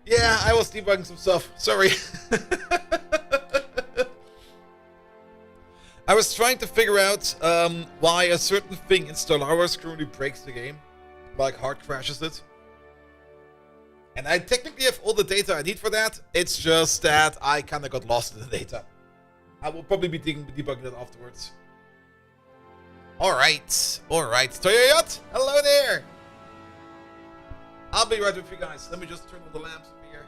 Yeah, I was debugging some stuff. Sorry. I was trying to figure out why a certain thing in Stellaris currently breaks the game. Like hard crashes it. And I technically have all the data I need for that. It's just that I kind of got lost in the data. I will probably be debugging it afterwards. Alright. Toyoyot, hello there. I'll be right with you guys. Let me just turn on the lamps over here.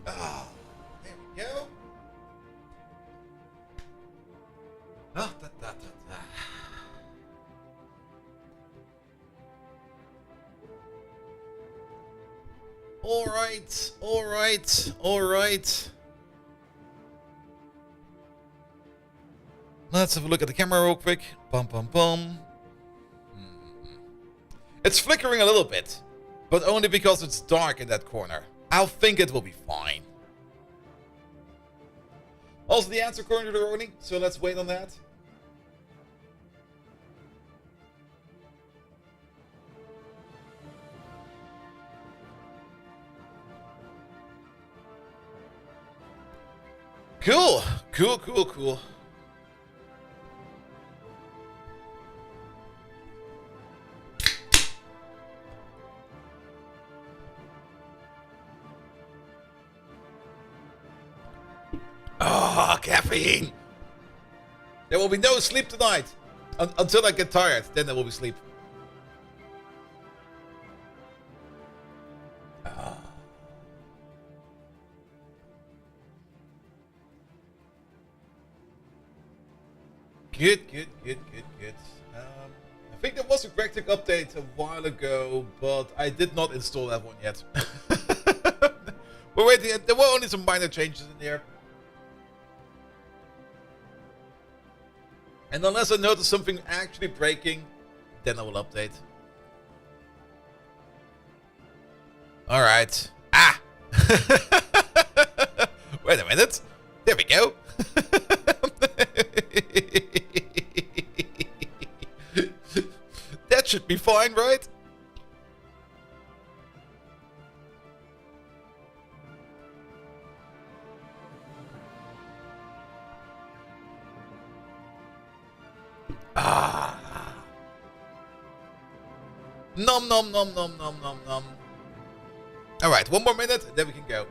Oh, there we go. Oh, da. All right. Let's have a look at the camera real quick. Bum. It's flickering a little bit, but only because it's dark in that corner. I'll think it will be fine. Also, the answer according to the Roni, so let's wait on that. Cool. Oh, caffeine! There will be no sleep tonight. Until I get tired, then there will be sleep. Oh. Good. I think there was a Graphic update a while ago, but I did not install that one yet. We're waiting. There were only some minor changes in there. And unless I notice something actually breaking, then I will update. Alright. Ah! Wait a minute. There we go. That should be fine, right? Ah. Nom. Alright, one more minute, then we can go.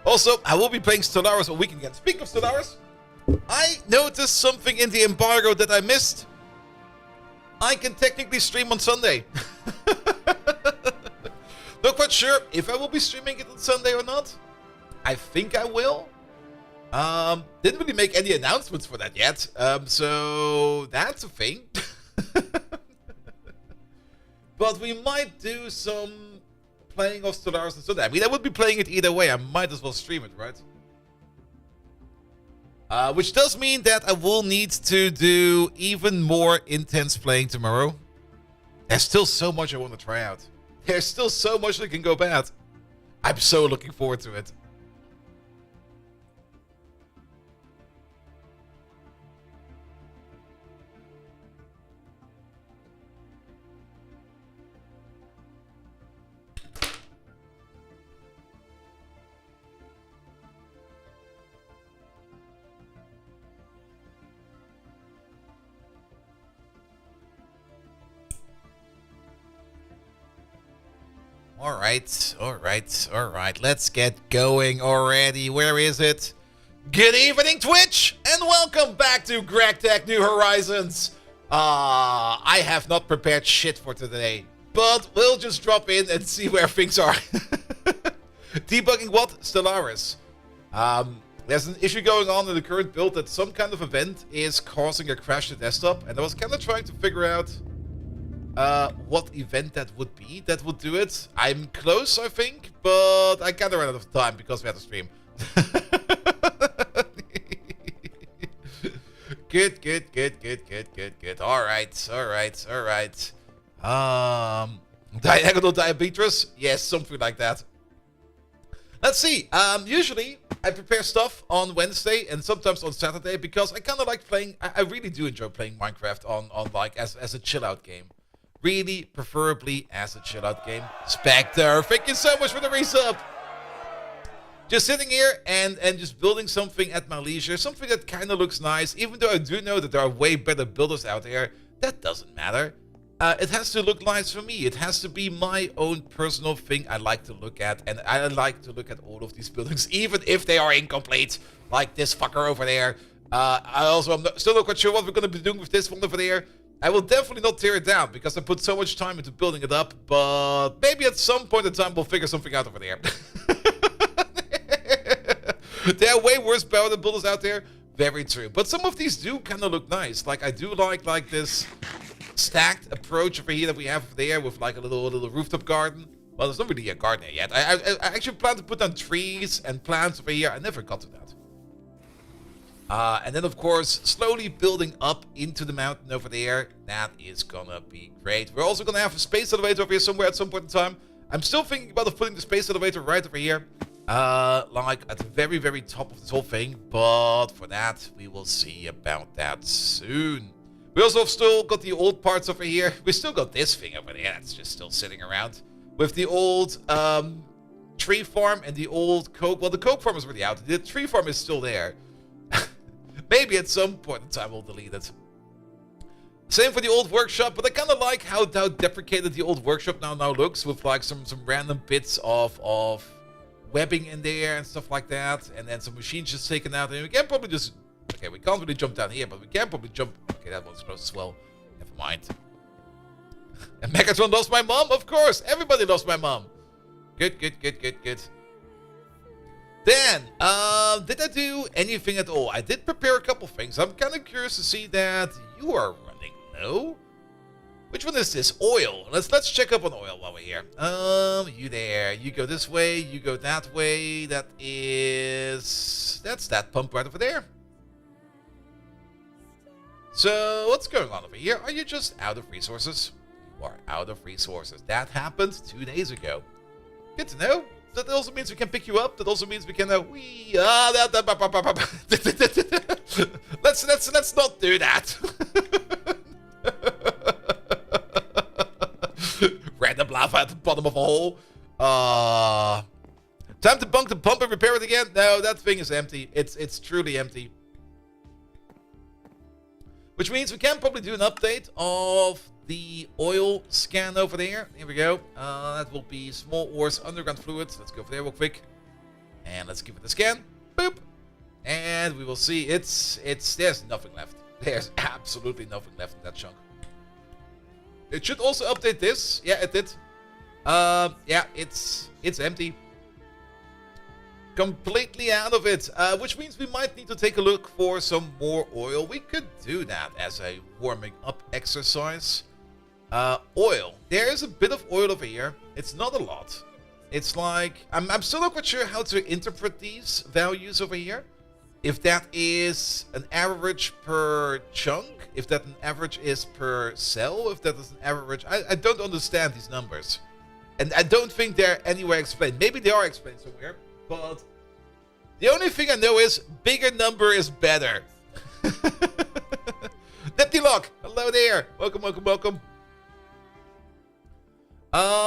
Also, I will be playing Stellaris all weekend again. Speaking of Stellaris, I noticed something in the embargo that I missed. I can technically stream on Sunday. Not quite sure if I will be streaming it on Sunday or not. I think I will. Didn't really make any announcements for that yet. So that's a thing. But we might do some playing of Stellaris and Sunday. I mean, I would be playing it either way. I might as well stream it, right? Which does mean that I will need to do even more intense playing tomorrow. There's still so much I want to try out. There's still so much that can go bad. I'm so looking forward to it. Alright. Let's get going already. Where is it? Good evening, Twitch, and welcome back to Greg Tech New Horizons. I have not prepared shit for today, but we'll just drop in and see where things are. Debugging what? Stellaris. There's an issue going on in the current build that some kind of event is causing a crash to desktop, and I was kind of trying to figure out what event that would be that would do it. I'm close, I think, but I kind of ran out of time because we had to stream. Good. Alright. Diagonal diabetes? Yes, something like that. Let's see. Usually I prepare stuff on Wednesday and sometimes on Saturday because I kind of like playing. I really do enjoy playing Minecraft on like as a chill out game. Really, preferably as a chill out game. Spectre, thank you so much for the resub. Just sitting here and just building something at my leisure, something that kind of looks nice, even though I do know that there are way better builders out there. That doesn't matter. It has to look nice for me. It has to be my own personal thing I like to look at, and I like to look at all of these buildings, even if they are incomplete, like this fucker over there. I'm still not quite sure what we're going to be doing with this one over there. I will definitely not tear it down, because I put so much time into building it up, but maybe at some point in time we'll figure something out over there. There are way worse powered builders out there. Very true. But some of these do kind of look nice. Like, I do like this stacked approach over here that we have over there with like a little rooftop garden. Well, there's not really a garden here yet. I actually plan to put down trees and plants over here. I never got to that. And then, of course, slowly building up into the mountain over there. That is gonna be great. We're also gonna have a space elevator over here somewhere at some point in time. I'm still thinking about putting the space elevator right over here. Like at the very, very top of this whole thing. But for that, we will see about that soon. We also have still got the old parts over here. We still got this thing over there that's just still sitting around. With the old tree farm and the old coke. Well, the coke farm is already out. The tree farm is still there. Maybe at some point in time we'll delete it. Same for the old workshop, but I kind of like how deprecated the old workshop now looks, with like some random bits of webbing in there and stuff like that, and then some machines just taken out. And we can probably just, okay, we can't really jump down here, but we can probably jump. Okay, that one's close as well. Never mind. And Megatron lost my mom, of course. Everybody lost my mom. Good. Then, did I do anything at all? I did prepare a couple things. I'm kind of curious to see that you are running low. Which one is this? Oil. Let's check up on oil while we're here. You there. You go this way. You go that way. That's that pump right over there. So, what's going on over here? Are you just out of resources? You are out of resources. That happened 2 days ago. Good to know. That also means we can pick you up. That also means we can let's not do that. Random lava at the bottom of a hole. Time to bunk the pump and repair it again. No, that thing is empty. It's truly empty. Which means we can probably do an update of the oil scan over there. Here we go. That will be small ores, underground fluids. Let's go over there real quick. And let's give it a scan. Boop. And we will see there's nothing left. There's absolutely nothing left in that chunk. It should also update this. Yeah, it did. Yeah, it's empty. completely out of it, which means we might need to take a look for some more oil. We could do that as a warming up exercise. Oil. There is a bit of oil over here. It's not a lot. It's like, I'm still not quite sure how to interpret these values over here. If that is an average per chunk, if that an average is per cell, if that is an average, I don't understand these numbers. And I don't think they're anywhere explained. Maybe they are explained somewhere, but the only thing I know is bigger number is better. Neptilock, hello there. Welcome, welcome, welcome.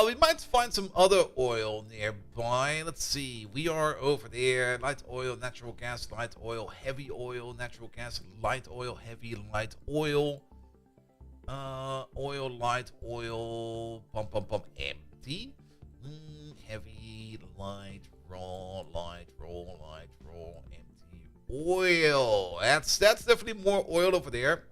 We might find some other oil nearby. Let's see. We are over there. Light oil, natural gas, light oil, heavy oil, natural gas, light oil, heavy, light oil. Oil, light oil, pump, empty. Heavy, light, raw, empty. Oil. That's definitely more oil over there.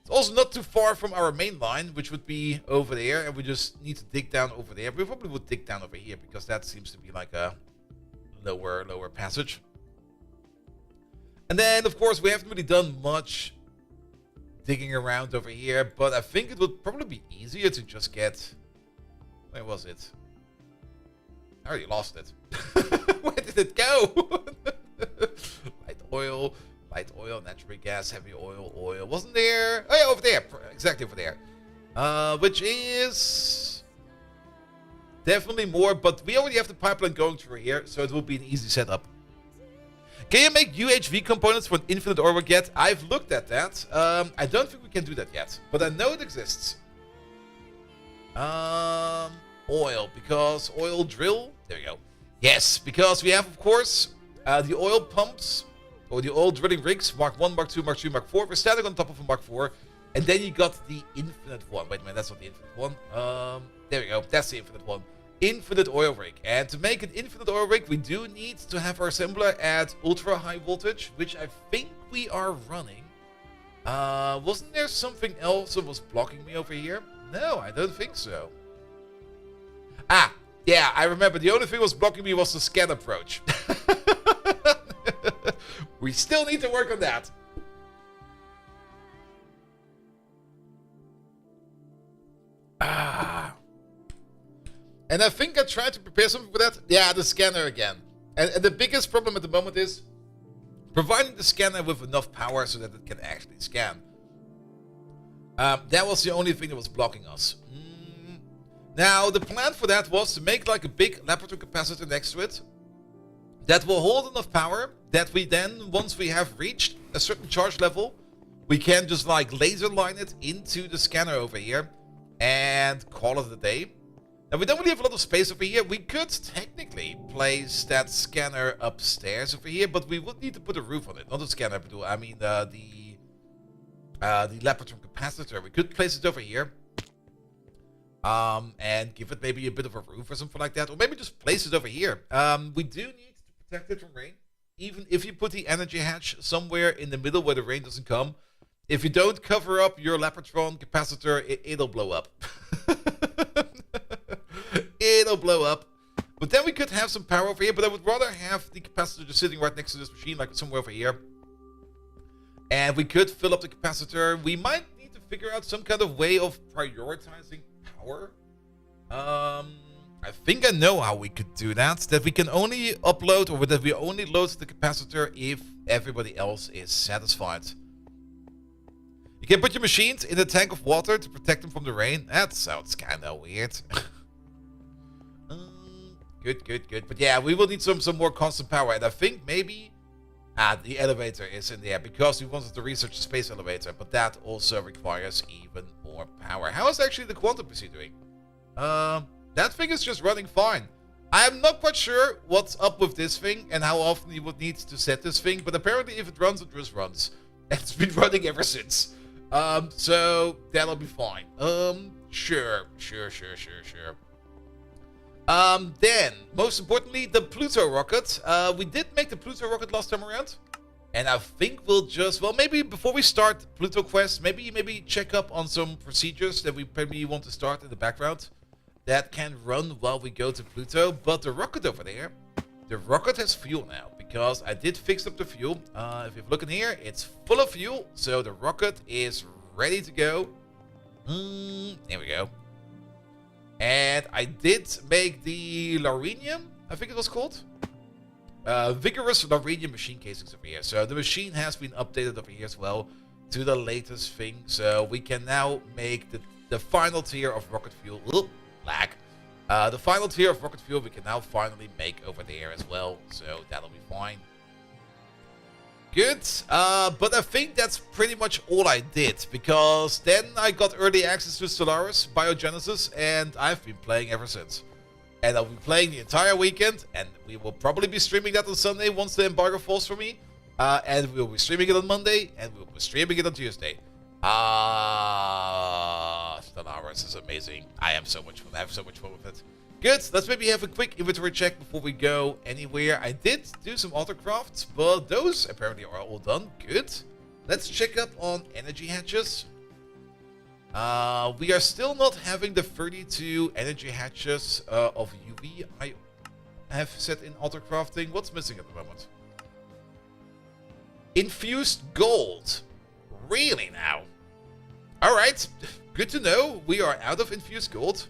Also not too far from our main line, which would be over there, and we just need to dig down over there. We probably would dig down over here, because that seems to be like a lower passage. And then, of course, we haven't really done much digging around over here, but I think it would probably be easier to just get... Where was it? I already lost it. Where did it go? Light oil, natural gas, heavy oil. Wasn't there? Oh yeah, over there. Exactly over there. Which is definitely more, but we already have the pipeline going through here, so it will be an easy setup. Can you make UHV components for an infinite orbit yet? I've looked at that. I don't think we can do that yet, but I know it exists. Oil, because oil drill. There we go. Yes, because we have, of course, the oil pumps. Or the oil drilling rigs, Mark 1, Mark 2, Mark 3, Mark 4. We're standing on top of a Mark 4. And then you got the infinite one. Wait a minute, that's not the infinite one. There we go. That's the infinite one. Infinite oil rig. And to make an infinite oil rig, we do need to have our assembler at ultra high voltage, which I think we are running. Wasn't there something else that was blocking me over here? No, I don't think so. Ah, yeah, I remember. The only thing that was blocking me was the scan approach. We still need to work on that. And I think I tried to prepare something for that. Yeah, the scanner again. And the biggest problem at the moment is providing the scanner with enough power so that it can actually scan. That was the only thing that was blocking us. Now, the plan for that was to make like a big laboratory capacitor next to it that will hold enough power that we then, once we have reached a certain charge level, we can just like laser line it into the scanner over here and call it a day. Now, we don't really have a lot of space over here. We could technically place that scanner upstairs over here, but we would need to put a roof on it. Not the scanner, but I mean the laboratory capacitor. We could place it over here. And give it maybe a bit of a roof or something like that. Or maybe just place it over here. We do need to protect it from rain. Even if you put the energy hatch somewhere in the middle where the rain doesn't come, if you don't cover up your Lapotron capacitor, it'll blow up. It'll blow up. But then we could have some power over here, but I would rather have the capacitor just sitting right next to this machine, like somewhere over here. And we could fill up the capacitor. We might need to figure out some kind of way of prioritizing power. I think I know how we could do that. That we can only upload, or that we only load the capacitor if everybody else is satisfied. You can put your machines in a tank of water to protect them from the rain. That sounds kind of weird. Good. But yeah, we will need some more constant power. And I think maybe the elevator is in there because we wanted to research the space elevator. But that also requires even more power. How is actually the quantum PC doing? That thing is just running fine. I'm not quite sure what's up with this thing and how often you would need to set this thing, but apparently if it runs, it just runs. It's been running ever since. So that'll be fine. Sure. Then, most importantly, the Pluto rocket. We did make the Pluto rocket last time around. And I think we'll just, well, maybe before we start Pluto Quest, maybe check up on some procedures that we maybe want to start in the background. that can run while we go to Pluto, but the rocket over there, the rocket has fuel now, because I did fix up the fuel. If you look in here, it's full of fuel, so the rocket is ready to go. There we go. And I did make the Laurenium, I think it was called. Vigorous Laurenium machine casings over here. So the machine has been updated over here as well to the latest thing. So we can now make the final tier of rocket fuel. Lag. The final tier of rocket fuel we can now finally make over there as well. So that'll be fine. Good. But I think that's pretty much all I did. Because then I got early access to Solaris Biogenesis. And I've been playing ever since. And I'll be playing the entire weekend, and we will probably be streaming that on Sunday once the embargo falls for me. And we'll be streaming it on Monday, and we'll be streaming it on Tuesday. Stellaris is amazing. I have so much fun with it. Good, let's maybe have a quick inventory check before we go anywhere. I did do some autocrafts, but those apparently are all done. Good. Let's check up on energy hatches. We are still not having the 32 energy hatches of UV I have set in autocrafting. What's missing at the moment? Infused gold. Really now? Alright, good to know. We are out of infused gold.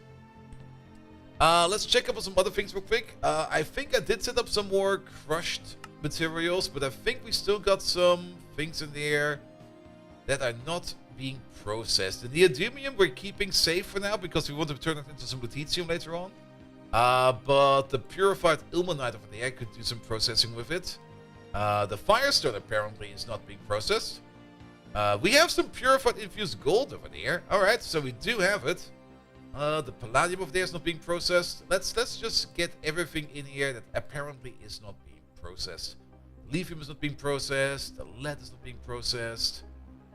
Let's check up on some other things real quick. I think I did set up some more crushed materials, but I think we still got some things in there that are not being processed. The neodymium we're keeping safe for now because we want to turn it into some lutetium later on. But the purified ilmenite over there could do some processing with it. The firestone apparently is not being processed. We have some purified infused gold over there. Alright, so we do have it. The palladium over there is not being processed. Let's just get everything in here that apparently is not being processed. Lithium is not being processed. The lead is not being processed.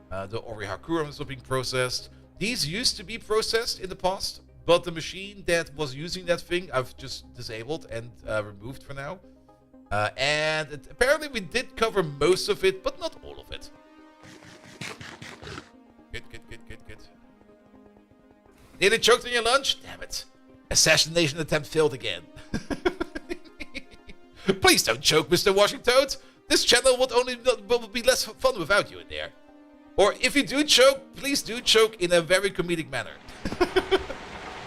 The Orihakuram is not being processed. These used to be processed in the past, but the machine that was using that thing, I've just disabled and removed for now. Apparently we did cover most of it, but not all of it. Good. Nearly choked on your lunch? Damn it. Assassination attempt failed again. Please don't choke, Mr. Washington. This channel will be less fun without you in there. Or if you do choke, please do choke in a very comedic manner.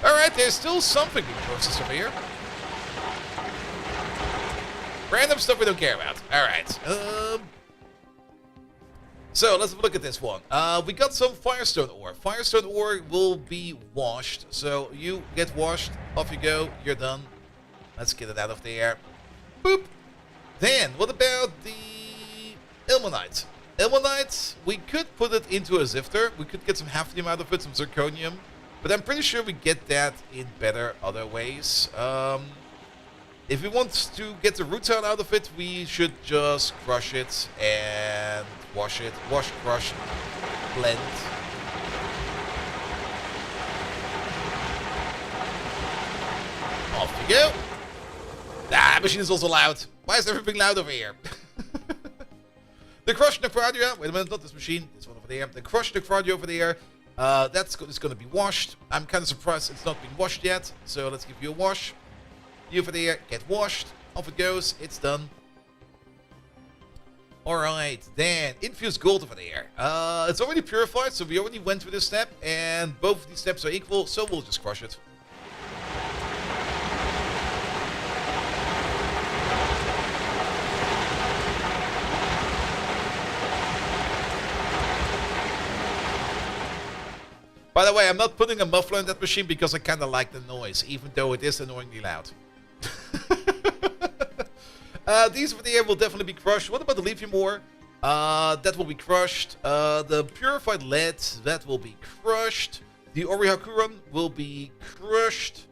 Alright, there's still something being processed over here. Random stuff we don't care about. Alright. So, let's have a look at this one. We got some Firestone ore. Firestone ore will be washed. So, you get washed. Off you go. You're done. Let's get it out of there. Boop. Then, what about the ilmenite? Ilmenite, we could put it into a zifter. We could get some hafnium out of it, some zirconium. But I'm pretty sure we get that in better other ways. If we want to get the rutile out of it, we should just crush it and wash it. Wash, crush, blend. Off you go. Ah, machine is also loud. Why is everything loud over here? The crushed necradia. Wait a minute, not this machine. This one over there. The crushed necradia over there. That's going to be washed. I'm kind of surprised it's not been washed yet. So let's give you a wash. You over there, get washed. Off it goes. It's done. Alright, then infused gold over there. It's already purified, so we already went through this step. And both of these steps are equal, so we'll just crush it. By the way, I'm not putting a muffler in that machine because I kind of like the noise, even though it is annoyingly loud. These over there will definitely be crushed. What about the lithium ore? That will be crushed. The purified lead, that will be crushed. The Orihakuran will be crushed.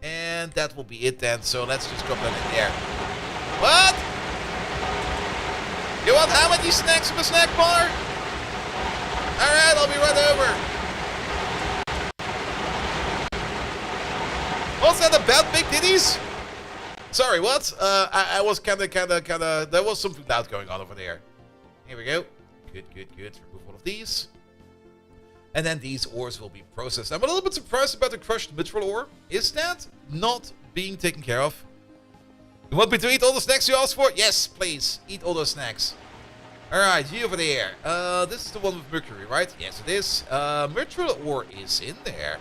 And that will be it then. So let's just drop that in there. What? You want how many snacks from a snack bar? Alright, I'll be right over. What's that about, big titties? Sorry, what? I was kinda, there was something loud going on over there. Here we go. Good. Remove all of these. And then these ores will be processed. I'm a little bit surprised about the crushed mithril ore. Is that not being taken care of? You want me to eat all the snacks you asked for? Yes, please. Eat all those snacks. Alright, you over there. This is the one with mercury, right? Yes, it is. Mithril ore is in there.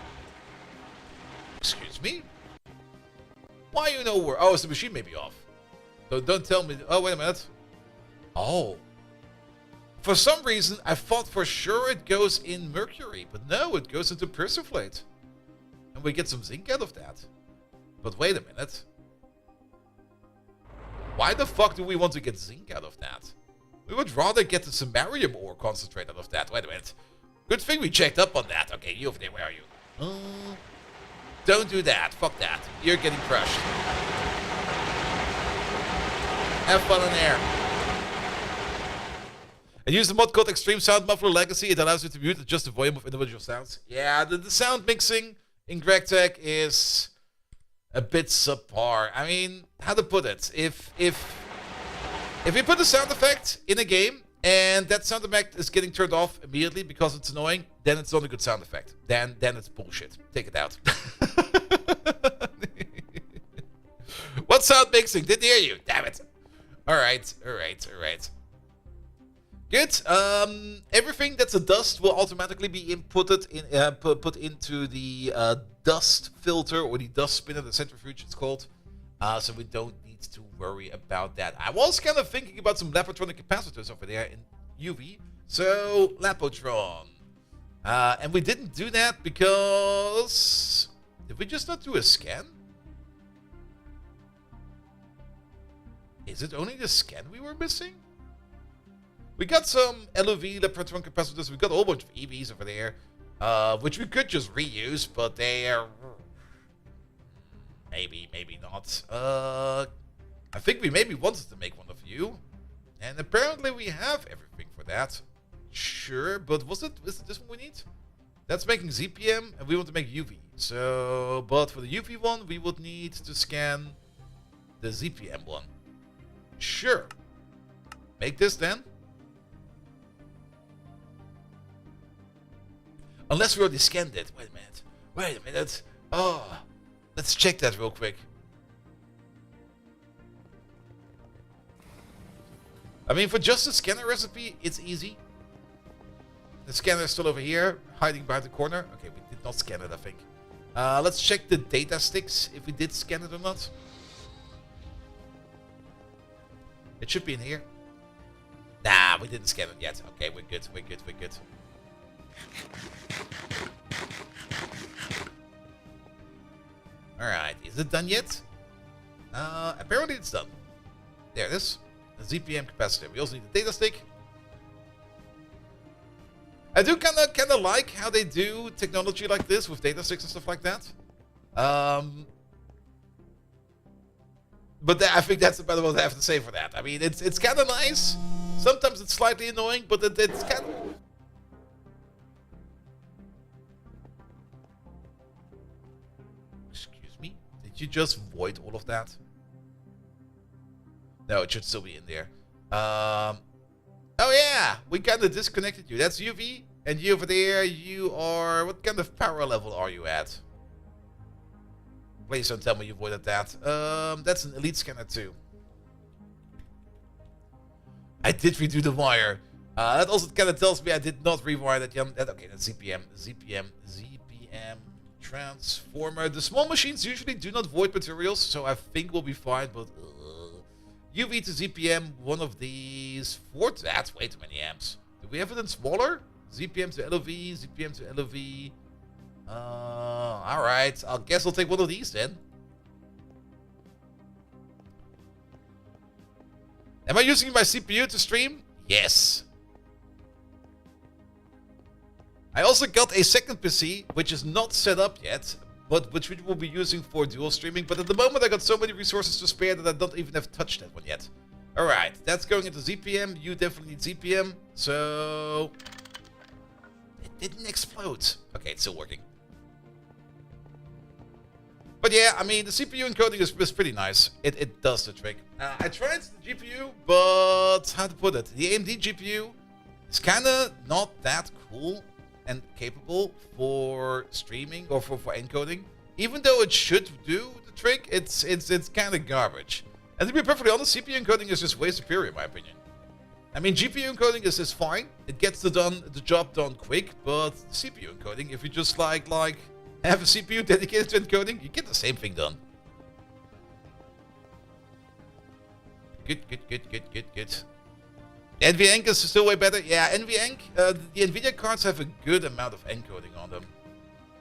Excuse me? Why you know where? Oh, is the machine maybe off? So don't tell me. Oh, wait a minute. Oh. For some reason, I thought for sure it goes in mercury. But no, it goes into persiflate. And we get some zinc out of that. But wait a minute. Why the fuck do we want to get zinc out of that? We would rather get the samarium ore concentrate out of that. Wait a minute. Good thing we checked up on that. Okay, you over there, where are you? Don't do that. Fuck that. You're getting crushed. Have fun in there. And use the mod called Extreme Sound Muffler Legacy. It allows you to mute just the volume of individual sounds. Yeah, the sound mixing in GregTech is a bit subpar. I mean, how to put it? If you put a sound effect in a game and that sound effect is getting turned off immediately because it's annoying, then it's not a good sound effect. Then it's bullshit. Take it out. What sound mixing? Didn't hear you. Damn it. All right. Good. Everything that's a dust will automatically be inputted in, put into the dust filter or the dust spinner, the centrifuge it's called. So we don't need to worry about that. I was kind of thinking about some Lapotronic capacitors over there in UV. So Lapotron. And we didn't do that because... Did we just not do a scan? Is it only the scan we were missing? We got some LOV, Lapotronic capacitors. We got a whole bunch of EVs over there. Which we could just reuse, but they are... Maybe not. I think we maybe wanted to make one of you. And apparently we have everything for that. Sure, but is it this one we need? That's making ZPM, and we want to make UV. So, but for the UV one, we would need to scan the ZPM one. Sure. Make this then. Unless we already scanned it. Wait a minute. Oh, let's check that real quick. I mean, for just the scanner recipe, it's easy. The scanner is still over here, hiding behind the corner. Okay, we did not scan it, I think. Let's check the data sticks, if we did scan it or not. It should be in here. Nah, we didn't scan it yet. Okay, we're good. Alright, is it done yet? Apparently it's done. There it is. The ZPM capacitor. We also need the data stick. I do kinda like how they do technology like this with data sticks and stuff like that. But I think that's about what I have to say for that. I mean, it's kind of nice. Sometimes it's slightly annoying, but it's kind of... Excuse me? Did you just void all of that? No, it should still be in there. Oh yeah! We kind of disconnected you. That's UV. And you over there, you are... What kind of power level are you at? Please don't tell me you voided that. That's an elite scanner too. I did redo the wire. That also kind of tells me I did not rewire that. Okay, that's ZPM. ZPM transformer. The small machines usually do not void materials, so I think we'll be fine. But UV to ZPM, one of these. That's way too many amps. Do we have it in smaller? ZPM to LOV, ZPM to LOV. Alright. I guess I'll take one of these then. Am I using my CPU to stream? Yes. I also got a second PC, which is not set up yet, but which we will be using for dual streaming. But at the moment, I got so many resources to spare that I don't even have touched that one yet. Alright, that's going into ZPM. You definitely need ZPM. So... It didn't explode. Okay, it's still working. But yeah, I mean, the CPU encoding is pretty nice. It does the trick. I tried the GPU, but how to put it? The AMD GPU is kind of not that cool. and capable for streaming or for encoding. Even though it should do the trick, it's kind of garbage. And to be perfectly honest, CPU encoding is just way superior in my opinion. I mean, GPU encoding is fine. It gets the job done quick, but CPU encoding, if you just like have a CPU dedicated to encoding, you get the same thing done. Good. NVENC is still way better. Yeah, NVENC, the NVIDIA cards have a good amount of encoding on them.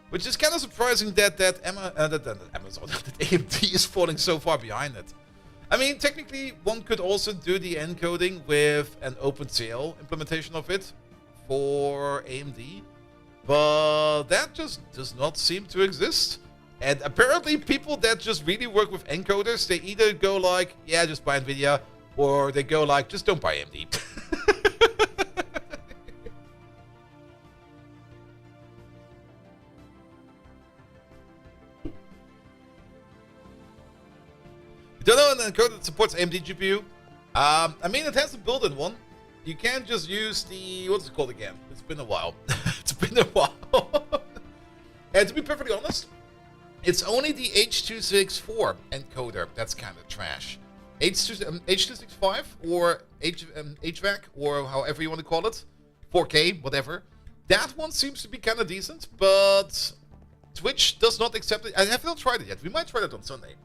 Which is kind of surprising that Amazon, that AMD is falling so far behind it. I mean, technically, one could also do the encoding with an OpenCL implementation of it for AMD. But that just does not seem to exist. And apparently, people that just really work with encoders, they either go like, yeah, just buy NVIDIA, or they go like, just don't buy AMD. You don't know an encoder that supports AMD GPU? I mean, it has a built-in one. You can't just use the... What's it called again? It's been a while. It's been a while. And to be perfectly honest, it's only the H.264 encoder that's kind of trash. H.265 or HVAC or however you want to call it. 4K, whatever. That one seems to be kind of decent, but Twitch does not accept it. I have not tried it yet. We might try it on Sunday.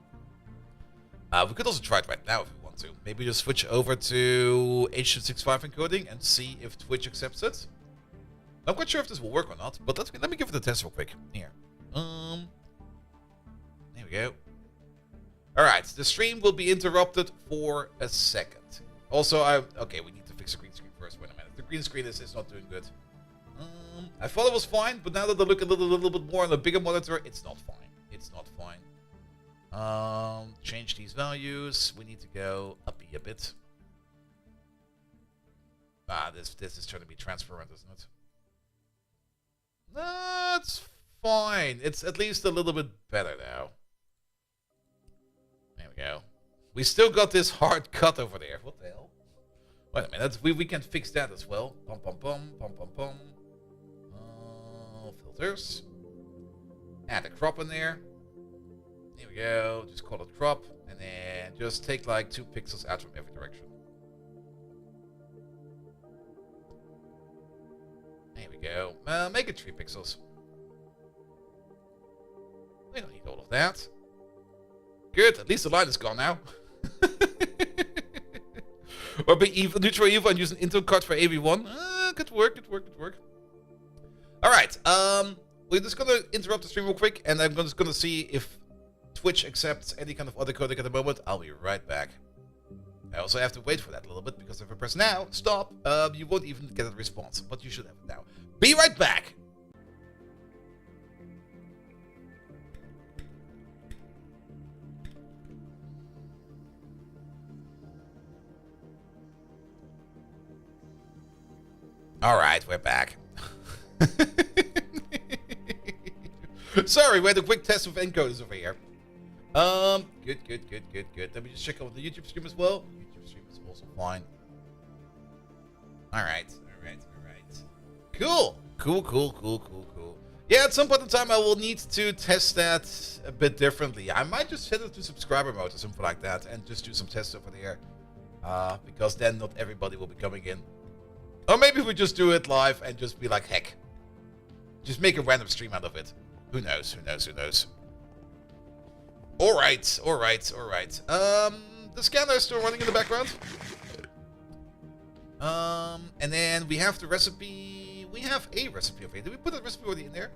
We could also try it right now if we want to. Maybe just switch over to H.265 encoding and see if Twitch accepts it. I'm quite sure if this will work or not, but let me give it a test real quick. Here. There we go. Alright, the stream will be interrupted for a second. Also, okay, we need to fix the green screen first. Wait a minute. The green screen is not doing good. I thought it was fine, but now that I look a little bit more on a bigger monitor, it's not fine. It's not fine. Change these values. We need to go up a bit. This is trying to be transparent, isn't it? That's fine. It's at least a little bit better now. There we go. We still got this hard cut over there. What the hell? Wait a minute. We can fix that as well. Pum pum pum pum pum pum. Filters. Add a crop in there. Here we go, just call it crop, and then just take like 2 pixels out from every direction. There we go. Make it 3 pixels. We don't need all of that. Good, at least the line is gone now. Or be evil, neutral evil and use an Intel card for AV1. Good work. Alright, we're just gonna interrupt the stream real quick, and I'm just gonna see if Twitch accepts any kind of other codec at the moment. I'll be right back. I also have to wait for that a little bit, because if I press now, stop, you won't even get a response. But you should have it now. Be right back! Alright, we're back. Sorry, we had a quick test with encoders over here. Good. Let me just check out the YouTube stream as well. YouTube stream is also fine. Alright. Cool. Yeah, at some point in time I will need to test that a bit differently. I might just set it to subscriber mode or something like that and just do some tests over there. Because then not everybody will be coming in. Or maybe we just do it live and just be like, heck. Just make a random stream out of it. Who knows? Alright. The scanner is still running in the background. And then we have the recipe. We have a recipe over here. Did we put a recipe already in there?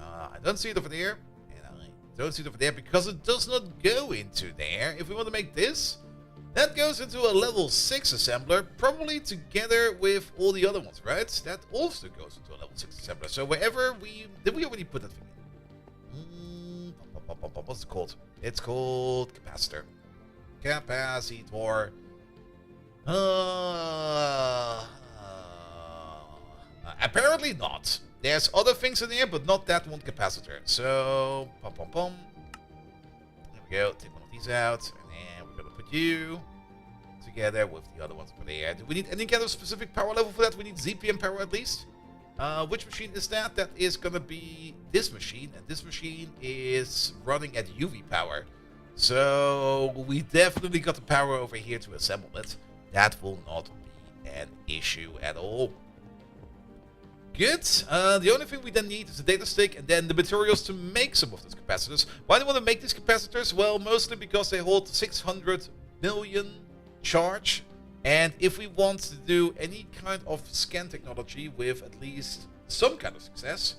I don't see it over there. And I don't see it over there because it does not go into there. If we want to make this, that goes into a level 6 assembler, probably together with all the other ones, right? That also goes into a level 6 assembler. So wherever did we already put that thing in? What's it called? It's called capacitor. Capacitor. Apparently not. There's other things in there, but not that one capacitor. So, There we go. Take one of these out, and then we're gonna put you together with the other ones over there. Do we need any kind of specific power level for that? We need ZPM power at least. Which machine is that? That is going to be this machine. And this machine is running at UV power. So we definitely got the power over here to assemble it. That will not be an issue at all. Good. The only thing we then need is a data stick and then the materials to make some of these capacitors. Why do we want to make these capacitors? Well, mostly because they hold 600 million charge. And if we want to do any kind of scan technology with at least some kind of success,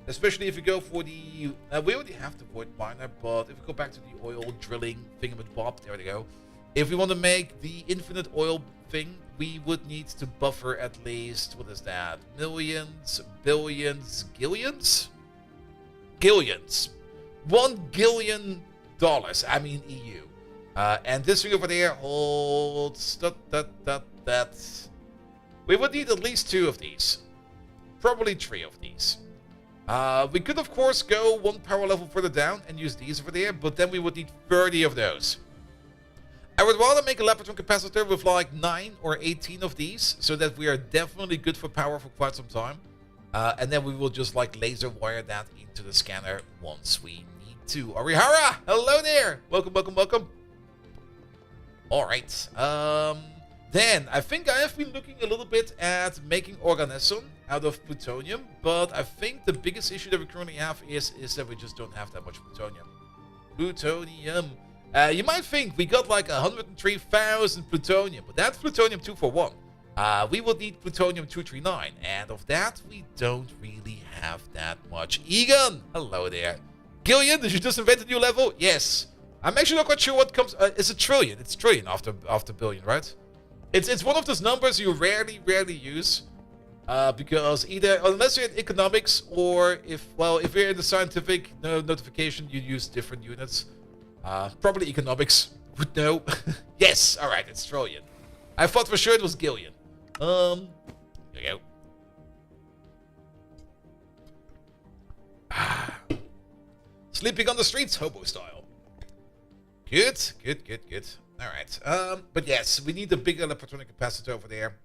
especially if you go for the... we already have the void miner, but if we go back to the oil drilling thingamabob, there we go. If we want to make the infinite oil thing, we would need to buffer at least, what is that? Millions, billions, gillions? Gillions. $1 gillion, I mean EU. And this thing over there holds that. We would need at least 2 of these. Probably 3 of these. We could of course go 1 power level further down and use these over there, but then we would need 30 of those. I would rather make a Lepatron capacitor with like 9 or 18 of these, so that we are definitely good for power for quite some time. And then we will just like laser wire that into the scanner once we need to. Arihara! Hello there! Welcome, welcome, welcome. Alright, then I think I have been looking a little bit at making organesson out of plutonium, but I think the biggest issue that we currently have is that we just don't have that much plutonium. Plutonium. You might think we got like 103,000 plutonium, but that's plutonium 241. We will need plutonium 239, and of that we don't really have that much. Egon! Hello there. Gillian, did you just invent a new level? Yes. I'm actually not quite sure what comes... it's a trillion. It's trillion after billion, right? It's one of those numbers you rarely use. Because either... Unless you're in economics, or if you're in the scientific notification, you use different units. Probably economics would know. Yes! Alright, it's trillion. I thought for sure it was Gillian. There we go. Sleeping on the streets, hobo style. Good. Alright. But yes, we need a bigger Lepatron capacitor over there.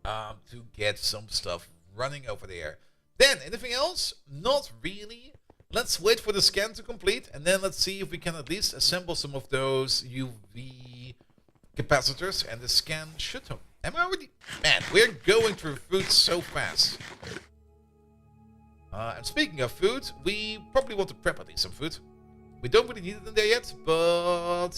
To get some stuff running over there. Then, anything else? Not really. Let's wait for the scan to complete, and then let's see if we can at least assemble some of those UV capacitors, and the scan should... Am I already... Man, we're going through food so fast. And speaking of food, we probably want to prep at least some food. We don't really need it in there yet, but...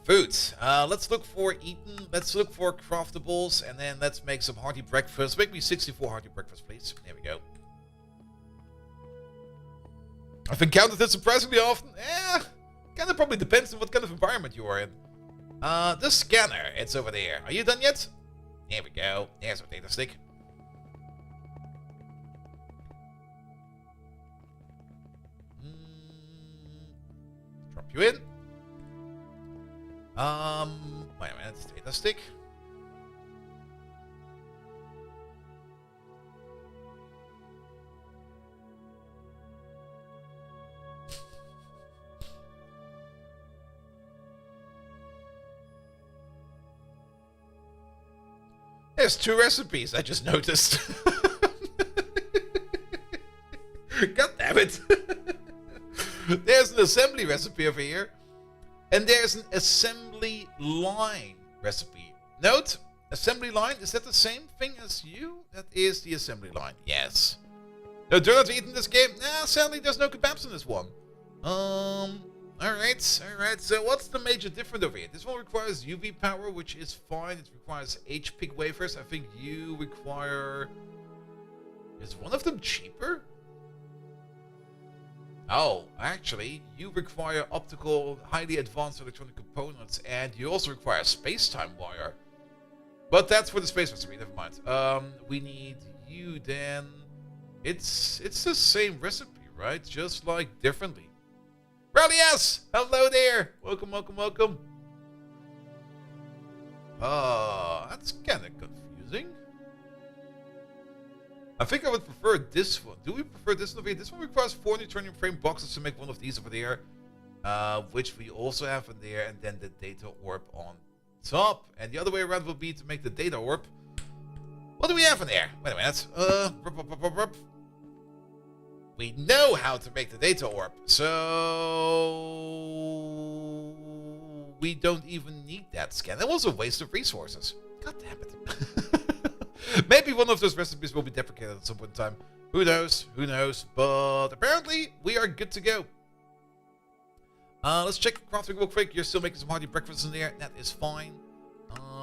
Food. Let's look for eaten. Let's look for craftables, and then let's make some hearty breakfast. Make me 64 hearty breakfast, please. There we go. I've encountered it surprisingly often. Kind of probably depends on what kind of environment you are in. The scanner, it's over there. Are you done yet? There we go. There's our data stick. Drop you in. Wait a minute. Data stick. There's 2 recipes, I just noticed. God damn it. There's an assembly recipe over here. And there's an assembly line recipe. Note, assembly line, is that the same thing as you? That is the assembly line, yes. No donuts eaten in this game? Nah, sadly there's no kebabs in this one. Alright, so what's the major difference over here? This one requires UV power, which is fine. It requires H-pig wafers. I think you require... Is one of them cheaper? Oh, actually, you require optical, highly advanced electronic components, and you also require space-time wire. But that's for the space recipe, never mind. We need you then... It's the same recipe, right? Just like differently. Relias! Hello there! Welcome, welcome, welcome. That's kind of confusing. I think I would prefer this one. Do we prefer this one over here? This one requires 4 neutronium frame boxes to make one of these over there. which we also have in there, and then the data orb on top. And the other way around will be to make the data orb. What do we have in there? Wait a minute. We know how to make the data orb, so we don't even need that scan. That was a waste of resources. God damn it. Maybe one of those recipes will be deprecated at some point in time. Who knows? Who knows? But apparently, we are good to go. Let's check crafting real quick. You're still making some hearty breakfast in there. That is fine.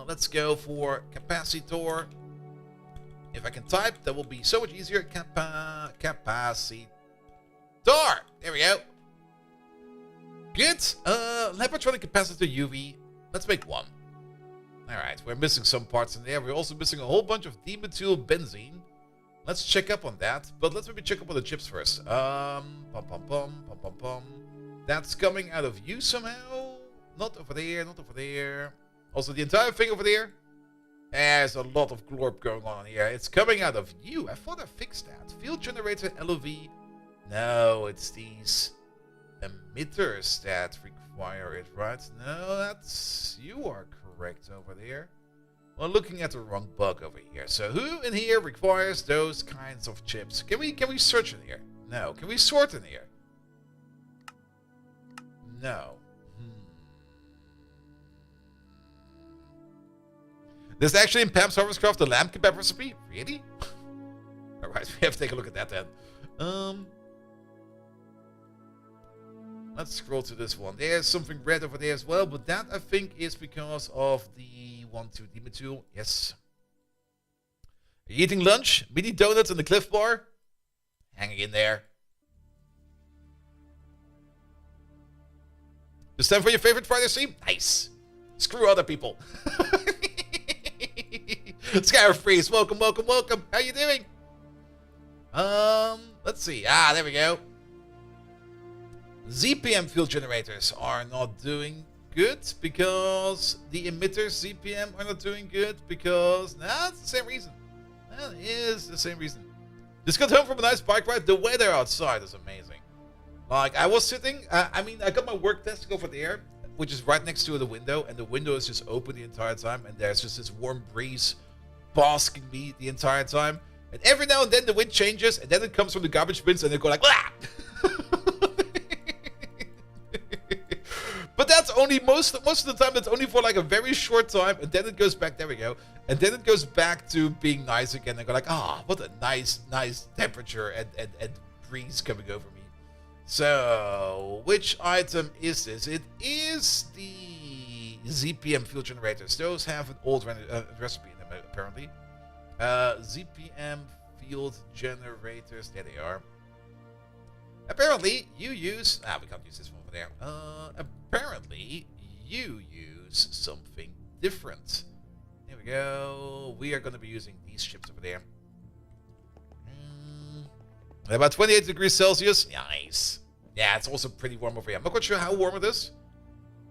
Let's go for capacitor. If I can type, that will be so much easier. Capacitor. There we go. Good. Laboratoric capacitor UV. Let's make one. Alright, we're missing some parts in there. We're also missing a whole bunch of dimethyl benzene. Let's check up on that. But let's maybe check up on the chips first. That's coming out of you somehow. Not over there, not over there. Also, the entire thing over there. There's a lot of glorp going on here. It's coming out of you. I thought I fixed that. Field generator LOV. No, it's these emitters that require it, right? No, that's... You are correct over there. Well, looking at the wrong bug over here. So who in here requires those kinds of chips? Can we search in here? No. Can we sort in here? No. There's actually in Pam's Harvestcraft the lamb kebab recipe? Really? Alright, we have to take a look at that then. Let's scroll to this one. There's something red over there as well, but that I think is because of the 1-2 dimethyl. Yes. Are you eating lunch? Mini donuts in the Cliff Bar? Hanging in there. It's time for your favorite Friday stream? Nice. Screw other people. Skyrim Freeze, welcome, welcome, welcome. How you doing? Let's see. There we go. ZPM field generators are not doing good because the emitters ZPM are not doing good because... Nah, it's the same reason. That is the same reason. Just got home from a nice bike ride. The weather outside is amazing. Like, I was sitting... I got my work desk over there, which is right next to the window, and the window is just open the entire time, and there's just this warm breeze basking me the entire time. And every now and then the wind changes, and then it comes from the garbage bins, and they go like... But that's only most of the time. That's only for like a very short time, and then it goes back. There we go, and then it goes back to being nice again. And go like, what a nice temperature and breeze coming over me. So, which item is this? It is the ZPM field generators. Those have an old recipe in them apparently. ZPM field generators. There they are. Apparently, you use... we can't use this one over there. Apparently, you use something different. Here we go. We are going to be using these chips over there. About 28 degrees Celsius. Nice. Yeah, it's also pretty warm over here. I'm not quite sure how warm it is.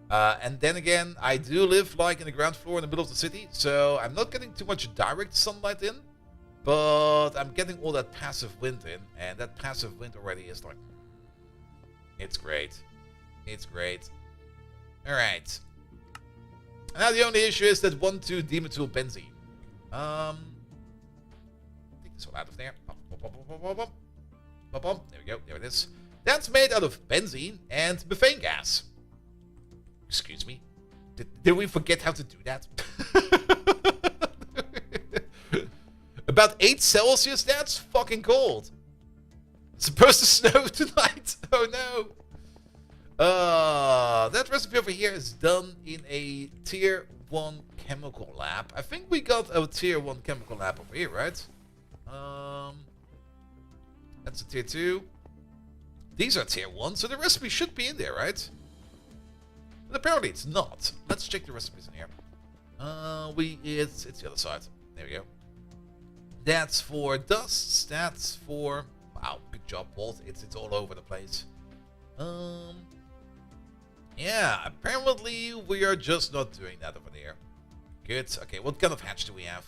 And then again, I do live like in the ground floor in the middle of the city. So I'm not getting too much direct sunlight in. But I'm getting all that passive wind in. And that passive wind already is like... It's great. It's great. Alright. Now the only issue is that 1,2 dimethyl benzene. Take this one out of there. There we go. There it is. That's made out of benzene and methane gas. Excuse me. Did we forget how to do that? About 8 Celsius? That's fucking cold. It's supposed to snow tonight. Oh no. That recipe over here is done in a tier 1 chemical lab. I think we got a tier 1 chemical lab over here, right? That's a tier 2. These are tier 1, so the recipe should be in there, right? But apparently it's not. Let's check the recipes in here. It's the other side. There we go. That's for dusts. That's for... Wow, good job, Walt. It's all over the place. Yeah, apparently we are just not doing that over there. Good. Okay, what kind of hatch do we have?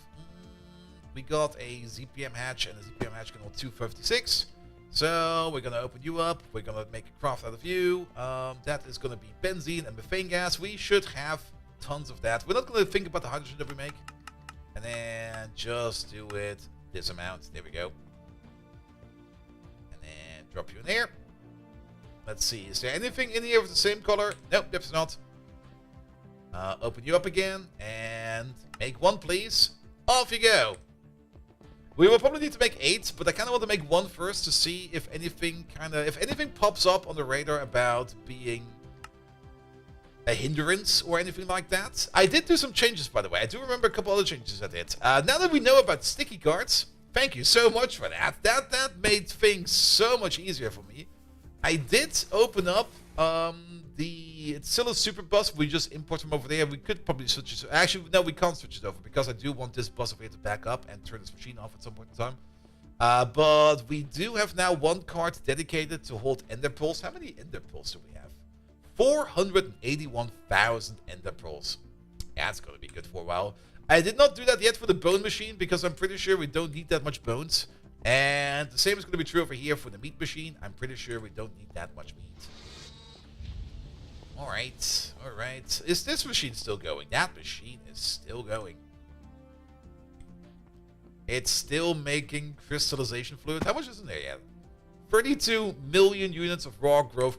We got a ZPM hatch, and a ZPM hatch can hold 256. So we're gonna open you up. We're gonna make a craft out of you. That is gonna be benzene and methane gas. We should have tons of that. We're not gonna think about the hydrogen that we make. And then just do it this amount. There we go. And then drop you in here. Let's see. Is there anything in here with the same color? Nope, there's not. Open you up again and make one, please. Off you go. We will probably need to make 8, but I kind of want to make 1 first to see if anything pops up on the radar about being a hindrance or anything like that. I did do some changes, by the way. I do remember a couple other changes I did. Now that we know about sticky cards, thank you so much for that. That made things so much easier for me. I did open up it's still a super bus. We just import from over there. We could probably switch it. Actually, no, we can't switch it over because I do want this bus over here to back up and turn this machine off at some point in time. But we do have now 1 card dedicated to hold ender pearls. How many ender pearls do we have? 481,000 ender pearls. Yeah, it's going to be good for a while. I did not do that yet for the bone machine because I'm pretty sure we don't need that much bones. And the same is going to be true over here for the meat machine. I'm pretty sure we don't need that much meat. Alright, alright. Is this machine still going? That machine is still going. It's still making crystallization fluid. How much is in there yet? 32 million units of raw growth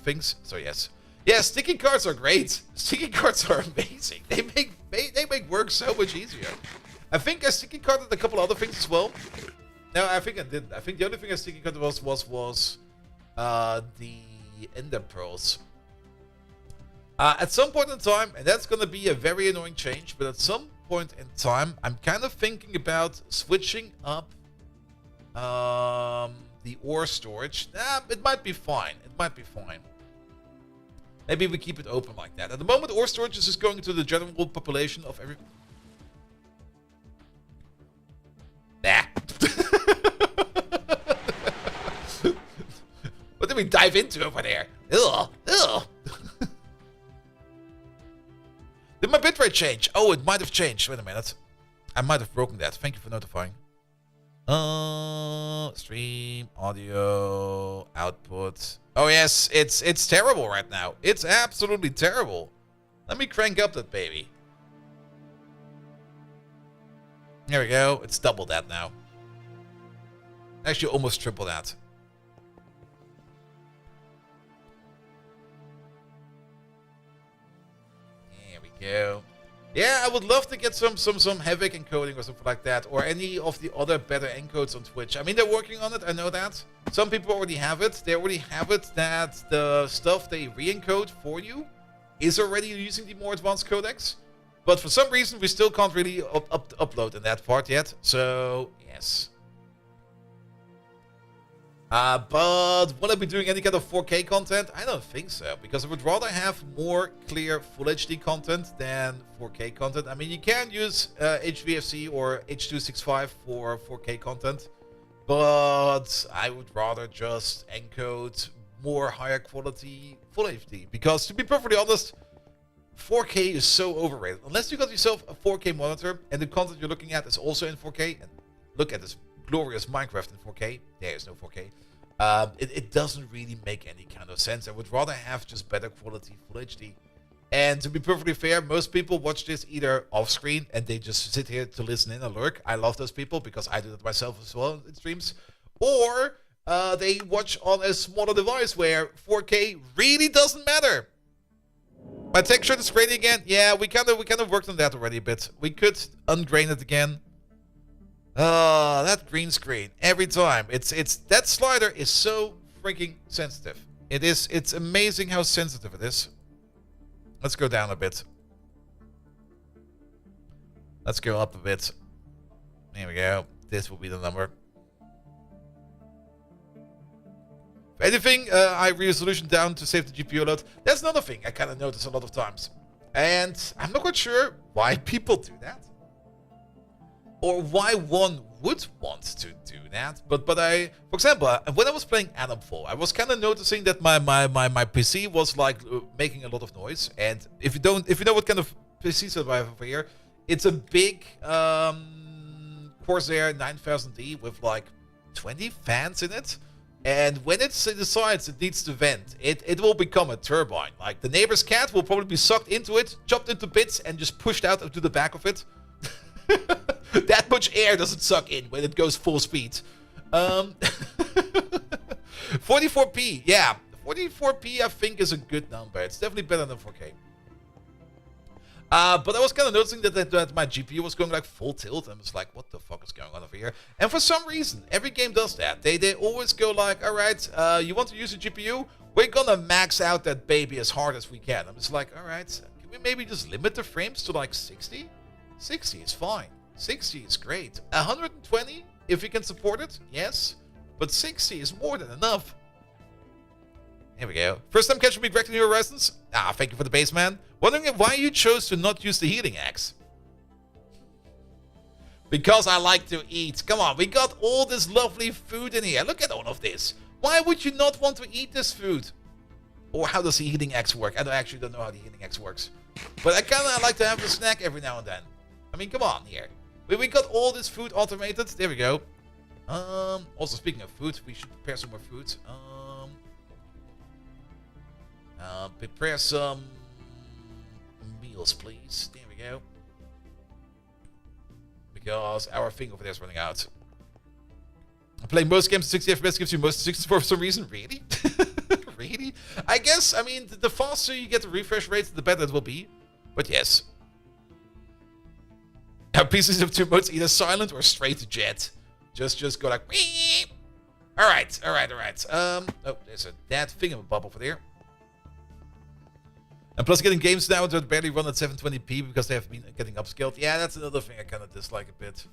things. So yes. Yeah, sticky cards are great. Sticky cards are amazing. They make work so much easier. I think I sticky carded a couple other things as well. No, I think I didn't. I think the only thing I sticky carded was the ender pearls. At some point in time, and that's going to be a very annoying change, but at some point in time, I'm kind of thinking about switching up the ore storage. It might be fine. It might be fine. Maybe we keep it open like that. At the moment, ore storage is just going to the general population of every... Nah. What did we dive into over there? Ugh. Ugh. Did my bitrate change? Oh, it might have changed. Wait a minute. I might have broken that. Thank you for notifying. Stream, audio, output. Oh yes, it's terrible right now. It's absolutely terrible. Let me crank up that baby. There we go. It's double that now. Actually, almost triple that. There we go. Yeah, I would love to get some Havoc encoding or something like that, or any of the other better encodes on Twitch. I mean, they're working on it, I know that. Some people already have it. They already have it that the stuff they re-encode for you is already using the more advanced codecs. But for some reason, we still can't really upload in that part yet. So, yes. But will I be doing any kind of 4K content? I don't think so, because I would rather have more clear Full HD content than 4K content. I mean, you can use HVFC or H.265 for 4K content, but I would rather just encode more higher quality Full HD, because to be perfectly honest, 4K is so overrated. Unless you got yourself a 4K monitor and the content you're looking at is also in 4K, and look at this glorious Minecraft in 4K. There is no 4K. It doesn't really make any kind of sense. I would rather have just better quality Full HD. And to be perfectly fair, most people watch this either off screen and they just sit here to listen in and lurk. I love those people because I do that myself as well in streams. Or they watch on a smaller device where 4K really doesn't matter. My texture is grainy again. Yeah, we kind of worked on that already a bit. We could ungrain it again. That green screen every time. It's that slider is so freaking sensitive. It's amazing how sensitive it is. Let's go down a bit. Let's go up a bit. There we go. This will be the number. If anything, I resolution down to save the GPU load. That's another thing I kind of notice a lot of times. And I'm not quite sure why people do that. Or why one would want to do that. But I, for example, when I was playing Adamfall, I was kind of noticing that my PC was like making a lot of noise. And if you know what kind of PC I have over here, it's a big Corsair 9000D with like 120 fans in it. And when it decides it needs to vent, it will become a turbine. Like, the neighbor's cat will probably be sucked into it, chopped into bits, and just pushed out into the back of it. That much air doesn't suck in when it goes full speed. 44p, yeah. 44p I think is a good number. It's definitely better than 4K. But I was kind of noticing that my GPU was going like full tilt. I was like, what the fuck is going on over here? And for some reason, every game does that. They always go like, alright, you want to use a GPU? We're gonna max out that baby as hard as we can. I'm just like, alright, can we maybe just limit the frames to like 60? 60 is fine. 60 is great. 120, if we can support it, yes. But 60 is more than enough. Here we go. First time catching me directly in New Horizons? Ah, thank you for the base, man. Wondering why you chose to not use the healing axe. Because I like to eat. Come on, we got all this lovely food in here. Look at all of this. Why would you not want to eat this food? Or how does the healing axe work? I actually don't know how the healing axe works. But I kind of like to have a snack every now and then. I mean, come on here. We got all this food automated. There we go. Also, speaking of food, we should prepare some more food. Prepare some meals, please. There we go. Because our thing over there is running out. Playing most games at 60 FPS gives you most 64 for some reason. Really? Really? I guess, I mean, the faster you get the refresh rate, the better it will be. But yes. Our pieces of two modes, either silent or straight to jet. Just go like, wee! Alright. Oh, there's a dead thingamabob over there. And plus getting games now that barely run at 720p because they have been getting upscaled. Yeah, that's another thing I kind of dislike a bit.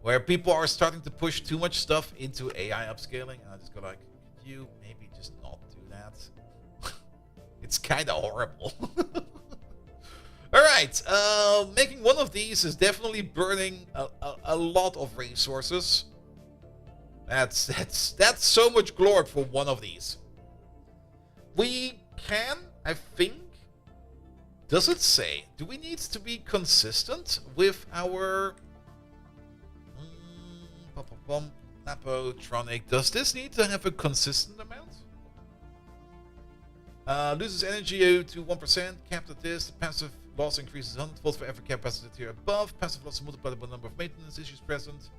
Where people are starting to push too much stuff into AI upscaling. And I just go like, could you maybe just not do that? It's kind of horrible. Alright, making one of these is definitely burning a lot of resources. That's so much glory for one of these. We can, I think... Does it say? Do we need to be consistent with our... Napotronic. Does this need to have a consistent amount? Loses energy to 1%. Capped at this. Passive loss increases 100-fold for every capacity tier above. Passive loss multiplied by the number of maintenance issues present.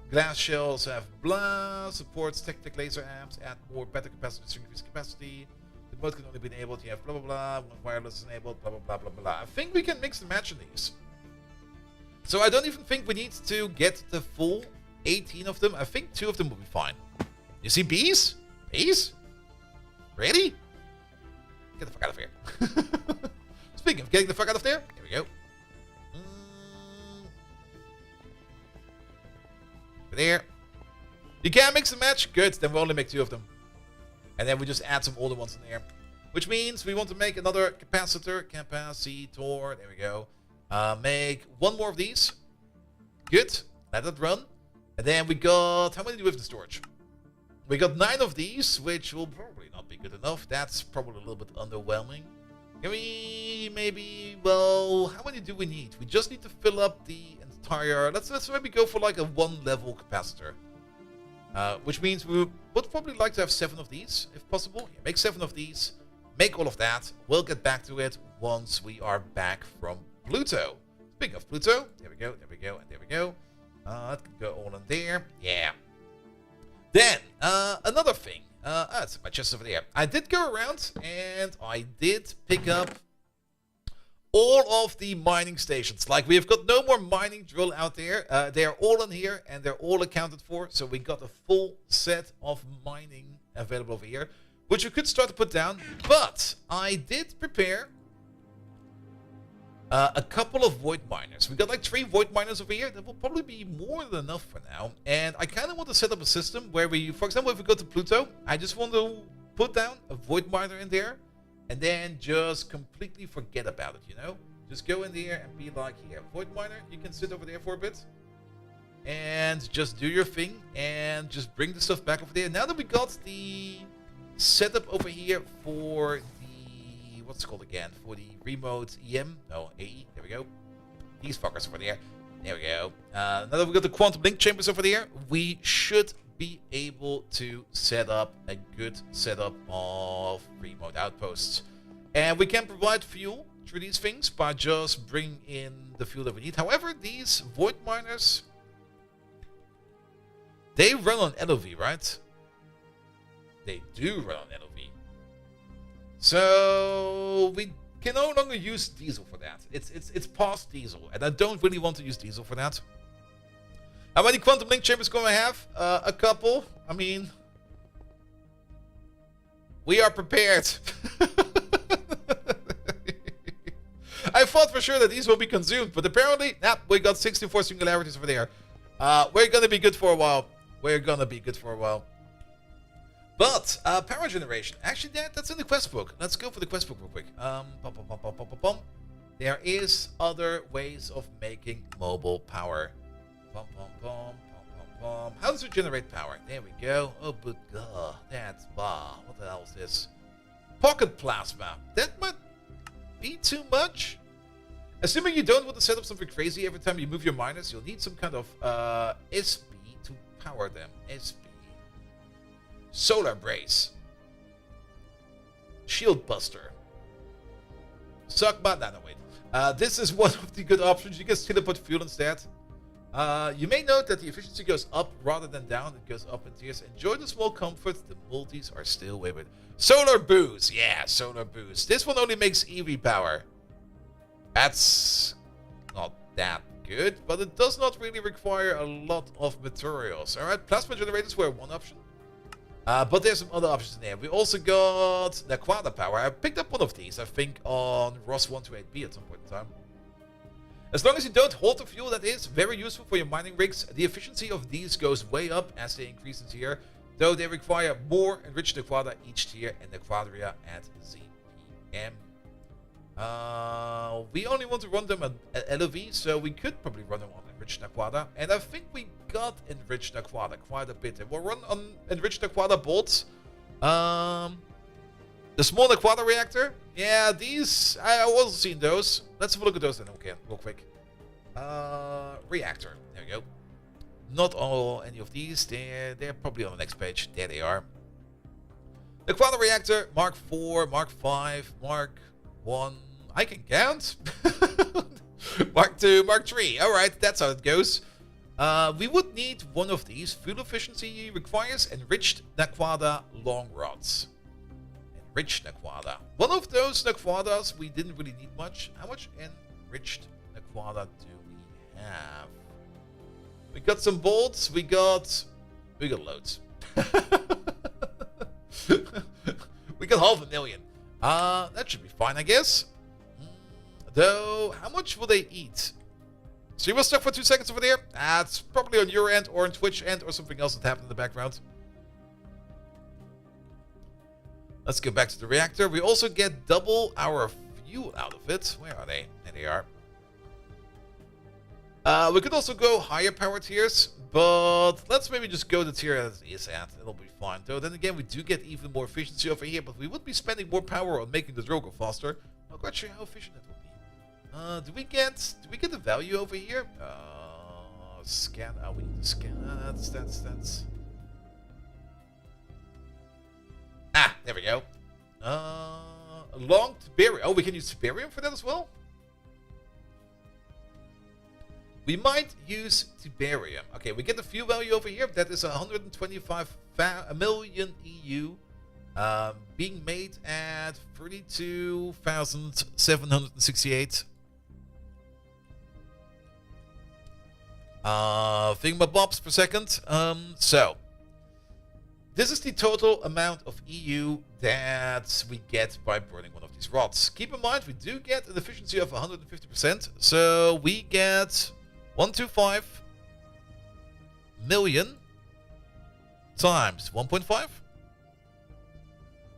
Glass shells have blah. Supports tactic laser amps. Add more better capacity to increase capacity. The mode can only be enabled. You have blah blah blah. When wireless is enabled. Blah blah blah blah blah. I think we can mix and match in these. So I don't even think we need to get the full 18 of them. I think 2 of them will be fine. You see bees? Bees? Really? Get the fuck out of here. Speaking of getting the fuck out of there, here we go. There. You can't mix and match? Good, then we'll only make 2 of them. And then we just add some older ones in there. Which means we want to make another capacitor. Capacitor. There we go. Make 1 more of these. Good. Let it run. And then we got... How many do we have in storage? We got 9 of these, which will probably not be good enough. That's probably a little bit underwhelming. Can we maybe... Well, how many do we need? We just need to fill up the entire... Let's maybe go for like a 1-level capacitor. Which means we would probably like to have 7 of these, if possible. Yeah, make 7 of these. Make all of that. We'll get back to it once we are back from Pluto. Speaking of Pluto, there we go, there we go, and there we go. That can go all in there. Yeah. Then, another thing. That's my chest over there. I did go around and I did pick up all of the mining stations. Like, we've got no more mining drill out there. They are all in here and they're all accounted for. So we got a full set of mining available over here, which you could start to put down. But I did prepare a couple of void miners. We got like 3 void miners over here. That will probably be more than enough for now. And I kind of want to set up a system where we, for example, if we go to Pluto, I just want to put down a void miner in there and then just completely forget about it, you know? Just go in there and be like, here, void miner, you can sit over there for a bit and just do your thing and just bring the stuff back over there. Now that we got the setup over here for the, what's it called again? For the remote EM, no, AE, there we go. These fuckers over there. There we go. Now that we got the quantum link chambers over there, we should be able to set up a good setup of remote outposts. And we can provide fuel through these things by just bringing in the fuel that we need. However, these void miners, they run on LOV, right? They do run on LOV. So we can no longer use diesel for that. It's past diesel, and I don't really want to use diesel for that. How many quantum link chambers going to have? A couple. I mean, we are prepared. I thought for sure that these will be consumed, but apparently, we got 64 singularities over there. We're gonna be good for a while. But power generation. Actually, that's in the quest book. Let's go for the quest book real quick. There is other ways of making mobile power. How does it generate power? There we go. Oh, but that's what the hell is this? Pocket plasma. That might be too much. Assuming you don't want to set up something crazy every time you move your miners, you'll need some kind of SB to power them. SB. Solar brace. Shield buster. Suckbot. No, wait. This is one of the good options. You can still put fuel instead. You may note that the efficiency goes up rather than down. It goes up in tiers. Enjoy the small comfort. The multis are still way better. Solar boost. Yeah, solar boost. This one only makes EV power. That's not that good, but it does not really require a lot of materials. Alright, plasma generators were one option. But there's some other options in there. We also got the Quada power. I picked up one of these, I think, on Ross 128B at some point in time. As long as you don't hold the fuel, that is very useful for your mining rigs. The efficiency of these goes way up as they increase in tier, though they require more enriched Quada each tier and the Quadria at ZPM. We only want to run them at LOV, so we could probably run them on enriched Aquada. And I think we got enriched Aquada quite a bit. And we'll run on enriched Aquada bolts. The small Aquada reactor. Yeah, these, I wasn't seeing those. Let's have a look at those then, okay, real quick. Reactor, there we go. Not all any of these, they're probably on the next page. There they are. The Aquada reactor, Mark 4, Mark 5, Mark 1, I can count. Mark 2, Mark 3. Alright, that's how it goes. We would need one of these. Fuel efficiency requires enriched Naquada long rods. Enriched Naquada. One of those Naquadas we didn't really need much. How much enriched Naquada do we have? We got some bolts. We got loads. We got 500,000. That should be fine, I guess. Though, how much will they eat? So you were stuck for 2 seconds over there? That's probably on your end or on Twitch end or something else that happened in the background. Let's go back to the reactor. We also get double our fuel out of it. Where are they? There they are. We could also go higher power tiers, but let's maybe just go the tier as it is at. It'll be fine. Though then again, we do get even more efficiency over here, but we would be spending more power on making the drill go faster. I'm not quite sure how efficient that will be. Do we get the value over here? Scan. We need to scan. That's. Ah, there we go. Long Tiberium. Oh, we can use Tiberium for that as well? We might use Tiberium. Okay, we get the fuel value over here. That is 125 million EU. Being made at 32,768. Thingamabobs per second. So, this is the total amount of EU that we get by burning one of these rods. Keep in mind, we do get an efficiency of 150%. So, we get 125 million times 1.5.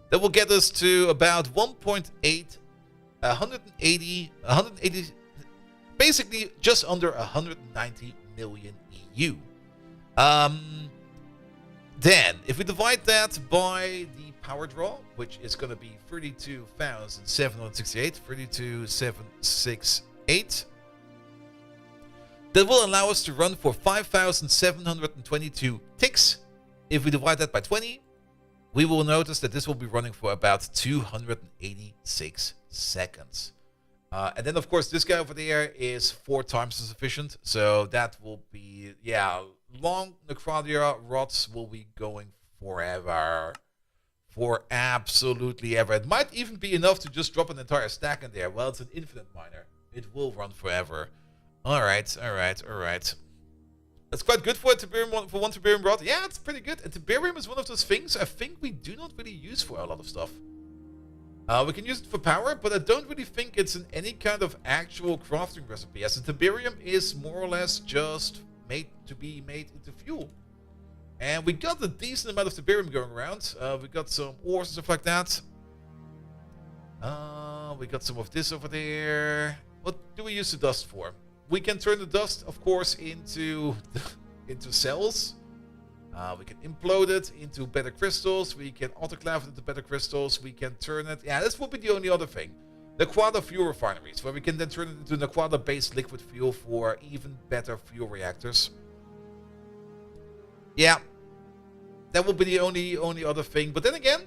That will get us to about 1.8, 180, basically just under 190 million EU. Then, if we divide that by the power draw, which is going to be 32,768, 32,768, that will allow us to run for 5,722 ticks if we divide that by 20, we will notice that this will be running for about 286 seconds. And then, of course, this guy over there is 4 times as efficient. So that will be, yeah, long Necrodia rods will be going forever. For absolutely ever. It might even be enough to just drop an entire stack in there. Well, it's an infinite miner. It will run forever. Alright. That's quite good for a Tiberium, for one Tiberium rod. Yeah, it's pretty good. And Tiberium is one of those things I think we do not really use for a lot of stuff. We can use it for power, but I don't really think it's in any kind of actual crafting recipe, as the Tiberium is more or less just made to be made into fuel. And we got a decent amount of Tiberium going around. We got some ores and stuff like that. We got some of this over there. What do we use the dust for? We can turn the dust, of course, into cells. We can implode it into better crystals. We can autoclave it into better crystals. We can turn it... Yeah, this would be the only other thing. Nequada fuel refineries, where we can then turn it into Nequada-based liquid fuel for even better fuel reactors. Yeah, that will be the only other thing. But then again,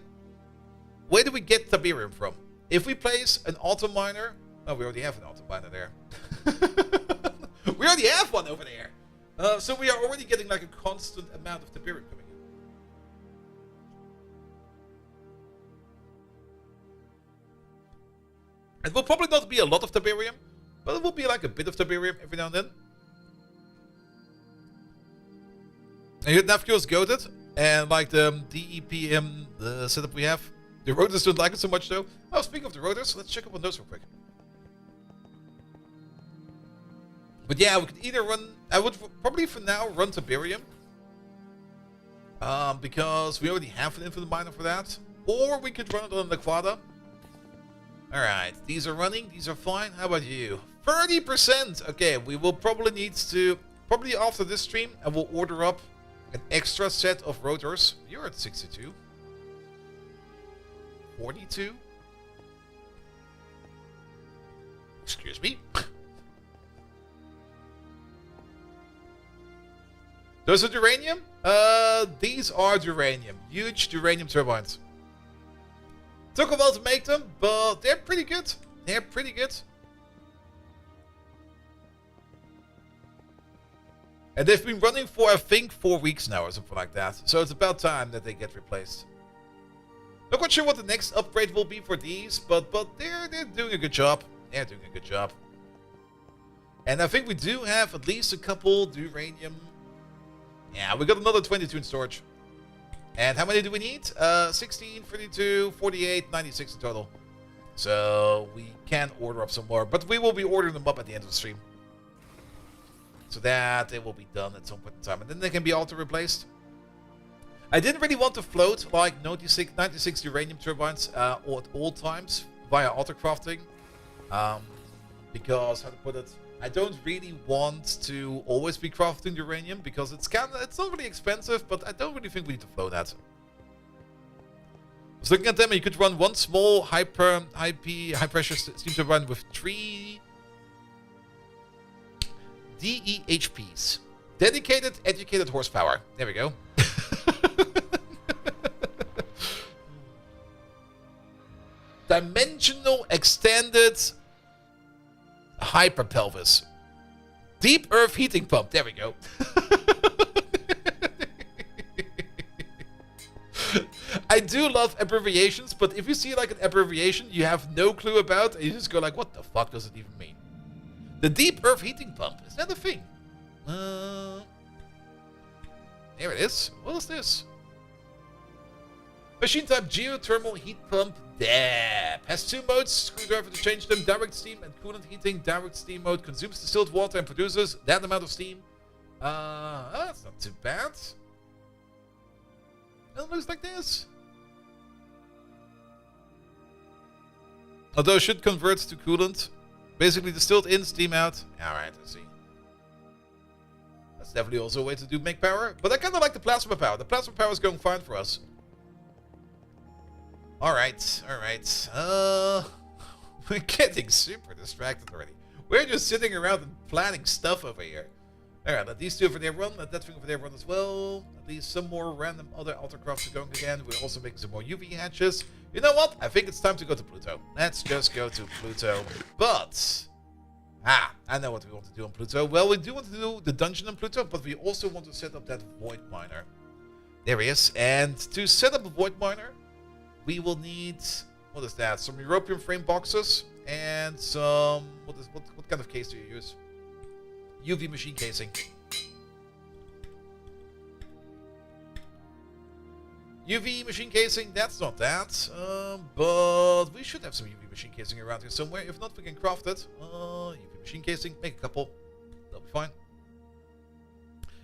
where do we get Tiberium from? If we place an auto miner... Oh, we already have an auto miner there. We already have one over there. So we are already getting like a constant amount of Tiberium coming in. It will probably not be a lot of Tiberium, but it will be like a bit of Tiberium every now and then. And your Navcure is goated, and like the DEPM setup we have, the rotors don't like it so much though. Oh, speaking of the rotors, let's check up on those real quick. But yeah, we could either run... I would probably for now run Tiberium. Because we already have an infinite miner for that. Or we could run it on the Nequada. Alright, these are running. These are fine. How about you? 30%! Okay, we will probably need to... Probably after this stream, I will order up an extra set of rotors. You're at 62. 42. Excuse me. Those are uranium? These are uranium. Huge uranium turbines. Took a while to make them, but they're pretty good. They're pretty good. And they've been running for, I think, 4 weeks now or something like that. So it's about time that they get replaced. Not quite sure what the next upgrade will be for these, but they're doing a good job. They're doing a good job. And I think we do have at least a couple uranium. Yeah, we got another 22 in storage. And how many do we need? 16, 32, 48, 96 in total. So we can order up some more, but we will be ordering them up at the end of the stream. So that it will be done at some point in time. And then they can be auto-replaced. I didn't really want to float like 96 uranium turbines at all times via auto-crafting. Because, how to put it... I don't really want to always be crafting uranium because it's not really expensive, but I don't really think we need to flow that. I was looking at them, and you could run one small high pressure steam turbine with 3 DEHPs. Dedicated, educated horsepower. There we go. Dimensional extended hyperpelvis. Deep earth heating pump. There we go. I do love abbreviations, but if you see like an abbreviation you have no clue about, and you just go like, what the fuck does it even mean? The deep earth heating pump. Is that a thing? There it is. What is this? Machine type geothermal heat pump DEP. Has 2 modes, screwdriver to change them, direct steam and coolant heating. Direct steam mode consumes distilled water and produces that amount of steam. That's not too bad. It looks like this. Although it should convert to coolant. Basically distilled in, steam out. Alright, I see. That's definitely also a way to make power. But I kind of like the plasma power. The plasma power is going fine for us. Alright. We're getting super distracted already. We're just sitting around and planning stuff over here. Alright, let these two over there run. Let that thing over there run as well. At least some more random other autocrafts are going again. We're also making some more UV hatches. You know what? I think it's time to go to Pluto. Let's just go to Pluto. But... I know what we want to do on Pluto. Well, we do want to do the dungeon on Pluto, but we also want to set up that void miner. There he is. And to set up a void miner, we will need... What is that? Some European frame boxes and some... What kind of case do you use? UV machine casing. UV machine casing, that's not that. But we should have some UV machine casing around here somewhere. If not, we can craft it. UV machine casing, make a couple. That'll be fine.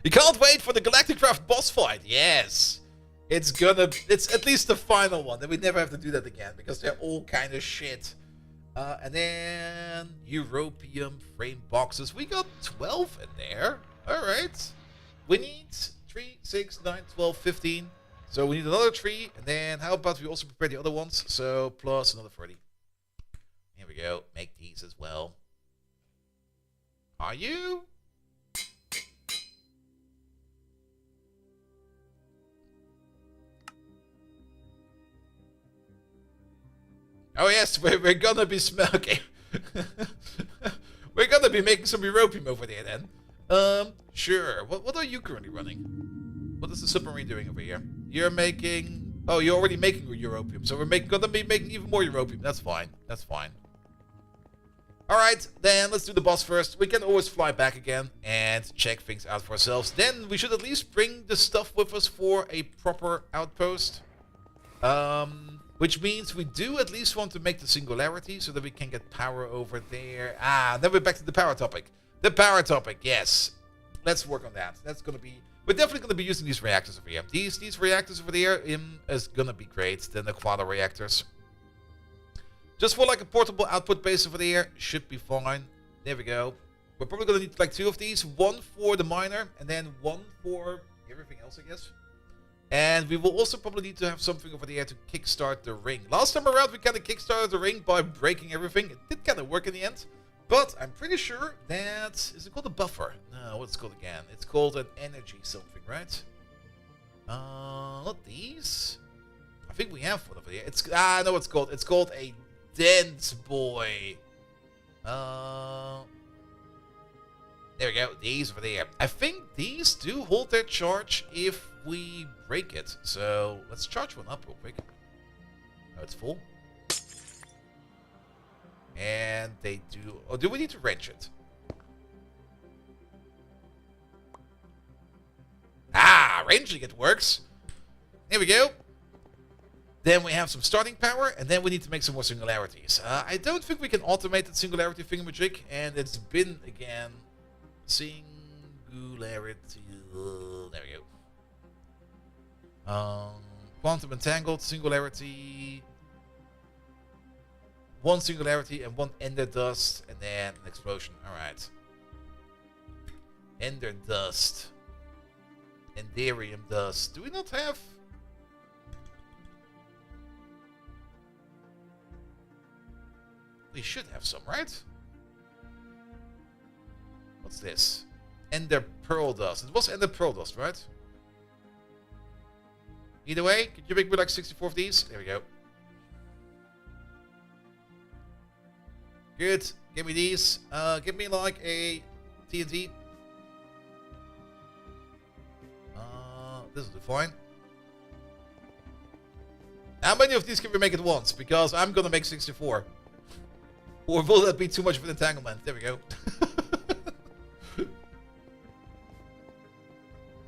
You can't wait for the Galacticraft boss fight. Yes. It's at least the final one. Then we never have to do that again because they're all kind of shit. And then European frame boxes. We got 12 in there. Alright. We need 3, 6, 9, 12, 15. So we need another 3. And then how about we also prepare the other ones? So plus another 30. Here we go. Make these as well. Are you? Oh yes, we're gonna be okay. We're gonna be making some Europium over there then. Sure. What are you currently running? What is the submarine doing over here? You're making... Oh, you're already making Europium. So we're gonna be making even more Europium. That's fine. That's fine. Alright, then let's do the boss first. We can always fly back again and check things out for ourselves. Then we should at least bring the stuff with us for a proper outpost. Which means we do at least want to make the singularity so that we can get power over there. Then we're back to the power topic. The power topic, yes. Let's work on that. That's going to be... We're definitely going to be using these reactors over here. These reactors over there is going to be great. Then the quad reactors. Just for like a portable output base over there. Should be fine. There we go. We're probably going to need like 2 of these. 1 for the miner and then 1 for everything else, I guess. And we will also probably need to have something over there to kickstart the ring. Last time around, we kind of kickstarted the ring by breaking everything. It did kind of work in the end. But I'm pretty sure that... Is it called a buffer? No, what's it called again? It's called an energy something, right? Not these. I think we have one over there. I know what it's called. It's called a dense boy. There we go. These over there. I think these do hold their charge if we break it. So let's charge one up real quick. Oh, it's full. And they do... Oh, do we need to wrench it? Wrenching it works. There we go. Then we have some starting power, and then we need to make some more singularities. I don't think we can automate that singularity thingamajig, and it's been, again, singularity. There we go. Quantum entangled, singularity. 1 singularity and 1 ender dust, and then an explosion. Alright. Ender dust. Enderium dust. Do we not have... We should have some, right? What's this? Ender pearl dust. It was ender pearl dust, right? Either way, could you make me like 64 of these? There we go. Good. Give me these. Give me like a TNT. This will do fine. How many of these can we make at once? Because I'm gonna make 64. Or will that be too much of an entanglement? There we go.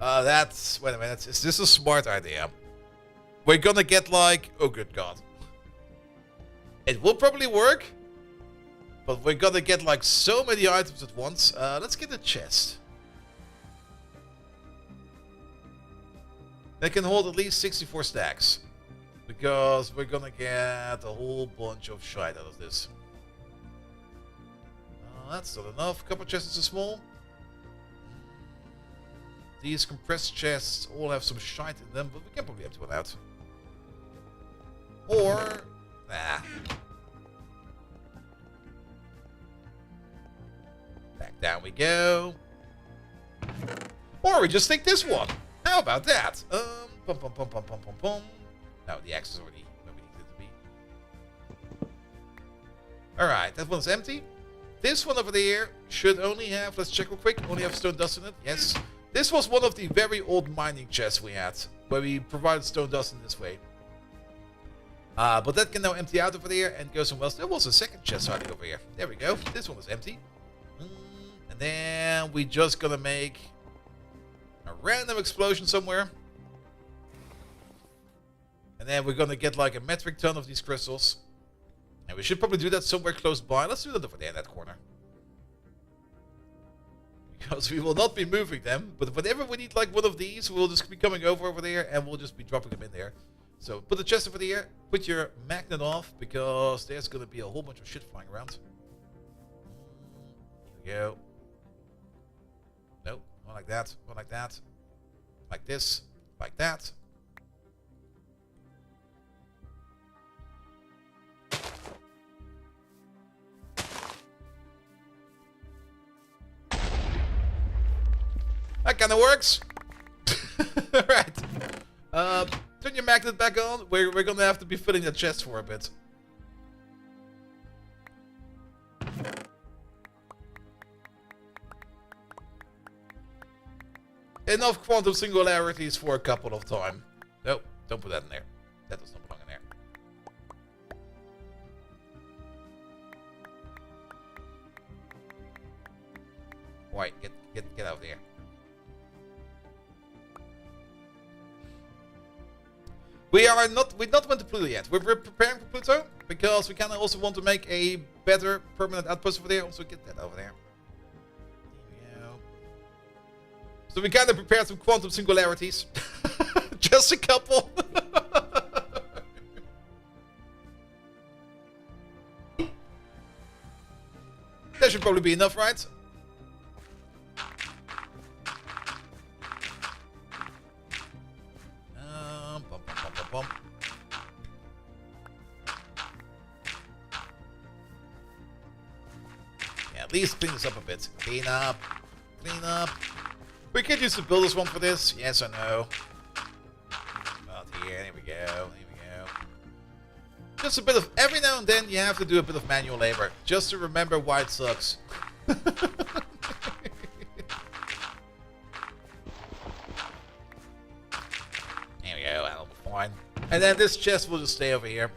That's... Wait a minute. Is this a smart idea? We're gonna get like... Oh, good God. It will probably work. But we're gonna get like so many items at once. Let's get a chest. They can hold at least 64 stacks. Because we're gonna get a whole bunch of shite out of this. That's not enough. Couple chests are small. These compressed chests all have some shite in them, but we can probably empty one out. Or... Nah. Back down we go. Or we just take this one. How about that? Pum, pum, pum, pum, pum, pum, pum. No, the axe is already where we need it to be. Alright, that one's empty. This one over there should only have, let's check real quick, only have stone dust in it. Yes. This was one of the very old mining chests we had, where we provided stone dust in this way. But that can now empty out over there and go somewhere else. There was a second chest hiding over here. There we go. This one is empty. And then we just gonna make a random explosion somewhere. And then we're gonna get like a metric ton of these crystals. And we should probably do that somewhere close by. Let's do that over there in that corner. Because we will not be moving them. But whenever we need like one of these, we'll just be coming over there and we'll just be dropping them in there. So put the chest over there. Put your magnet off because there's going to be a whole bunch of shit flying around. Here we go. Nope. Not like that. Not like that. Like this. Like that. That kind of works. Alright. Turn your magnet back on. We're going to have to be filling the chest for a bit. Enough quantum singularities for a couple of time. Nope, don't put that in there. That does not belong in there. Right, get out of there. We not went to Pluto yet. We're preparing for Pluto because we kind of also want to make a better permanent outpost over there. Also get that over there. Yeah. So we kind of prepared some quantum singularities. Just a couple. That should probably be enough, right? Yeah, at least clean this up a bit. Clean up. Clean up. We could use the builder's one for this. Yes or no? About here. There we go. There we go. Just a bit of... Every now and then you have to do a bit of manual labor. Just to remember why it sucks. There we go. That'll be fine. And then this chest will just stay over here.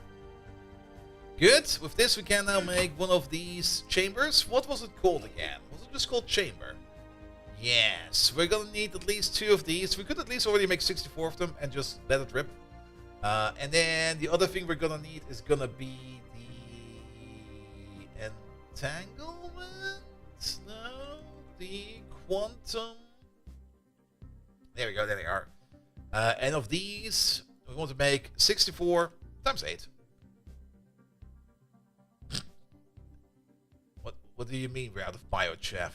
Good. With this we can now make one of these chambers. What was it called again? Was it just called chamber? Yes. We're gonna need at least 2 of these. We could at least already make 64 of them and just let it rip. And then the other thing we're gonna need is gonna be the entanglement? No. The quantum. There we go. There they are. And of these, we want to make 64 times 8. What do you mean we're out of biochaff?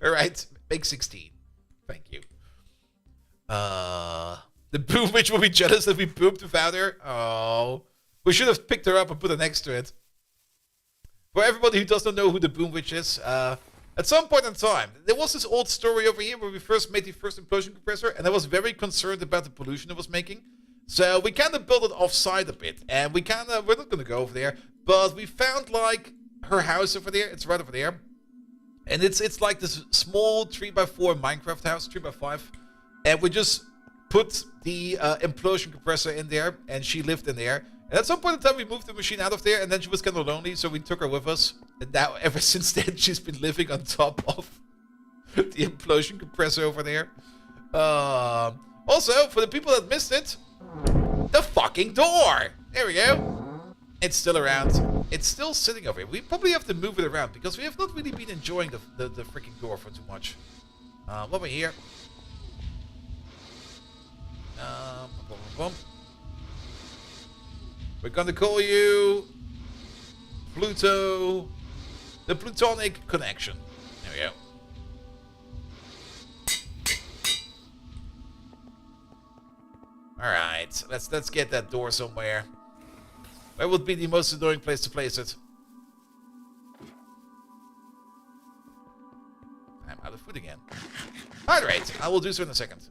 Alright, make 16. Thank you. The boom witch will be jealous that we pooped without her. Oh. We should have picked her up and put her next to it. For everybody who does not know who the boom witch is, at some point in time, there was this old story over here where we first made the first implosion compressor, and I was very concerned about the pollution it was making. So we kind of built it offside a bit, and we're not going to go over there, but we found like her house over there. It's right over there, and it's like this small 3x4 Minecraft house, 3x5, and we just put the implosion compressor in there, and she lived in there. And at some point in time, we moved the machine out of there, and then she was kind of lonely, so we took her with us. And now, ever since then, she's been living on top of the implosion compressor over there. Also, for the people that missed it, the fucking door! There we go. It's still around. It's still sitting over here. We probably have to move it around, because we have not really been enjoying the freaking door for too much. Over here. We're gonna call you Pluto, the Plutonic Connection. There we go. Alright, let's get that door somewhere. Where would be the most annoying place to place it? out of food again. Hydrate. I will do so in a second.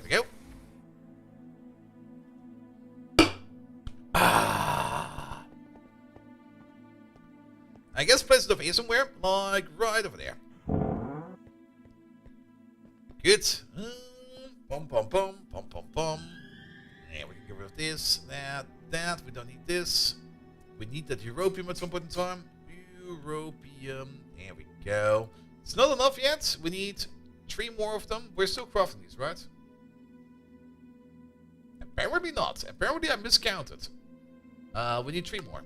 There we go. Ah. I guess place it over here somewhere, like right over there. Good. Bum, bum, bum, bum, bum, bum. And we can get rid of this, that. We don't need this. We need that Europium at some point in time. Europium. There we go. It's not enough yet. We need 3 more of them. We're still crafting these, right? Apparently not. Apparently I miscounted. We need 3 more.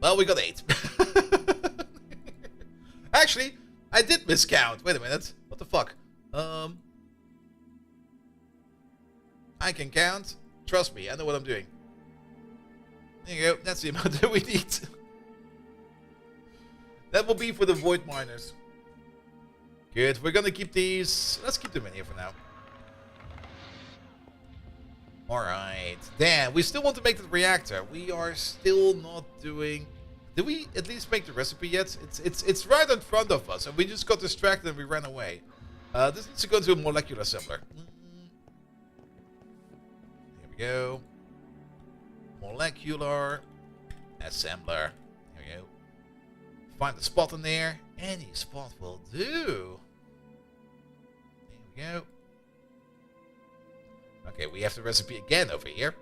Well, we got 8. Actually, I did miscount. Wait a minute. What the fuck? I can count. Trust me, I know what I'm doing. There you go. That's the amount that we need. That will be for the void miners. Good. We're gonna keep these. Let's keep them in here for now. Alright. Damn, we still want to make the reactor. We are still not doing... Did we at least make the recipe yet? It's right in front of us, and we just got distracted and we ran away. This needs to go to a molecular assembler. Here we go. Molecular assembler. Here we go. Find a spot in there. Any spot will do. There we go. Okay, we have the recipe again over here.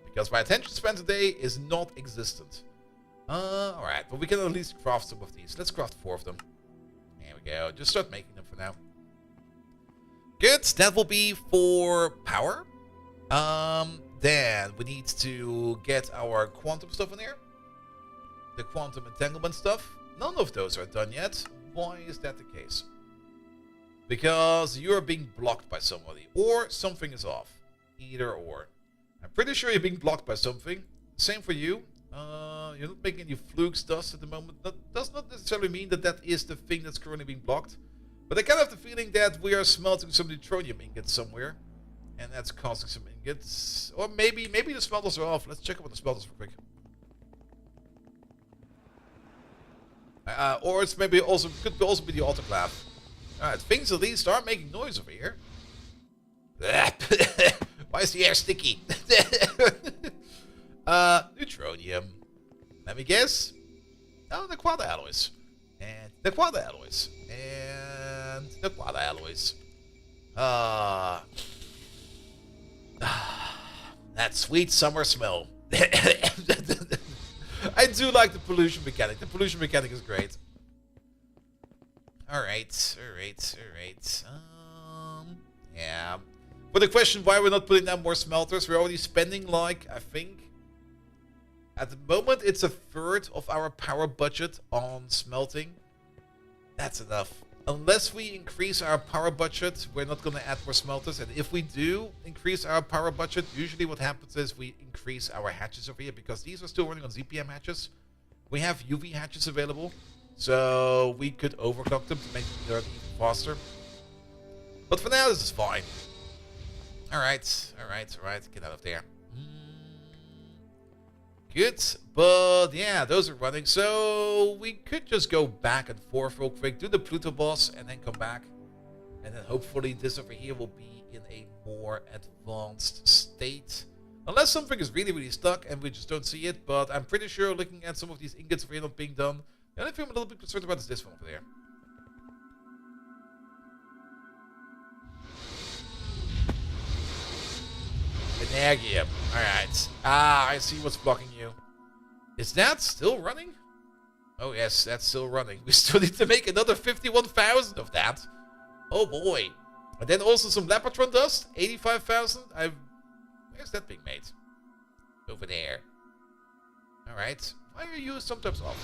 Because my attention span today is not existent. Alright, but we can at least craft some of these. Let's craft 4 of them. There we go. Just start making them for now. Good. That will be for power. Then we need to get our quantum stuff in here. The quantum entanglement stuff. None of those are done yet. Why is that the case? Because you're being blocked by somebody. Or something is off. Either or. I'm pretty sure you're being blocked by something. Same for you. You're not making any flukes dust at the moment. That does not necessarily mean that that is the thing that's currently being blocked. But I kind of have the feeling that we are smelting some neutronium ingots somewhere. And that's causing some ingots. Or maybe the smelters are off. Let's check out the smelters real quick. Or it's maybe also could also be the autoclave. Alright, things at least are making noise over here. Why is the air sticky? Neutronium. Let me guess. Oh, the quad alloys. And the quad alloys. And the quad alloys. That sweet summer smell. I do like the pollution mechanic. The pollution mechanic is great. Alright. Yeah. For the question why we're not putting down more smelters, we're already spending like, I think, at the moment it's 1/3 of our power budget on smelting. That's enough. Unless we increase our power budget, we're not going to add more smelters. And if we do increase our power budget, usually what happens is we increase our hatches over here, because these are still running on ZPM hatches. We have UV hatches available, so we could overclock them to make them run even faster. But for now, this is fine. Alright. Get out of there. Good, but yeah, those are running, so we could just go back and forth real quick, do the Pluto boss, and then come back. And then hopefully this over here will be in a more advanced state. Unless something is really stuck and we just don't see it, but I'm pretty sure looking at some of these ingots over here not being done, the only thing I'm a little bit concerned about is this one over there. Energium. Alright. I see what's blocking you. Is that still running? Oh yes, that's still running. We still need to make another 51,000 of that. Oh boy. And then also some Lapatron dust. 85,000. Where's that being made? Over there. Alright. Why are you sometimes off?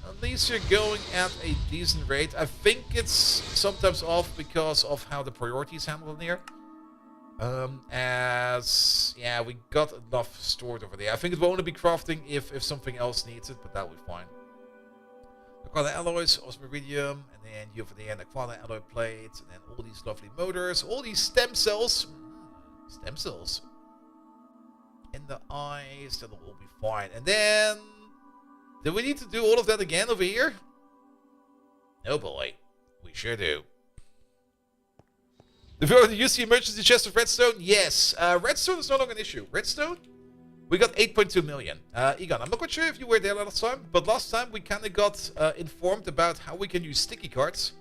At least you're going at a decent rate. I think it's sometimes off because of how the priorities handled in here. Yeah, we got enough stored over there. I think it will only be crafting if something else needs it, but that'll be fine. Aquana alloys, osmiridium, and then you have the aquana alloy plates, and then all these lovely motors, all these stem cells. Stem cells in the eyes, that'll all be fine. And then, do we need to do all of that again over here? Oh boy, we sure do. If you already used the emergency chest of redstone, yes. Redstone is no longer an issue. Redstone, we got 8.2 million. Egon, I'm not quite sure if you were there last time, but last time we kind of got informed about how we can use sticky cards.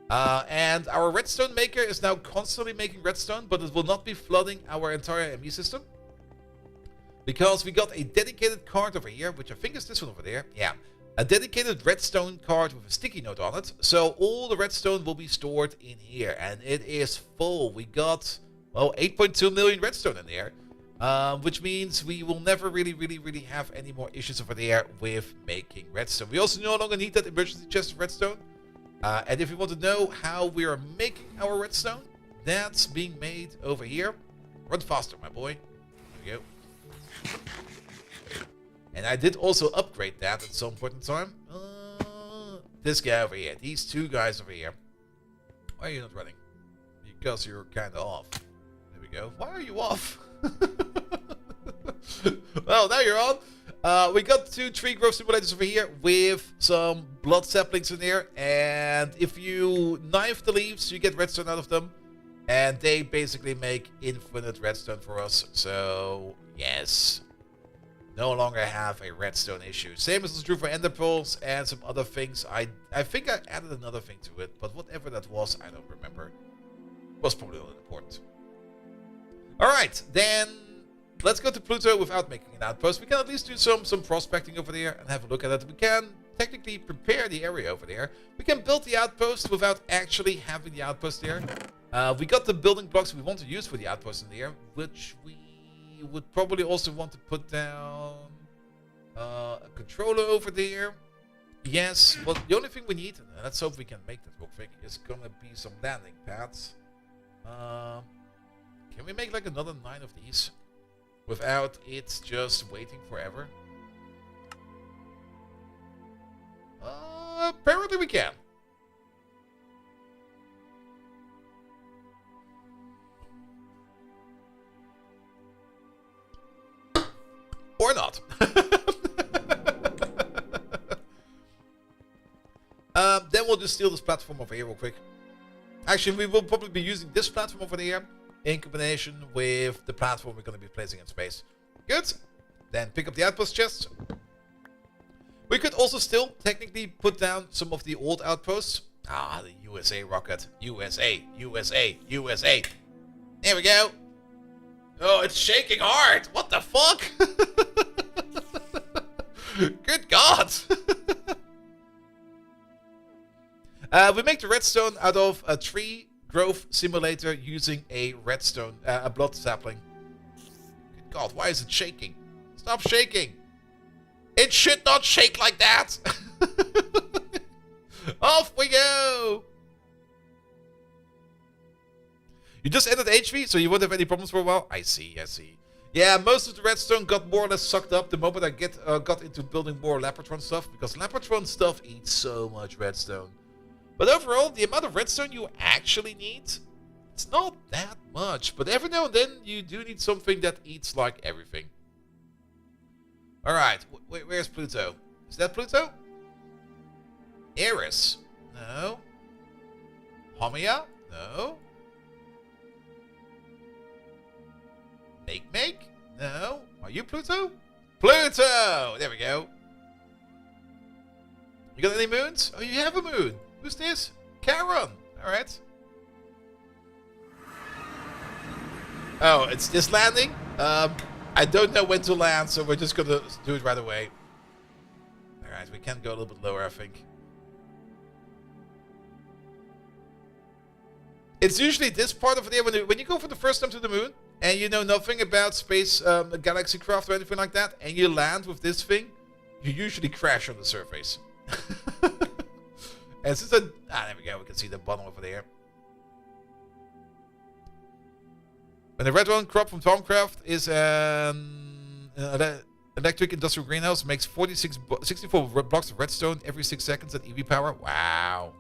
And our redstone maker is now constantly making redstone, but it will not be flooding our entire ME system. Because we got a dedicated card over here, which I think is this one over there. Yeah. A dedicated redstone card with a sticky note on it. So all the redstone will be stored in here. And it is full. We got, well, 8.2 million redstone in there. Which means we will never really have any more issues over there with making redstone. We also no longer need that emergency chest of redstone. And if you want to know how we are making our redstone, that's being made over here. Run faster, my boy. There we go. And I did also upgrade that at some point in time. This guy over here. These two guys over here. Why are you not running? Because you're kind of off. There we go. Why are you off? Well, now you're on. We got 2 tree growth simulators over here with some blood saplings in there. And if you knife the leaves, you get redstone out of them. And they basically make infinite redstone for us. So, yes. No longer have a redstone issue. Same as is true for ender pearls and some other things. I think I added another thing to it, but whatever that was, I don't remember. It was probably not important. Alright, then let's go to Pluto without making an outpost. We can at least do some prospecting over there and have a look at it. We can technically prepare the area over there. We can build the outpost without actually having the outpost there. We got the building blocks we want to use for the outpost in there, which we would probably also want to put down a controller over there. Yes, well, the only thing we need, and let's hope we can make that real quick, is gonna be some landing pads. Can we make like another 9 of these without it just waiting forever? Apparently we can. Or not. Then we'll just steal this platform over here real quick. Actually, we will probably be using this platform over here in combination with the platform we're going to be placing in space. Good. Then pick up the outpost chest. We could also still technically put down some of the old outposts. Ah, the USA rocket. USA, USA, USA. There we go. Oh, it's shaking hard. What the fuck? Good God. We make the redstone out of a tree growth simulator using a redstone, a blood sapling. Good God, why is it shaking? Stop shaking. It should not shake like that. Off we go. You just entered HV, so you won't have any problems for a while? I see, I see. Yeah, most of the redstone got more or less sucked up the moment I got into building more Lapotron stuff, because Lapotron stuff eats so much redstone. But overall, the amount of redstone you actually need, it's not that much. But every now and then, you do need something that eats like everything. Alright, where's Pluto? Is that Pluto? Eris? No. Homia? No. Make? No. Are you Pluto? Pluto! There we go. You got any moons? Oh, you have a moon. Who's this? Karen. Alright. Oh, it's this landing? I don't know when to land, so we're just gonna do it right away. Alright, we can go a little bit lower, I think. It's usually this part of the day when you go for the first time to the moon, and you know nothing about space, galaxy craft or anything like that, and you land with this thing, you usually crash on the surface. And since there we go, we can see the bottom over there. When the red one crop from Tomcraft is Electric industrial greenhouse makes 64 blocks of redstone every 6 seconds at EV power. Wow.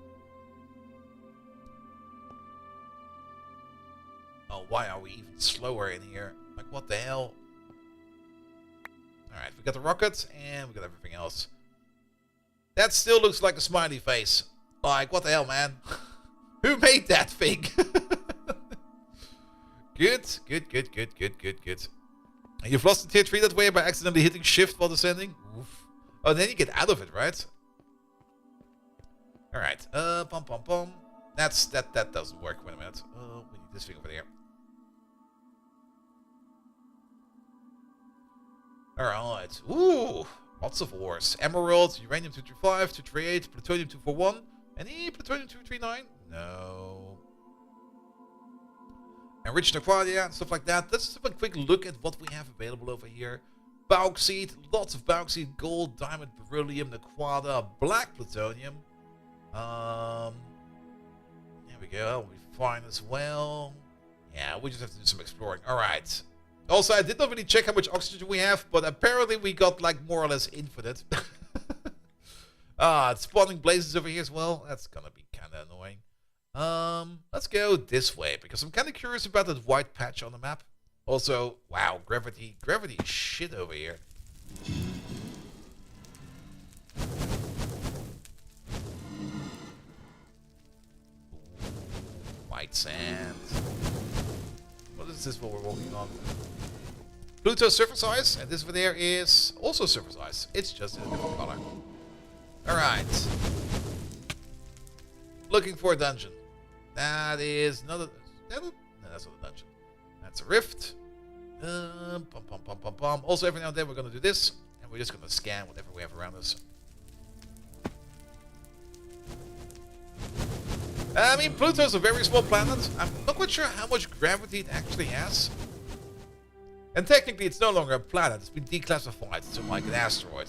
Oh, why are we even slower in here? Like, what the hell? Alright, we got the rockets and we got everything else. That still looks like a smiley face. Like, what the hell, man? Who made that thing? Good. And you've lost the tier 3 that way by accidentally hitting shift while descending? Oof. Oh, then you get out of it, right? Alright, pom. That doesn't work. Wait a minute. We need this thing over there. Alright. Ooh! Lots of ores. Emerald, uranium 235, 238, plutonium 241. Any plutonium 239? No. Enriched aquaria and stuff like that. Let's just have a quick look at what we have available over here. Bauxite, lots of bauxite, gold, diamond, beryllium, aquada, black plutonium. There we go. We'll be fine as well. Yeah, we just have to do some exploring. Alright. Also, I did not really check how much oxygen we have, but apparently we got like more or less infinite. It's spawning blazes over here as well. That's gonna be kind of annoying. Let's go this way because I'm kind of curious about that white patch on the map. Also, wow, gravity is shit over here. White sand. What is this what we're walking on? Pluto surface ice, and this over there is also surface ice. It's just in a different color. Alright. Looking for a dungeon. That is not a... No, that's not a dungeon. That's a rift. Also, every now and then we're going to do this. And we're just going to scan whatever we have around us. I mean, Pluto's a very small planet. I'm not quite sure how much gravity it actually has. And technically, it's no longer a planet. It's been declassified to like an asteroid.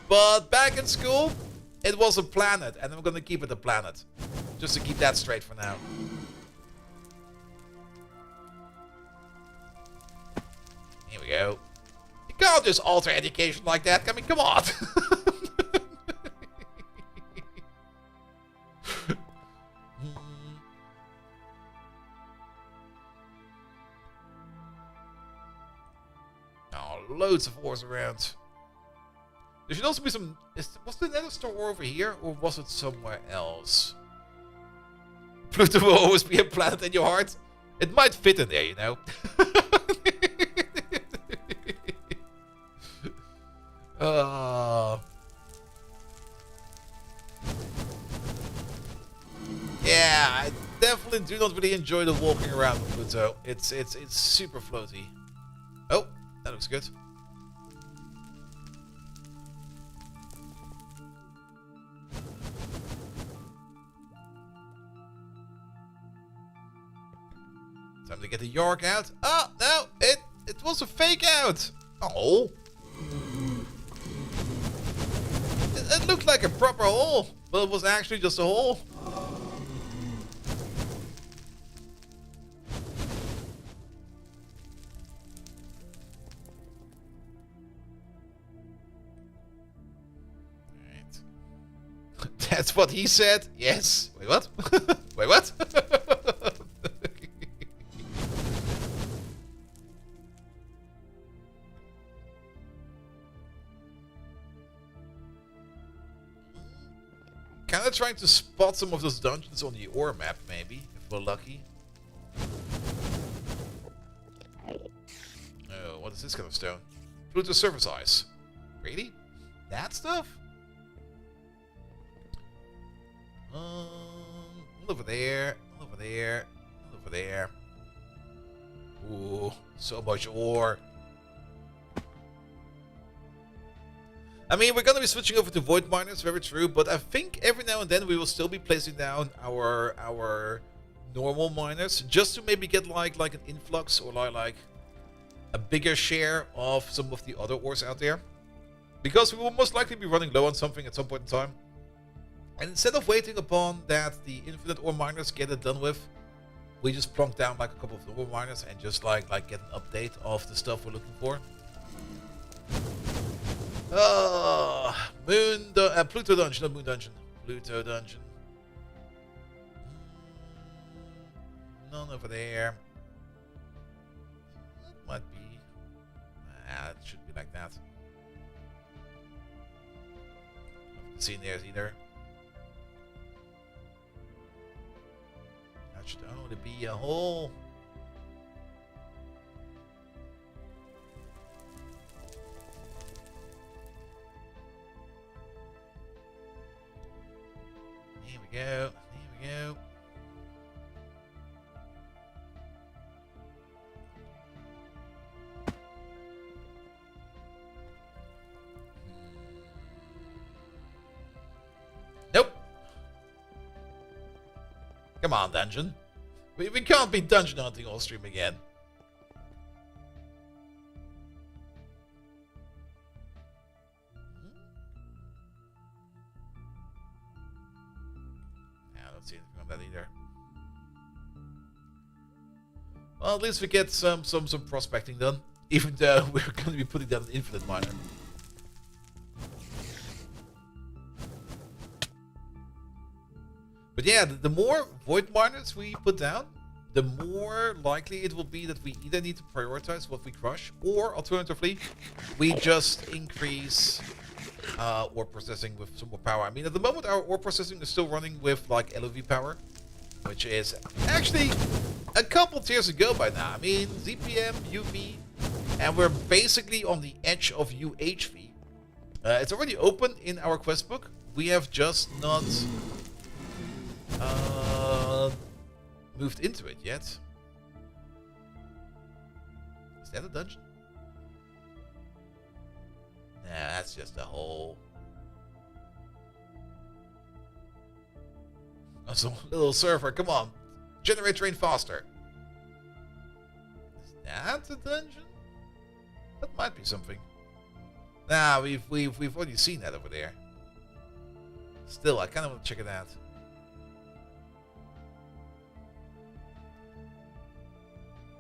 But back in school, it was a planet. And I'm going to keep it a planet. Just to keep that straight for now. Here we go. You can't just alter education like that. I mean, come on. Oh, loads of ores around. There should also be some... Was the nether store ore over here? Or was it somewhere else? Pluto will always be a planet in your heart. It might fit in there, you know. Yeah, I definitely do not really enjoy the walking around with Pluto. It's super floaty. Oh, that looks good. Time to get the York out. Oh, no, it was a fake out. Oh. It looked like a proper hole, but it was actually just a hole. Alright. That's what he said. Yes. Wait, what? Wait, what? Kinda trying to spot some of those dungeons on the ore map, maybe, if we're lucky. Oh, what is this kind of stone? Pluto surface ice. Really? That stuff? Over there, over there, over there. Ooh, so much ore. I mean, we're going to be switching over to void miners, very true, but I think every now and then we will still be placing down our normal miners, just to maybe get like an influx or like a bigger share of some of the other ores out there. Because we will most likely be running low on something at some point in time. And instead of waiting upon that the infinite ore miners get it done with, we just plonk down like a couple of normal miners and just like get an update of the stuff we're looking for. Oh, Pluto dungeon, not moon dungeon. Pluto dungeon. None over there. That might be. Nah, it shouldn't be like that. Haven't seen theirs either. That should only be a hole. Here we go. Here we go. Nope. Come on, dungeon. We can't be dungeon hunting all stream again. I don't see anything on that either. Well, at least we get some prospecting done. Even though we're going to be putting down an infinite miner. But yeah, the more void miners we put down, the more likely it will be that we either need to prioritize what we crush, or alternatively, we just increase ore processing with some more power. I mean, at the moment, our ore processing is still running with like LOV power, which is actually a couple tiers ago by now. I mean, ZPM, UV, and we're basically on the edge of UHV. It's already open in our quest book. We have just not moved into it yet. Is that a dungeon? Nah, that's just a hole. That's a little server. Come on, generate terrain faster. Is that a dungeon? That might be something. Nah, we've already seen that over there. Still, I kind of want to check it out.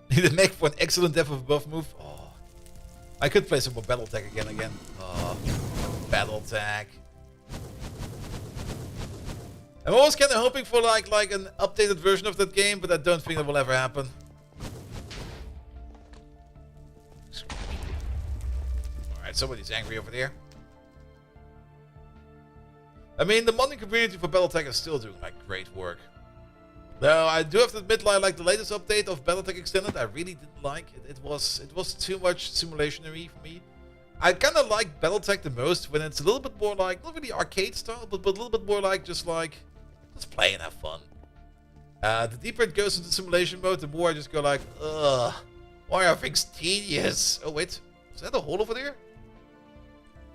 Need a mech for an excellent depth of above move. Oh, I could play some more Battletech again. Oh, Battletech. I'm always kind of hoping for like an updated version of that game, but I don't think that will ever happen. All right, somebody's angry over there. I mean, the modding community for Battletech is still doing like great work. Though I do have to admit, like the latest update of Battletech Extended, I really didn't like it. It was too much simulationary for me. I kind of like Battletech the most when it's a little bit more like, not really arcade style, but a little bit more like just play and have fun. The deeper it goes into simulation mode, the more I just go like, ugh, why are things tedious? Oh wait, is that a hole over there?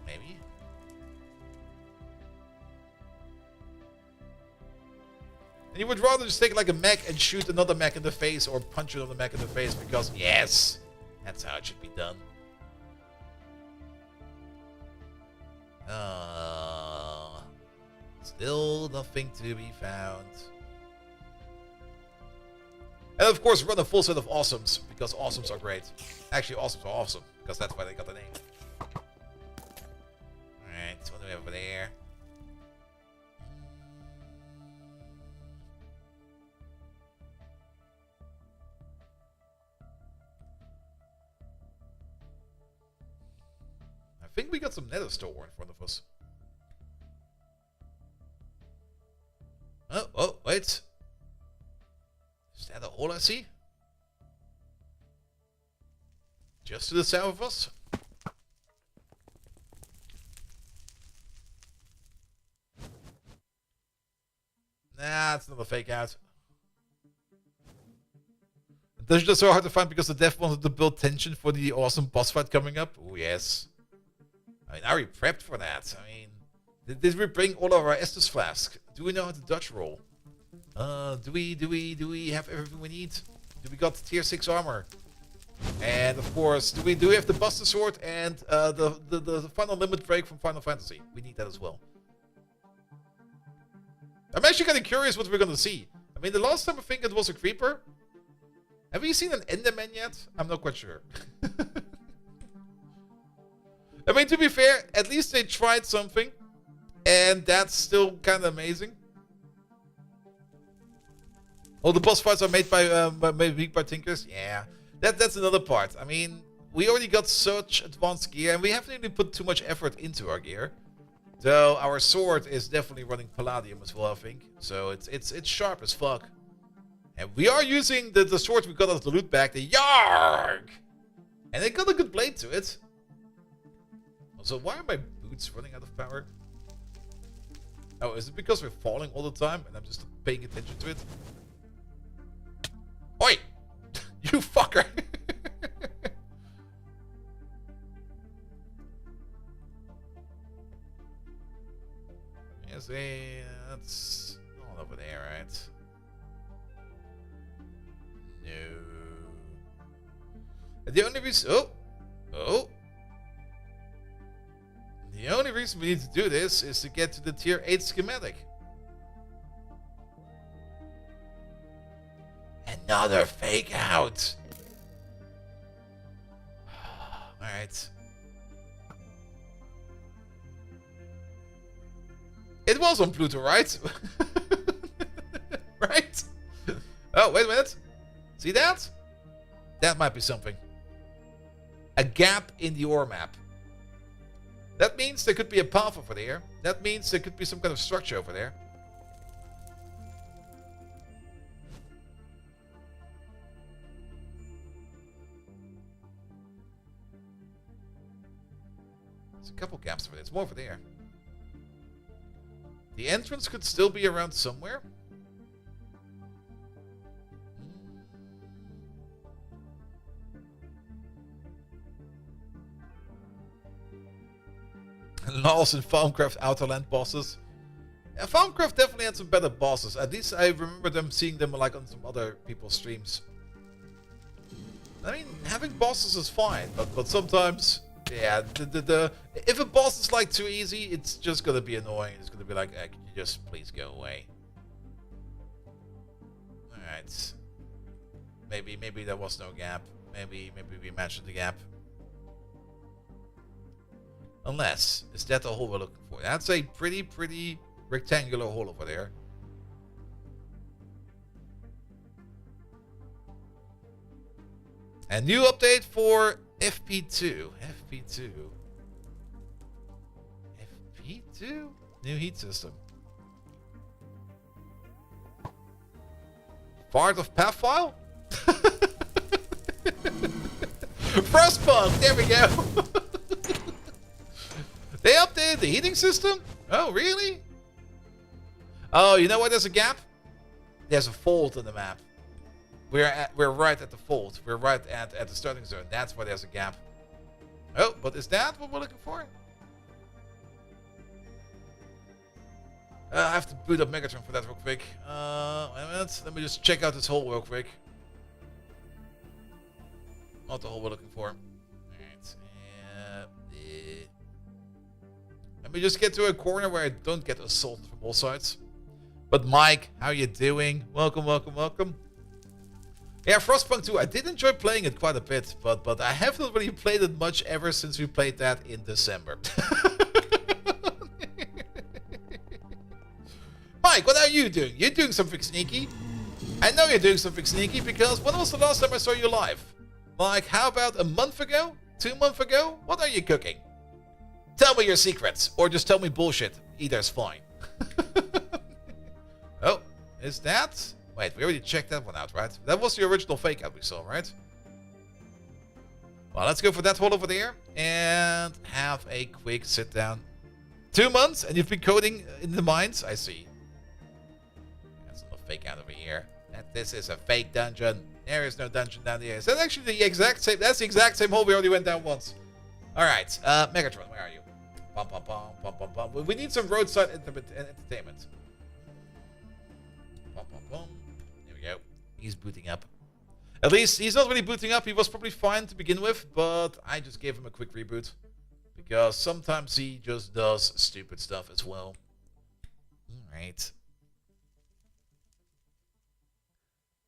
Maybe. And you would rather just take like a mech and shoot another mech in the face, or punch another mech in the face, because yes, that's how it should be done. Still nothing to be found. And of course, run a full set of awesomes, because awesomes are great. Actually, awesomes are awesome, because that's why they got the name. Alright, what do we have over there? I think we got some nether store in front of us. Oh, wait. Is that a hole I see? Just to the south of us? Nah, it's not a fake out. It's just so hard to find because the dev wanted to build tension for the awesome boss fight coming up. Oh, yes. I mean, are we prepped for that? I mean, did we bring all of our Estus flask? Do we know how to dodge roll? Do we have everything we need? Do we got tier 6 armor? And of course, do we have the Buster Sword and the final limit break from Final Fantasy? We need that as well. I'm actually kind of curious what we're gonna see. I mean, the last time I think it was a creeper. Have you seen an Enderman yet? I'm not quite sure. I mean, to be fair, at least they tried something. And that's still kind of amazing. All the boss fights are made by Tinkers. Yeah, that's another part. I mean, we already got such advanced gear, and we haven't really put too much effort into our gear. Though our sword is definitely running Palladium as well, I think. So it's sharp as fuck. And we are using the sword we got out of the loot bag, the Yarg! And it got a good blade to it. Also, why are my boots running out of power? Oh, is it because we're falling all the time and I'm just paying attention to it? Oi! You fucker! Yes, that's all over there, right? No. The only reason... Oh! The only reason we need to do this is to get to the tier 8 schematic. Another fake out. Alright. It was on Pluto, right? Right? Oh, wait a minute. See that? That might be something. A gap in the ore map. That means there could be a path over there. That means there could be some kind of structure over there. There's a couple gaps over there. It's more over there. The entrance could still be around somewhere. Laws in Farmcraft Outerland bosses. Yeah, Farmcraft definitely had some better bosses. At least I remember them seeing them like on some other people's streams. I mean, having bosses is fine, but sometimes, yeah, if a boss is like too easy, it's just gonna be annoying. It's gonna be like, can you just please go away? All right. Maybe there was no gap. Maybe we mentioned the gap. Unless, is that the hole we're looking for? That's a pretty rectangular hole over there. A new update for FP2. FP2? New heat system. Part of path file? Frostpunk, there we go. They updated the heating system? Oh, really? Oh, you know why there's a gap? There's a fault in the map. We're right at the fault. We're right at the starting zone. That's why there's a gap. Oh, but is that what we're looking for? I have to boot up Megatron for that real quick. Wait a minute. Let me just check out this hole real quick. Not the hole we're looking for. Alright. Let me just get to a corner where I don't get assaulted from all sides. But Mike, how you doing? Welcome. Yeah, Frostpunk 2. I did enjoy playing it quite a bit, but I haven't really played it much ever since we played that in December. Mike, what are you doing? You're doing something sneaky. I know you're doing something sneaky because when was the last time I saw you live? Like, how about a month ago? 2 months ago? What are you cooking? Tell me your secrets, or just tell me bullshit. Either's fine. Oh, is that? Wait, we already checked that one out, right? That was the original fake out we saw, right? Well, let's go for that hole over there and have a quick sit down. 2 months, and you've been coding in the mines? I see. That's not a fake out over here. This is a fake dungeon. There is no dungeon down here. Is that actually the exact same? That's the exact same hole we already went down once. All right, Megatron, where are you? Bum, bum, bum, bum, bum, bum. We need some roadside entertainment. Bum, bum, bum. There we go. He's booting up. At least he's not really booting up. He was probably fine to begin with, but I just gave him a quick reboot because sometimes he just does stupid stuff as well. All right.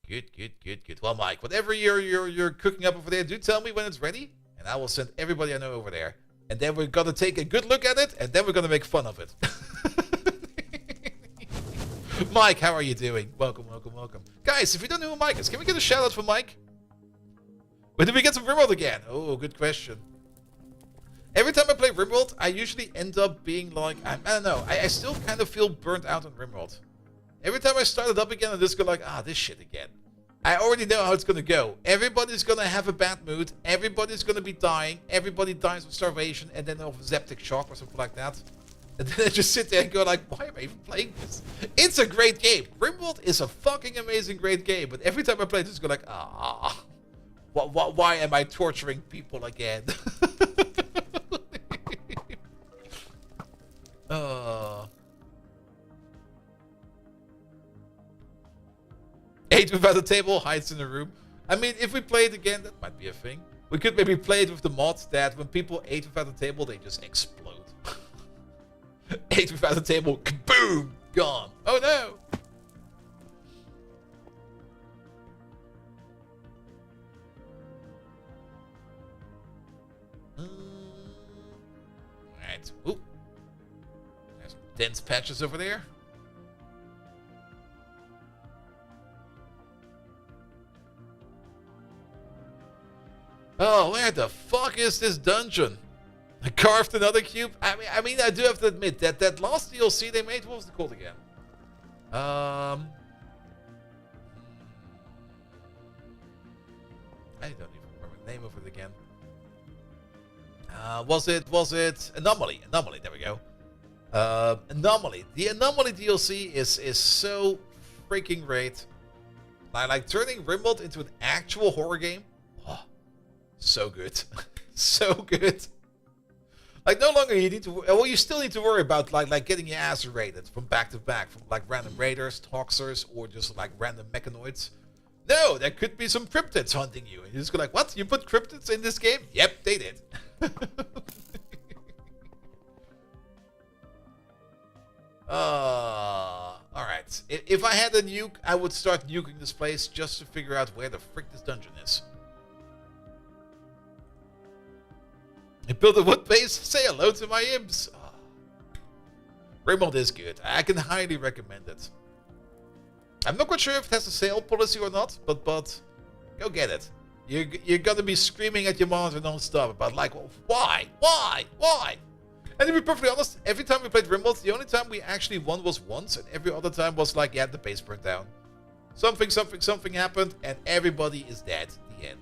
Good. Well, Mike, whatever you're cooking up over there, do tell me when it's ready, and I will send everybody I know over there. And then we're gonna take a good look at it, and then we're gonna make fun of it. Mike, how are you doing? Welcome, welcome, welcome. Guys, if you don't know who Mike is, can we get a shout out for Mike? When did we get some Rimworld again? Oh, good question. Every time I play Rimworld, I usually end up being like, I don't know, I still kind of feel burnt out on Rimworld. Every time I start it up again, I just go like, this shit again. I already know how it's gonna go. Everybody's gonna have a bad mood. Everybody's gonna be dying. Everybody dies of starvation and then of septic shock or something like that. And then I just sit there and go like, why am I even playing this? It's a great game. Rimworld is a fucking amazing great game. But every time I play it, I just go like, why am I torturing people again? Ate without a table, hides in a room. I mean, if we play it again, that might be a thing. We could maybe play it with the mods that when people ate without a table, they just explode. Ate without a table, kaboom, gone. Oh no! Alright. Ooh. There's some dense patches over there. Oh, where the fuck is this dungeon? I carved another cube. I mean, I do have to admit that last DLC they made, what was it called again? I don't even remember the name of it again. Was it Anomaly? Anomaly. There we go. Anomaly. The Anomaly DLC is so freaking great. Like turning Rimworld into an actual horror game. So good. So good. Like, no longer you need to... Well, you still need to worry about, like getting your ass raided from back to back. From, like, random raiders, toxers, or just, like, random mechanoids. No, there could be some cryptids hunting you. And you just go like, what? You put cryptids in this game? Yep, they did. Alright. If I had a nuke, I would start nuking this place just to figure out where the frick this dungeon is. I built a wood base. Say hello to my imps. Rimworld is good. I can highly recommend it. I'm not quite sure if it has a sale policy or not, but go get it. You're gonna be screaming at your monitor non-stop about like, well, why? And to be perfectly honest, every time we played Rimworld, the only time we actually won was once, and every other time was like, yeah, the base burned down. Something happened, and everybody is dead. The end.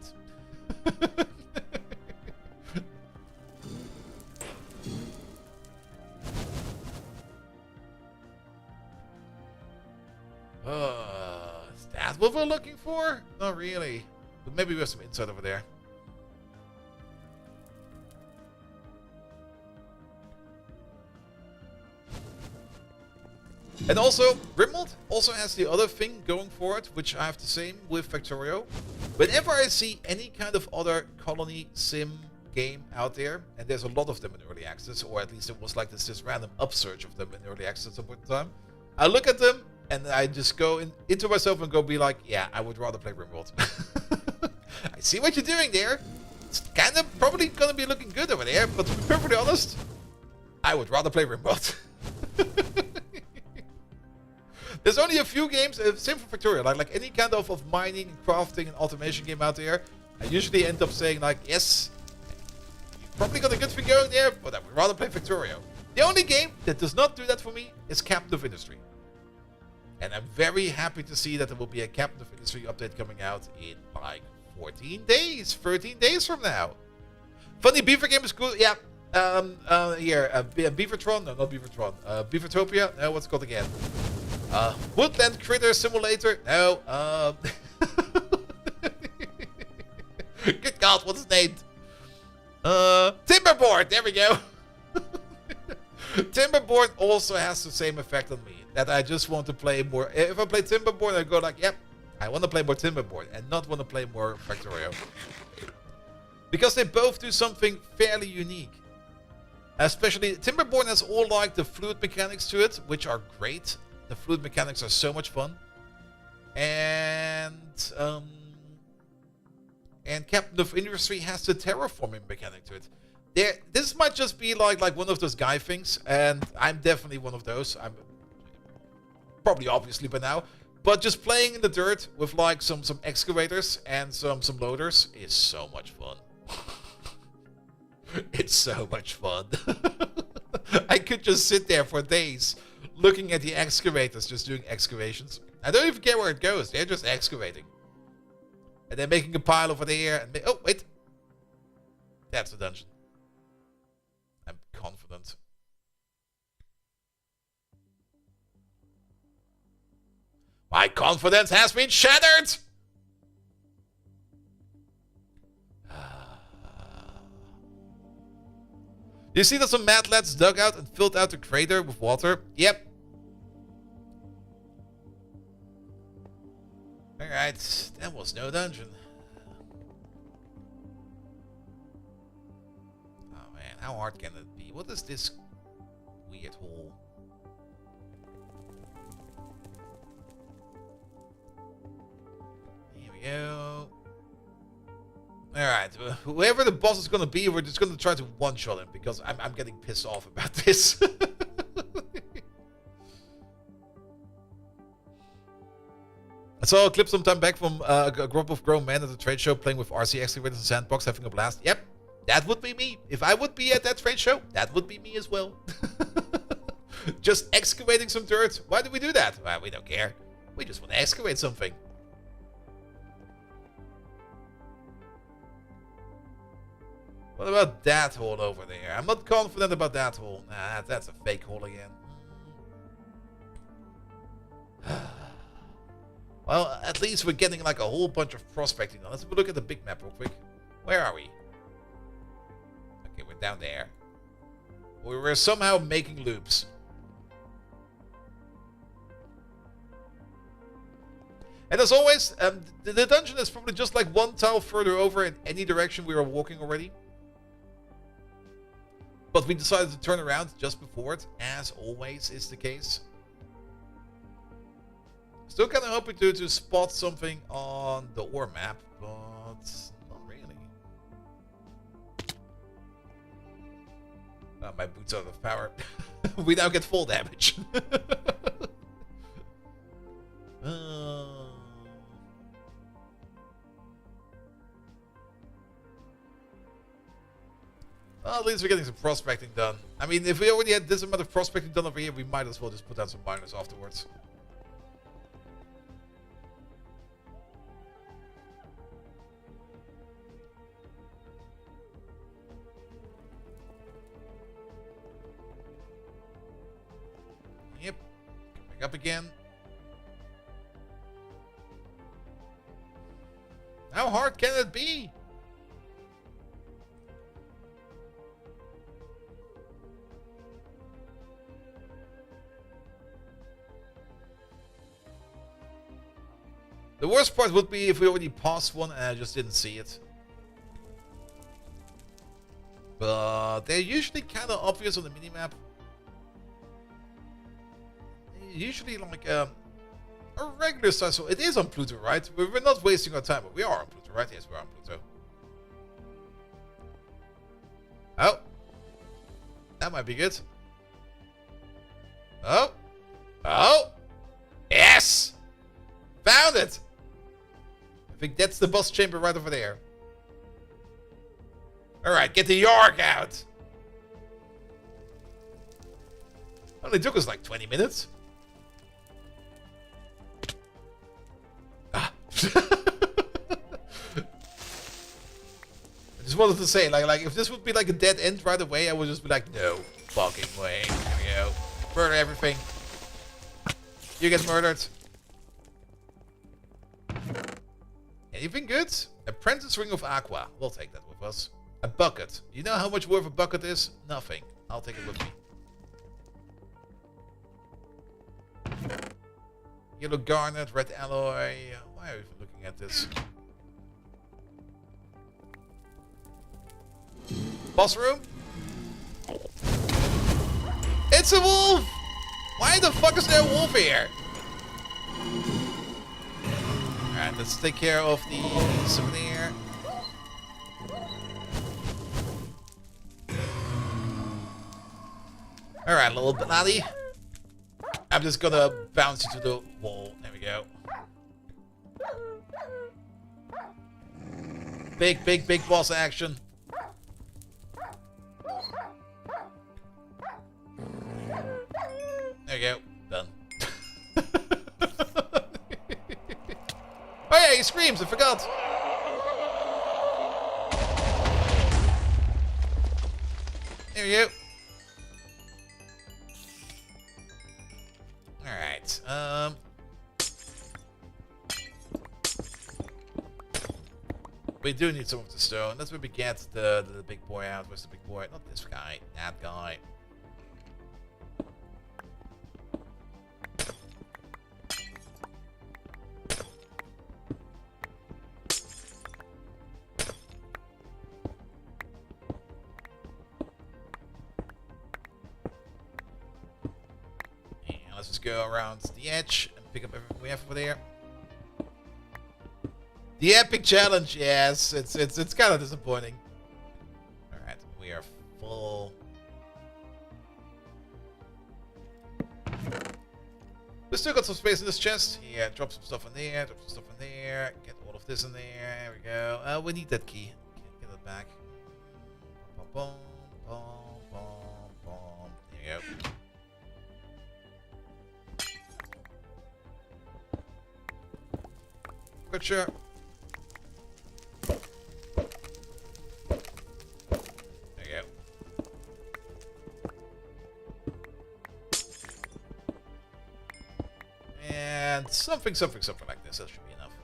Is that what we're looking for? Not really. But maybe we have some insight over there. And also, Rimworld also has the other thing going for it, which I have the same with Factorio. Whenever I see any kind of other colony sim game out there, and there's a lot of them in early access, or at least it was like this random upsurge of them in early access at some point in time, I look at them, and I just go into myself and go be like, yeah, I would rather play Rimworld. I see what you're doing there. It's kind of probably going to be looking good over there, but to be perfectly honest, I would rather play Rimworld. There's only a few games, same for Factorio, like any kind of mining, and crafting, and automation game out there. I usually end up saying like, yes, you've probably got a good thing going there, but I would rather play Factorio. The only game that does not do that for me is Captain of Industry. And I'm very happy to see that there will be a Captain of Industry update coming out in like 14 days, 13 days from now. Funny Beaver game is cool. Yeah. Beavertron? No, not Beavertron. Beavertopia? No, what's it called again? Woodland Critter Simulator? No. Good God, what's his name? Timberboard! There we go. Timberboard also has the same effect on me. That I just want to play more. If I play Timberboard, I go like, yep, I want to play more Timberboard and not want to play more Factorio. Because they both do something fairly unique. Especially, Timberboard has all like the fluid mechanics to it, which are great. The fluid mechanics are so much fun. And Captain of Industry has the terraforming mechanic to it. This might just be like one of those guy things, and I'm definitely one of those. I'm probably obviously by now, but just playing in the dirt with like some excavators and some loaders is so much fun. It's so much fun. I could just sit there for days looking at the excavators just doing excavations. I don't even care where it goes. They're just excavating. And they're making a pile over there. And oh, wait. That's the dungeon. I'm confident. My confidence has been shattered! You see that some mad lads dug out and filled out the crater with water? Yep. Alright, that was no dungeon. Oh man, how hard can it be? What is this weird hole? Here we go. Alright, whoever the boss is gonna be, we're just gonna try to one-shot him because I'm getting pissed off about this. I saw a clip sometime back from a group of grown men at a trade show playing with RC excavators and sandbox, having a blast. Yep, that would be me. If I would be at that trade show, that would be me as well. Just excavating some dirt. Why do we do that? Well, we don't care. We just want to excavate something. What about that hole over there? I'm not confident about that hole. Nah, that's a fake hole again. Well, at least we're getting like a whole bunch of prospecting done. Let's have a look at the big map real quick. Where are we? Okay, we're down there. We were somehow making loops. And as always, the dungeon is probably just like one tile further over in any direction we were walking already. But we decided to turn around just before it, as always is the case. Still kind of hoping to spot something on the ore map, but not really. Oh, my boot's out of power. We now get full damage. Well, at least we're getting some prospecting done. I mean, if we already had this amount of prospecting done over here, we might as well just put down some miners afterwards. Yep. Come back up again. How hard can it be? The worst part would be if we already passed one and I just didn't see it. But they're usually kind of obvious on the minimap. Usually like a regular size. So it is on Pluto, right? We're not wasting our time, but we are on Pluto, right? Yes, we're on Pluto. Oh. That might be good. Oh. Oh. Yes! Found it! I think that's the boss chamber right over there. Alright, get the York out! Only took us like 20 minutes. Ah. I just wanted to say, like if this would be like a dead end right away, I would just be like, no fucking way. Here we go. Murder everything. You get murdered. Anything good? Apprentice ring of aqua. We'll take that with us. A bucket. You know how much worth a bucket is? Nothing. I'll take it with me. Yellow garnet, red alloy. Why are we even looking at this? Boss room? It's a wolf! Why the fuck is there a wolf here? Alright, let's take care of the souvenir. Alright, little banana. I'm just gonna bounce you to the wall. There we go. Big boss action. There we go. Done. Oh yeah, he screams. I forgot. There we go. Alright. We do need some of the stone. That's where we get the big boy out. Where's the big boy? Not this guy. That guy. Let's just go around the edge and pick up everything we have over there. The epic challenge, yes, it's kind of disappointing. All right, we are full. We still got some space in this chest. Yeah, drop some stuff in there, drop some stuff in there. Get all of this in there. There we go. We need that key. Get it back. Boom, boom, boom, boom. There you go. Good sure. There you go. And something like this. That should be enough.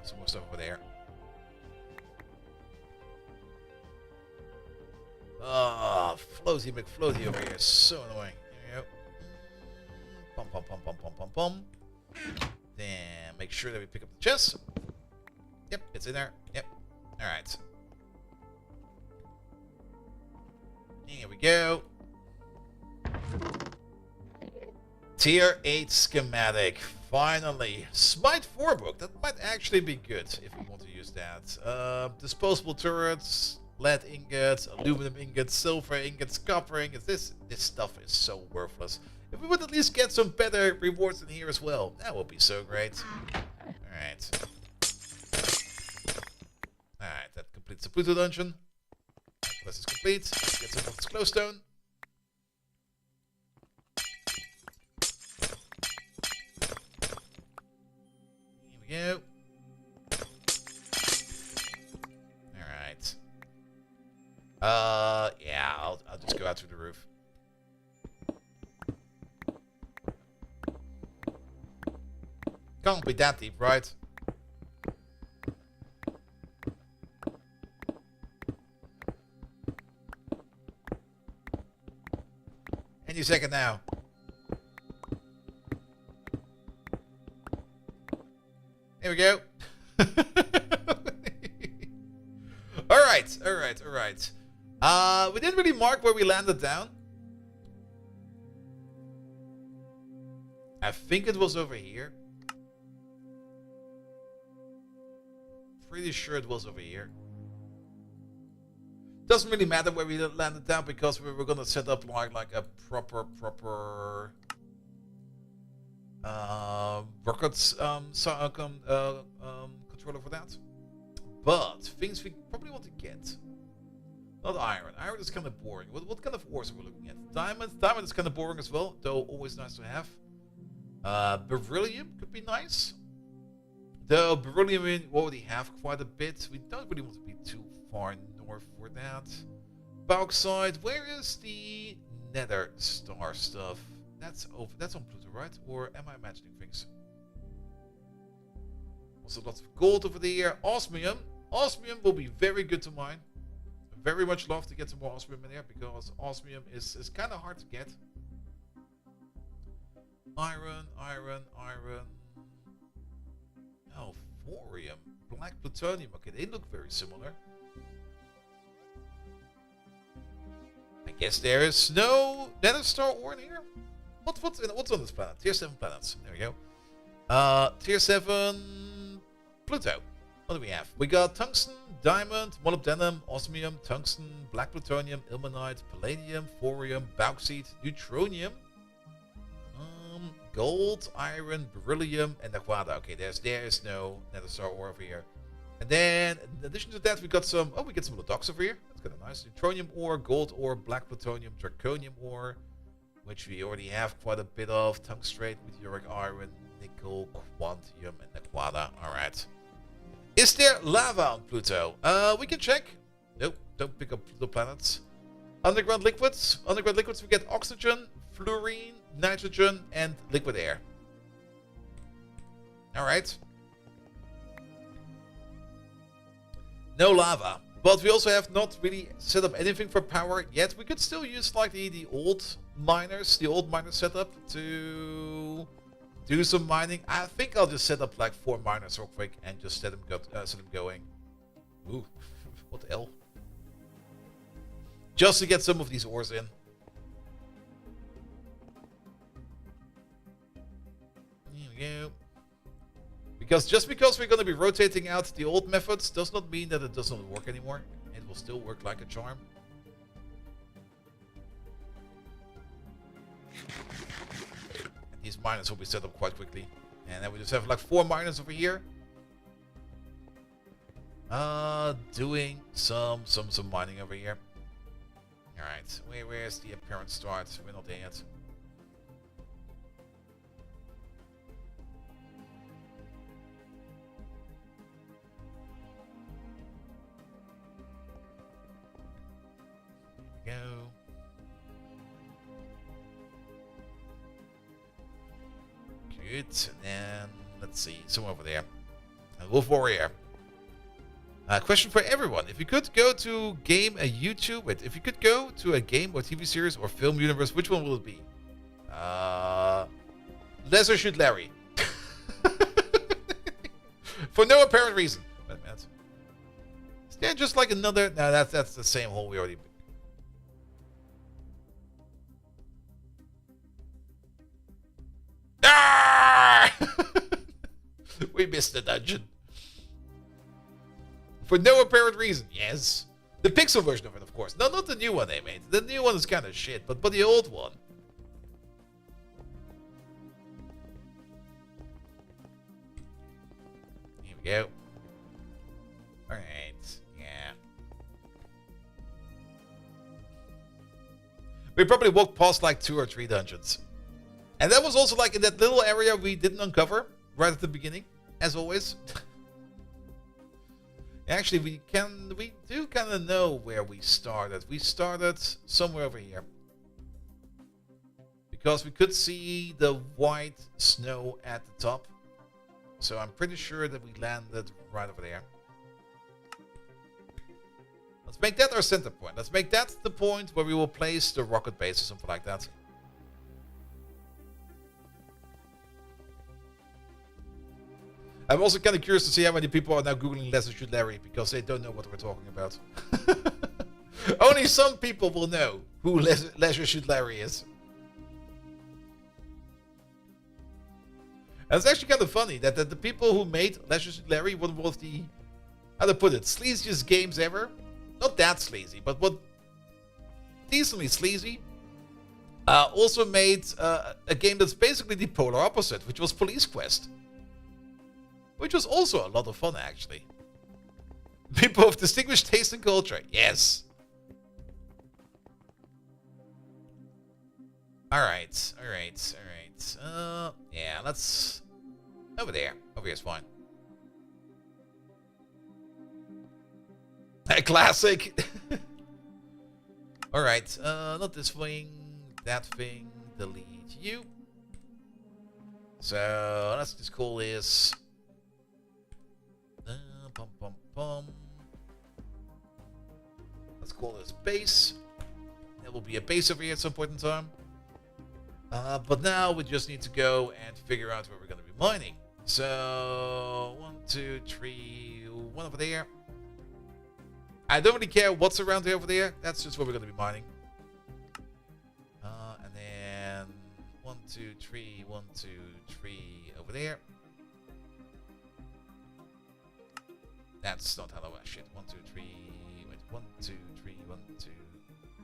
Some more stuff over there. Oh, Floaty McFloaty over here is so annoying. There you go. Pum pum pum pum pum pum pum. Then make sure that we pick up the chest. Yep, it's in there. Yep. Alright. Here we go. Tier 8 schematic. Finally. Smite 4 book. That might actually be good if we want to use that. Disposable turrets, lead ingots, aluminum ingots, silver ingots, copper ingots. This stuff is so worthless. If we would at least get some better rewards in here as well, that would be so great. Alright. Alright, that completes the Pluto dungeon. Quest is complete. Let's get some of this glowstone. Here we go. Alright. Yeah, I'll just go out through the roof. Can't be that deep, right? Any second now. Here we go. Alright. We didn't really mark where we landed down. I think it was over here. Pretty sure it was over here. Doesn't really matter where we landed down because we were gonna set up like a proper rockets controller for that. But things we probably want to get. Not iron. Iron is kind of boring. What kind of ores are we looking at? Diamond. Diamond is kind of boring as well, though always nice to have. Beryllium could be nice. Though beryllium we already have quite a bit. We don't really want to be too far north for that. Bauxite. Where is the nether star stuff? That's over. That's on Pluto, right? Or am I imagining things? Also lots of gold over there. Osmium. Osmium will be very good to mine. Very much love to get some more osmium in there because osmium is kind of hard to get. Iron. Oh, thorium. Black plutonium. Okay, they look very similar. I guess there is no nether star ore in here. What's on this planet? Tier 7 planets. There we go. Tier 7 Pluto. What do we have? We got tungsten, diamond, molybdenum, osmium, tungsten, black plutonium, ilmenite, palladium, thorium, bauxite, neutronium, gold, iron, beryllium, and aquada. Okay, there is no nether star ore over here. And then, in addition to that, we got some. Oh, we get some of the docks over here. That's kind of nice. Neutronium ore, gold ore, black plutonium, draconium ore, which we already have quite a bit of. Tungstrate, meteoric iron, nickel, quantium, and aquada. All right. Is there lava on Pluto? We can check. Nope, don't pick up Pluto planets. Underground liquids. Underground liquids, we get oxygen, fluorine, nitrogen, and liquid air. Alright. No lava. But we also have not really set up anything for power yet. We could still use like the old miners, setup to do some mining. I think I'll just set up like 4 miners real quick and just set them going. Ooh, what the hell? Just to get some of these ores in. Here we go. Just because we're going to be rotating out the old methods does not mean that it doesn't work anymore. It will still work like a charm. And these miners will be set up quite quickly. And then we just have like 4 miners over here. Doing some mining over here. Alright, where's the apparent start? We're not there yet. Here we go. Good, and then let's see, somewhere over there. A Wolf Warrior. Question for everyone: if you could go to if you could go to a game or TV series or film universe, which one will it be? Lesser Shoot Larry. For no apparent reason. Wait a minute. Is there just like another? No, that's the same hole we already. Ah! We missed the dungeon. For no apparent reason, yes. The pixel version of it, of course. No, not the new one they made. The new one is kind of shit, but the old one. Here we go. Alright, yeah. We probably walked past like 2 or 3 dungeons. And that was also like in that little area we didn't uncover right at the beginning, as always. Actually, we do kind of know where we started. We started somewhere over here. Because we could see the white snow at the top. So I'm pretty sure that we landed right over there. Let's make that our center point. Let's make that the point where we will place the rocket base or something like that. I'm also kind of curious to see how many people are now Googling Lesser Shoot Larry because they don't know what we're talking about. Only some people will know who Leisure Shoot Larry is. And it's actually kind of funny that the people who made Leisure Suit Larry, one of the, how to put it, sleaziest games ever. Not that sleazy, but what decently sleazy. Also made a game that's basically the polar opposite, which was Police Quest. Which was also a lot of fun, actually. People of distinguished taste and culture. Yes. Alright. Yeah, let's... Over there. Over here's fine. A classic. Alright, not this thing. That thing. Delete you. So, let's just call this... Let's call this base. There will be a base over here at some point in time. But now we just need to go and figure out where we're going to be mining. So, 1, 2, 3, 1 over there. I don't really care what's around here over there. That's just where we're going to be mining. And then 1, 2, 3, 1, 2, 3 over there. That's not hello. Shit. 1, 2, 3. Wait. 1, 2, 3. 1, 2.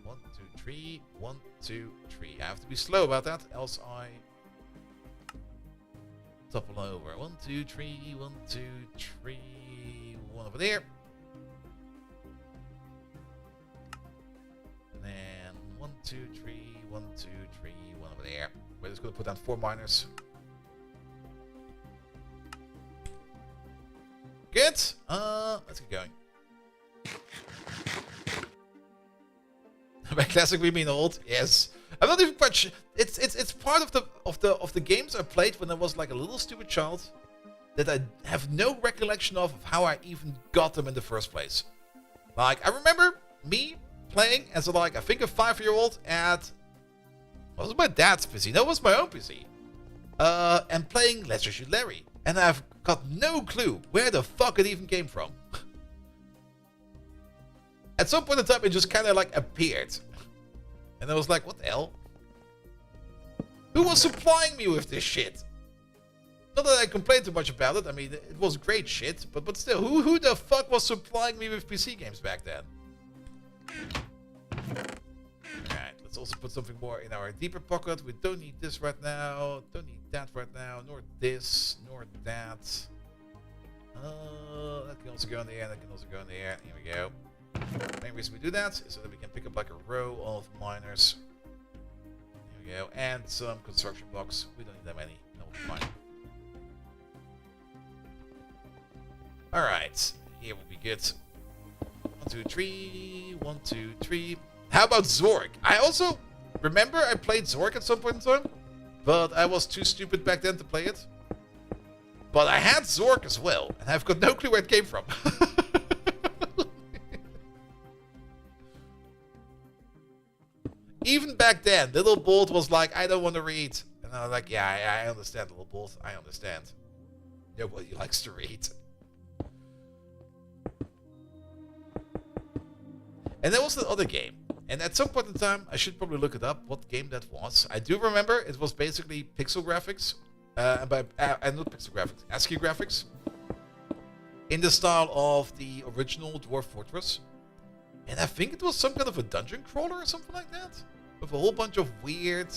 1, 2, 3. 1, 2, 3. I have to be slow about that, else I topple over. 1, 2, 3. 1, 2, 3. 1 over there. And then 1, 2, 3. 1, 2, 3. 1 over there. We're just going to put down 4 miners. Good. Let's get going. By classic we mean old. Yes. I'm not even quite sure. It's part of the games I played when I was like a little stupid child that I have no recollection of how I even got them in the first place. Like I remember me playing as a, like I think a 5-year-old at, was it my dad's PC? No, it was my own PC. And playing Let's Just Shoot Larry. And I've got no clue where the fuck it even came from. At some point in time, it just kind of like appeared. And I was like, what the hell? Who was supplying me with this shit? Not that I complained too much about it. I mean, it was great shit. But still, who the fuck was supplying me with PC games back then? Alright, let's also put something more in our deeper pocket. We don't need this right now. Don't need that right now. Nor this. Nor that. That can also go in the air. That can also go in the air. Here we go. The main reason we do that is so that we can pick up like a row of miners. Here we go. And some construction blocks. We don't need that many. That will be fine. Alright. Here will be good. 1, 2, 3. 1, 2, 3. How about Zork? I also remember I played Zork at some point in time, but I was too stupid back then to play it. But I had Zork as well, and I've got no clue where it came from. Even back then, Little Bolt was like, I don't want to read. And I was like, yeah, I understand, Little Bolt. I understand. Nobody likes to read. And there was the other game. And at some point in time, I should probably look it up, what game that was. I do remember it was basically pixel graphics. And not pixel graphics, ASCII graphics. In the style of the original Dwarf Fortress. And I think it was some kind of a dungeon crawler or something like that. With a whole bunch of weird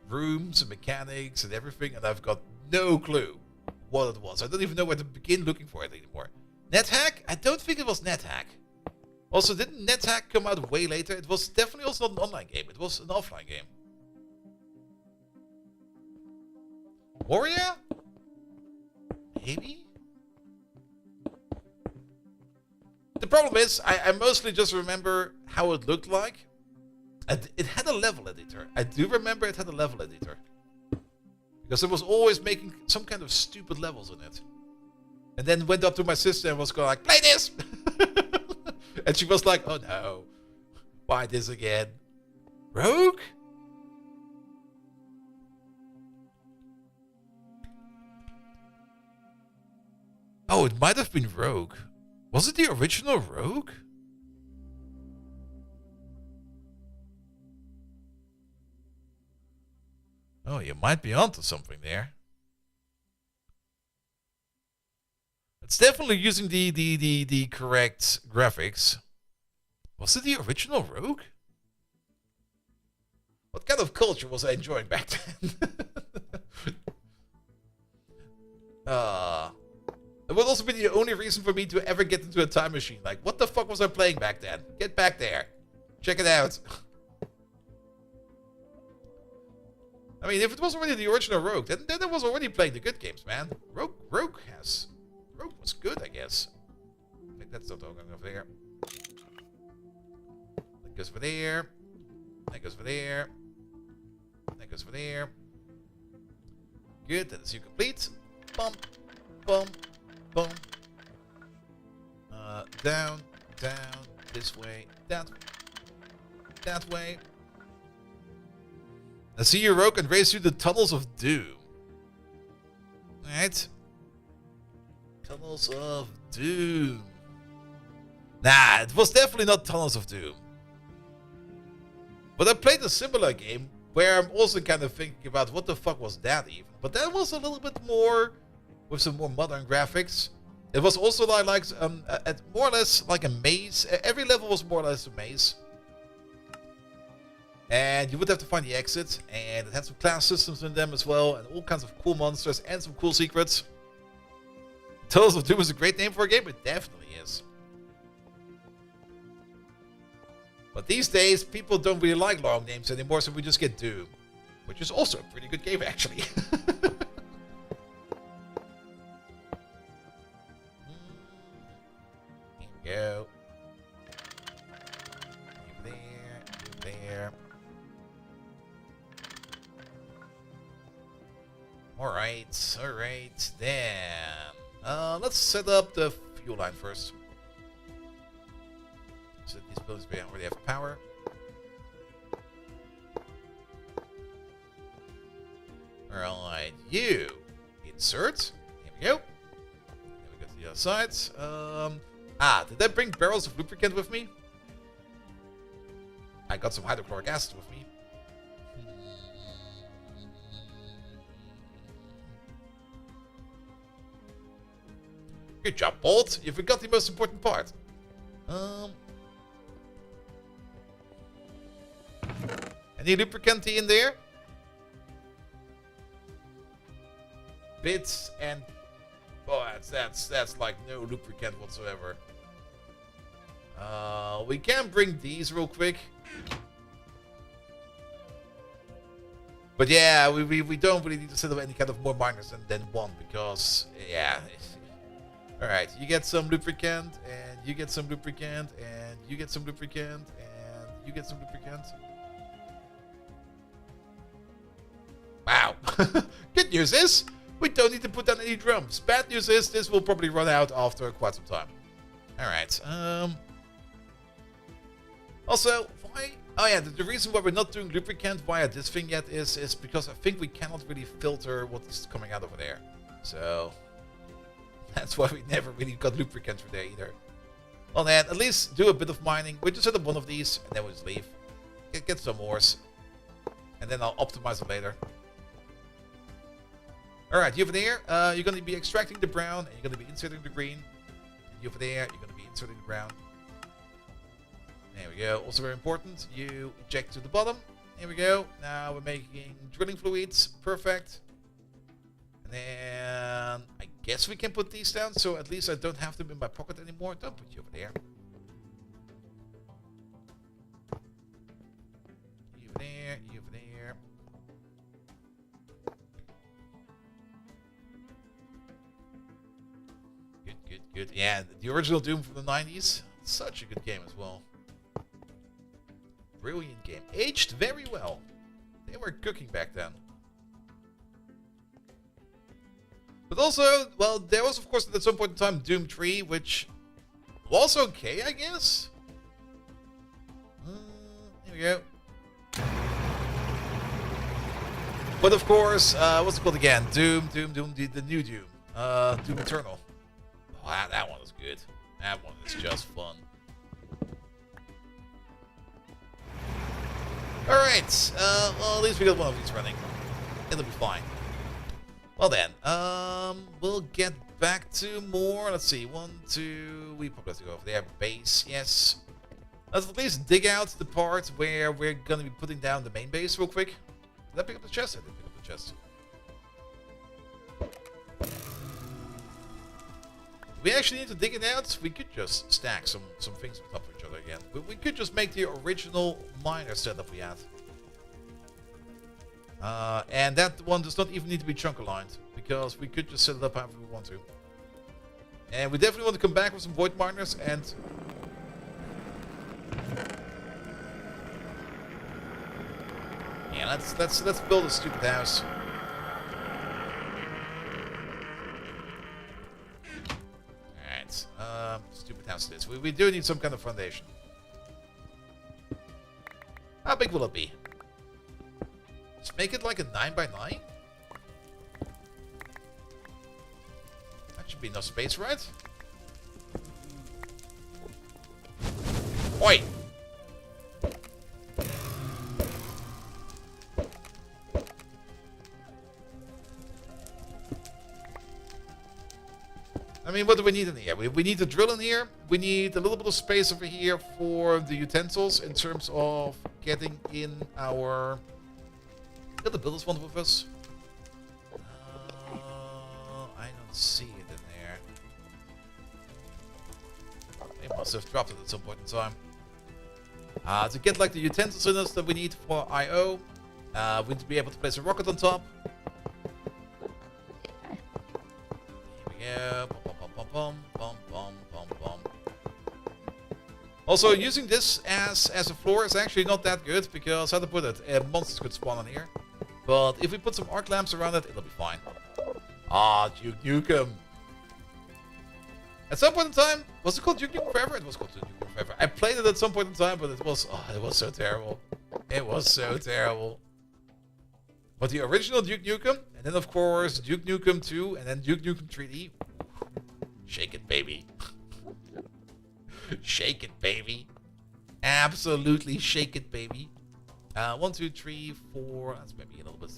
rooms and mechanics and everything. And I've got no clue what it was. I don't even know where to begin looking for it anymore. NetHack? I don't think it was NetHack. Also, didn't NetHack come out way later? It was definitely also not an online game. It was an offline game. Warrior? Maybe? The problem is, I mostly just remember how it looked like. It had a level editor. I do remember it had a level editor. Because it was always making some kind of stupid levels in it. And then went up to my sister and was going like, play this! And she was like, oh no. Why this again? Rogue? Oh, it might have been Rogue. Was it the original Rogue? Oh, you might be onto something there. It's definitely using the correct graphics. Was it the original Rogue? What kind of culture was I enjoying back then? It would also be the only reason for me to ever get into a time machine. Like, what the fuck was I playing back then? Get back there. Check it out. I mean, if it was already the original Rogue, then I was already playing the good games, man. Rogue was good, I guess. I think that's not going over there. That goes over there. That goes over there. That goes over there. Good, that is you complete. Bump, bump, bump. Down, this way, that way. I see you, Rogue, and race through the tunnels of doom. Alright. Tunnels of Doom. Nah, it was definitely not Tunnels of Doom. But I played a similar game where I'm also kind of thinking about what the fuck was that even. But that was a little bit more, with some more modern graphics. It was also more or less like a maze. Every level was more or less a maze. And you would have to find the exit, and it had some class systems in them as well, and all kinds of cool monsters and some cool secrets. Tales of Doom is a great name for a game, it definitely is. But these days, people don't really like long names anymore, so we just get Doom. Which is also a pretty good game, actually. Here we go. You there, you there. Alright, then. Let's set up the fuel line first. So these buildings already have power. Alright, you insert. Here we go. Then we go to the other side. Did I bring barrels of lubricant with me? I got some hydrochloric acid with me. Good job, Bolt. You forgot the most important part. Any lubricant in there? Bits and that's like no lubricant whatsoever. We can bring these real quick. But yeah, we don't really need to set up any kind of more miners than one because yeah. Alright, you get some lubricant, and you get some lubricant, and you get some lubricant, and you get some lubricant. Wow. Good news is, we don't need to put down any drums. Bad news is, this will probably run out after quite some time. Alright, also, why... Oh yeah, the reason why we're not doing lubricant via this thing yet is because I think we cannot really filter what's coming out over there. So... That's why we never really got lubricant for there either. Well then, at least do a bit of mining. We just set up one of these, and then we'll just leave. Get some ores. And then I'll optimize it later. Alright, you over there, you're going to be extracting the brown, and you're going to be inserting the green. And you over there, you're going to be inserting the brown. There we go. Also very important, you eject to the bottom. Here we go. Now we're making drilling fluids. Perfect. And then I guess we can put these down, so at least I don't have them in my pocket anymore. Don't put you over there. You over there, you over there. Good. Yeah, the original Doom from the 90s. Such a good game as well. Brilliant game. Aged very well. They were cooking back then. But also, well, there was, of course, at some point in time, Doom 3, which was okay, I guess. Here we go. But of course, what's it called again? Doom, the new Doom. Doom Eternal. Oh, that one was good. That one is just fun. Alright, well, at least we got one of these running. It'll be fine. Well then, we'll get back to more. Let's see, 1, 2, we probably have to go over there. Base, yes. Let's at least dig out the part where we're gonna be putting down the main base real quick. Did I pick up the chest? I did pick up the chest. We actually need to dig it out. We could just stack some things on top of each other again. We could just make the original miner setup we had. And that one does not even need to be chunk aligned, because we could just set it up however we want to. And we definitely want to come back with some void miners and... Yeah, let's build a stupid house. Alright, stupid house it is. We do need some kind of foundation. How big will it be? Let's make it like a 9x9. That should be enough space, right? Oi! I mean, what do we need in here? We need to drill in here. We need a little bit of space over here for the utensils in terms of getting in our... Did the builders want with us? I don't see it in there. They must have dropped it at some point in time. To get like the utensils in us that we need for IO, we need to be able to place a rocket on top. Here we go. Bum, bum, bum, bum, bum. Also, using this as a floor is actually not that good because, how to put it, monsters could spawn on here. But if we put some arc lamps around it, it'll be fine. Ah, Duke Nukem. At some point in time, was it called Duke Nukem Forever? It was called Duke Nukem Forever. I played it at some point in time, but it was so terrible. It was so terrible. But the original Duke Nukem, and then of course Duke Nukem 2, and then Duke Nukem 3D. Shake it, baby. Shake it, baby. Absolutely shake it, baby. 1, 2, 3, 4. That's maybe a little bit.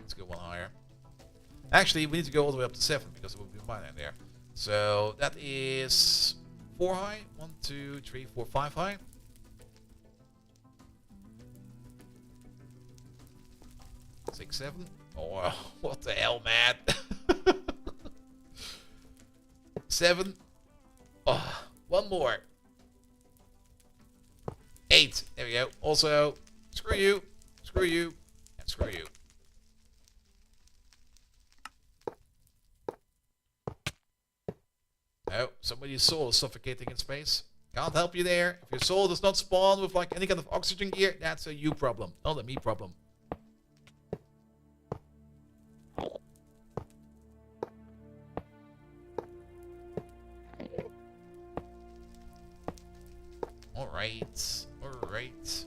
Let's go one higher. Actually, we need to go all the way up to 7 because it will be fine in there. So that is 4 high. 1, 2, 3, 4, 5 high. Six, 7. Oh, what the hell, man? 7. Oh, one more. 8. There we go. Also, screw you, and screw you. Oh, somebody's soul is suffocating in space. Can't help you there. If your soul does not spawn with like any kind of oxygen gear, that's a you problem, not a me problem. Alright, alright.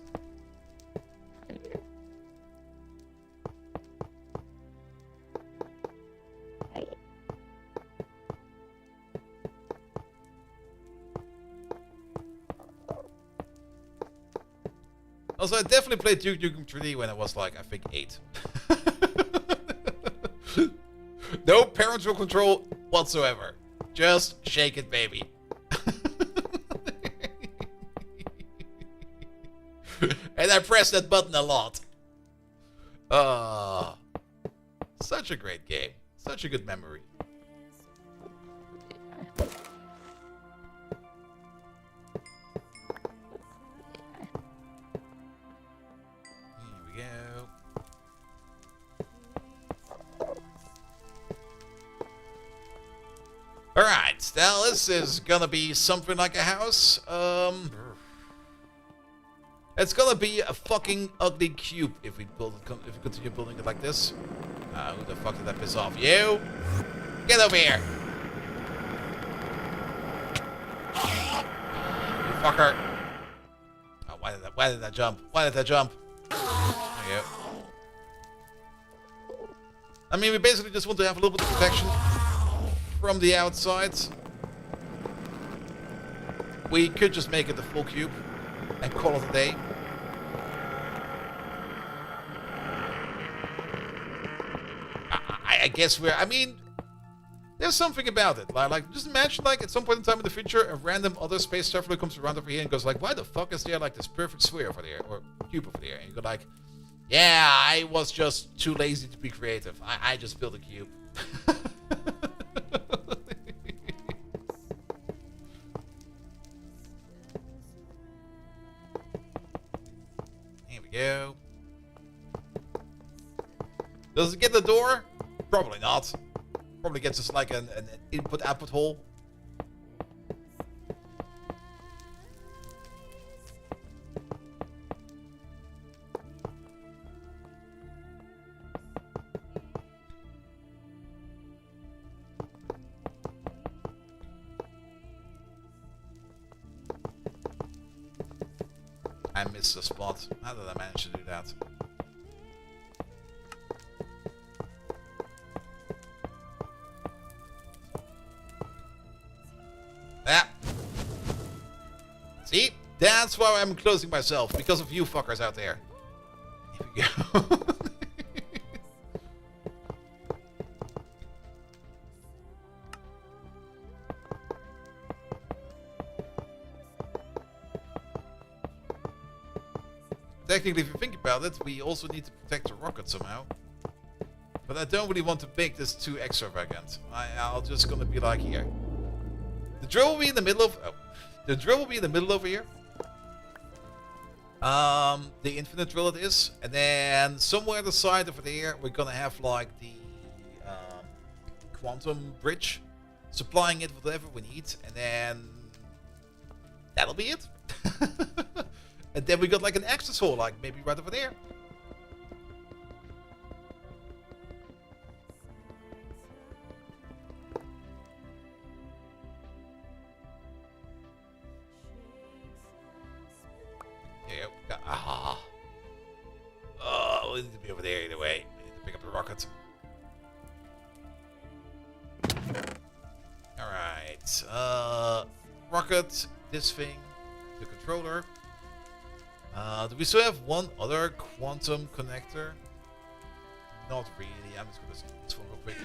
Also, I definitely played Duke Nukem 3D when I was like, I think 8. No parental control whatsoever. Just shake it, baby. And I pressed that button a lot. Such a great game. Such a good memory. Here we go. Alright, now this is gonna be something like a house. It's gonna be a fucking ugly cube if we continue building it like this. Who the fuck did that piss off? You! Get over here! You fucker! Oh, why did that jump? Why did that jump? There you go. I mean, we basically just want to have a little bit of protection from the outside. We could just make it a full cube and call it a day. I guess I mean, there's something about it. Like, just imagine, like, at some point in time in the future, a random other space traveler comes around over here and goes like, why the fuck is there, like, this perfect sphere over there, or cube over there? And you go like, yeah, I was just too lazy to be creative. I just built a cube. Here we go. Does it get the door? Probably not. Probably gets us like an input-output hole. I missed the spot. How did I manage to do that? See? That's why I'm closing myself. Because of you fuckers out there. Here we go. technically, if you think about it, we also need to protect the rocket somehow. But I don't really want to make this too extravagant. I'll just gonna be like here. The drill will be in the middle of... Oh. The drill will be in the middle over here. The infinite drill it is. And then somewhere on the side over there, we're gonna have like the quantum bridge. Supplying it with whatever we need. And then... that'll be it. And then we got like an access hole, like maybe right over there. Oh, we need to be over there either way. We need to pick up the rocket. Alright. Rocket, this thing, the controller. Do we still have one other quantum connector? Not really. I'm just gonna skip this one real quick.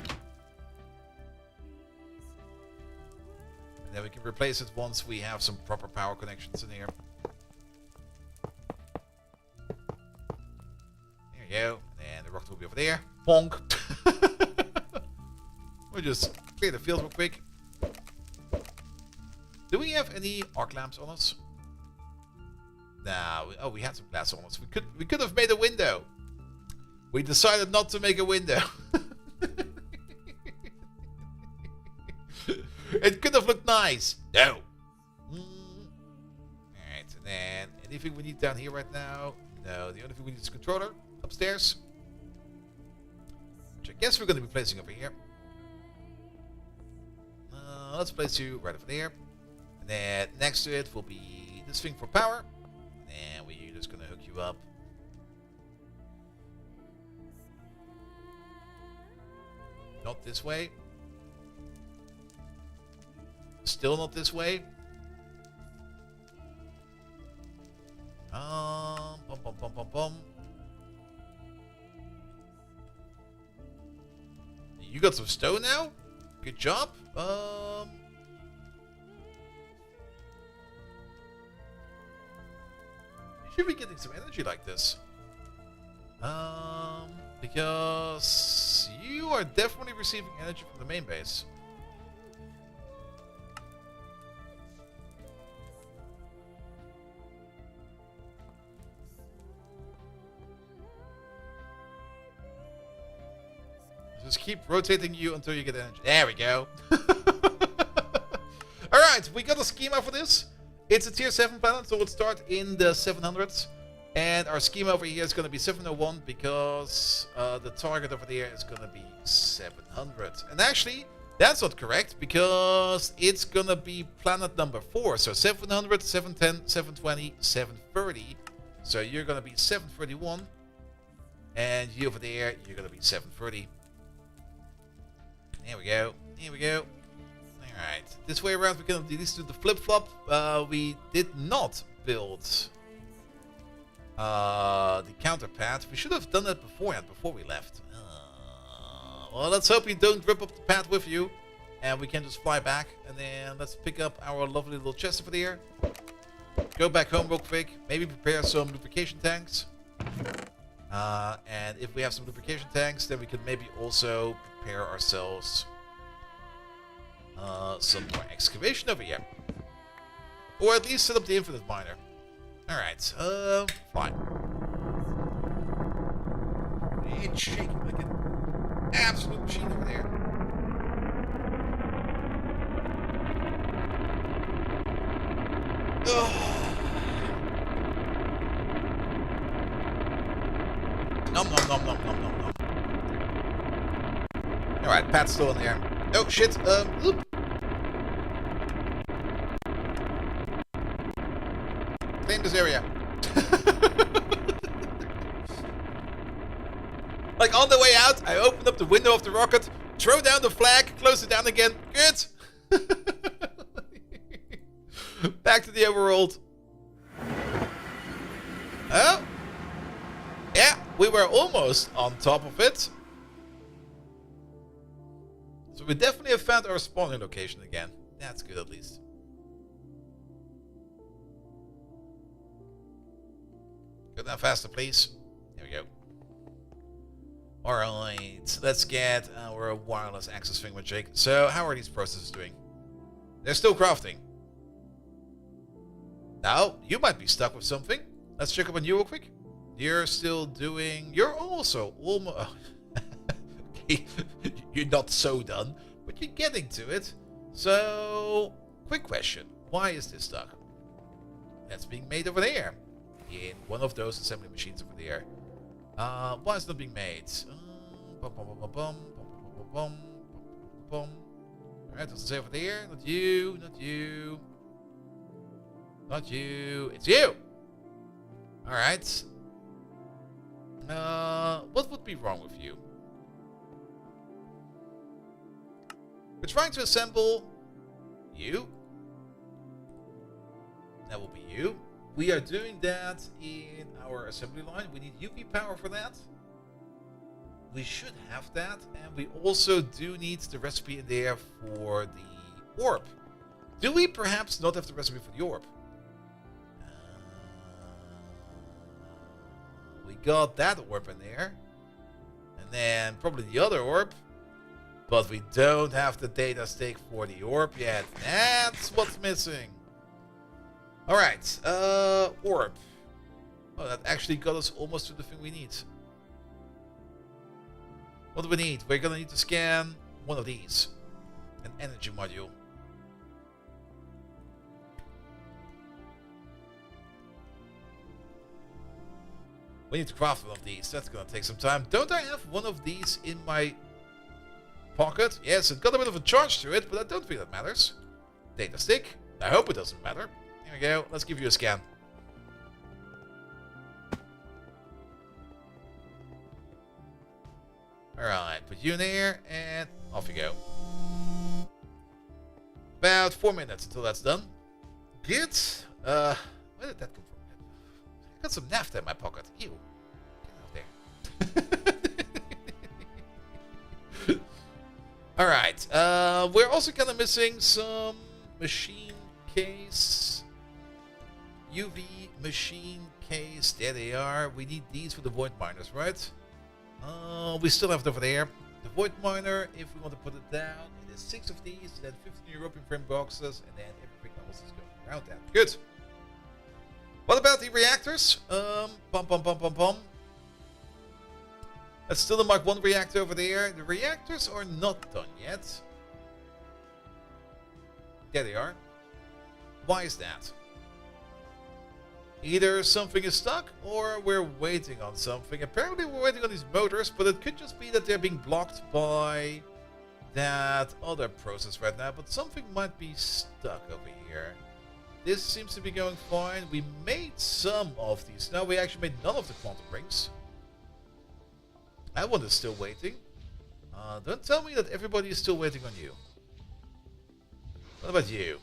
And then we can replace it once we have some proper power connections in here. There you go. And the rocket will be over there. Bonk. We'll just clear the field real quick. Do we have any arc lamps on us? Nah. We had some glass on us. We could have made a window. We decided not to make a window. It could have looked nice. No. Alright, and then anything we need down here right now? No, the only thing we need is a controller upstairs. Which I guess we're going to be placing over here. Let's place you right over there. And then next to it will be this thing for power. And we're just going to hook you up. Not this way. Still not this way. Bum, bum, bum, bum, bum. You got some stone now? Good job. You should be getting some energy like this. Because you are definitely receiving energy from the main base. Just keep rotating you until you get energy. There we go. Alright, we got a schema for this. It's a tier 7 planet, so we'll start in the 700s. And our schema over here is going to be 701 because the target over there is going to be 700. And actually, that's not correct because it's going to be planet number 4. So 700, 710, 720, 730. So you're going to be 731. And you over there, you're going to be 730. There we go. Here we go. Alright. This way around, we can at least do the flip-flop. We did not build the counter pad. We should have done that beforehand, before we left. Well, let's hope you don't rip up the pad with you. And we can just fly back. And then let's pick up our lovely little chest over there. Go back home real quick. Maybe prepare some lubrication tanks. And if we have some lubrication tanks, then we can maybe also prepare ourselves some more excavation over here. Or at least set up the infinite miner. Alright, fine. It's shaking like an absolute machine over there. Nom nom nom nom nom nom nom. Alright, Pat's still in there. Oh shit, oop. Claim this area. Like on the way out, I opened up the window of the rocket, throw down the flag, close it down again. Good. Back to the overworld. Oh. Yeah, we were almost on top of it. So we definitely have found our spawning location again. That's good at least. Go down faster, please. There we go. Alright, let's get our wireless access thing with Jake. So, how are these processes doing? They're still crafting. Now, you might be stuck with something. Let's check up on you real quick. You're still doing... You're also almost... Okay, you're not so done, but you're getting to it. So, quick question. Why is this stuck? That's being made over there. In one of those assembly machines over there. Why is it not being made? Alright, does it say over there? Not you, not you. Not you. It's you! Alright. What would be wrong with you? We're trying to assemble you. That will be you. We are doing that in our assembly line. We need UV power for that. We should have that. And we also do need the recipe in there for the orb. Do we perhaps not have the recipe for the orb? We got that orb in there. And then probably the other orb. But we don't have the data stake for the orb yet. That's what's missing. Alright, orb. Oh, that actually got us almost to the thing we need. What do we need? We're gonna need to scan one of these. An energy module. We need to craft one of these. That's gonna take some time. Don't I have one of these in my pocket? Yes, it got a bit of a charge to it, but I don't think that matters. Data stick. I hope it doesn't matter. Here we go. Let's give you a scan. Alright, put you in there, and off you go. About 4 minutes until that's done. Good. Where did that come from? I got some naphtha in my pocket. Ew. Get out there. Alright, we're also kind of missing some machine case. UV machine case. There they are. We need these for the void miners, right? We still have it over there. The void miner, if we want to put it down, it is 6 of these, then 15 European frame boxes, and then everything else is going around that. Good. What about the reactors? That's still the Mark 1 reactor over there. The reactors are not done yet. There they are. Why is that? Either something is stuck, or we're waiting on something. Apparently we're waiting on these motors, but it could just be that they're being blocked by that other process right now. But something might be stuck over here. This seems to be going fine. We made some of these. Now we actually made none of the quantum rings. That one is still waiting. Don't tell me that everybody is still waiting on you. What about you?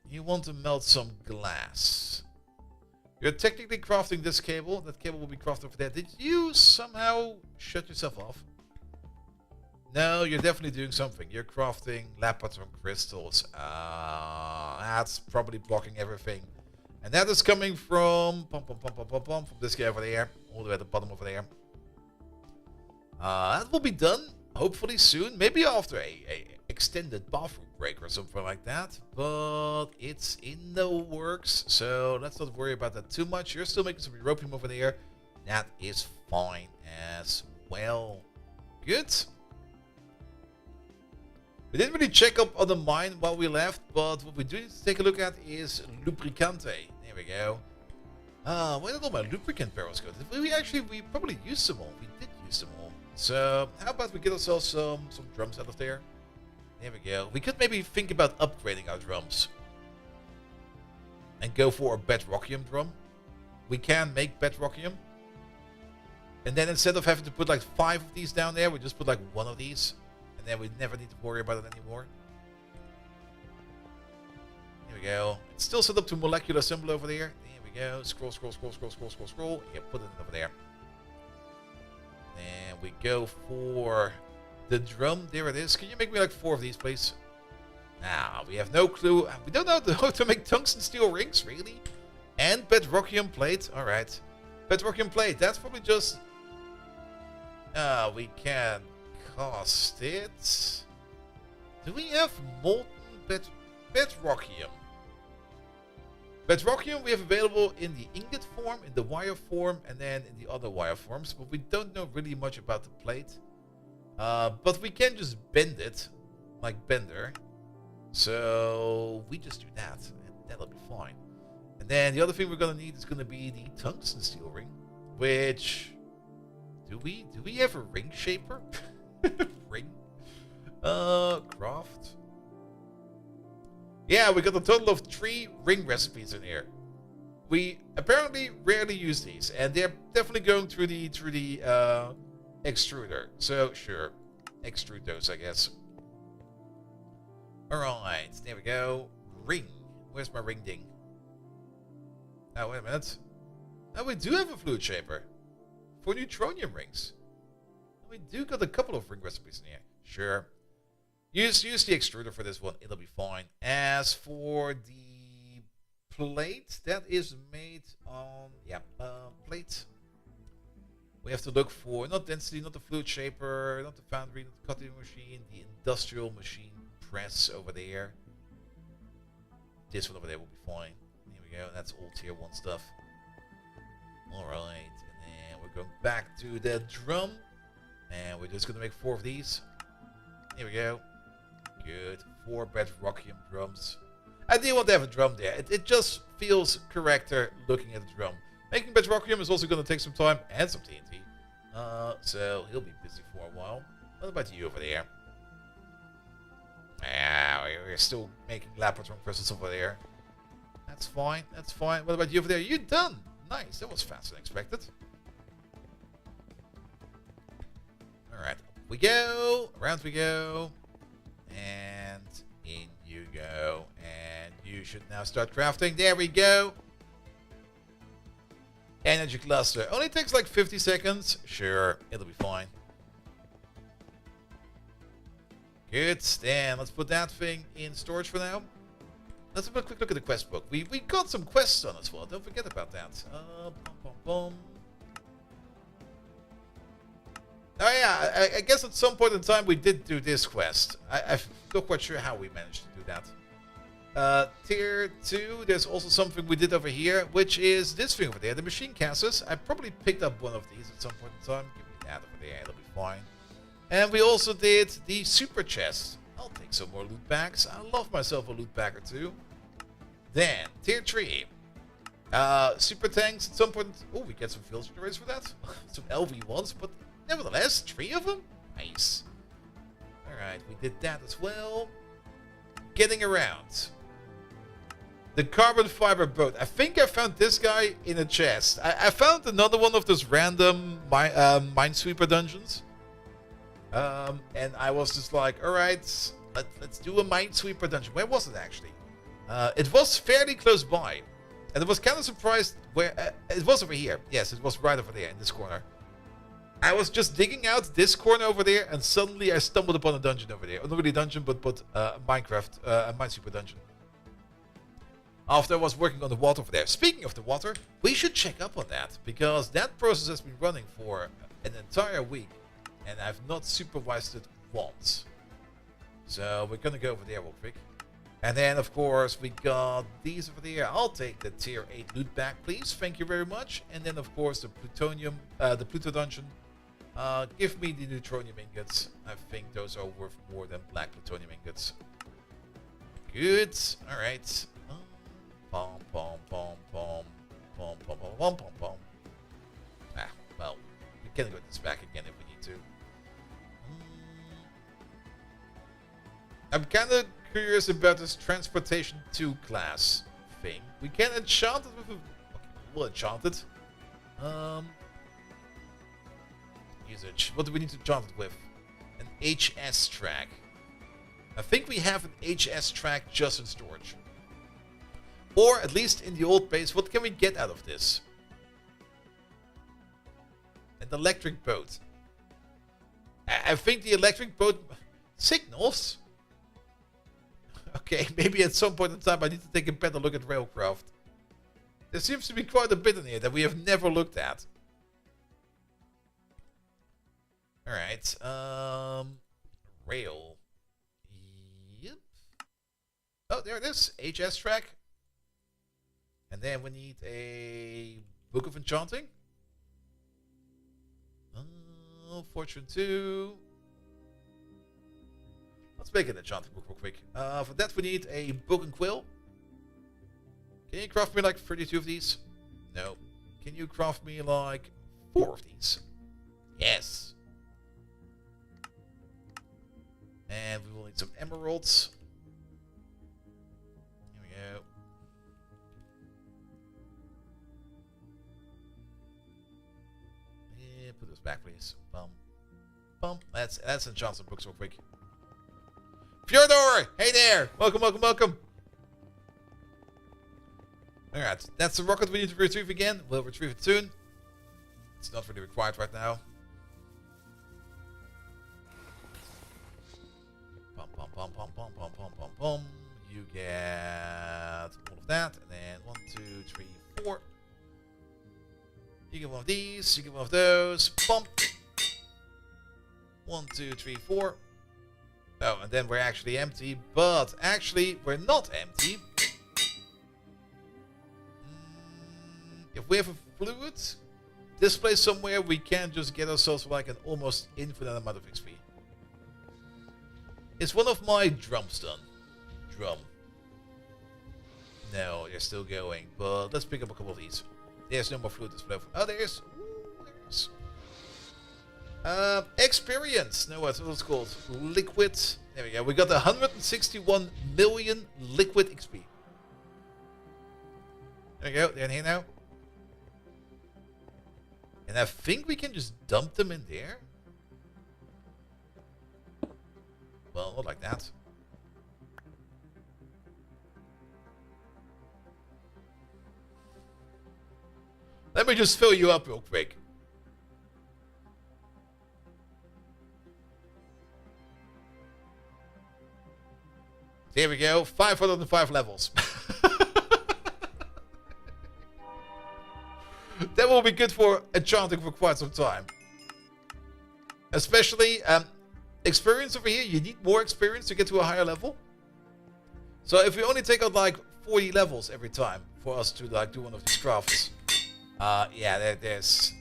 You want to melt some glass. You're technically crafting this cable. That cable will be crafted for that. Did you somehow shut yourself off? No, you're definitely doing something. You're crafting lab pattern crystals. That's probably blocking everything. And that is coming from from this guy over there, all the way at the bottom over there. That will be done hopefully soon. Maybe after a extended bathroom break or something like that. But it's in the works, so let's not worry about that too much. You're still making some europium over there. That is fine as well. Good. We didn't really check up on the mine while we left, but what we do need to take a look at is lubricante. There we go. Where did all my lubricant barrels go? We probably used them all. We did use them all. So how about we get ourselves some drums out of there? There we go. We could maybe think about upgrading our drums. And go for a bedrockium drum. We can make bedrockium. And then instead of having to put like 5 of these down there, we just put like 1 of these. And then we never need to worry about it anymore. Here we go. It's still set up to molecular assembly over there. There we go. Scroll. Yeah, put it over there. And we go for the drum. There it is. Can you make me like 4 of these, please? Now, we have no clue. We don't know how to make tungsten steel rings, really? And bedrockium plate. Alright. Bedrockium plate. That's probably just... we can cast it. Do we have molten bedrockium? Bedrockium we have available in the ingot form, in the wire form, and then in the other wire forms. But we don't know really much about the plate. But we can just bend it, like Bender. So we just do that, and that'll be fine. And then the other thing we're gonna need is gonna be the tungsten steel ring, which do we have a ring shaper? Ring? Craft. Yeah, we got a total of 3 ring recipes in here. We apparently rarely use these, and they're definitely going through the extruder. So sure, extrude those, I guess. All right, there we go. Ring. Where's my ring ding? Oh, wait a minute. Now we do have a fluid shaper for neutronium rings. We do got a couple of ring recipes in here. Sure. Use the extruder for this one. It'll be fine. As for the plate, that is made on plate. We have to look for not density, not the fluid shaper, not the foundry, not the cutting machine, the industrial machine press over there. This one over there will be fine. Here we go. That's all tier 1 stuff. All right, and then we're going back to the drum, and we're just gonna make 4 of these. Here we go. Good. 4 bedrockium drums. I do want to have a drum there. It just feels correcter looking at the drum. Making bedrockium is also going to take some time and some TNT. So he'll be busy for a while. What about you over there? Yeah, we're still making Lapotron crystals over there. That's fine. That's fine. What about you over there? You're done. Nice. That was faster than expected. Alright. We go. Around we go. And in you go. And you should now start crafting. There we go. Energy cluster. Only takes like 50 seconds. Sure. It'll be fine. Good. Then let's put that thing in storage for now. Let's have a quick look at the quest book. We got some quests on as well. Don't forget about that. Oh yeah, I guess at some point in time we did do this quest. I'm not quite sure how we managed to do that. Tier 2, there's also something we did over here, which is this thing over there, the machine casters. I probably picked up one of these at some point in time. Give me that over there, it'll be fine. And we also did the super chest. I'll take some more loot bags. I love myself a loot bag or two. Then, tier 3. Super tanks at some point. Oh, we get some field generators for that. Some LV1s, but nevertheless, 3 of them? Nice. Alright, we did that as well. Getting around. The carbon fiber boat. I think I found this guy in a chest. I found another one of those random minesweeper dungeons. And I was just like, alright, let's do a minesweeper dungeon. Where was it actually? It was fairly close by. And I was kind of surprised where... it was over here. Yes, it was right over there in this corner. I was just digging out this corner over there, and suddenly I stumbled upon a dungeon over there. Not really a dungeon, but Minecraft, a minesweeper dungeon. After I was working on the water over there. Speaking of the water, we should check up on that, because that process has been running for an entire week, and I've not supervised it once. So we're gonna go over there real quick. And then, of course, we got these over there. I'll take the tier 8 loot back, please. Thank you very much. And then, of course, the plutonium, the Pluto dungeon. Give me the neutronium ingots. I think those are worth more than black plutonium ingots. Good. All right. Pom pom pom pom pom pom pom pom pom pom. Ah, well, we can get this back again if we need to. I'm kind of curious about this transportation 2 class thing. We can enchant it with a... Okay, we'll enchant it. Usage. What do we need to enchant it with? An HS track. I think we have an HS track just in storage. Or at least in the old base, what can we get out of this? An electric boat. I think the electric boat... Signals? Okay, maybe at some point in time I need to take a better look at Railcraft. There seems to be quite a bit in here that we have never looked at. Alright, rail. Yep. Oh, there it is. HS track. And then we need a Book of Enchanting. Fortune 2. Let's make an enchanting book real quick. For that we need a Book and Quill. Can you craft me like 32 of these? No. Can you craft me like 4 of these? Yes. And we will need some emeralds. Here we go. Yeah, put this back, please. Bum. Bum. Let's enchant some books real quick. Fyodor! Hey there! Welcome, welcome, welcome! Alright, that's the rocket we need to retrieve again. We'll retrieve it soon. It's not really required right now. Pum, pum, pum, pum, pum, pum, pum, pum, pum. You get all of that. And then 1, 2, 3, 4. You get one of these. You get one of those. Pump. 1, 2, 3, 4. Oh, and then we're actually empty. But actually, we're not empty. If we have a fluid display somewhere, we can just get ourselves like an almost infinite amount of XP. Is one of my drums done? Drum. No, they're still going. But let's pick up a couple of these. There's no more fluid display. Oh, there's. Ooh, there's. Experience. No, what's it called? Liquid. There we go. We got 161 million liquid XP. There we go. They're in here now. And I think we can just dump them in there. Well, not like that. Let me just fill you up real quick. There we go. 505 levels. That will be good for enchanting for quite some time. Especially experience over here. You need more experience to get to a higher level. So if we only take out like 40 levels every time for us to like do one of these crafts. Yeah, there's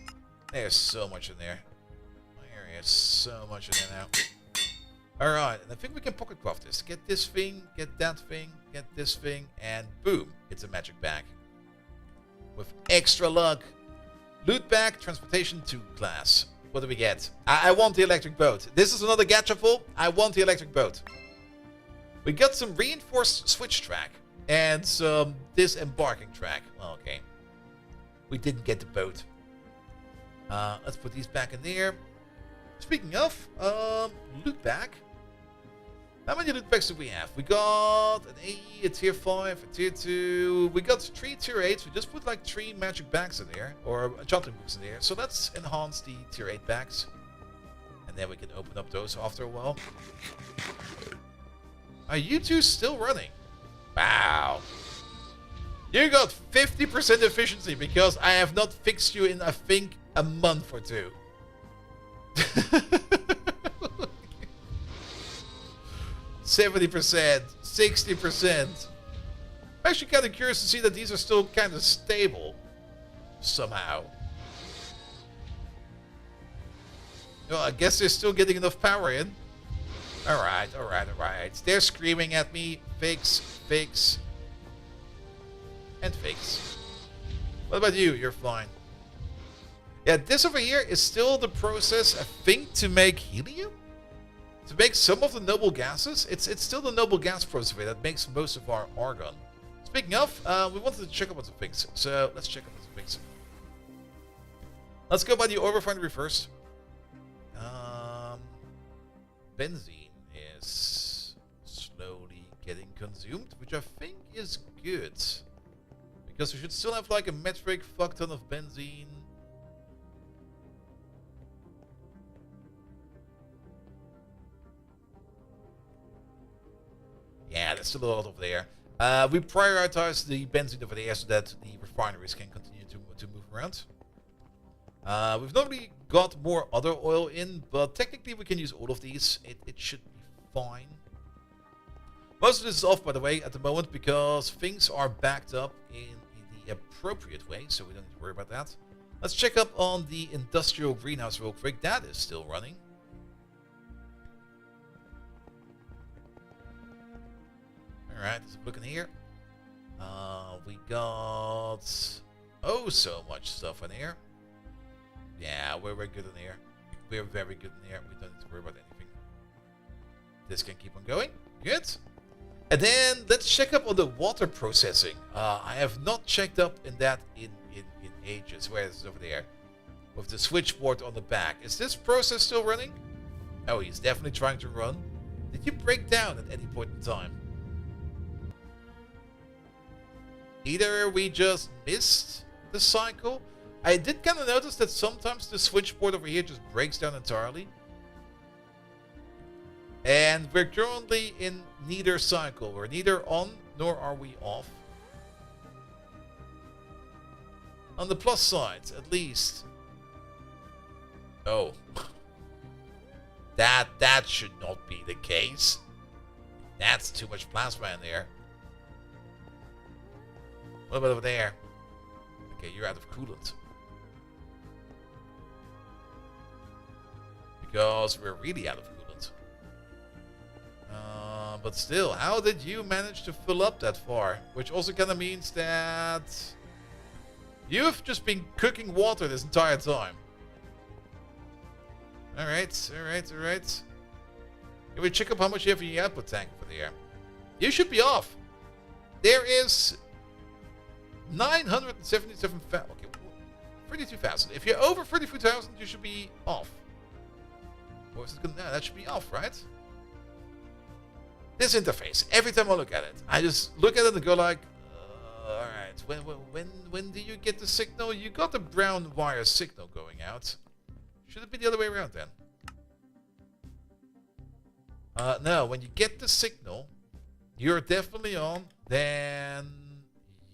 so much in there. There is so much in there now. Alright, and I think we can pocket craft this. Get this thing, get that thing, get this thing, and boom, it's a magic bag. With extra luck. Loot bag, transportation 2 class. What do we get? I want the electric boat. This is another gacha full. I want the electric boat. We got some reinforced switch track. And some disembarking track. Well, okay. We didn't get the boat. Let's put these back in there. Speaking of, loot bag. How many loot bags do we have? We got an AE, a tier 5, a tier 2. We got 3 tier 8s. We just put like 3 magic bags in there. Or enchanting books in there. So let's enhance the tier 8 bags. And then we can open up those after a while. Are you two still running? Wow. You got 50% efficiency because I have not fixed you in, I think, a month or 2. 70%, 60%. I'm actually kind of curious to see that these are still kind of stable. Somehow. Well, I guess they're still getting enough power in. Alright, alright, alright. They're screaming at me. Fix, fix. And fix. What about you? You're fine. Yeah, this over here is still the process, I think, to make helium? To make some of the noble gases. It's still the noble gas process that makes most of our argon. Speaking of, we wanted to check out some things. So, let's check out some things. Let's go by the ore refinery first. Benzene is slowly getting consumed, which I think is good. Because we should still have like a metric fuck ton of benzene. Yeah, there's still a lot over there. We prioritize the benzene over there so that the refineries can continue to move around. We've not really got more other oil in, but technically we can use all of these. It should be fine. Most of this is off, by the way, at the moment because things are backed up in the appropriate way, so we don't need to worry about that. Let's check up on the industrial greenhouse real quick. That is still running. Alright, let's look in here. We got so much stuff in here. Yeah, we're good in here. We're very good in here. We don't need to worry about anything. This can keep on going. Good. And then let's check up on the water processing. I have not checked up in that in ages. Where is it over there? With the switchboard on the back. Is this process still running? Oh, he's definitely trying to run. Did you break down at any point in time? Either we just missed the cycle. I did kind of notice that sometimes the switchboard over here just breaks down entirely. And we're currently in neither cycle. We're neither on nor are we off. On the plus side, at least. Oh. That should not be the case. That's too much plasma in there. What about over there? Okay, you're out of coolant. Because we're really out of coolant. But still, how did you manage to fill up that far? Which also kind of means that you've just been cooking water this entire time. Alright. Can we check up how much you have in your output tank over there? You should be off. There is 977,000. Okay, 32,000. If you're over 32,000, you should be off. Or is it gonna, no, that should be off, right? This interface. Every time I look at it, I just look at it and go like, all right. When do you get the signal? You got the brown wire signal going out. Should it be the other way around then? No. When you get the signal, you're definitely on. Then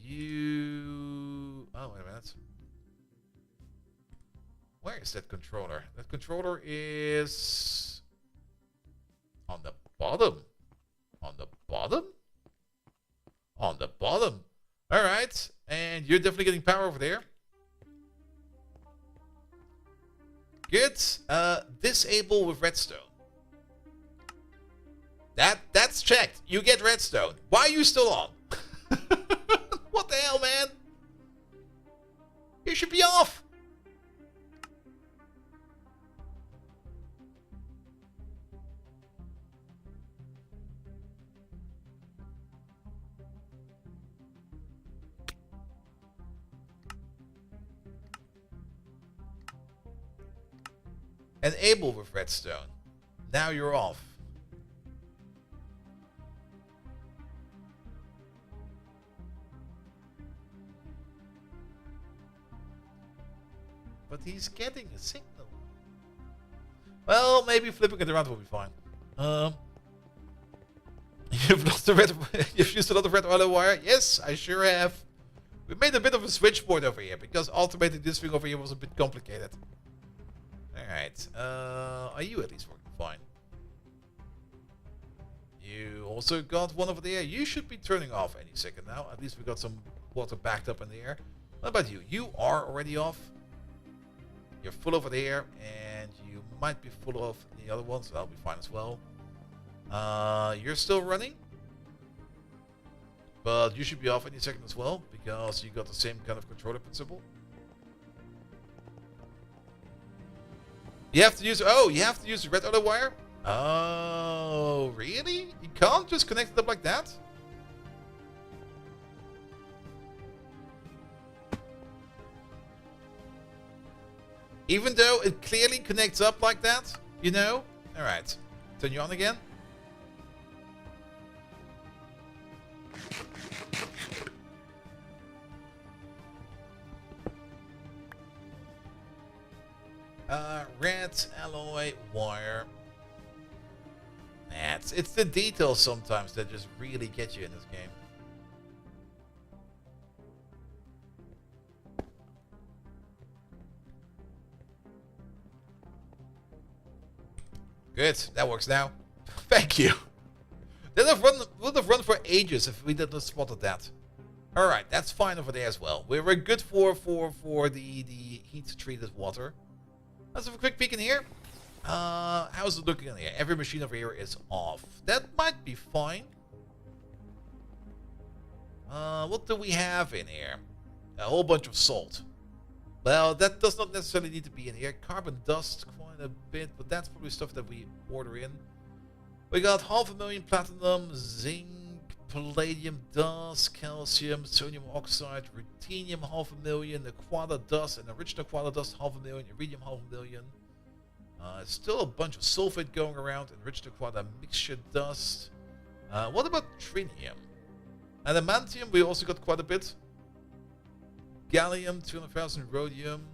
you. Oh wait a minute. Where is that controller? That controller is on the bottom. On the bottom? On the bottom. Alright. And you're definitely getting power over there. Good. Disable with redstone. That's checked. You get redstone. Why are you still on? What the hell, man? You should be off. Enable with redstone. Now you're off. But he's getting a signal. Well, maybe flipping it around will be fine. You've lost the red. You've used a lot of red oil wire. Yes, I sure have. We made a bit of a switchboard over here because automating this thing over here was a bit complicated. Alright, are you at least working fine? You also got one over there. You should be turning off any second now. At least we got some water backed up in the air. What about you? You are already off. You're full over there, and you might be full of the other ones. So that'll be fine as well. You're still running. But you should be off any second as well, because you got the same kind of controller principle. You have to use, you have to use the red other wire? Oh, really? You can't just connect it up like that? Even though it clearly connects up like that, you know? Alright, turn you on again. Red alloy wire. It's the details sometimes that just really get you in this game. Good, that works now. Thank you. Would have run for ages if we didn't have spotted that. Alright, that's fine over there as well. We're good for the heat treated water. Let's have a quick peek in here. How's it looking in here? Every machine over here is off. That might be fine. What do we have in here? A whole bunch of salt. Well, that does not necessarily need to be in here. Carbon dust quite a bit, but that's probably stuff that we order in. We got 500,000 platinum, zinc, palladium dust, calcium, sodium oxide, ruthenium 500,000, aquata dust, and original aquata dust 500,000, iridium 500,000. Still a bunch of sulfate going around, enriched aquata mixture dust. What about trinium? Adamantium, we also got quite a bit. Gallium, 200,000 rhodium.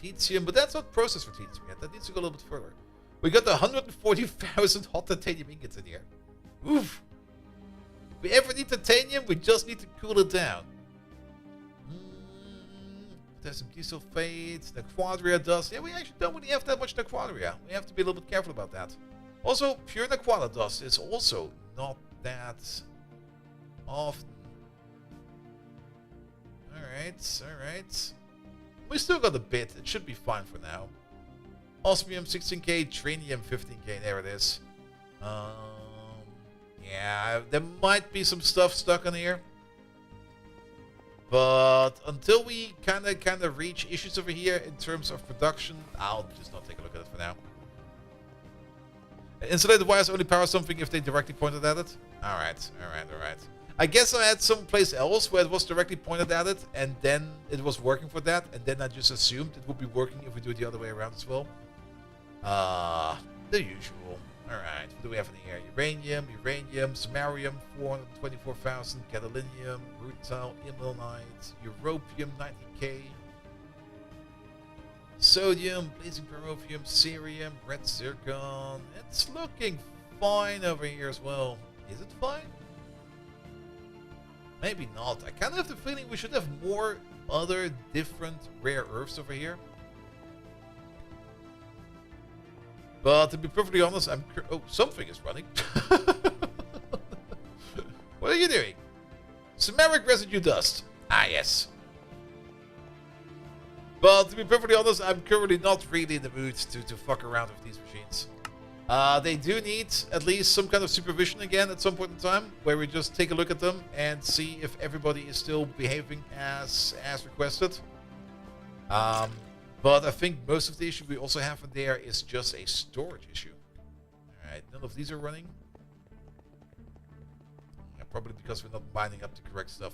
Lutetium, but that's not processed lutetium yet. That needs to go a little bit further. We got 140,000 hot titanium ingots in here. Oof. If we ever need titanium, we just need to cool it down. There's some desulfate, the quadria dust. Yeah, we actually don't really have that much quadria. We have to be a little bit careful about that. Also, pure aquata dust is also not that often. Alright. We still got a bit. It should be fine for now. Osmium 16k, trinium 15k. There it is. Yeah, there might be some stuff stuck in here. But until we kind of reach issues over here in terms of production, I'll just not take a look at it for now. Insulated wires only power something if they directly pointed at it. Alright. I guess I had someplace else where it was directly pointed at it, and then it was working for that, and then I just assumed it would be working if we do it the other way around as well. The usual. Alright, what do we have in here? Uranium, samarium, 424,000, gadolinium, rutile, ilmenite, europium, 90k, sodium, blazing pyropium, cerium, red zircon. It's looking fine over here as well. Is it fine? Maybe not. I kind of have the feeling we should have more other different rare earths over here. But to be perfectly honest, oh, something is running. What are you doing? Samaric residue dust. Ah, yes. But to be perfectly honest, I'm currently not really in the mood to fuck around with these machines. They do need at least some kind of supervision again at some point in time, where we just take a look at them and see if everybody is still behaving as requested. But I think most of the issue we also have in there is just a storage issue. Alright, none of these are running. Yeah, probably because we're not mining up the correct stuff.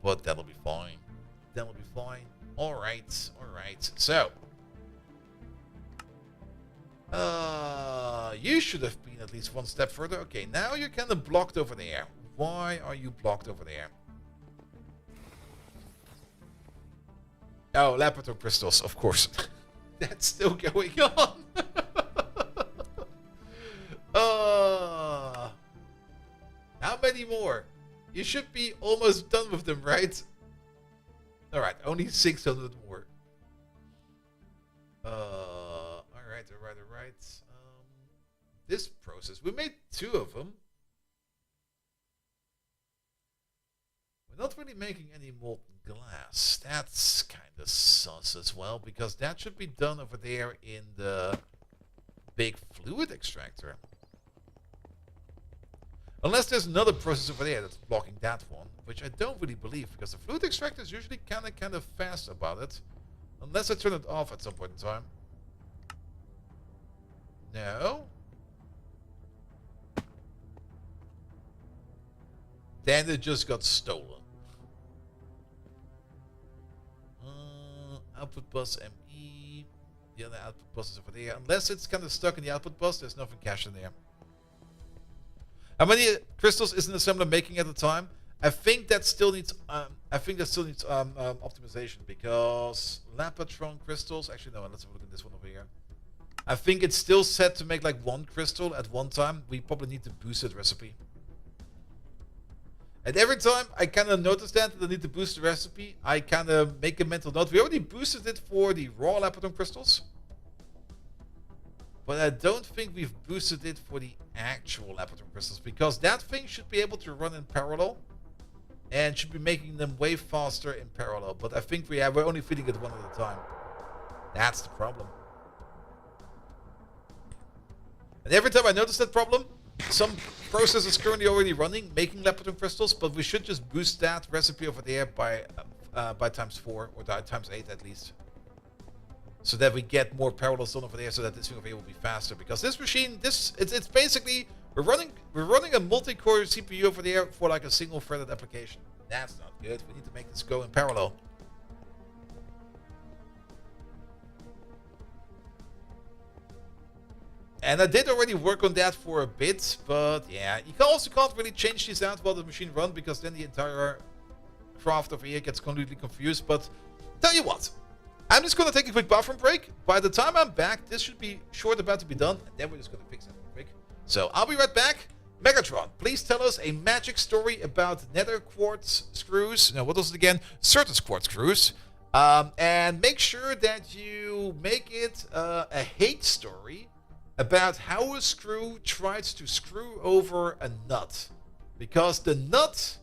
But that'll be fine. Alright. So. You should have been at least one step further. Okay, now you're kind of blocked over there. Why are you blocked over there? Oh, laboratory crystals, of course. That's still going on. How many more? You should be almost done with them, right? Alright, only 600 more. Alright. This process, we made 2 of them. We're not really making any molten glass. That's kind of sus as well, because that should be done over there in the big fluid extractor. Unless there's another process over there that's blocking that one, which I don't really believe, because the fluid extractor is usually kind of fast about it. Unless I turn it off at some point in time. No. Then it just got stolen. Output bus ME. The other output bus is over there. Unless it's kind of stuck in the output bus, there's nothing cached in there. How many crystals is an assembler making at the time? I think that still needs optimization, because Lapatron crystals. Actually, no. Let's have a look at this one over here. I think it's still set to make like 1 crystal at one time. We probably need to boost that recipe. And every time I kind of notice that I need to boost the recipe, I kind of make a mental note. We already boosted it for the raw Lapatron crystals. but I don't think we've boosted it for the actual Lapotron crystals, because that thing should be able to run in parallel and should be making them way faster in parallel. But I think we're only feeding it one at a time. That's the problem. And every time I notice that problem, some process is currently already running, making Lapotron crystals, but we should just boost that recipe over there by times 4 or times 8 at least, so that we get more parallels done over there, so that this thing over here will be faster. Because this machine, it's basically we're running a multi-core CPU over there for like a single-threaded application. That's not good. We need to make this go in parallel. And I did already work on that for a bit, but yeah, you also can't really change these out while the machine runs, because then the entire craft over here gets completely confused. But tell you what, I'm just going to take a quick bathroom break. By the time I'm back, this should be about to be done, and then we're just going to fix that real quick. So I'll be right back. Megatron, please tell us a magic story about nether quartz screws. No, what was it again? Certus quartz screws. And make sure that you make it a hate story about how a screw tries to screw over a nut. Because the nut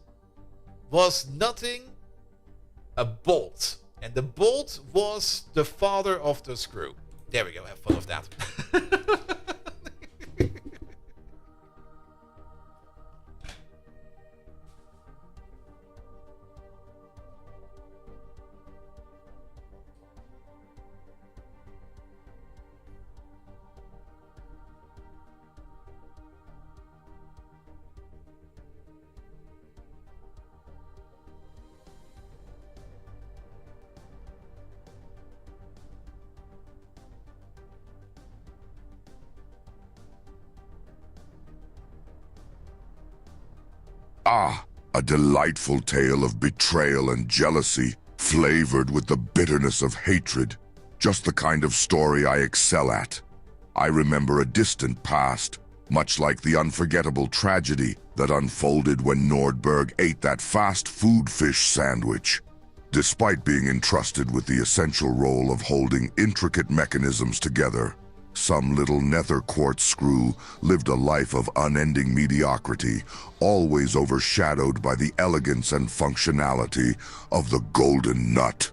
was nutting a bolt. And the bolt was the father of the screw. There we go, have fun with that. Ah, a delightful tale of betrayal and jealousy, flavored with the bitterness of hatred. Just the kind of story I excel at. I remember a distant past, much like the unforgettable tragedy that unfolded when Nordberg ate that fast food fish sandwich. Despite being entrusted with the essential role of holding intricate mechanisms together, some little nether quartz screw lived a life of unending mediocrity, always overshadowed by the elegance and functionality of the golden nut.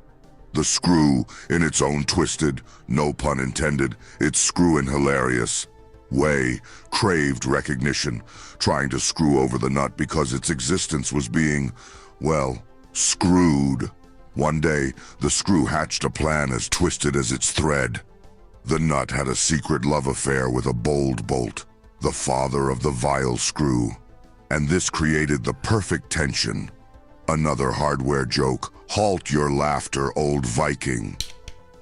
The screw, in its own twisted, no pun intended, its screwin' hilarious way, craved recognition, trying to screw over the nut because its existence was being, well, screwed. One day, the screw hatched a plan as twisted as its thread. The nut had a secret love affair with a bold bolt, the father of the vile screw. And this created the perfect tension. Another hardware joke, halt your laughter, old Viking.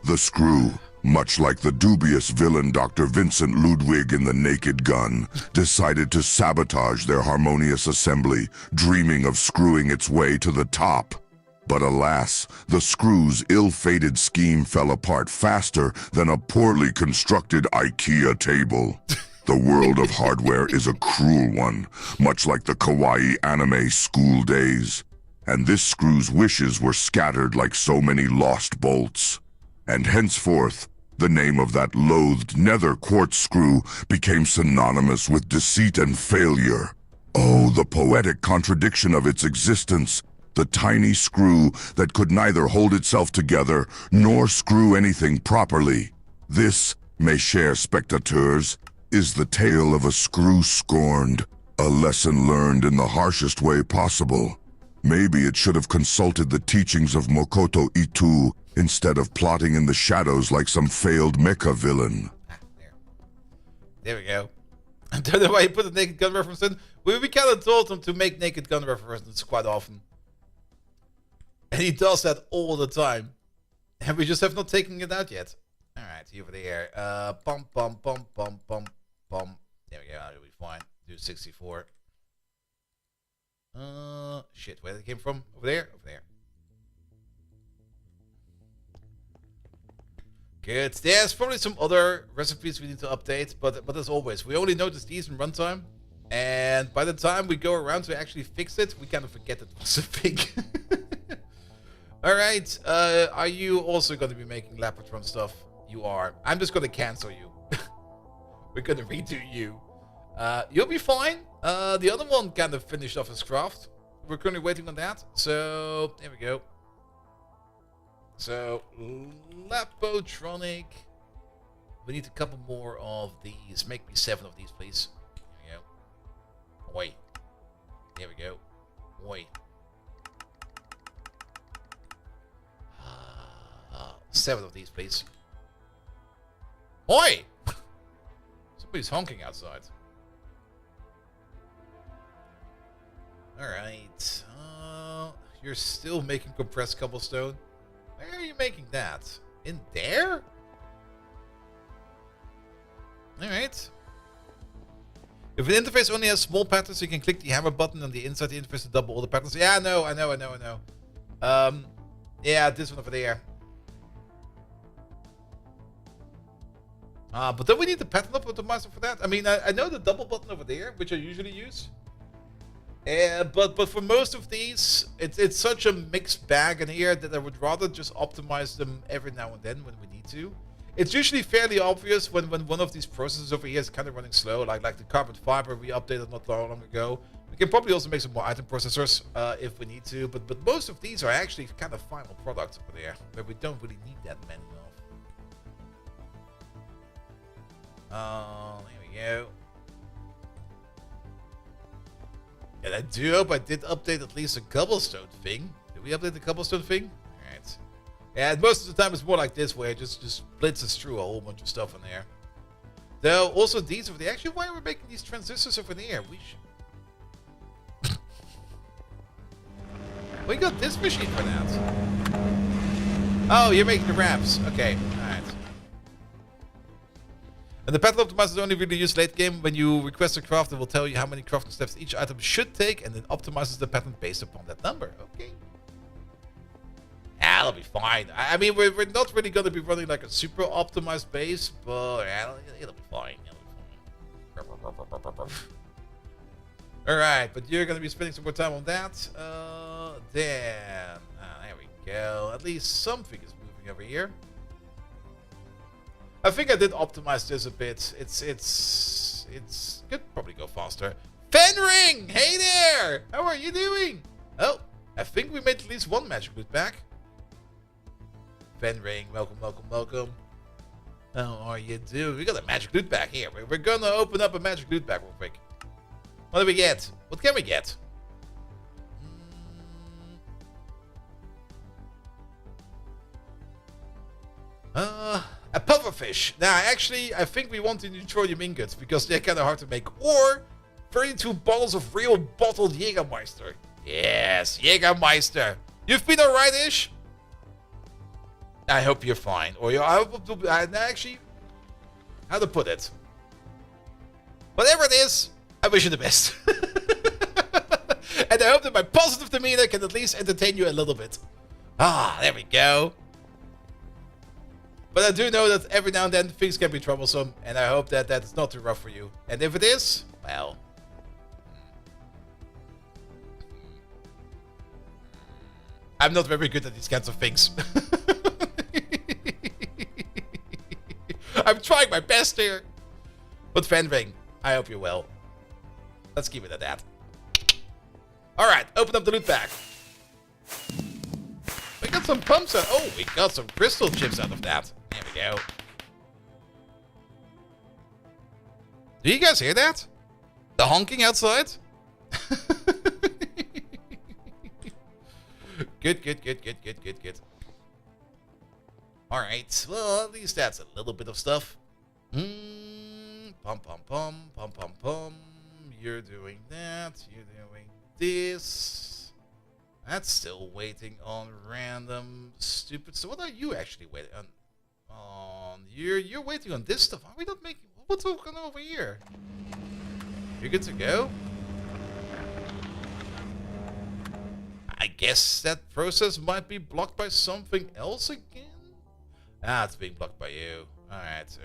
The screw, much like the dubious villain Dr. Vincent Ludwig in The Naked Gun, decided to sabotage their harmonious assembly, dreaming of screwing its way to the top. But alas, the screw's ill-fated scheme fell apart faster than a poorly constructed IKEA table. The world of hardware is a cruel one, much like the kawaii anime School Days. And this screw's wishes were scattered like so many lost bolts. And henceforth, the name of that loathed nether quartz screw became synonymous with deceit and failure. Oh, the poetic contradiction of its existence. The tiny screw that could neither hold itself together nor screw anything properly. This, mes chers spectateurs, is the tale of a screw scorned, a lesson learned in the harshest way possible. Maybe it should have consulted the teachings of Makoto Itu instead of plotting in the shadows like some failed mecha villain. There we go. I don't know why he put a Naked Gun reference in. We kind of told him to make Naked Gun references quite often. And he does that all the time. And we just have not taken it out yet. Alright, over there. Bum, bum, bum, bum, bum, bum. There we go, that'll be fine. Do 64. Shit, where did it came from? Over there? Over there. Good. There's probably some other recipes we need to update, but as always, we only notice these in runtime. And by the time we go around to actually fix it, we kind of forget it was a thing. Alright, are you also going to be making Lapotron stuff? You are. I'm just going to cancel you. We're gonna redo you. You'll be fine. The other one kind of finished off his craft. We're currently waiting on that. So, there we go. So, Lapotronic. We need a couple more of these. Make me 7 of these, please. There we go. Oi. There we go. Oi. 7 of these, please. Oi! Somebody's honking outside. Alright. You're still making compressed cobblestone. Where are you making that? In there? Alright. If an interface only has small patterns, you can click the hammer button on the inside the interface to double all the patterns. Yeah, I know. Yeah, this one over there. But then we need the pattern optimizer for that. I mean, I know the double button over there, which I usually use. But for most of these, it's such a mixed bag in here that I would rather just optimize them every now and then when we need to. It's usually fairly obvious when one of these processes over here is kind of running slow, like the carbon fiber we updated not long ago. We can probably also make some more item processors if we need to, but most of these are actually kind of final products over there, where we don't really need that many of. There we go. And I do hope I did update at least a cobblestone thing. Did we update the cobblestone thing? Alright. Yeah, most of the time it's more like this, where it just blitzes through a whole bunch of stuff in there. Though, also these over there. Actually, why are we making these transistors over there? We should... We got this machine for that. Oh, you're making the ramps. Okay, alright. And the pattern optimizer is only really used late game. When you request a craft, it will tell you how many crafting steps each item should take, and then optimizes the pattern based upon that number. Okay. Yeah, that'll be fine. I mean, we're not really going to be running like a super optimized base, but yeah, it'll be fine. Alright, but you're going to be spending some more time on that. There we go. At least something is moving over here. I think I did optimize this a bit. It's could probably go faster. Fenring! Hey there! How are you doing? Oh, I think we made at least one magic loot back. Fenring, welcome. How are you doing? We got a magic loot back here. We're gonna open up a magic loot back real quick. What do we get? What can we get? A pufferfish. Now, actually, I think we want the neutronium ingots because they're kind of hard to make. Or 32 bottles of real bottled Jägermeister. Yes, Jägermeister. You've been alright-ish? I hope you're fine. Or you're actually, how to put it? Whatever it is, I wish you the best. And I hope that my positive demeanor can at least entertain you a little bit. Ah, there we go. But I do know that every now and then things can be troublesome, and I hope that that's not too rough for you. And if it is, well... I'm not very good at these kinds of things. I'm trying my best here. But Fenring, I hope you're well. Let's keep it at that. Alright, open up the loot bag. We got some pumps out. Oh, we got some crystal chips out of that. There we go. Do you guys hear that? The honking outside? Good. Alright, well, at least that's a little bit of stuff. Pum. You're doing that. You're doing this. That's still waiting on random stupid. So what are you actually waiting on? You're waiting on this stuff. Are we not making? What's going on over here? You're good to go. I guess that process might be blocked by something else again. Ah, it's being blocked by you. Alright.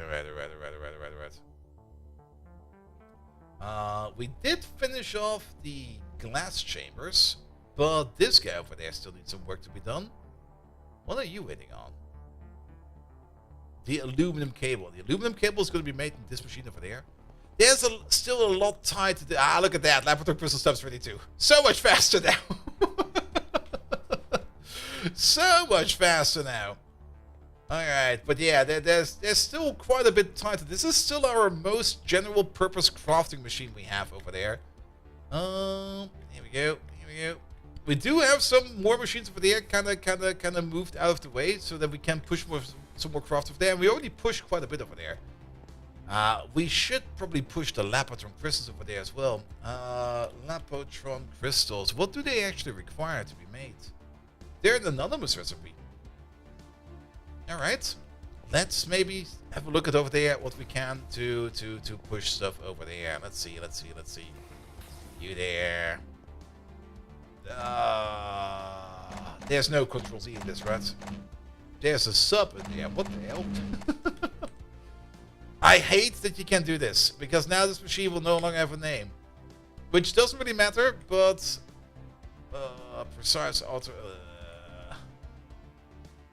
We did finish off the glass chambers, but this guy over there still needs some work to be done. What are you waiting on? the aluminum cable. The aluminum cable is going to be made in this machine over there. There's still a lot tied to the... Ah, look at that. Laboratory crystal steps ready too. So much faster now. So much faster now. Alright, but yeah, there's still quite a bit tied to this. This is still our most general purpose crafting machine we have over there. Here we go. Here we go. We do have some more machines over there, kind of moved out of the way, so that we can push some more craft over there. And we already pushed quite a bit over there. We should probably push the Lapotron crystals over there as well. Lapotron crystals. What do they actually require to be made? They're an anonymous recipe. Alright. Let's maybe have a look at over there what we can to push stuff over there. Let's see. You there. There's no Control Z in this, right? There's a sub in there. What the hell? I hate that you can't do this, because now this machine will no longer have a name. Which doesn't really matter, but... precise alter...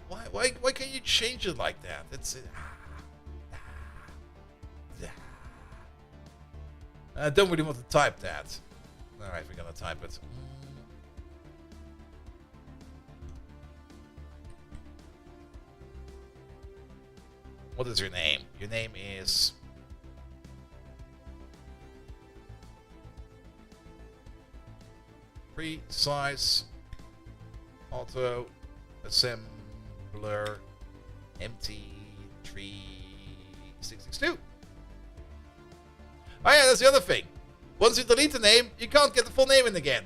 Why can't you change it like that? It's... I don't really want to type that. Alright, we're gonna type it. What is your name? Your name is... Precise Auto Assembler MT3662. Oh yeah, that's the other thing. Once you delete the name, you can't get the full name in again.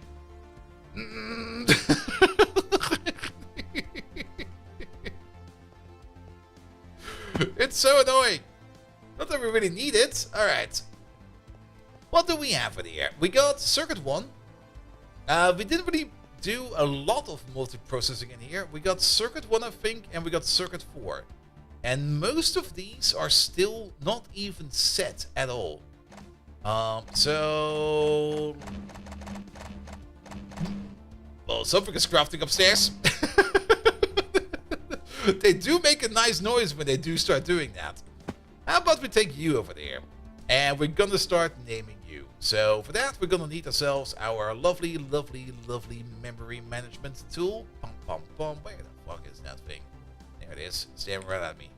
It's so annoying. Not that we really need it. Alright. What do we have in here? We got circuit 1. We didn't really do a lot of multiprocessing in here. We got circuit 1, I think, and we got circuit 4. And most of these are still not even set at all. So... Well, something is crafting upstairs. They do make a nice noise when they do start doing that. How about we take you over there? And we're gonna start naming you. So for that, we're gonna need ourselves our lovely memory management tool. Pum, pum, pum. Where the fuck is that thing? There it is. Staring right at me.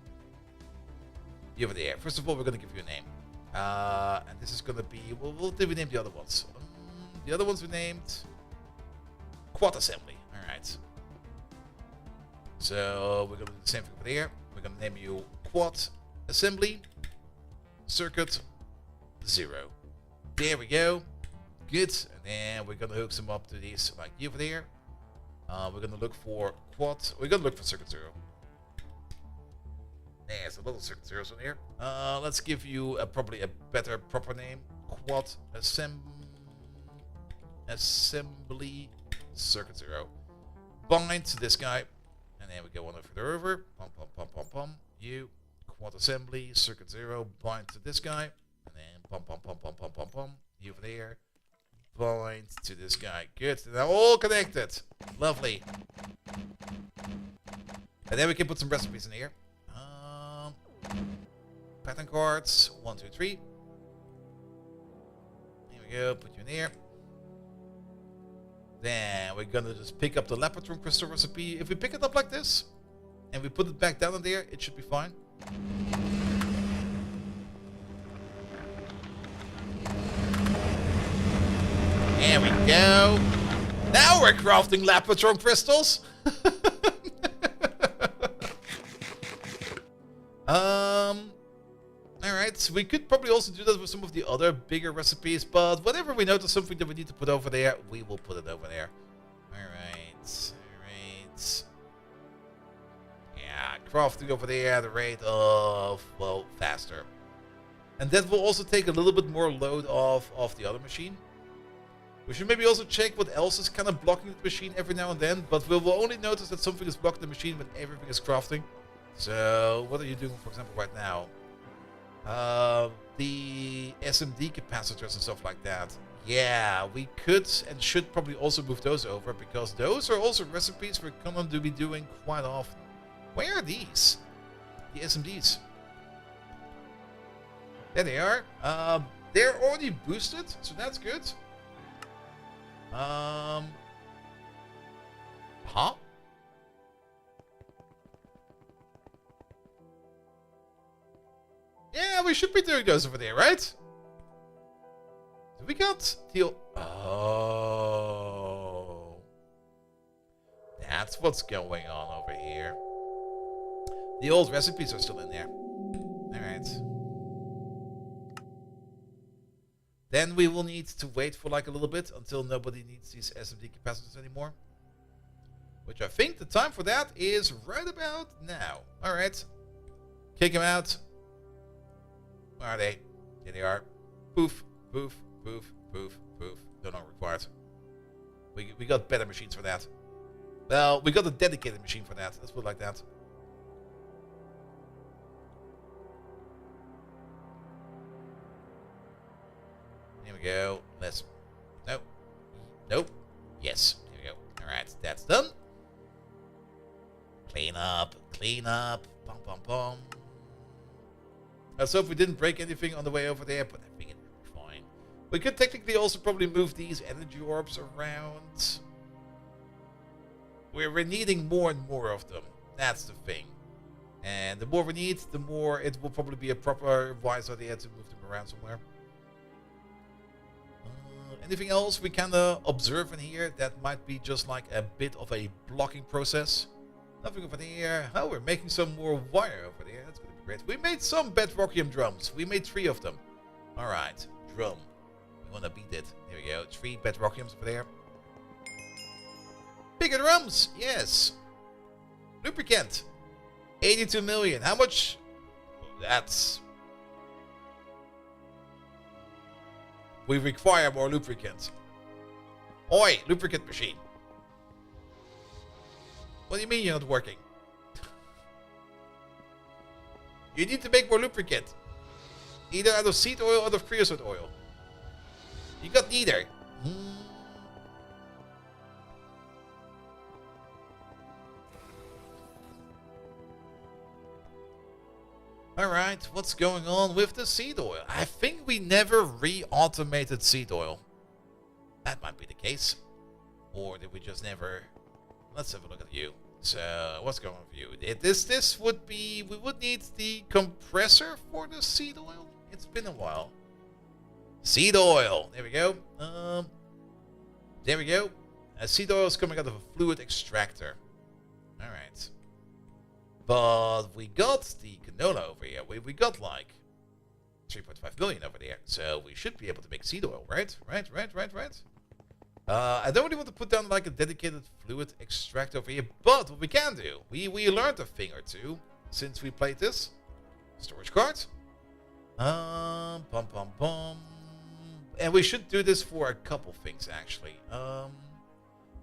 You over there. First of all, we're gonna give you a name. And this is gonna be... What did we name the other ones? The other ones we named... Quad Assembly. Alright. So we're gonna do the same thing over there. We're gonna name you Quad Assembly Circuit 0. There we go. Good. And then we're gonna hook some up to these like you over there. We're gonna look for Quad. We're gonna look for Circuit 0. There's a little Circuit 0s on here. Let's give you probably a better proper name. Quad Assembly Circuit 0. Bind to this guy. And then we go one further over. Pum, pum, pum, pum, pum. You. Quad Assembly Circuit 0. Bind to this guy. And then pum, pum, pum, pum, pum, pum, pum. You over there. Bind to this guy. Good. They're all connected. Lovely. And then we can put some recipes in here. Pattern cards. 1, 2, 3. Here we go. Put you in here. Then we're gonna just pick up the Lapotron crystal recipe. If we pick it up like this, and we put it back down in there, it should be fine. There we go. Now we're crafting Lapotron crystals. Alright, we could probably also do that with some of the other bigger recipes, but whenever we notice something that we need to put over there, we will put it over there. Alright. Yeah, crafting over there at the rate of, well, faster. And that will also take a little bit more load off the other machine. We should maybe also check what else is kind of blocking the machine every now and then, but we will only notice that something is blocking the machine when everything is crafting. So, what are you doing, for example, right now? The SMD capacitors and stuff like that. Yeah, we could and should probably also move those over, because those are also recipes we're gonna be doing quite often. Where are these? the SMDs. There they are. They're already boosted, so that's good. Huh? Yeah, we should be doing those over there, right? We got the... Oh. That's what's going on over here. The old recipes are still in there. Alright. Then we will need to wait for like a little bit until nobody needs these SMD capacitors anymore. Which I think the time for that is right about now. Alright. Kick them out. Where are they? Here they are. Poof, poof, poof, poof, poof. They're not required. We got better machines for that. Well, we got a dedicated machine for that. Let's put it like that. Here we go. Let's... Nope. Nope. Yes. Here we go. Alright, that's done. Clean up. Clean up. Bum, bum, bum. Let's hope we didn't break anything on the way over there, but I think it'll be fine. We could technically also probably move these energy orbs around. We're needing more and more of them. That's the thing. And the more we need, the more it will probably be a proper wise idea to move them around somewhere. Anything else we can observe in here that might be just like a bit of a blocking process? Nothing over there. Oh, we're making some more wire over there. That's going to be great. We made some bedrockium drums. We made 3 of them. Alright, drum. We want to beat it. There we go. 3 bedrockiums over there. Bigger drums! Yes! Lubricant! 82 million. How much? That's... We require more lubricant. Oi! Lubricant machine. What do you mean you're not working? You need to make more lubricant. Either out of seed oil or out of creosote oil. You got neither. Alright, what's going on with the seed oil? I think we never re-automated seed oil. That might be the case. Or did we just never... Let's have a look at you. So, what's going on with you? This would be... We would need the compressor for the seed oil. It's been a while. Seed oil. There we go. There we go. Seed oil is coming out of a fluid extractor. Alright. But we got the canola over here. We got like 3.5 million over there. So we should be able to make seed oil, right? Right. I don't really want to put down like a dedicated fluid extractor over here. But what we can do, we learned a thing or two since we played this. Storage card. And we should do this for a couple things actually.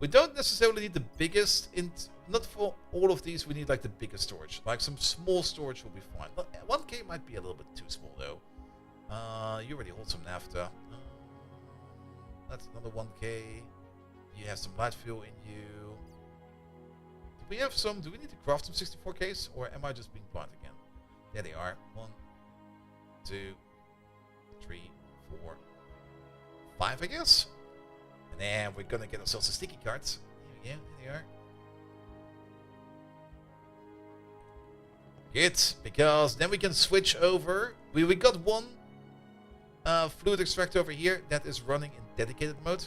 We don't necessarily need the biggest... Not for all of these, we need like the biggest storage. Like some small storage will be fine. 1K might be a little bit too small though. You already hold some naphtha. That's another 1K. You have some light fuel in you. Do we have some... Do we need to craft some 64Ks? Or am I just being blind again? There they are. 1, 2, 3, 4, 5, I guess. And then we're gonna get ourselves the sticky cards. Here they are. Good, because then we can switch over. We got one fluid extractor over here that is running in dedicated mode,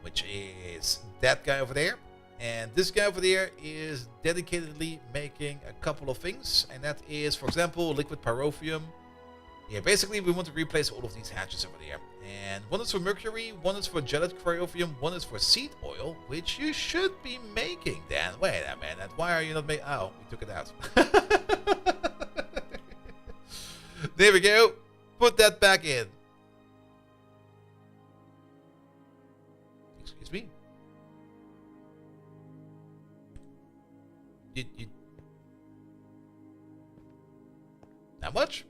which is that guy over there. And this guy over there is dedicatedly making a couple of things, and that is, for example, liquid pyrotheum. Yeah, basically we want to replace all of these hatches over there. And one is for mercury, one is for gelid cryotheum, one is for seed oil, which you should be making, Dan. Wait a minute, why are you not making... Oh, we took it out. There we go. Put that back in. Excuse me. How much?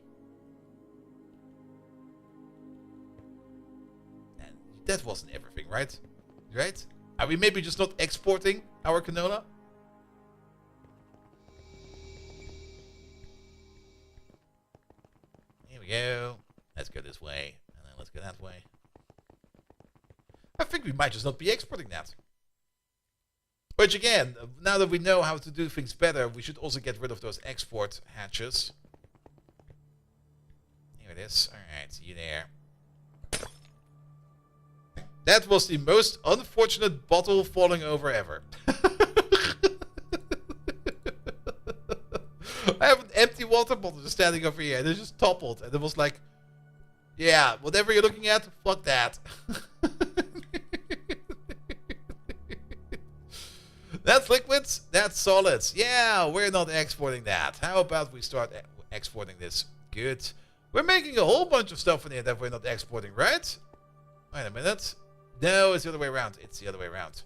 That wasn't everything, right? Right? Are we maybe just not exporting our canola? this way, and then let's go that way. I think we might just not be exporting that. Which again, now that we know how to do things better, we should also get rid of those export hatches. Here it is. Alright, see you there. That was the most unfortunate bottle falling over ever. I have an empty water bottle just standing over here, and it just toppled, and it was like, yeah, whatever you're looking at, fuck that. That's liquids, that's solids. Yeah, we're not exporting that. How about we start exporting this? Good. We're making a whole bunch of stuff in here that we're not exporting, right? Wait a minute. No, it's the other way around. It's the other way around.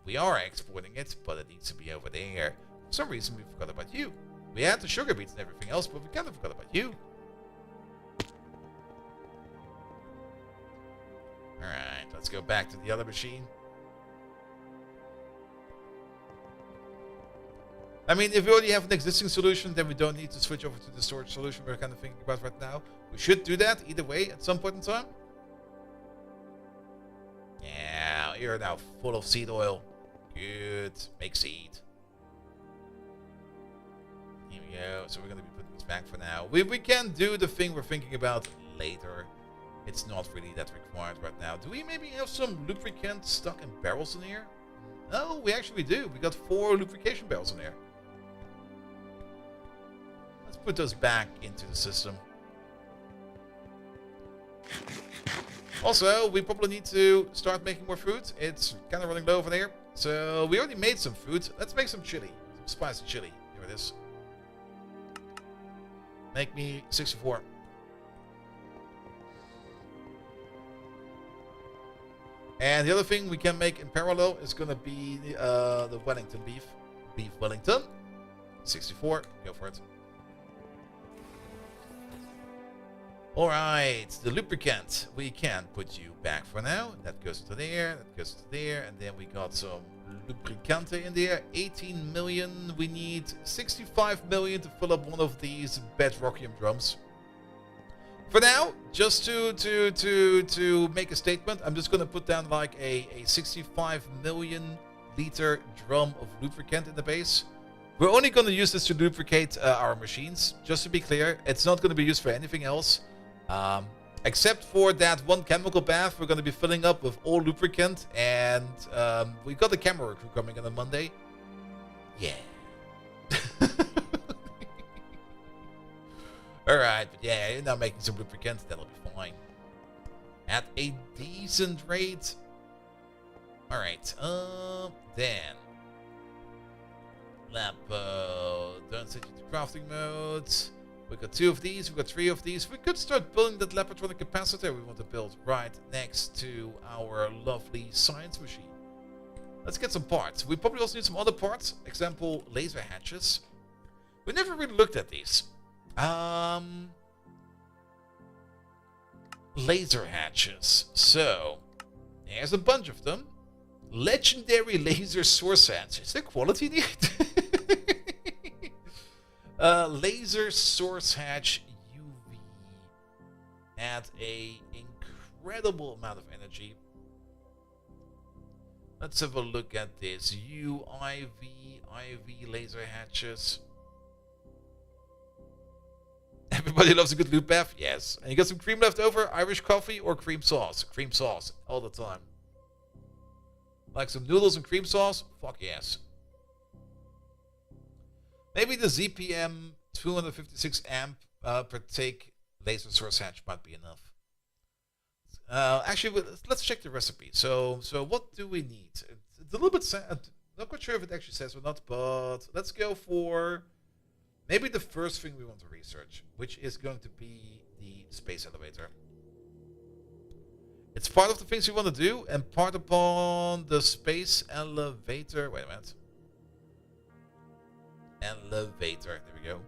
We are exporting it, but it needs to be over there. For some reason, we forgot about you. We had the sugar beets and everything else, but we kind of forgot about you. Alright, let's go back to the other machine. I mean, if we already have an existing solution, then we don't need to switch over to the storage solution we're kind of thinking about right now. We should do that either way at some point in time. Yeah, you're now full of seed oil. Good. Make seed. Here we go. So we're going to be putting this back for now. We can do the thing we're thinking about later. It's not really that required right now. Do we maybe have some lubricant stuck in barrels in here? No, we actually do. We got 4 lubrication barrels in here. Let's put those back into the system. Also, we probably need to start making more food. It's kind of running low over there. So we already made some food. Let's make some chili. Some spicy chili. Here it is. Make me 64. And the other thing we can make in parallel is going to be the Wellington beef. Beef Wellington. 64. Go for it. Alright, the lubricant. We can put you back for now. That goes to there, that goes to there. And then we got some lubricante in there. 18 million. We need 65 million to fill up one of these bedrockium drums. For now, just to make a statement, I'm just going to put down like a 65 million liter drum of lubricant in the base. We're only going to use this to lubricate our machines. Just to be clear, it's not going to be used for anything else. Except for that one chemical bath we're going to be filling up with all lubricant. And we got the camera crew coming in on Monday. Yeah. Alright, but yeah, you're now making some lubricant. That'll be fine. At a decent rate. Alright, then. Lapo. Don't set you to crafting mode. We got 2 of these, we got 3 of these. We could start building that Lapatronic capacitor we want to build right next to our lovely science machine. Let's get some parts. We probably also need some other parts. Example, laser hatches. We never really looked at these. Laser hatches. So, there's a bunch of them. Legendary laser source hatch. Is there quality in it? Laser source hatch UV at a incredible amount of energy. Let's have a look at this. IV laser hatches. Everybody loves a good loot bath? Yes. And you got some cream left over? Irish coffee or cream sauce? Cream sauce. All the time. Like some noodles and cream sauce? Fuck yes. Maybe the ZPM 256 amp per take laser source hatch might be enough. Actually, let's check the recipe. So what do we need? It's a little bit sad. I'm not quite sure if it actually says or not, but let's go for maybe the first thing we want to research, which is going to be the space elevator. It's part of the things we want to do, and part upon the space elevator. Wait a minute. Elevator. There we go.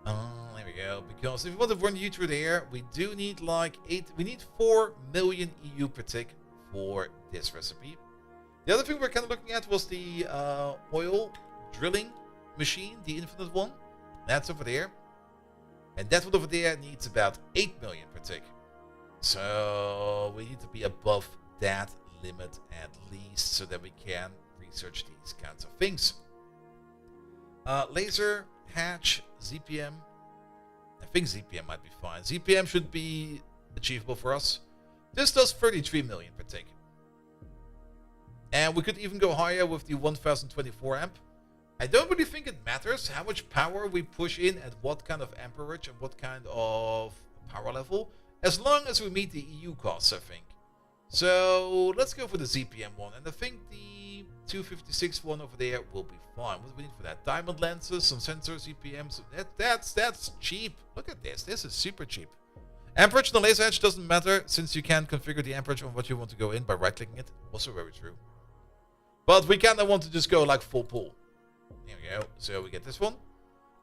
There we go. Because if we want to run you through there, we do need like 4 million EU per tick for this recipe. The other thing we're kind of looking at was the oil drilling machine, the infinite one. That's over there. And that one over there needs about 8 million per tick. So we need to be above that limit at least so that we can research these kinds of things. Laser, hatch, ZPM. I think ZPM might be fine. ZPM should be achievable for us. This does 33 million per tick. And we could even go higher with the 1024 amp. I don't really think it matters how much power we push in at what kind of amperage and what kind of power level, as long as we meet the EU costs, I think. So let's go for the ZPM one, and I think the 256 one over there will be fine. What do we need for that? Diamond lenses, some sensors, EPMs. That's cheap. Look at this. This is super cheap. Amperage on the laser edge doesn't matter, since you can configure the amperage on what you want to go in by right-clicking it. Also very true. But we kind of want to just go like full pull. There we go. So we get this one.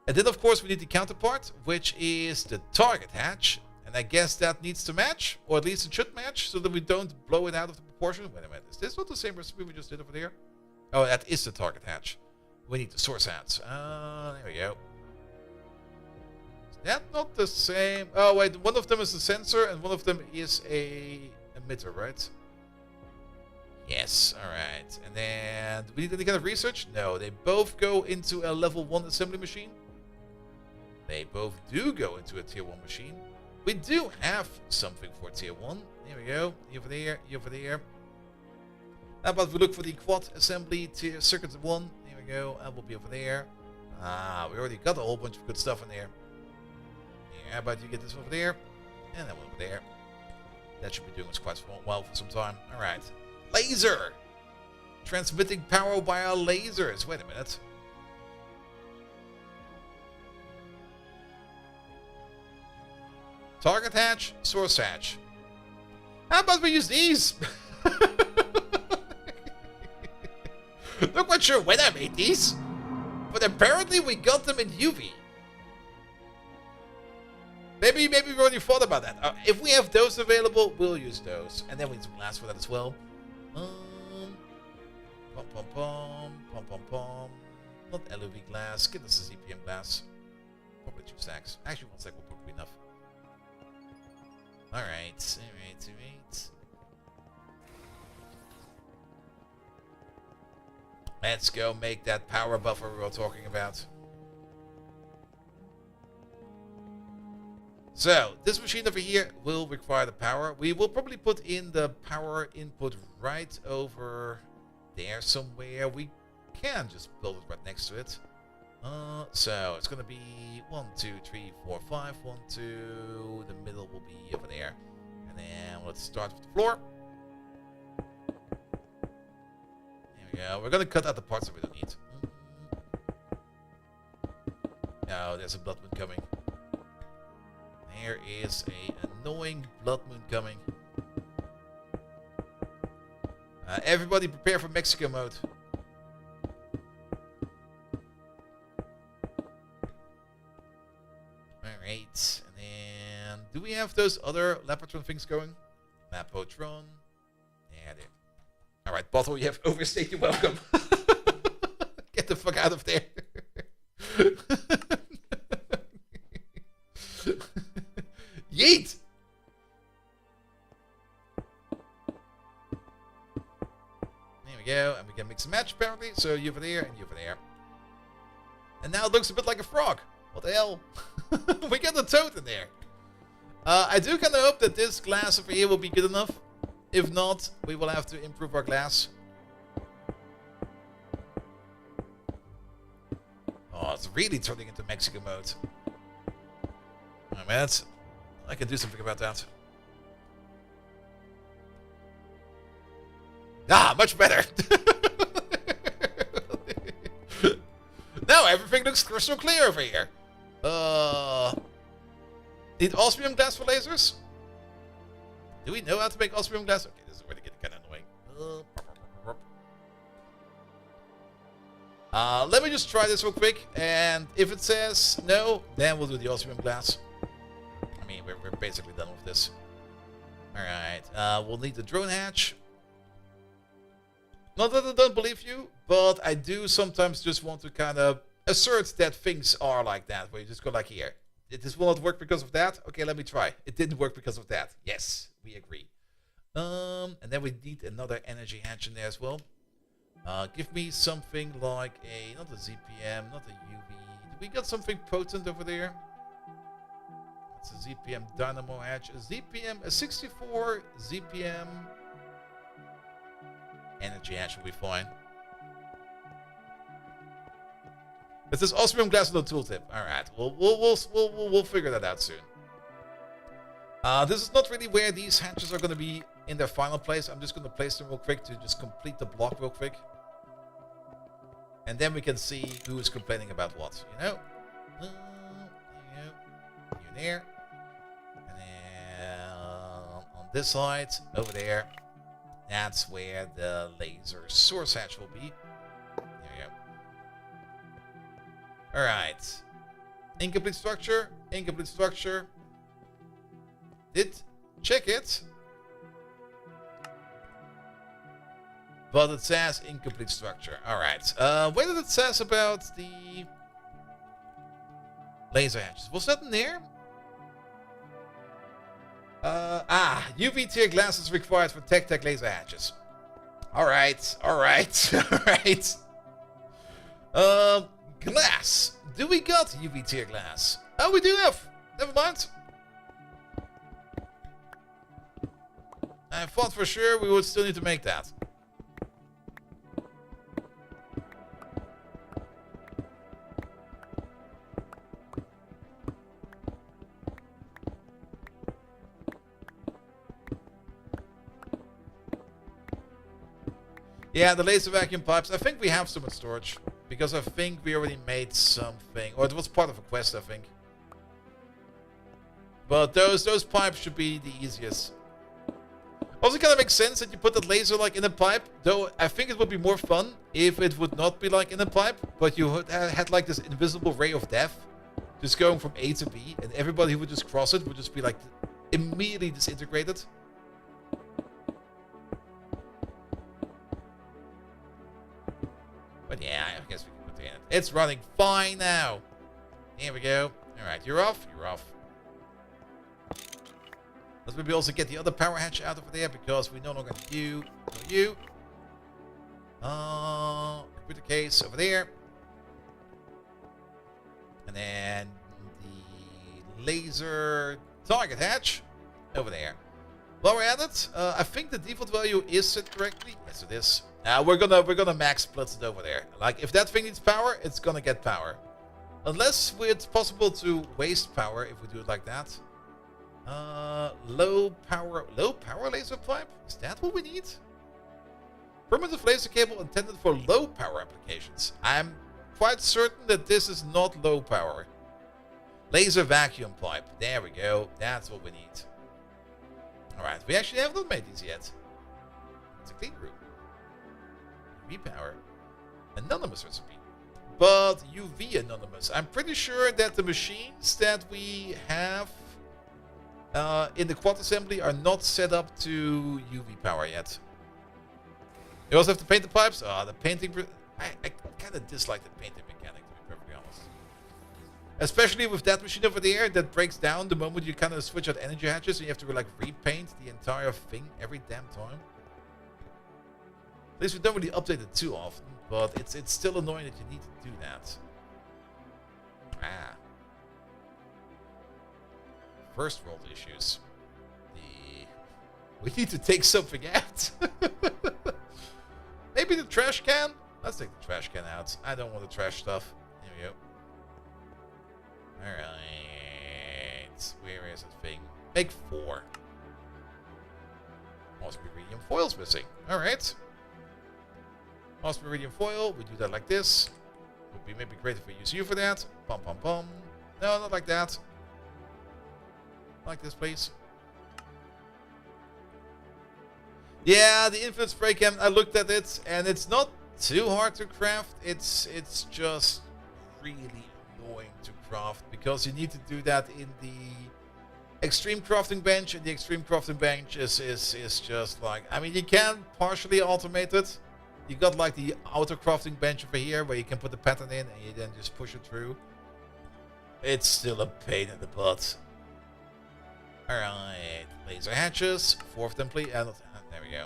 And then, of course, we need the counterpart, which is the target hatch. And I guess that needs to match, or at least it should match, so that we don't blow it out of the proportion. Wait a minute. Is this not the same recipe we just did over there? Oh, that is the target hatch. We need the source hatch. There we go. Is that not the same? Oh, wait. One of them is a sensor, and one of them is a emitter, right? Yes, alright. And then, do we need any kind of research? No, they both go into a level 1 assembly machine. They both do go into a tier 1 machine. We do have something for tier 1. Here we go. Over there, over there. How about we look for the quad assembly tier circuit 1? Here we go. And we'll be over there. Ah, we already got a whole bunch of good stuff in there. Here, how about you get this over there? And that one over there. That should be doing us quite well for some time. Alright. Laser! Transmitting power via lasers. Wait a minute. Target hatch, source hatch. How about we use these? Not quite sure when I made these, but apparently we got them in UV. Maybe we already thought about that. If we have those available, we'll use those. And then we need some glass for that as well. Pom pom pom, pom pom pom. Not LUV glass. Get us a ZPM glass. Probably 2 stacks. Actually, 1 stack will probably be enough. Alright, alright. Let's go make that power buffer we were talking about. So, this machine over here will require the power. We will probably put in the power input right over there somewhere. We can just build it right next to it. So, it's going to be 1, 2, 3, 4, 5. 1, 2. The middle will be over there. And then let's start with the floor. There we go. We're going to cut out the parts that we don't need. No, there's a blood moon coming. There is an annoying blood moon coming. Everybody prepare for Mexico mode. Alright, and then do we have those other Lapotron things going? Lapotron. Yeah, there. Alright, Bottle, you have overstayed your welcome. Get the fuck out of there. Yeet! There we go, and we can mix and match apparently. So you over there and you over there. And now it looks a bit like a frog. What the hell? We got a toad in there. I do kind of hope that this glass over here will be good enough. If not, we will have to improve our glass. Oh, it's really turning into Mexico mode. Oh, man, I can do something about that. Ah, much better. No, everything looks crystal clear over here. Need osmium glass for lasers? Do we know how to make osmium glass? Okay, this is really getting kind of annoying. Let me just try this real quick, and if it says no, then we'll do the osmium glass. I mean, we're basically done with this. Alright, we'll need the drone hatch. Not that I don't believe you, but I do sometimes just want to kind of assert that things are like that, where you just go like here. This will not work because of that. Okay, let me try. It didn't work because of that. Yes, we agree. And then we need another energy hatch in there as well. Give me something like not a ZPM, not a UV. Do we got something potent over there? It's a ZPM dynamo hatch. A ZPM, a 64 ZPM energy hatch will be fine. It says osmium glass on the tooltip. All right, we'll figure that out soon. This is not really where these hatches are going to be in their final place. I'm just going to place them real quick to just complete the block real quick. And then we can see who is complaining about what, you know? You there. And then on this side, over there, that's where the laser source hatch will be. There you go. Alright. Incomplete structure. Incomplete structure. Did check it. But it says incomplete structure. Alright. What did it says about the laser hatches? Was that in there? UV tier glass is required for tech laser hatches. Alright. Alright. Alright. Glass. Do we got UV tier glass? Oh, we do have. Never mind. I thought for sure we would still need to make that. Yeah, the laser vacuum pipes. I think we have some in storage. Because I think we already made something. Or it was part of a quest, I think. But those pipes should be the easiest. Also, kind of makes sense that you put that laser like in a pipe. Though I think it would be more fun if it would not be like in a pipe. But you had like this invisible ray of death. Just going from A to B. And everybody who would just cross it would just be like immediately disintegrated. But yeah, I guess we can contain it. It's running fine now. Here we go. Alright, you're off. You're off. Let's maybe also get the other power hatch out over there because we no longer need you. Computer case over there. And then the laser target hatch over there. While we're at it, I think the default value is set correctly. Yes, it is. We're gonna max splits it over there. Like if that thing needs power, it's gonna get power. Unless it's possible to waste power if we do it like that. Low power laser pipe? Is that what we need? Primitive laser cable intended for low power applications. I'm quite certain that this is not low power. Laser vacuum pipe. There we go. That's what we need. Alright, we actually have not made these yet. It's a clean room. UV power. Anonymous recipe. But UV anonymous. I'm pretty sure that the machines that we have in the quad assembly are not set up to UV power yet. You also have to paint the pipes. The painting... I kind of dislike the painting mechanic, to be perfectly honest. Especially with that machine over there that breaks down the moment you kind of switch out energy hatches and you have to like repaint the entire thing every damn time. At least we don't really update it too often, but it's still annoying that you need to do that. First world issues. We need to take something out. Maybe the trash can? Let's take the trash can out. I don't want to trash stuff. Here we go. Alright. Where is the thing? Make 4. Moss-Meridian foil's missing. Alright. Moss-Meridian foil. We do that like this. Would be maybe great if we use you for that. Pum pum pum. No, not like that. Like this, please. Yeah, the infinite spray can. I looked at it, and it's not too hard to craft. It's just really annoying to craft because you need to do that in the extreme crafting bench, and the extreme crafting bench is just like, I mean, you can partially automate it. You got like the outer crafting bench over here where you can put the pattern in and you then just push it through. It's still a pain in the butt. Alright. Laser hatches. 4 of them, please. There we go.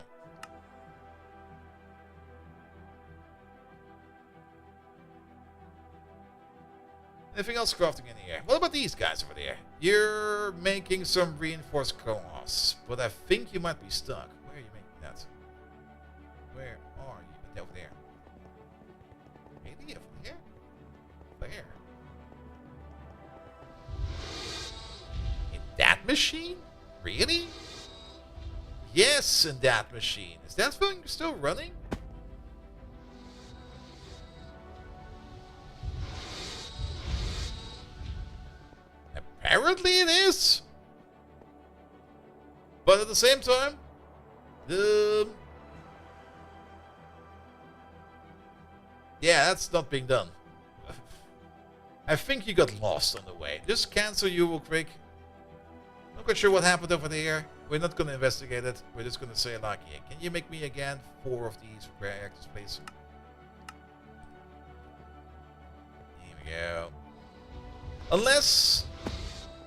Anything else crafting in here? What about these guys over there? You're making some reinforced claws, but I think you might be stuck. Where are you making that? Where are you? Over there. Maybe over here? Where? In that machine? Really? Yes, in that machine. Is that thing still running? Apparently it is. But at the same time, yeah, that's not being done. I think you got lost on the way. Just cancel you real quick. Not quite sure what happened over there. We're not going to investigate it. We're just going to say like, yeah, can you make me again 4 of these reactors, please? Here we go. Unless...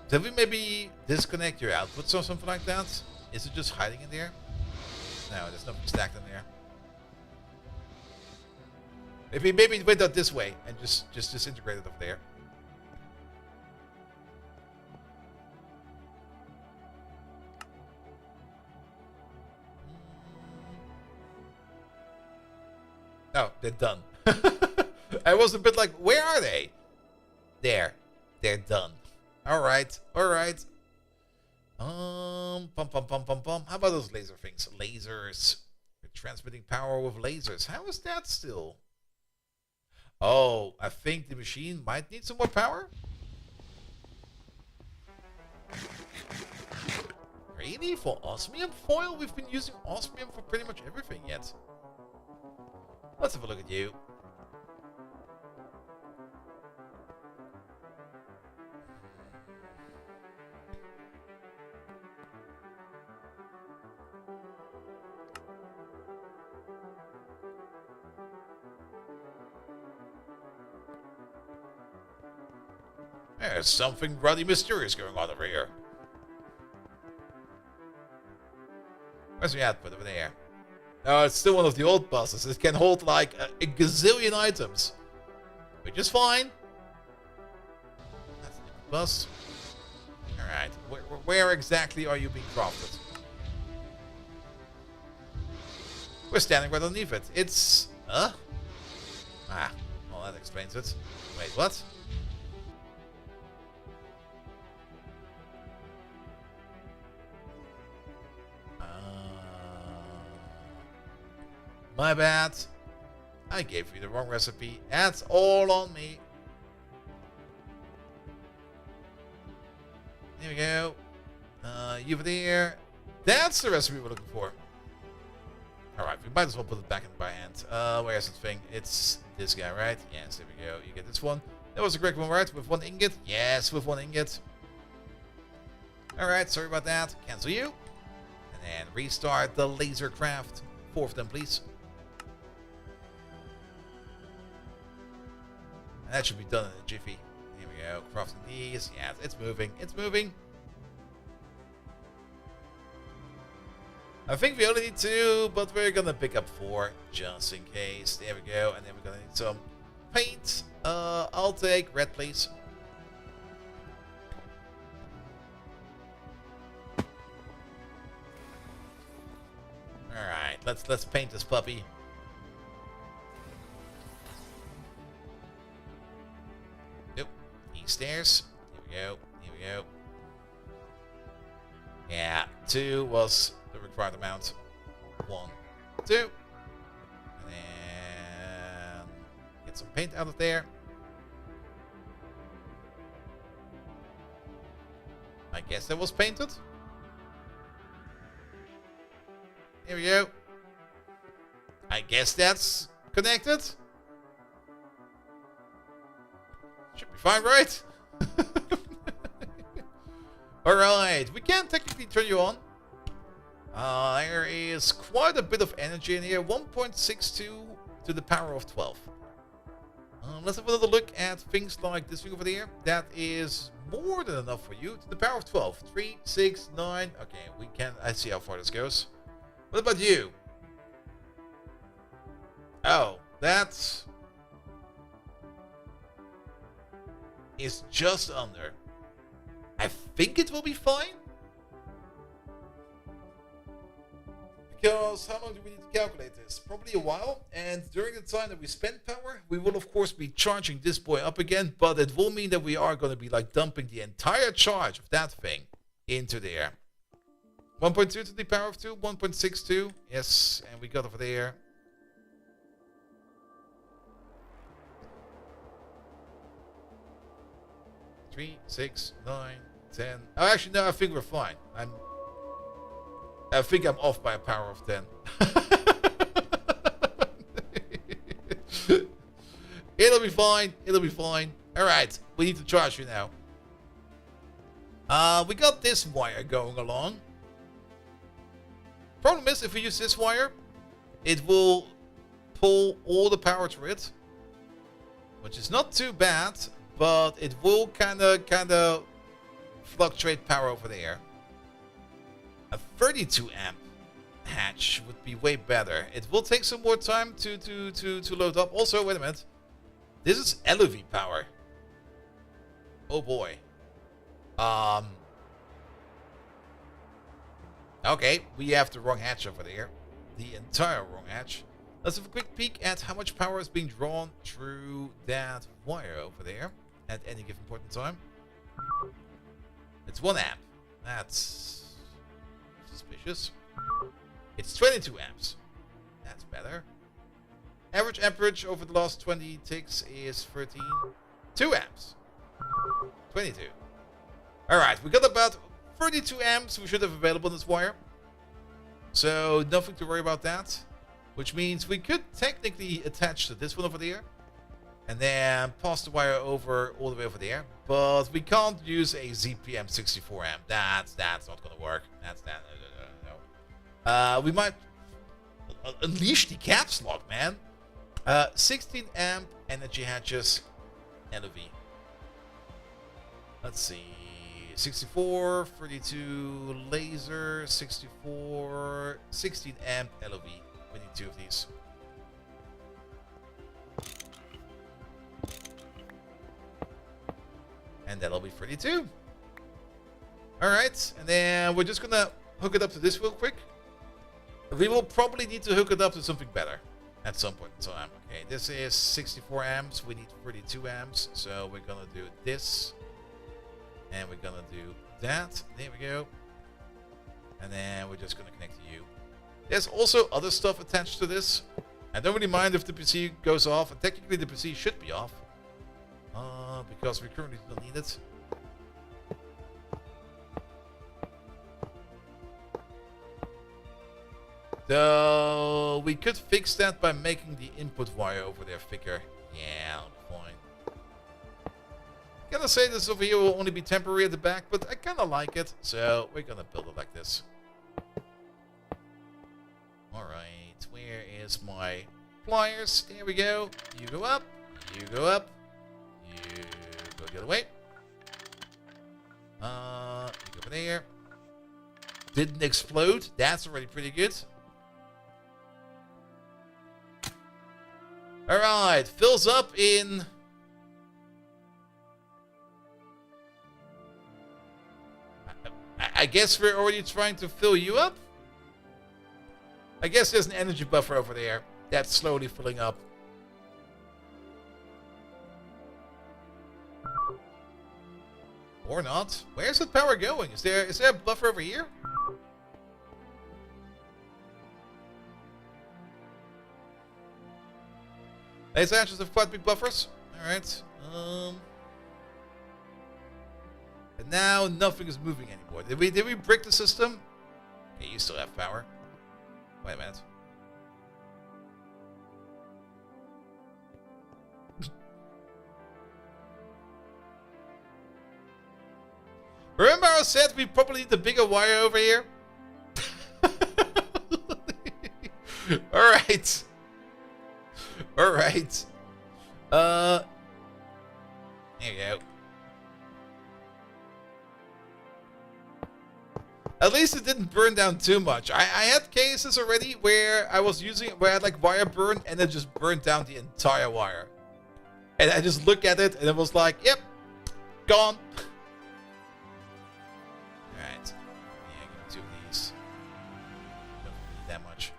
did we maybe disconnect your outputs or something like that? Is it just hiding in there? No, there's nothing stacked in there. Maybe it went out this way and just disintegrate it over there. No, they're done. I was a bit like, where are they? There. They're done. Alright, alright. How about those laser things? Lasers. We're transmitting power with lasers. How is that still? Oh, I think the machine might need some more power. Really? For osmium foil? We've been using osmium for pretty much everything yet. Let's have a look at you. There's something rather mysterious going on over here. Where's the output over there? Oh, it's still one of the old buses. It can hold like a gazillion items. Which is fine. That's the bus. Alright. Where exactly are you being crafted? We're standing right underneath it. It's... huh? Ah. Well, that explains it. Wait, what? My bad. I gave you the wrong recipe. That's all on me. Here we go. You over there. That's the recipe we're looking for. Alright, we might as well put it back in by hand. Where's the thing? It's this guy, right? Yes, there we go. You get this one. That was a correct one, right? With 1 ingot? Yes, with 1 ingot. Alright, sorry about that. Cancel you. And then restart the laser craft. 4 of them, please. That should be done in a jiffy. Here we go. Crafting these. Yeah, it's moving. It's moving. I think we only need 2, but we're gonna pick up 4 just in case. There we go. And then we're gonna need some paint. I'll take red, please. All right. Let's paint this puppy. Stairs. Here we go. Here we go. Yeah, 2 was the required amount. 1, 2. And then get some paint out of there. I guess that was painted. Here we go. I guess that's connected. Should be fine, right? Alright, we can technically turn you on. There is quite a bit of energy in here. 1.62 to the power of 12. Let's have another look at things like this thing over there. That is more than enough for you. To the power of 12. 3, 6, 9. Okay, we can. I see how far this goes. What about you? Oh, that is just under. I think it will be fine. Because how long do we need to calculate this? Probably a while. And during the time that we spend power, we will of course be charging this boy up again. But it will mean that we are going to be like dumping the entire charge of that thing into there. 1.2 to the power of 2. 1.62. Yes. And we got over there. Three, 6, 9, 10. Oh, actually, no, I think we're fine. I think I'm off by a power of 10. It'll be fine. It'll be fine. All right, we need to charge you now. We got this wire going along. Problem is, if we use this wire, it will pull all the power through it, which is not too bad. But it will kind of fluctuate power over there. A 32 amp hatch would be way better. It will take some more time to load up. Also, wait a minute. This is LV power. Oh boy. Okay, we have the wrong hatch over there. The entire wrong hatch. Let's have a quick peek at how much power is being drawn through that wire over there at any given point in time. It's 1 amp. That's suspicious. It's 22 amps. That's better. Average amperage over the last 20 ticks is 13. 2 amps. 22. Alright, we got about 32 amps we should have available in this wire. So nothing to worry about that. Which means we could technically attach to this one over there. And then pass the wire over all the way over there. But we can't use a ZPM 64 amp. That's not gonna work. No. We might unleash the caps lock, man. 16 amp energy hatches, LV. Let's see. 64, 32 laser, 64, 16 amp LV. We need 2 of these. And that'll be 32. Alright, and then we're just gonna hook it up to this real quick. We will probably need to hook it up to something better at some point in time. Okay, this is 64 amps. We need 32 amps. So we're gonna do this. And we're gonna do that. There we go. And then we're just gonna connect to you. There's also other stuff attached to this. I don't really mind if the PC goes off. And technically the PC should be off. Because we currently don't need it. Though we could fix that by making the input wire over there thicker. Yeah, that'll be fine. Gonna say this over here will only be temporary at the back, but I kinda like it. So we're gonna build it like this. Alright, where is my pliers? There we go. You go up. You go up. You go the other way. You go over there. Didn't explode. That's already pretty good. Alright, fills up in... I guess we're already trying to fill you up? I guess there's an energy buffer over there. That's slowly filling up. Or not. Where's the power going? Is there a buffer over here? Laser hatches have quite big buffers. Alright. And now nothing is moving anymore. Did we brick the system? Okay, you still have power. Wait a minute. Remember I said we probably need the bigger wire over here? Alright. Alright. There you go. At least it didn't burn down too much. I had cases already where I had like wire burn and it just burned down the entire wire. And I just looked at it and it was like, yep, gone. Alright. Yeah, give me 2 of these. Don't need that much.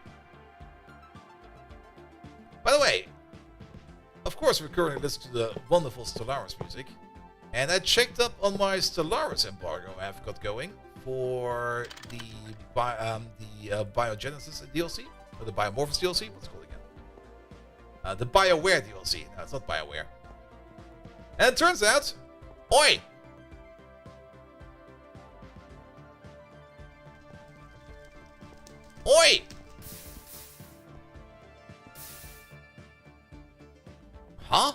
By the way, of course we're currently listening to the wonderful Stellaris music. And I checked up on my Stellaris embargo I've got going for the Biogenesis DLC, or the Biomorphos DLC, what's it called again? The BioWare DLC. No, it's not BioWare. And it turns out, oi! Oi! Huh?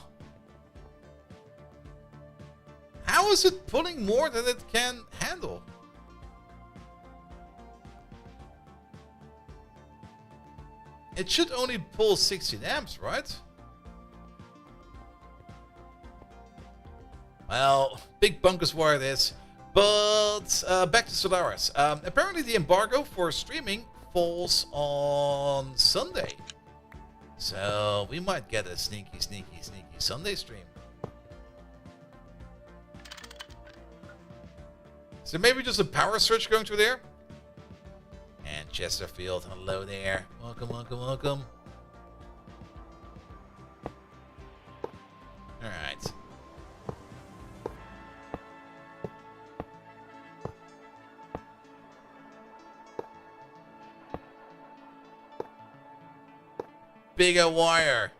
How is it pulling more than it can handle? It should only pull 16 amps, right? Well, big bunkus wire it is. But back to Stellaris. Apparently the embargo for streaming falls on Sunday. So we might get a sneaky Sunday stream. So maybe just a power surge going through there? And Chesterfield, hello there. Welcome, welcome, welcome. Alright. Bigger wire.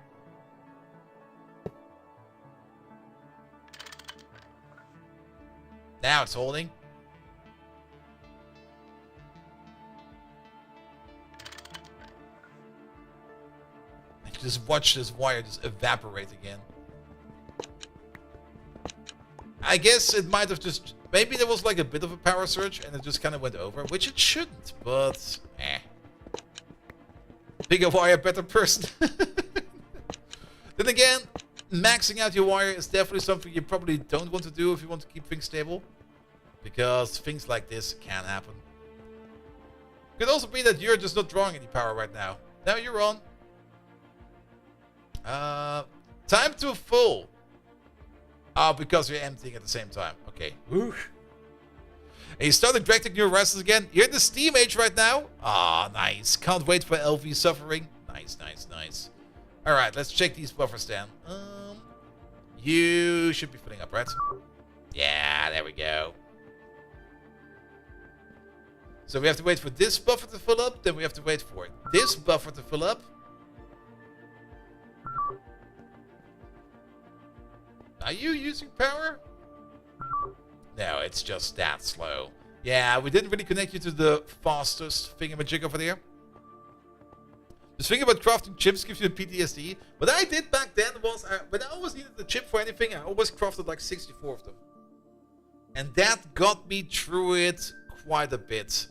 Now it's holding. Just watch this wire just evaporate again. I guess it might have just... Maybe there was like a bit of a power surge and it just kind of went over, which it shouldn't, but... Bigger wire, better person. Then again, maxing out your wire is definitely something you probably don't want to do if you want to keep things stable. Because things like this can happen. Could also be that you're just not drawing any power right now. Now you're on. Time to full. Oh, because you're emptying at the same time. Okay. Woo. And you started directing new horizons again. You're in the Steam Age right now. Ah, nice. Can't wait for LV Suffering. Nice, nice, nice. Alright, let's check these buffers down. You should be filling up, right? Yeah, there we go. So we have to wait for this buffer to fill up. Then we have to wait for this buffer to fill up. Are you using power? No, it's just that slow. Yeah, we didn't really connect you to the fastest thingamajig over there. This thing about crafting chips gives you PTSD. What I did back then was, when I always needed the chip for anything, I always crafted like 64 of them. And that got me through it quite a bit.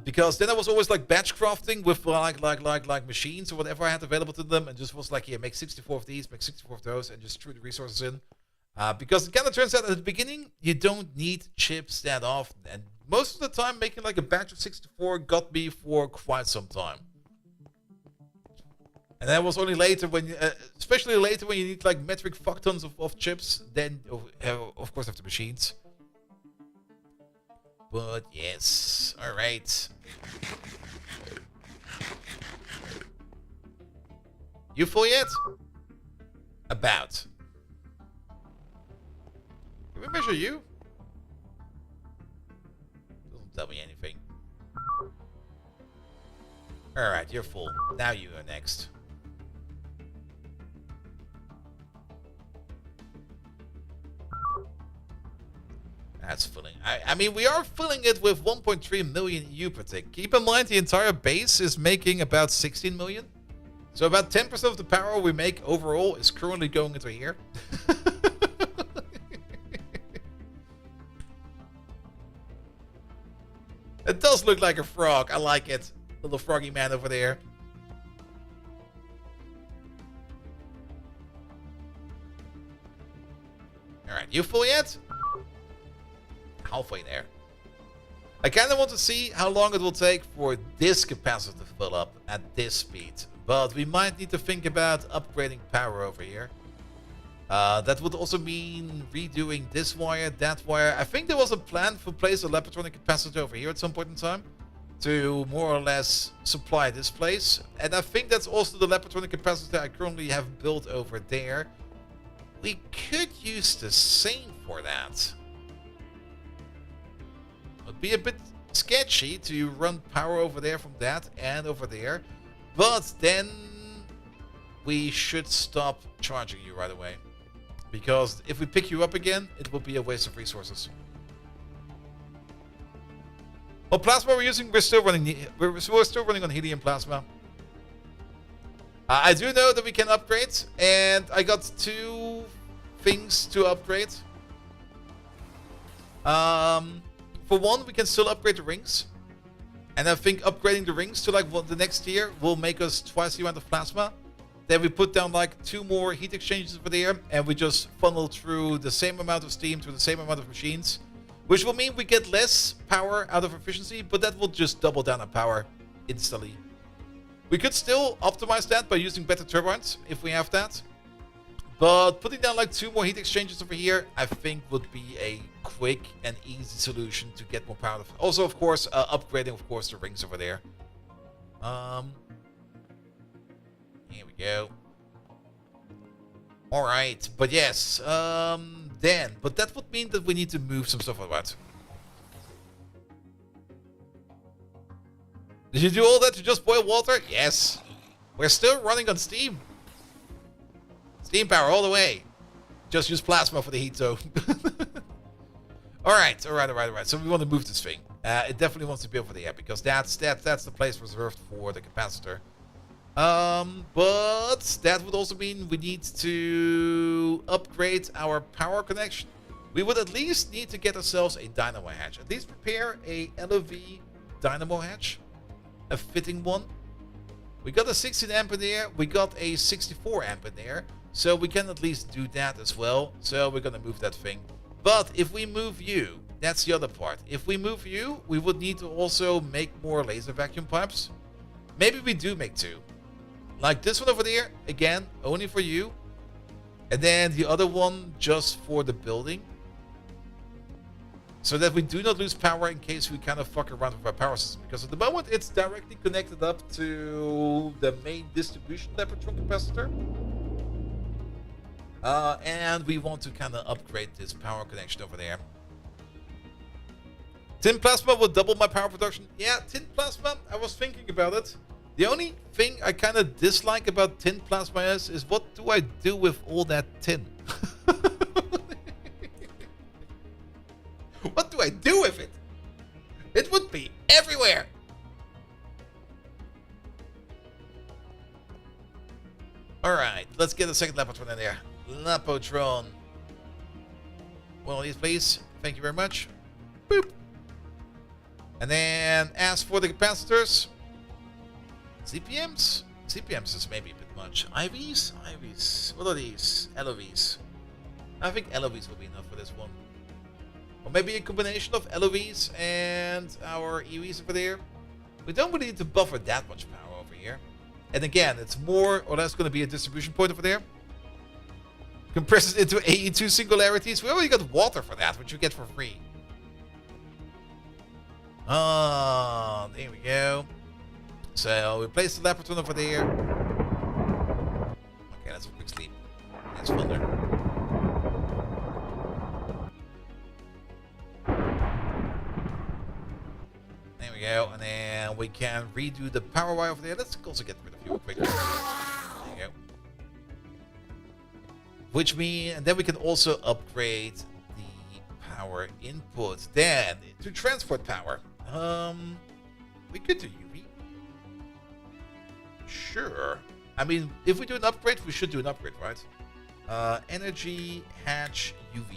Because then I was always like batch crafting with like machines or whatever I had available to them, and just was like, yeah, make 64 of these, make 64 of those, and just threw the resources in. Because it kind of turns out at the beginning you don't need chips that often, and most of the time making like a batch of 64 got me for quite some time. And that was only later when, especially later when you need like metric fuck tons of chips, then of course after machines. But yes, all right. You full yet? About. Can we measure you? Doesn't tell me anything. All right, you're full. Now you are next. That's filling. I mean, we are filling it with 1.3 million EU per tick. Keep in mind, the entire base is making about 16 million. So about 10% of the power we make overall is currently going into here. It does look like a frog. I like it. Little froggy man over there. Alright, you full yet? Halfway there. I kind of want to see how long it will take for this capacitor to fill up at this speed. But we might need to think about upgrading power over here. That would also mean redoing this wire, that wire. I think there was a plan for place a Lapatronic capacitor over here at some point in time to more or less supply this place. And I think that's also the Lapatronic capacitor I currently have built over there. We could use the same for that. Would be a bit sketchy to run power over there from that and over there. But then we should stop charging you right away. Because if we pick you up again, it will be a waste of resources. Well, plasma we're using, we're still running on helium plasma. I do know that we can upgrade, and I got 2 things to upgrade. For one, we can still upgrade the rings. And I think upgrading the rings to like the next tier will make us twice the amount of plasma. Then we put down like 2 more heat exchangers over there, and we just funnel through the same amount of steam through the same amount of machines, which will mean we get less power out of efficiency, but that will just double down on power instantly. We could still optimize that by using better turbines if we have that, but putting down like 2 more heat exchangers over here, I think would be a quick and easy solution to get more power. Also, of course, upgrading, of course, the rings over there. Here we go. Alright, but yes, but that would mean that we need to move some stuff about. Did you do all that to just boil water? Yes. We're still running on steam. Steam power all the way. Just use plasma for the heat, though. Alright. So we want to move this thing. It definitely wants to be over there, because that's the place reserved for the capacitor. But that would also mean we need to upgrade our power connection. We would at least need to get ourselves a dynamo hatch. At least prepare a LOV dynamo hatch. A fitting one. We got a 16 amp in there. We got a 64 amp in there. So we can at least do that as well. So we're going to move that thing. But if we move you, that's the other part. If we move you, we would need to also make more laser vacuum pipes. Maybe we do make 2. Like this one over there, again, only for you. And then the other one just for the building. So that we do not lose power in case we kind of fuck around with our power system. Because at the moment it's directly connected up to the main distribution Lapatronic capacitor. And we want to kind of upgrade this power connection over there. Tin plasma will double my power production. Yeah, tin plasma, I was thinking about it. The only thing I kind of dislike about tin plasma is what do I do with all that tin? What do I do with it? It would be everywhere. Alright, let's get a second Lapotron in there. Lapotron. One of these, please. Thank you very much. Boop. And then, as for the capacitors, CPMs? CPMs is maybe a bit much. IVs? IVs. What are these? LOVs. I think LOVs will be enough for this one. Or maybe a combination of LOVs and our EVs over there. We don't really need to buffer that much power over here. And again, it's more or less going to be a distribution point over there. Compress it into AE2 singularities. We already got water for that, which you get for free. Oh, there we go. So we place the Lapotron over there. Okay, that's a quick sleep. That's fun there. There we go, and then we can redo the power wire over there. Let's also get rid of you quickly. There you go. Which means, and then we can also upgrade the power input. Then to transport power, we could do UV. Sure. I mean, if we do an upgrade, we should do an upgrade, right? Energy hatch UV.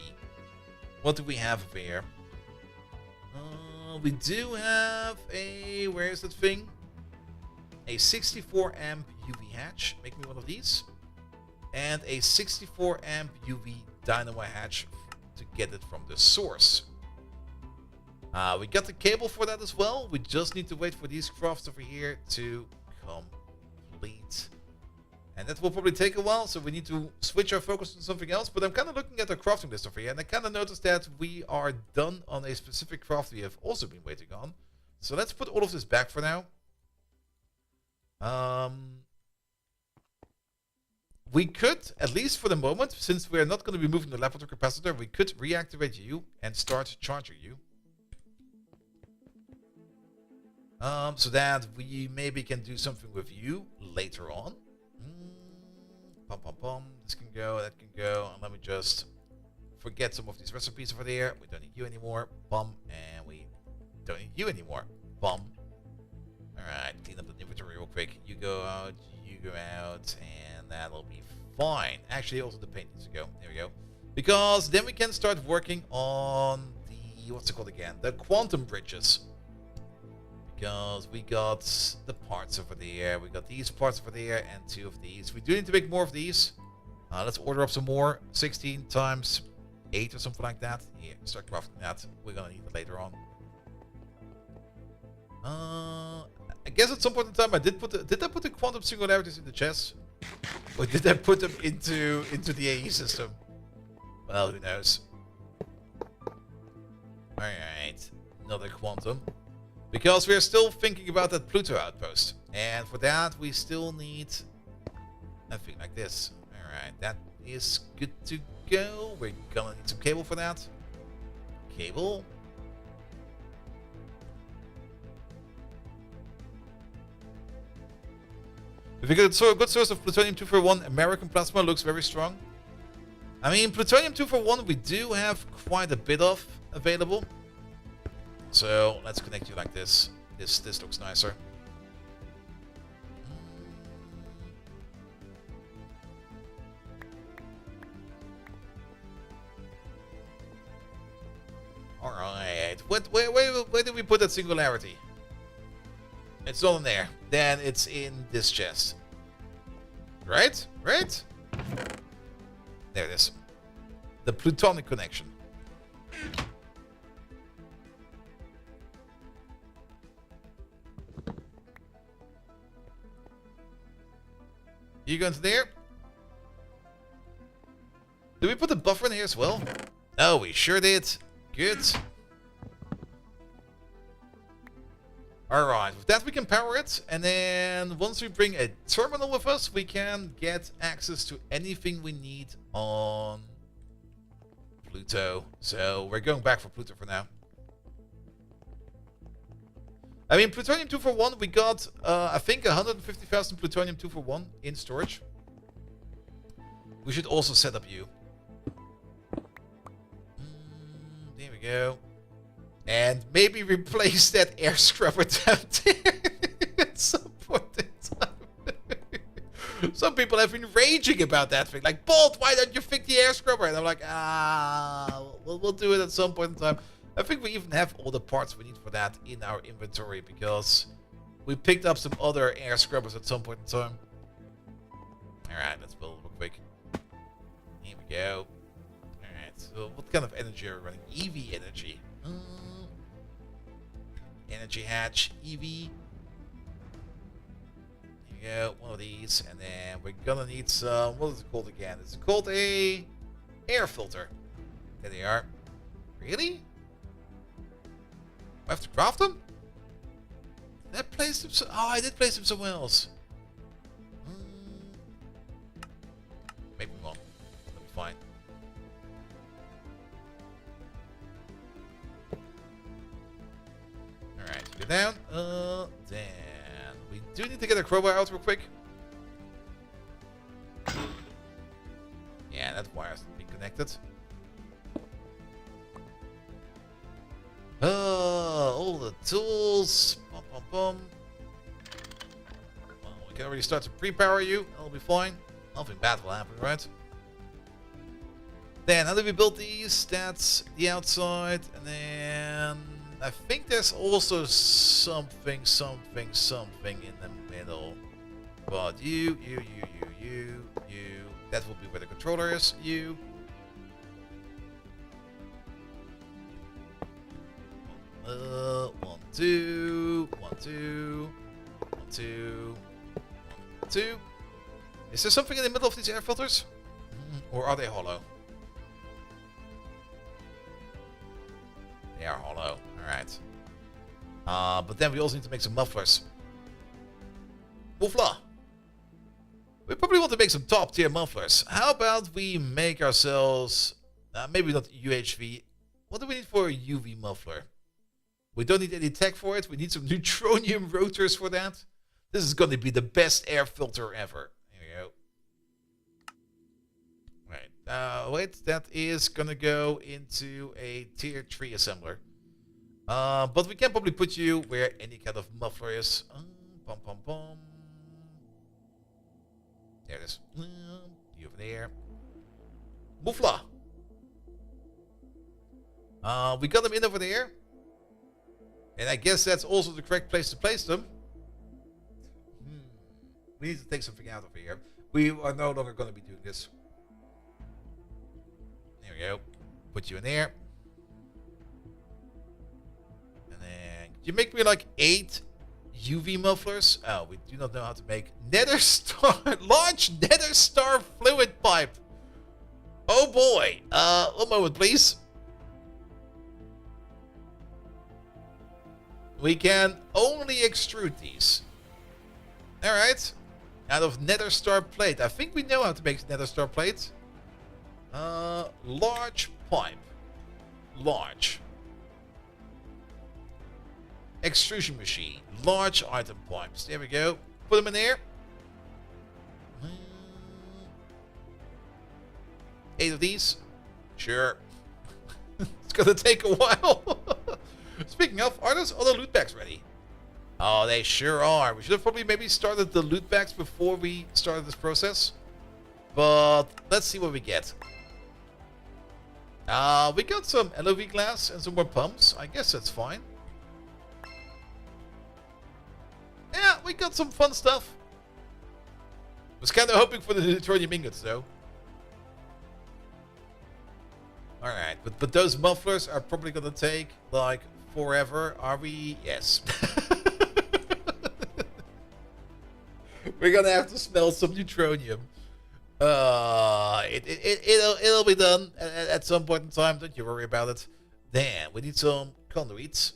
What do we have over here? We do have a, where is that thing? A 64 amp UV hatch. Make me one of these. And a 64 amp UV dynamo hatch to get it from the source. We got the cable for that as well. We just need to wait for these crafts over here to complete. And that will probably take a while, so we need to switch our focus to something else. But I'm kind of looking at the crafting list over here, and I kind of noticed that we are done on a specific craft we have also been waiting on. So let's put all of this back for now. We could, at least for the moment, since we're not going to be moving the laboratory capacitor, we could reactivate you and start charging you. So that we maybe can do something with you later on. This can go, that can go. And let me just forget some of these recipes over there. We don't need you anymore. And we don't need you anymore. Alright, clean up the inventory real quick. You go out, and that'll be fine. Actually, also the paint needs to go. There we go. Because then we can start working on the, what's it called again? The quantum bridges. Because we got the parts over there, we got these parts over there, and 2 of these. We do need to make more of these. Let's order up some more. 16 times 8 or something like that. Yeah, start crafting that. We're gonna need it later on. I guess at some point in time I did I put the quantum singularities in the chest? Or did I put them into the AE system? Well, who knows. Alright, another quantum. Because we are still thinking about that Pluto outpost. And for that, we still need a thing like this. Alright, that is good to go. We're gonna need some cable for that. Cable. If you get a good source of plutonium-241, American plasma looks very strong. I mean, plutonium-241 we do have quite a bit of available. So let's connect you like this. This looks nicer. All right. Where did we put that singularity? It's not in there. Then it's in this chest. Right? Right? There it is. The plutonic connection. You going to there? Did we put the buffer in here as well? Oh, we sure did. Good. Alright, with that we can power it. And then once we bring a terminal with us, we can get access to anything we need on Pluto. So we're going back for Pluto for now. I mean, plutonium-241, we got, I think, 150,000 plutonium-241 in storage. We should also set up you. There we go. And maybe replace that air scrubber down there at some point in time. Some people have been raging about that thing. Like, Bolt, why don't you fix the air scrubber? And I'm like, we'll do it at some point in time. I think we even have all the parts we need for that in our inventory because we picked up some other air scrubbers at some point in time. Alright, let's build real quick. Here we go. Alright, so what kind of energy are we running? EV energy. Energy hatch, EV. Here we go, one of these. And then we're gonna need some, what is it called again? It's called a air filter. There they are. Really? I have to craft them? Did I place them oh, I did place them somewhere else. Maybe not. That'll be fine. Alright, get down. Then we do need to get a crowbar out real quick. Yeah, that wire has to be connected. All the tools. Well, we can already start to pre-power you. That'll be fine. Nothing bad will happen, right? Then, how do we build these? That's the outside. And then I think there's also something in the middle. But you. That will be where the controller is. You. 1, 2, 1, 2, 1, 2, 1, 2. Is there something in the middle of these air filters? Or are they hollow? They are hollow. Alright. But then we also need to make some mufflers. Muffler! We probably want to make some top tier mufflers. How about we make ourselves... maybe not UHV. What do we need for a UV muffler? We don't need any tech for it. We need some neutronium rotors for that. This is going to be the best air filter ever. Here we go. Right. Wait, that is going to go into a tier 3 assembler. But we can probably put you where any kind of muffler is. Pom pom pom. There it is. You over there. Muffler. We got them in over there. And I guess that's also the correct place to place them. We need to take something out of here. We are no longer going to be doing this. There we go. Put you in there. And then, could you make me like 8 UV mufflers? Oh, we do not know how to make nether star, large nether star fluid pipe. Oh boy. 1 moment, please. We can only extrude these. Alright. Out of nether star plate. I think we know how to make nether star plate. Large pipe. Large. Extrusion machine. Large item pipes. There we go. Put them in there. 8 of these. Sure. It's gonna take a while. Speaking of, are those other loot bags ready? Oh, they sure are. We should have probably maybe started the loot bags before we started this process. But let's see what we get. We got some LOV glass and some more pumps. I guess that's fine. Yeah, we got some fun stuff. Was kind of hoping for the neutronium ingots though. Alright, but those mufflers are probably gonna take like forever. Are we? Yes. We're gonna have to smell some neutronium. It'll be done at some point in time. Don't you worry about it. Then we need some conduits.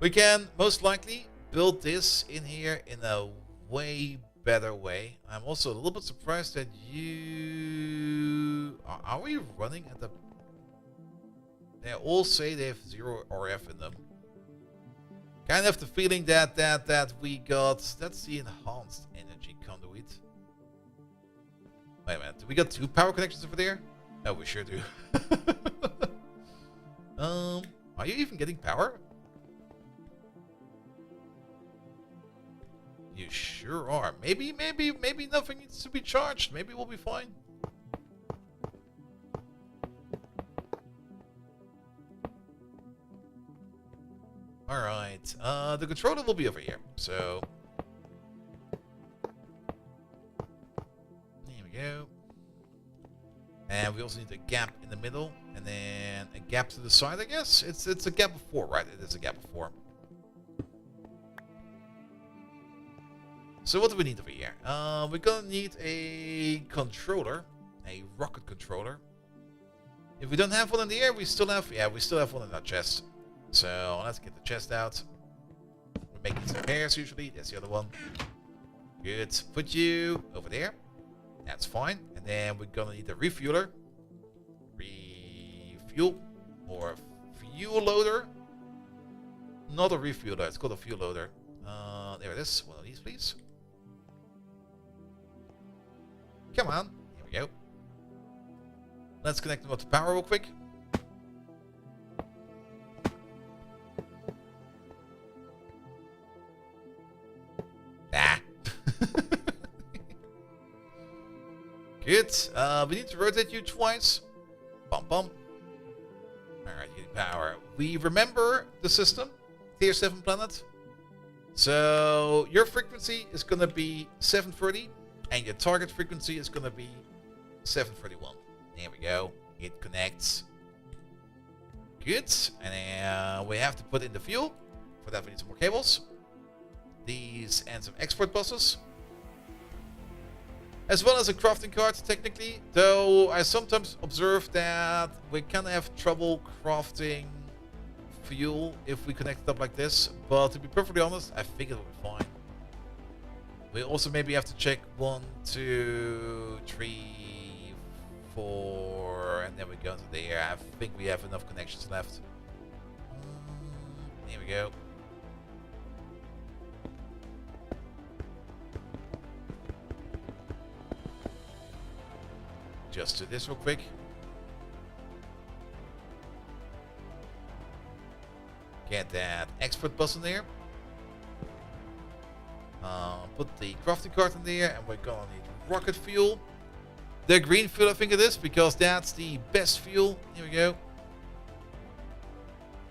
We can most likely build this in here in a way better way. I'm also a little bit surprised that you... Are we running at the... They all say they have 0 RF in them. Kind of have the feeling that we got... That's the enhanced energy conduit. Wait a minute. Do we got 2 power connections over there? No, we sure do. Are you even getting power? You sure are. Maybe nothing needs to be charged. Maybe we'll be fine. Alright. The controller will be over here. So... There we go. And we also need a gap in the middle. And then a gap to the side, I guess. It's a gap of 4, right? It is a gap of 4. So what do we need over here? We're gonna need a controller, a rocket controller. If we don't have one in the air, we still have one in our chest. So let's get the chest out. We're making some pairs usually. There's the other one. Good. Put you over there. That's fine. And then we're gonna need a refueler, refuel or fuel loader. Not a refueler. It's called a fuel loader. There it is. One of these, please. Come on. Here we go. Let's connect them up to power real quick. Ah. Good. We need to rotate you twice. Bum bum. Alright, you need power. We remember the system. Tier 7 planet. So your frequency is gonna be 730. And your target frequency is going to be 731. There we go. It connects. Good. And we have to put in the fuel. For that, we need some more cables. These and some export buses. As well as a crafting cart, technically. Though I sometimes observe that we kind of have trouble crafting fuel if we connect it up like this. But to be perfectly honest, I think it will be fine. We also maybe have to check 1, 2, 3, 4, and then we go into there. I think we have enough connections left. Here we go. Just do this real quick. Get that export bus in there. Put the crafting cart in there, and we're gonna need rocket fuel. The green fuel, I think it is, because that's the best fuel. Here we go.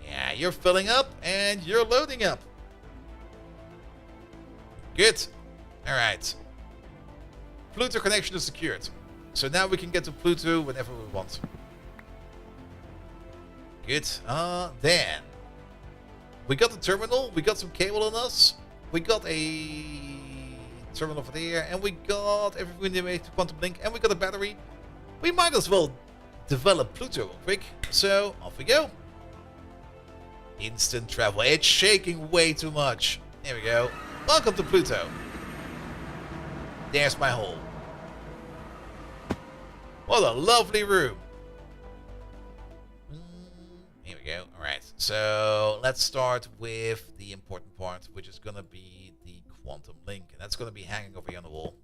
Yeah, you're filling up, and you're loading up. Good. Alright. Pluto connection is secured. So now we can get to Pluto whenever we want. Good. Then. We got the terminal, we got some cable on us. We got a terminal over there, and we got everything in the way to quantum link, and we got a battery. We might as well develop Pluto real quick. So off we go. Instant travel. It's shaking way too much. There we go. Welcome to Pluto. There's my hole. What a lovely room. Here we go. Alright, so let's start with the important part, which is going to be the quantum link. And that's going to be hanging over here on the wall.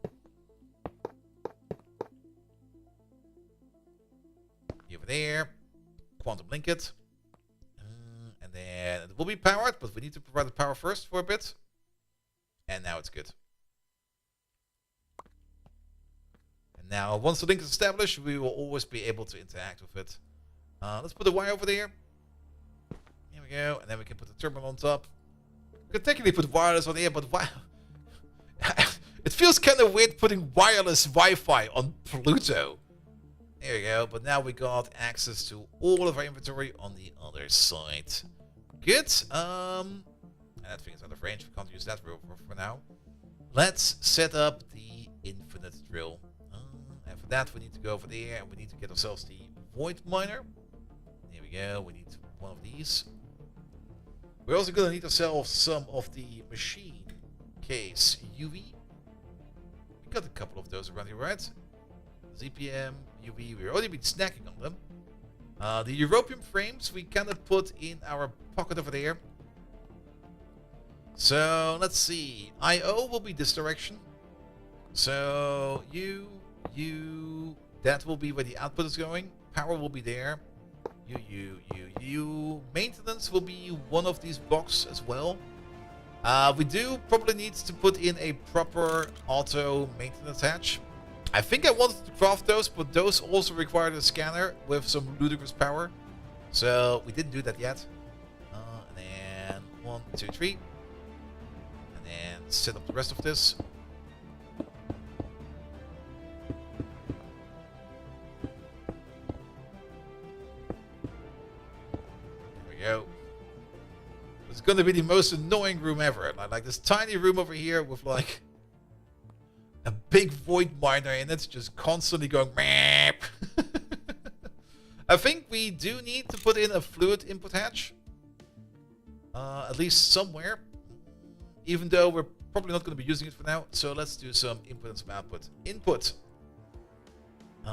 Over there. Quantum link it. And then it will be powered, but we need to provide the power first for a bit. And now it's good. And now, once the link is established, we will always be able to interact with it. Let's put the wire over there. Here we go, and then we can put the terminal on top. We could technically put wireless on here, but it feels kind of weird putting wireless Wi-Fi on Pluto. There we go, but now we got access to all of our inventory on the other side. Good. And that thing is out of range. We can't use that for now. Let's set up the infinite drill. And for that, we need to go over there, and we need to get ourselves the void miner. There we go. We need one of these. We're also going to need ourselves some of the machine case UV. We got a couple of those around here, right? ZPM, UV, we've already been snacking on them. The European frames we kind of put in our pocket over there. So, let's see. IO will be this direction. So, you, that will be where the output is going. Power will be there. You. Maintenance will be one of these blocks as well. We do probably need to put in a proper auto maintenance hatch. I think I wanted to craft those, but those also required a scanner with some ludicrous power. So we didn't do that yet. And then 1, 2, 3. And then set up the rest of this. Go. It's gonna be the most annoying room ever. Like this tiny room over here with like a big void miner in it, just constantly going. I think we do need to put in a fluid input hatch, at least somewhere. Even though we're probably not going to be using it for now, so let's do some input and some output. Input. Here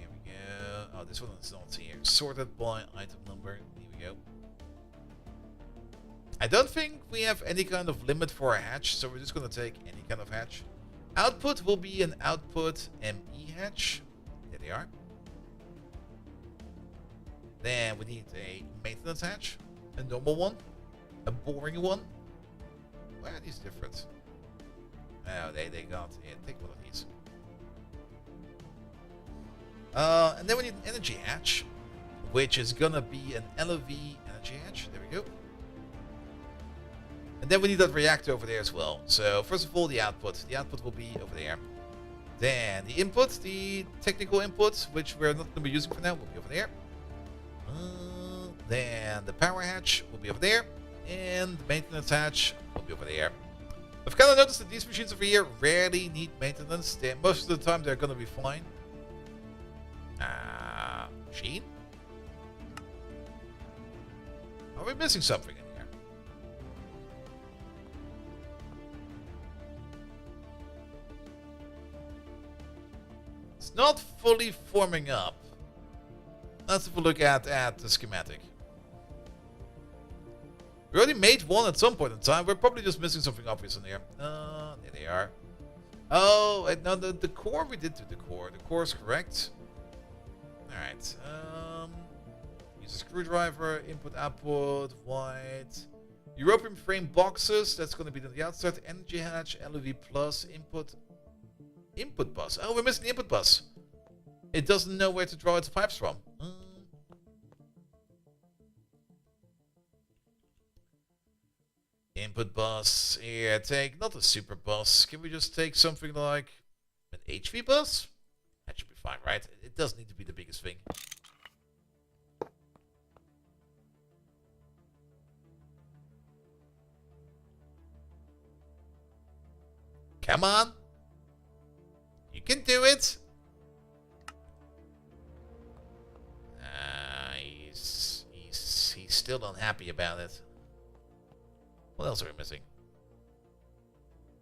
we go. Oh, this one is not here. Sorted by item number. Here we go. I don't think we have any kind of limit for a hatch, so we're just going to take any kind of hatch. Output will be an output ME hatch. There they are. Then we need a maintenance hatch, a normal one, a boring one. Why are these different? Oh, they got it. Take one of these. And then we need an energy hatch, which is gonna be an LOV energy hatch. There we go. And then we need that reactor over there as well. So first of all, the output. The output will be over there. Then the input, the technical input, which we're not going to be using for now, will be over there. Then the power hatch will be over there, and the maintenance hatch will be over there. I've kind of noticed that these machines over here rarely need maintenance. Most of the time they're going to be fine. Machine? Are we missing something in here? It's not fully forming up. Let's have a look at the schematic. We already made one at some point in time. We're probably just missing something obvious in here. There they are. Oh, no, the core we did to the core. The core is correct. Alright. Use a screwdriver, input, output, white. European frame boxes. That's going to be on the outside. Energy hatch, LEV plus, input. Input bus. Oh, we're missing the input bus. It doesn't know where to draw its pipes from. Input bus. Here, take not a super bus. Can we just take something like an HV bus? That should be fine, right? It doesn't need to be the biggest thing. Come on. You can do it. He's still unhappy about it. What else are we missing?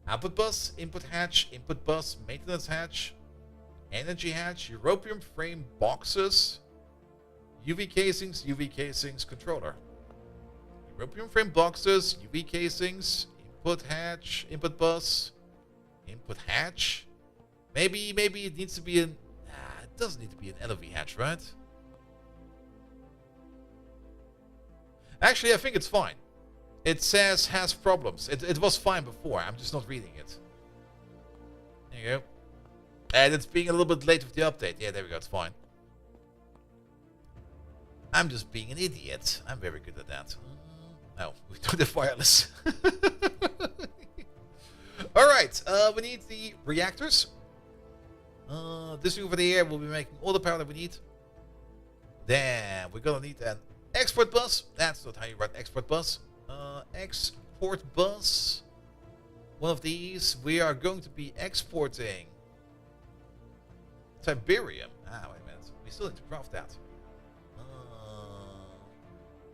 Output bus, input hatch, input bus, maintenance hatch, energy hatch, European frame boxes, UV casings, controller. European frame boxes, UV casings, input hatch, input bus, input hatch. Maybe it needs to be an... it doesn't need to be an LV hatch, right? Actually, I think it's fine. It says has problems. It was fine before. I'm just not reading it. There you go. And it's being a little bit late with the update. Yeah, there we go. It's fine. I'm just being an idiot. I'm very good at that. No, we do the wireless. Alright, we need the reactors. This thing over there will be making all the power that we need. Then we're gonna need an export bus. That's not how you write export bus. Export bus. One of these. We are going to be exporting Tiberium. Wait a minute. We still need to craft that.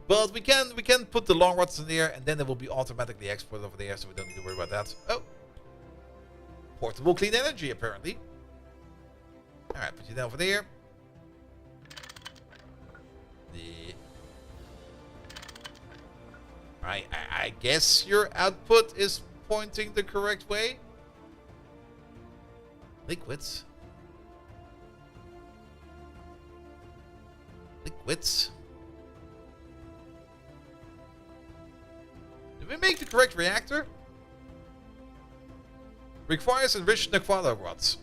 But we can put the long rods in there, and then it will be automatically exported over there, so we don't need to worry about that. Oh, portable clean energy apparently. All right, put you down over there. I guess your output is pointing the correct way. Liquids. Liquids. Did we make the correct reactor? Requires enriched Naquada rods.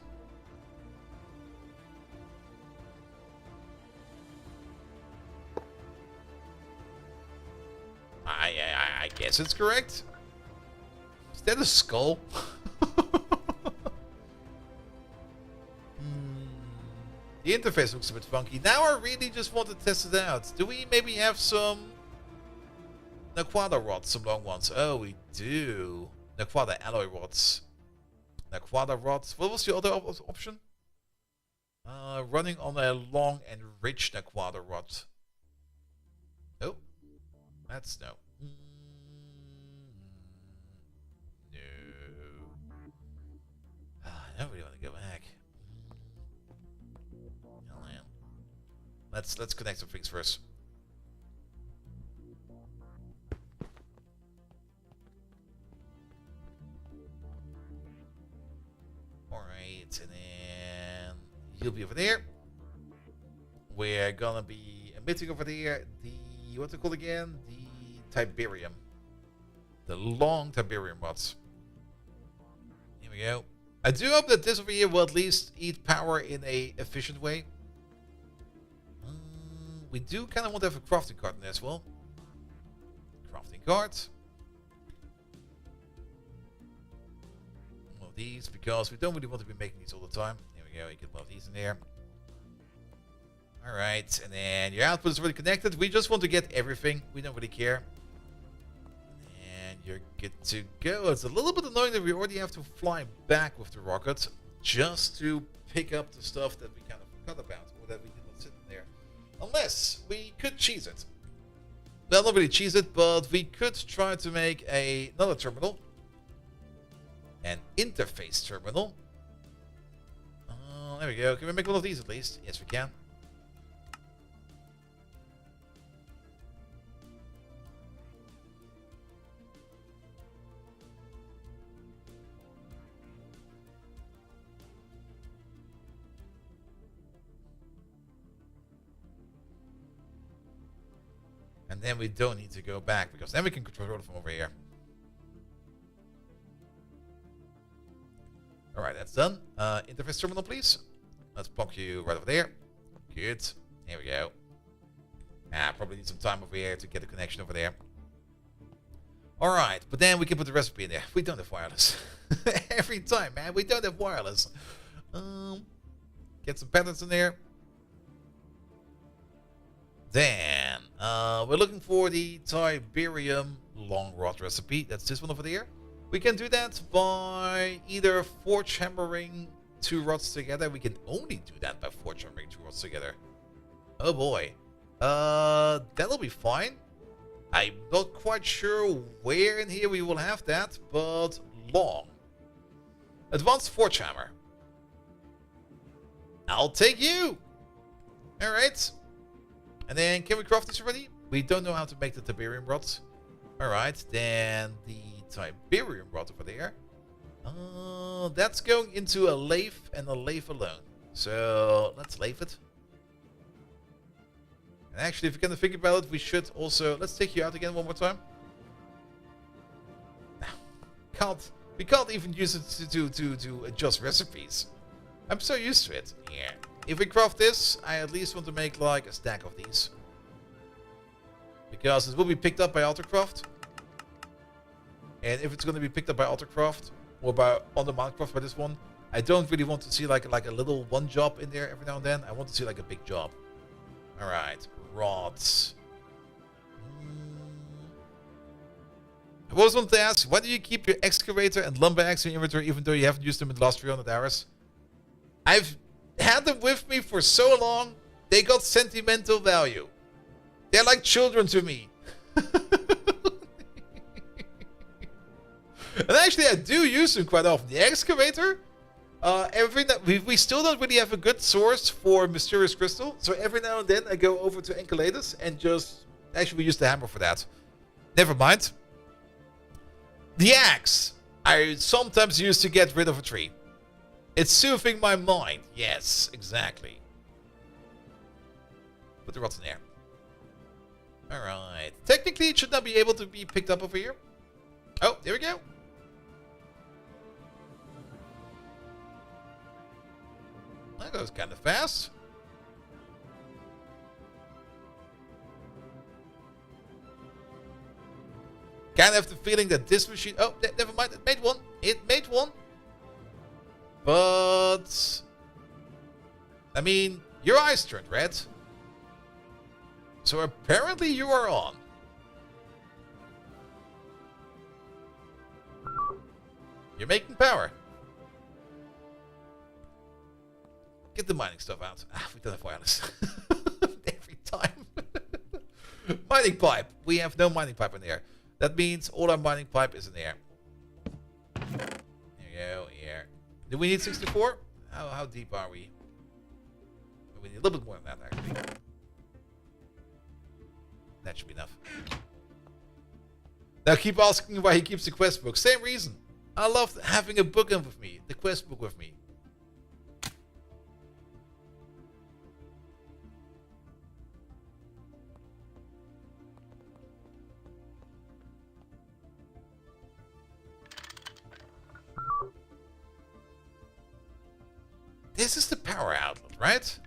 I guess it's correct. Is that a skull? The interface looks a bit funky. Now I really just want to test it out. Do we maybe have some Naquada rods, some long ones? Oh, we do. Naquada alloy rods. Naquada rods. What was the other option? Running on a long and rich Naquada rod. Oh, that's no. No. I don't really want to go back. Hell man. Let's connect some things first. Alright, and then you'll be over there. We're gonna be emitting over there the, what's it called again? The Tiberium. The long Tiberium rods. Here we go. I do hope that this over here will at least eat power in a efficient way. We do kind of want to have a crafting cart in there as well. Crafting cart. One of these, because we don't really want to be making these all the time. There we go, you get one of these in there. Alright, and then your output is already connected. We just want to get everything. We don't really care. And you're good to go. It's a little bit annoying that we already have to fly back with the rocket just to pick up the stuff that we kind of forgot about, or that we did not sit in there. Unless we could cheese it. Well, not really cheese it, but we could try to make another terminal. An interface terminal. There we go. Can we make one of these at least? Yes, we can. And then we don't need to go back, because then we can control it from over here. Alright, that's done. Interface terminal, please. Let's plonk you right over there. Good. Here we go. Probably need some time over here to get a connection over there. Alright, but then we can put the recipe in there. We don't have wireless. Every time, man. We don't have wireless. Get some patterns in there. Then, we're looking for the Tiberium long rod recipe. That's this one over there. We can do that by either forge hammering 2 rods together. We can only do that by forge hammering 2 rods together. Oh boy. That'll be fine. I'm not quite sure where in here we will have that, but long. Advanced forge hammer. I'll take you. Alright. And then, can we craft this already? We don't know how to make the Tiberium rods. Alright, then the Tiberium rod over there. That's going into a lathe and a lathe alone. So, let's lathe it. And actually, if you're gonna think about it, we should also... Let's take you out again one more time. We can't even use it to adjust recipes. I'm so used to it. Yeah. If we craft this, I at least want to make like a stack of these. Because it will be picked up by Autocraft. And if it's going to be picked up by Autocraft, or by on-demand craft by this one, I don't really want to see like a little one job in there every now and then. I want to see like a big job. Alright, rods. I always wanted to ask, why do you keep your excavator and lumber axe in your inventory even though you haven't used them in the last 300 hours? I've had them with me for so long, they got sentimental value. They're like children to me. And actually, I do use them quite often. The excavator, we still don't really have a good source for mysterious crystal. So every now and then, I go over to Enceladus and just... Actually, we use the hammer for that. Never mind. The axe, I sometimes use to get rid of a tree. It's soothing my mind. Yes, exactly. Put the rods in there. Alright. Technically, it should not be able to be picked up over here. Oh, there we go. That goes kind of fast. Kind of have the feeling that this machine... Oh, never mind. It made one. It made one. But... I mean, your eyes turned red. So apparently you are on. You're making power. Get the mining stuff out. We don't have wireless. Every time. Mining pipe. We have no mining pipe in there. That means all our mining pipe is in there. There you go, here. Do we need 64? How deep are we? We need a little bit more than that, actually. That should be enough. Now keep asking why he keeps the quest book. Same reason. I love having a book in with me. The quest book with me. This is the power outlet, right?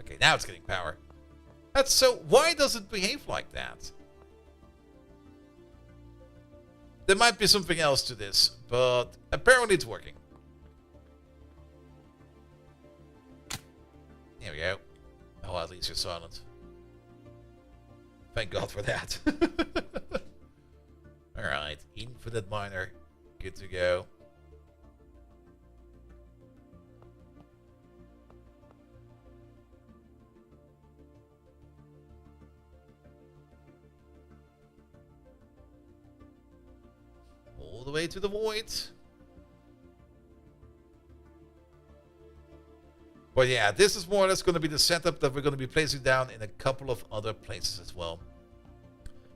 Okay, now it's getting power. That's so... Why does it behave like that? There might be something else to this, but apparently it's working. Here we go. Oh, at least you're silent. Thank God for that. Alright, infinite miner. Good to go. All the way to the void. But yeah, this is more or less going to be the setup that we're going to be placing down in a couple of other places as well.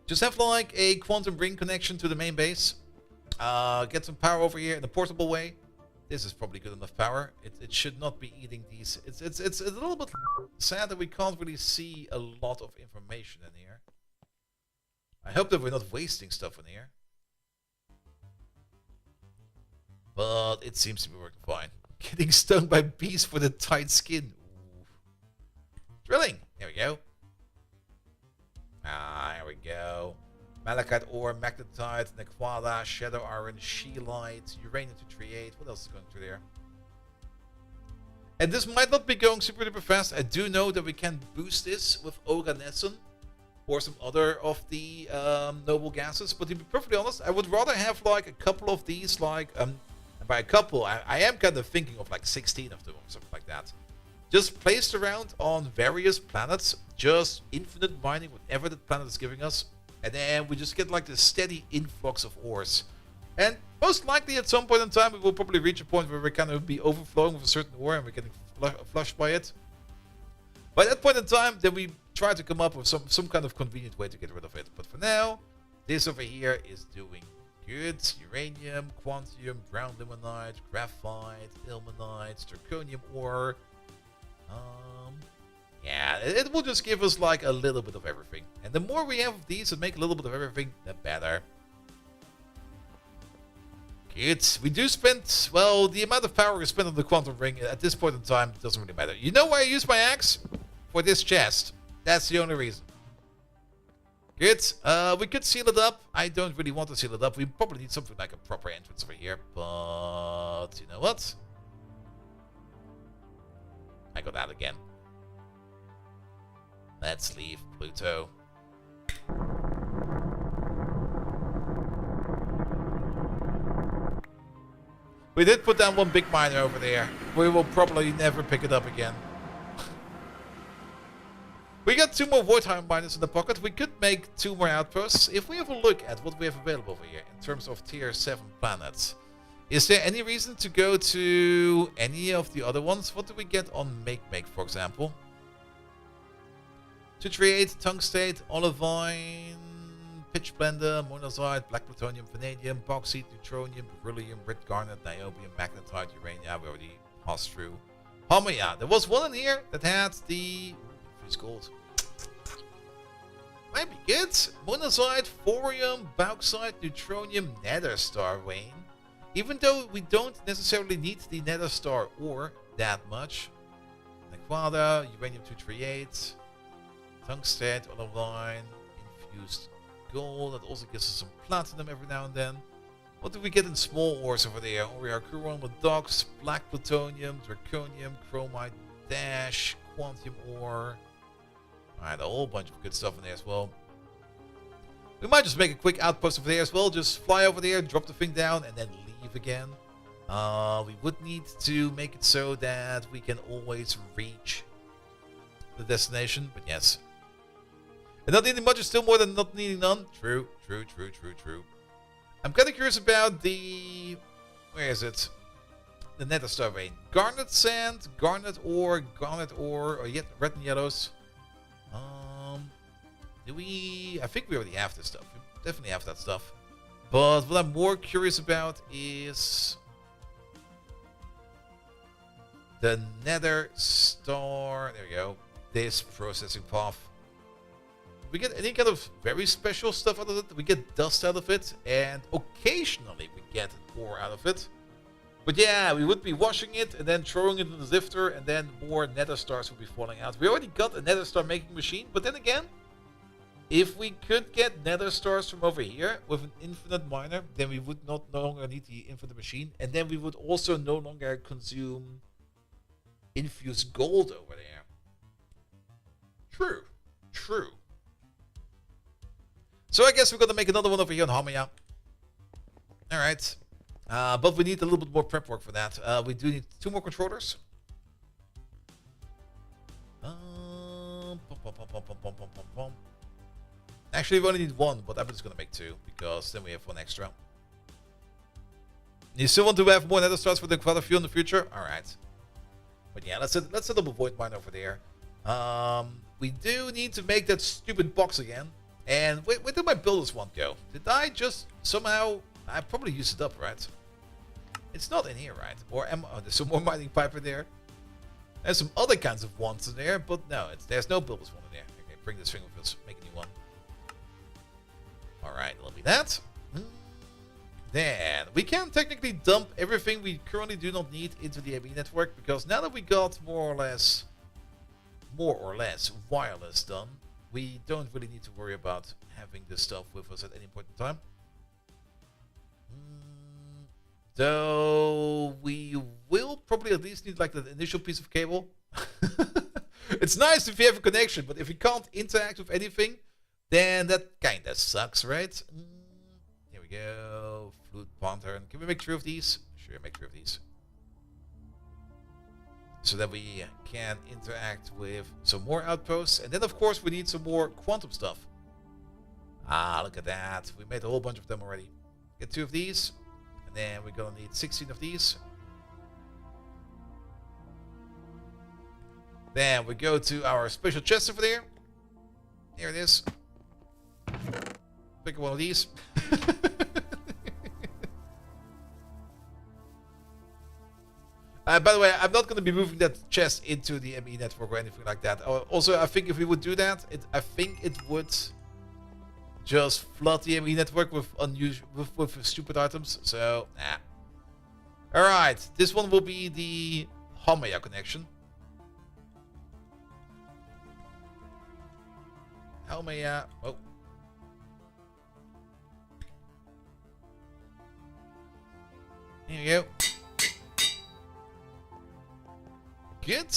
Just have like a quantum ring connection to the main base. Get some power over here in a portable way. This is probably good enough power. It should not be eating these. It's a little bit sad that we can't really see a lot of information in here. I hope that we're not wasting stuff in here. But it seems to be working fine. Getting stung by bees for the tight skin. Ooh. Drilling. There we go. Here we go. Malachite ore, magnetite, nequada, shadow iron, scheelite, uranium 238. What else is going through there? And this might not be going super duper fast. I do know that we can boost this with Oganesson or some other of the noble gases. But to be perfectly honest, I would rather have like a couple of these, like by a couple, I am kind of thinking of like 16 of them or something like that. Just placed around on various planets, just infinite mining whatever the planet is giving us. And then we just get like this steady influx of ores. And most likely at some point in time, we will probably reach a point where we're kind of be overflowing with a certain ore and we're getting flushed by it. By that point in time, then we try to come up with some kind of convenient way to get rid of it. But for now, this over here is doing good. Uranium, quantium, brown limonite, graphite, ilmenite, zirconium ore. Yeah, it will just give us like a little bit of everything. And the more we have of these and make a little bit of everything, the better. Good. We do spend, well, the amount of power we spend on the quantum ring at this point in time doesn't really matter. You know why I use my axe? For this chest. That's the only reason. Good. We could seal it up. I don't really want to seal it up. We probably need something like a proper entrance over here. But you know what? I got that again. Let's leave Pluto. We did put down one big miner over there. We will probably never pick it up again. We got 2 more Voidheim miners in the pocket. We could make 2 more outposts. If we have a look at what we have available over here in terms of tier 7 planets, is there any reason to go to any of the other ones? What do we get on Make, for example? 238, tungstate, olivine, pitch blender, monazite, black plutonium, vanadium, bauxite, neutronium, beryllium, red garnet, niobium, magnetite, uranium. We already passed through. Yeah, there was one in here that had the freeze gold. Might be good. Monazite, thorium, bauxite, neutronium, nether star vein. Even though we don't necessarily need the nether star ore that much. Nequada, uranium 238. Tungstate, olivine, infused gold. That also gives us some platinum every now and then. What do we get in small ores over there? Oriacuron with dogs, black plutonium, zirconium, chromite, dash, quantium ore. Alright, a whole bunch of good stuff in there as well. We might just make a quick outpost over there as well. Just fly over there, drop the thing down, and then leave again. We would need to make it so that we can always reach the destination, but yes. And not needing much is still more than not needing none. True. I'm kind of curious about the... Where is it? The nether star vein. Garnet sand, garnet ore, or yet red and yellows. Do we... I think we already have this stuff. We definitely have that stuff. But what I'm more curious about is... the nether star... There we go. This processing path. We get any kind of very special stuff out of it. We get dust out of it, and occasionally we get ore out of it. But yeah, we would be washing it and then throwing it in the zifter, and then more nether stars would be falling out. We already got a nether star making machine, but then again, If we could get nether stars from over here with an infinite miner, then we would no longer need the infinite machine, and then we would also no longer consume infused gold over there. True. True. So I guess we're gonna make another one over here on Hamaya. Alright. But we need a little bit more prep work for that. We do need 2 more controllers. Actually, we only need 1, but I'm just gonna make 2 because then we have 1 extra. You still want to have more nether stars for the quite a few in the future? Alright. But yeah, let's set up a void mine over there. We do need to make that stupid box again. And where did my builders one go? Did I just somehow... I probably used it up, right? It's not in here, right? Or there's some more mining pipe in there. There's some other kinds of wands in there, but no, there's no builders one in there. Okay, bring this thing with us. Make a new one. Alright, let me that. Then we can technically dump everything we currently do not need into the AB network, because now that we got more or less wireless done, we don't really need to worry about having this stuff with us at any point in time. Though we will probably at least need like the initial piece of cable. It's nice if you have a connection, but if we can't interact with anything, then that kinda sucks, right? Here we go. Flute Panther. Can we make 3 of these? Sure, make 3 of these. So that we can interact with some more outposts. And then of course we need some more quantum stuff. Ah, look at that. We made a whole bunch of them already. Get 2 of these. And then we're gonna need 16 of these. Then we go to our special chest over there. Here it is. Pick one of these. By the way, I'm not going to be moving that chest into the ME network or anything like that. Also, I think if we would do that, I think it would just flood the ME network with unusual, with stupid items. So, nah. All right, this one will be the Hamaya connection. Hamaya. Oh. Here you go. Good.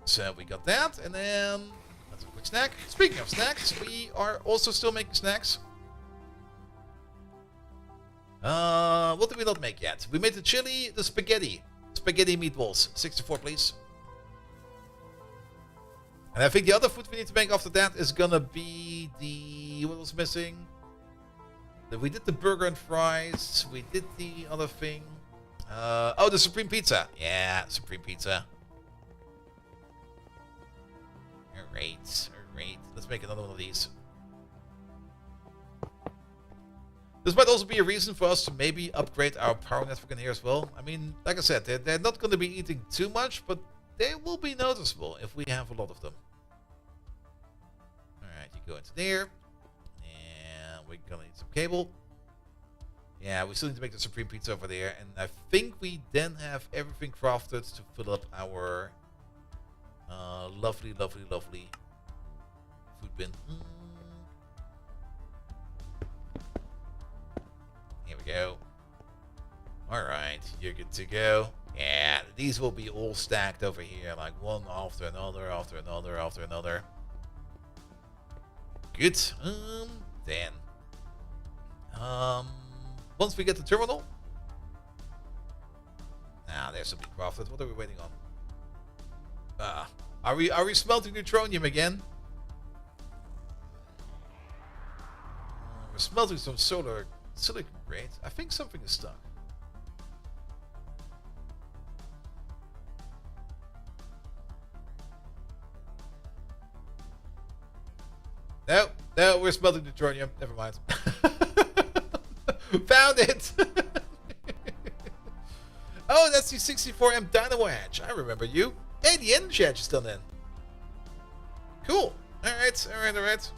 So we got that, and then that's a quick snack. Speaking of snacks, we are also still making snacks. What did we not make yet? We made the chili, the spaghetti. Spaghetti meatballs. 64, please. And I think the other food we need to make after that is gonna be the... What was missing? We did the burger and fries. We did the other thing. Oh, the Supreme Pizza. Yeah, Supreme Pizza. Alright, alright. Let's make another one of these. This might also be a reason for us to maybe upgrade our power network in here as well. I mean, like I said, they're not going to be eating too much, but they will be noticeable if we have a lot of them. Alright, you go into there. And we're going to need some cable. Yeah, we still need to make the Supreme Pizza over there. And I think we then have everything crafted to fill up our lovely, lovely, lovely food bin. Here we go. Alright, you're good to go. Yeah, these will be all stacked over here, like one after another, after another, after another. Good. Then. Once we get the terminal. Now, there's something crafted. What are we waiting on? Are we smelting neutronium again? We're smelting some solar silicon, great. I think something is stuck. No, we're smelting neutronium. Never mind. Found it! Oh, that's the 64M Dynamo Hatch. I remember you. Hey, the energy hatch is still in. Cool. Alright, alright, alright.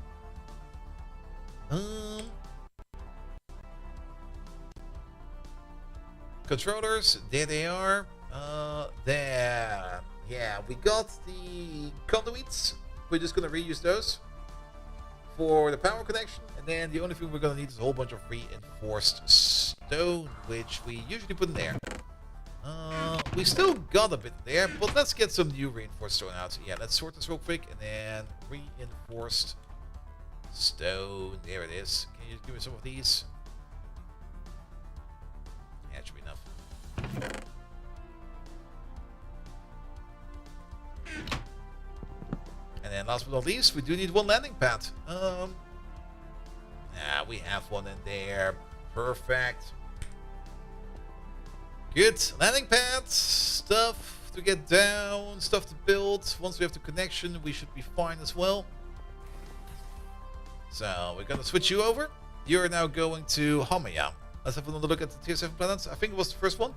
Controllers, there they are. There. Yeah, we got the conduits. We're just gonna reuse those for the power connection. And then the only thing we're going to need is a whole bunch of reinforced stone, which we usually put in there. We still got a bit there, but let's get some new reinforced stone out. Yeah, let's sort this real quick, and then reinforced stone. There it is. Can you give me some of these? Yeah, it should be enough. And then last but not least, we do need one landing pad. Yeah, we have one in there. Perfect. Good. Landing pads, stuff to get down, stuff to build. Once we have the connection, we should be fine as well. So we're gonna switch you over. You're now going to Haumea. Let's have another look at the tier 7 planets. I think it was the first one.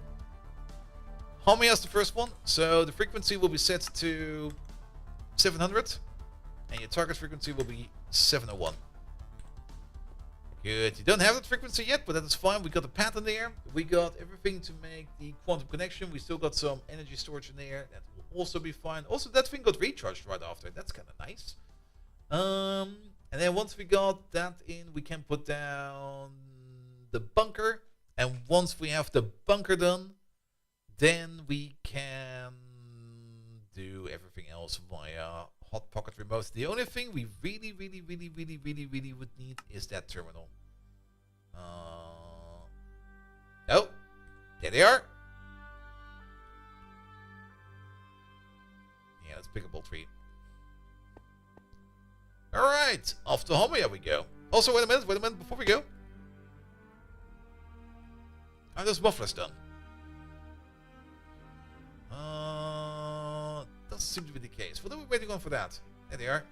Haumea is the first one. So the frequency will be set to 700. And your target frequency will be 701. Good. You don't have that frequency yet, but that is fine. We got the pattern there. We got everything to make the quantum connection. We still got some energy storage in there. That will also be fine. Also, that thing got recharged right after. That's kind of nice. And then once we got that in, we can put down the bunker. And once we have the bunker done, then we can do everything else via Hot Pocket remote. The only thing we really would need is that terminal. Oh, there they are. Yeah, let's pick up all three. All right, off to Haumea we go. Also, wait a minute, before we go. Are those mufflers done? Doesn't seem to be the case. What are we waiting on for that? There they are.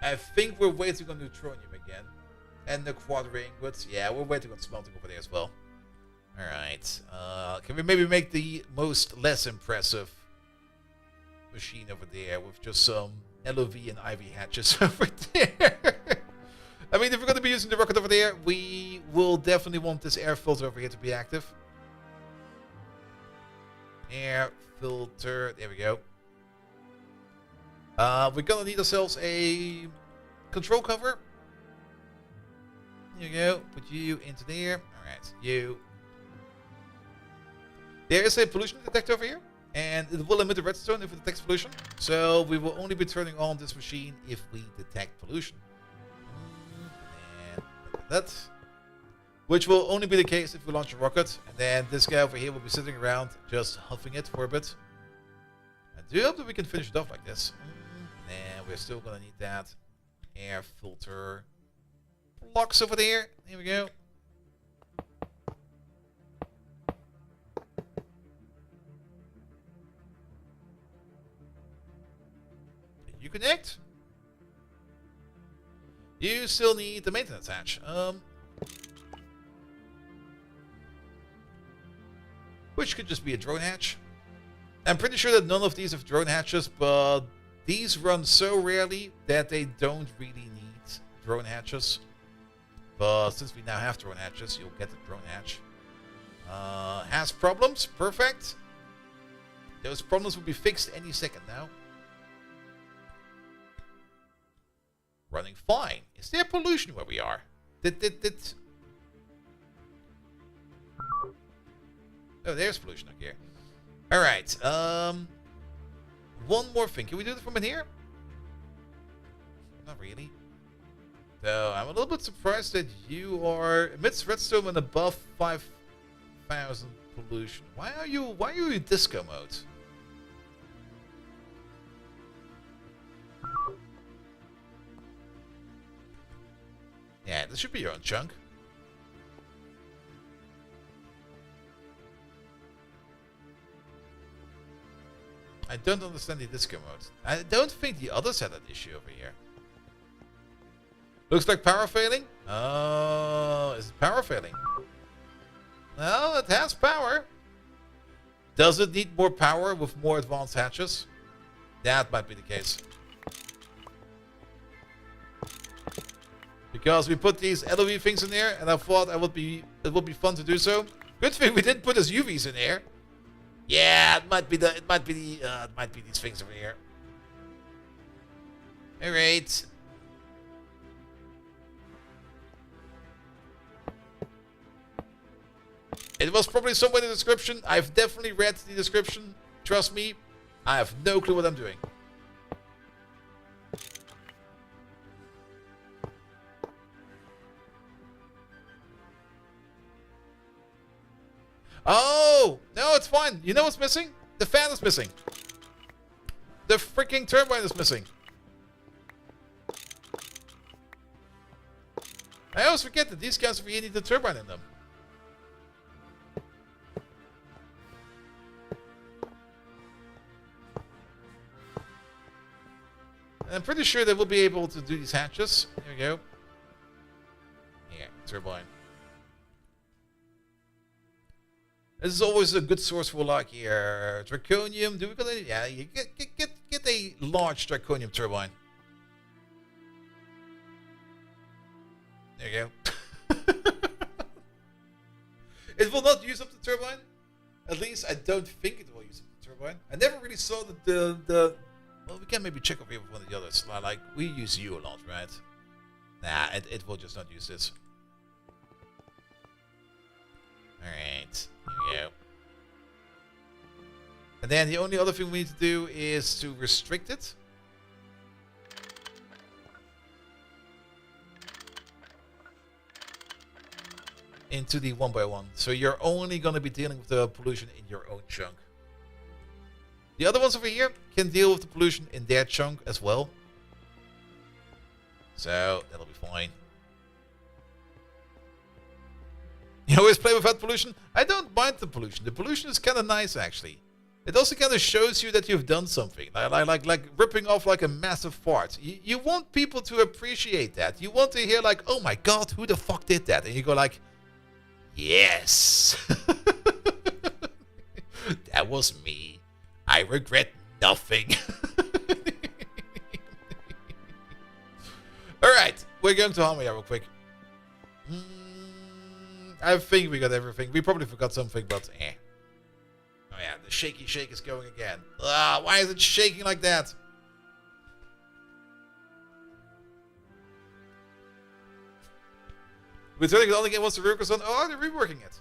I think we're waiting on neutronium again. And the quad ring, but yeah, we're waiting on smelting over there as well. Alright. Can we maybe make the less impressive machine over there with just some LOV and Ivy hatches over there? I mean, if we're going to be using the rocket over there, we will definitely want this air filter over here to be active. Air filter, there we go. We're going to need ourselves a control cover. Here you go. Put you into there. Alright, you. There is a pollution detector over here. And it will emit a redstone if it detects pollution. So we will only be turning on this machine if we detect pollution. And look at that. Which will only be the case if we launch a rocket. And then this guy over here will be sitting around just huffing it for a bit. I do hope that we can finish it off like this. And we're still going to need that air filter blocks over there. Here we go. You connect. You still need the maintenance hatch. Which could just be a drone hatch. I'm pretty sure that none of these have drone hatches, but these run so rarely that they don't really need drone hatches. But since we now have drone hatches, you'll get the drone hatch. Has problems. Perfect. Those problems will be fixed any second now. Running fine. Is there pollution where we are? Oh, there's pollution up here. Alright, one more thing. Can we do it from in here? Not really. So, I'm a little bit surprised that you are amidst redstone and above 5,000 pollution. Why are you in disco mode? Yeah, this should be your own chunk. I don't understand the disco mode. I don't think the others had that issue over here. Looks like power failing. Oh, is it power failing? Well, it has power. Does it need more power with more advanced hatches? That might be the case. Because we put these LOV things in there, and I thought it would be fun to do so. Good thing we didn't put his UVs in there. Yeah, it might be these things over here. All right. It was probably somewhere in the description. I've definitely read the description. Trust me, I have no clue what I'm doing. Oh, no, it's fine. You know what's missing? The fan is missing. The freaking turbine is missing. I always forget that these guys really need the turbine in them. And I'm pretty sure they will be able to do these hatches. Here we go. Yeah, turbine. This is always a good source for like here. Draconium. Do we got any? Yeah, you get a large draconium turbine. There you go. It will not use up the turbine. At least I don't think it will use up the turbine. I never really saw the well, we can maybe check over here with one of the others. Like, we use you a lot, right? Nah, it will just not use this. Alright, here we go. And then the only other thing we need to do is to restrict it. Into the 1x1. So you're only going to be dealing with the pollution in your own chunk. The other ones over here can deal with the pollution in their chunk as well. So that'll be fine. You always play without pollution? I don't mind the pollution. The pollution is kind of nice, actually. It also kind of shows you that you've done something. Like ripping off like a massive fart. You want people to appreciate that. You want to hear like, oh my god, who the fuck did that? And you go like, yes. That was me. I regret nothing. Alright, we're going to Hamaya real quick. I think we got everything. We probably forgot something, but eh. Oh yeah, the shaky shake is going again. Why is it shaking like that? Returning it on again once the work was done. Oh, they're reworking it.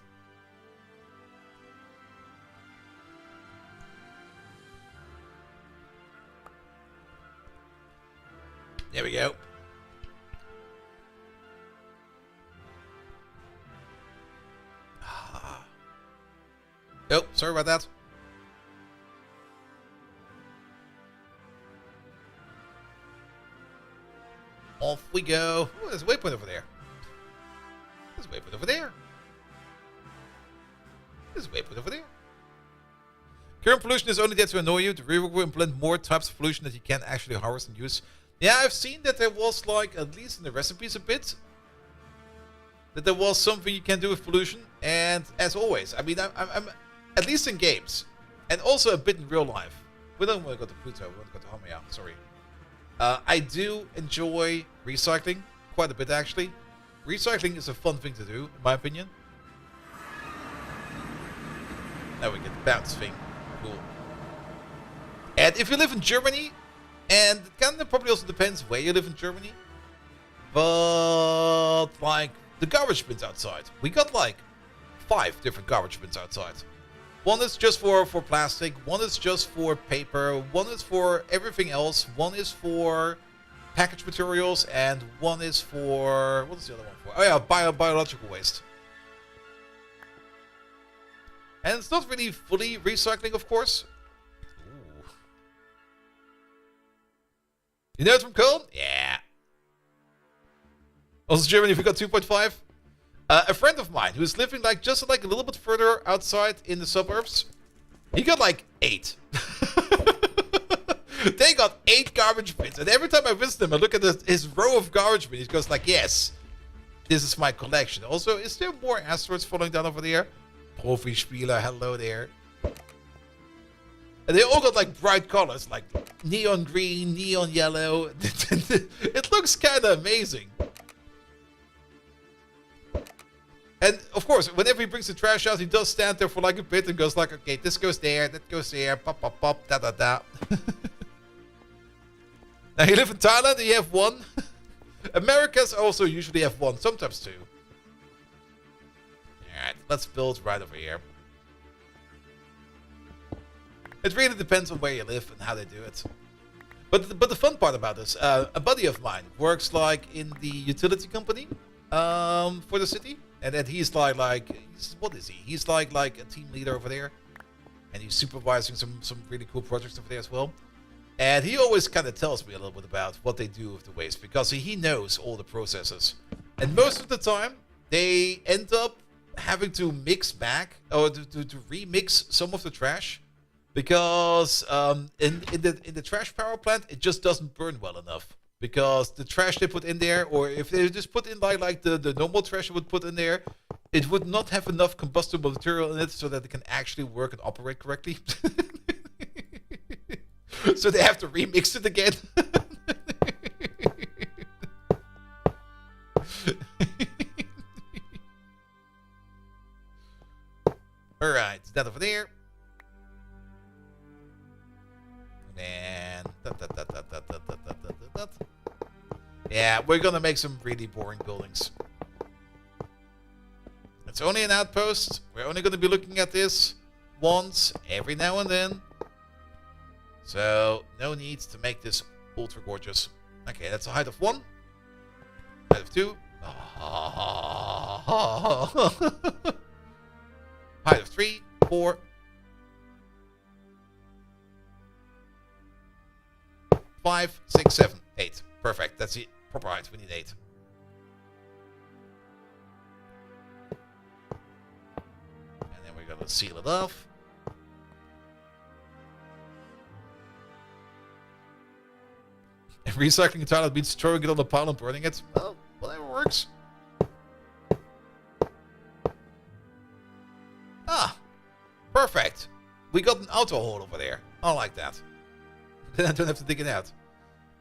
There we go. Oh, sorry about that. Off we go. Oh, there's a waypoint over there. There's a waypoint over there. There's a waypoint over there. Current pollution is only there to annoy you. The rework will implement more types of pollution that you can actually harvest and use. Yeah, I've seen that there was like, at least in the recipes a bit, that there was something you can do with pollution. And as always, I mean, I'm at least in games, and also a bit in real life. We don't want to go to Pluto, we want to go to Hamaya, sorry. I do enjoy recycling, quite a bit actually. Recycling is a fun thing to do, in my opinion. Now we get the bounce thing, cool. And if you live in Germany, and it kind of probably also depends where you live in Germany, but like the garbage bins outside, we got like 5 different garbage bins outside. One is just for plastic, one is just for paper, one is for everything else, one is for packaged materials, and one is for... what is the other one for? Oh yeah, biological waste. And it's not really fully recycling, of course. Ooh. You know it's from Cologne? Yeah. Also Germany, if we got 2.5. A friend of mine who's living like just like a little bit further outside in the suburbs, he got like 8. They got 8 garbage bins, and every time I visit him, I look at his row of garbage bins. He goes like, "Yes, this is my collection." Also, is there more asteroids falling down over there? Profi Spieler, hello there. And they all got like bright colors, like neon green, neon yellow. It looks kind of amazing. And of course, whenever he brings the trash out, he does stand there for like a bit and goes like, okay, this goes there, that goes there, pop, pop, pop, da, da, da. Now, you live in Thailand and you have one. Americans also usually have one, sometimes two. Alright, let's build right over here. It really depends on where you live and how they do it. But the fun part about this, a buddy of mine works like in the utility company for the city. And then he's what is he? He's like a team leader over there. And he's supervising some really cool projects over there as well. And he always kind of tells me a little bit about what they do with the waste, because he knows all the processes. And most of the time, they end up having to mix back, or to remix some of the trash. Because in the trash power plant, it just doesn't burn well enough. Because the trash they put in there, or if they just put in like the normal trash they would put in there, it would not have enough combustible material in it so that it can actually work and operate correctly. So they have to remix it again. Alright, that over there. And yeah, we're gonna make some really boring buildings. It's only an outpost. We're only gonna be looking at this once every now and then. So, no need to make this ultra gorgeous. Okay, that's a height of 1. Height of 2. Height of 3, 4. 5, 6, 7, 8. Perfect. That's the proper height. We need 8. And then we're going to seal it off. And recycling a tile means throwing it on the pile and burning it. Well, whatever works. Ah, perfect. We got an auto hole over there. I like that. Then I don't have to dig it out.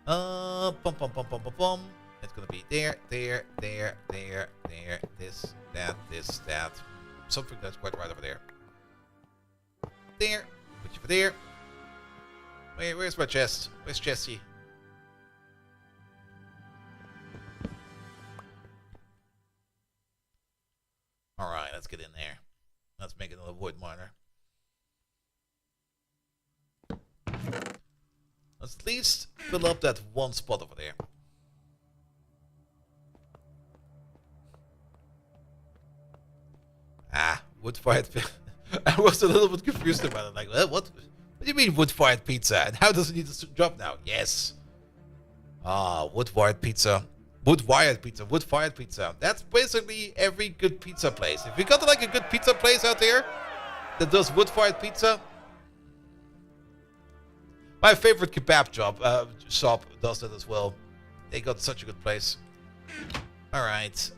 Bum, bum, bum, bum, bum, bum. It's gonna be there, there, there, there, there, this, that. Something that's quite right over there. There. Put you over there. Where's my chest? Where's Chesty? Alright, let's get in there. Let's make another void miner. Let's at least fill up that one spot over there. Ah, wood-fired pizza. I was a little bit confused about it. Like, what do you mean wood-fired pizza? And how does it need to drop now? Yes. Ah, wood-fired pizza. Wood-wired pizza. Wood-fired pizza. That's basically every good pizza place. If you got like a good pizza place out there that does wood-fired pizza, my favorite kebab shop does that as well. They got such a good place. Alright.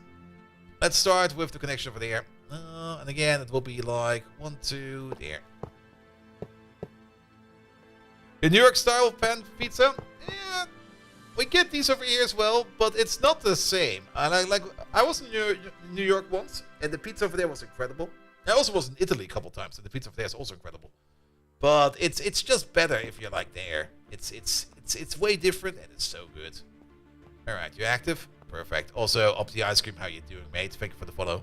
Let's start with the connection over there. And again, it will be like 1, 2, there. The New York style pan pizza? Yeah, we get these over here as well, but it's not the same. And I was in New York once, and the pizza over there was incredible. I also was in Italy a couple times, and the pizza over there is also incredible. But it's just better if you're like there. It's way different and it's so good. Alright, you active? Perfect. Also, up the ice cream, how you doing, mate? Thank you for the follow.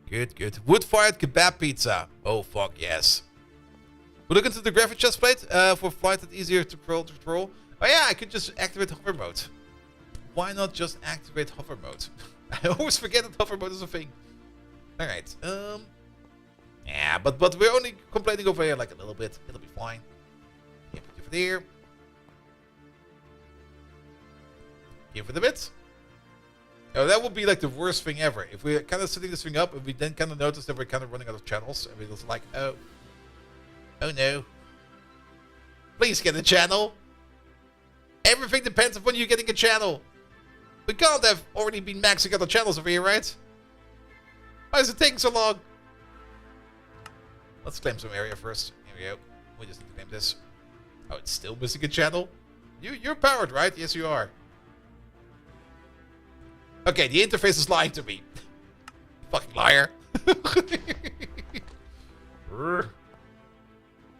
Good, good. Wood-fired kebab pizza. Oh, fuck, yes. We'll look into the graphic chest plate for flight that's easier to control. Oh yeah, I could just activate hover mode. Why not just activate hover mode? I always forget that hover mode is a thing. Alright, yeah, but we're only complaining over here like a little bit. It'll be fine. Yeah, put you over there. Give it a bit. Oh, that would be like the worst thing ever. If we're kind of setting this thing up and we then kind of notice that we're kind of running out of channels. And we're just like, oh no. Please get a channel. Everything depends upon you getting a channel. We can't have already been maxing out the channels over here, right? Why is it taking so long? Let's claim some area first. Here we go. We just need to claim this. Oh, it's still missing a channel? You're powered, right? Yes, you are. Okay, the interface is lying to me. Fucking liar.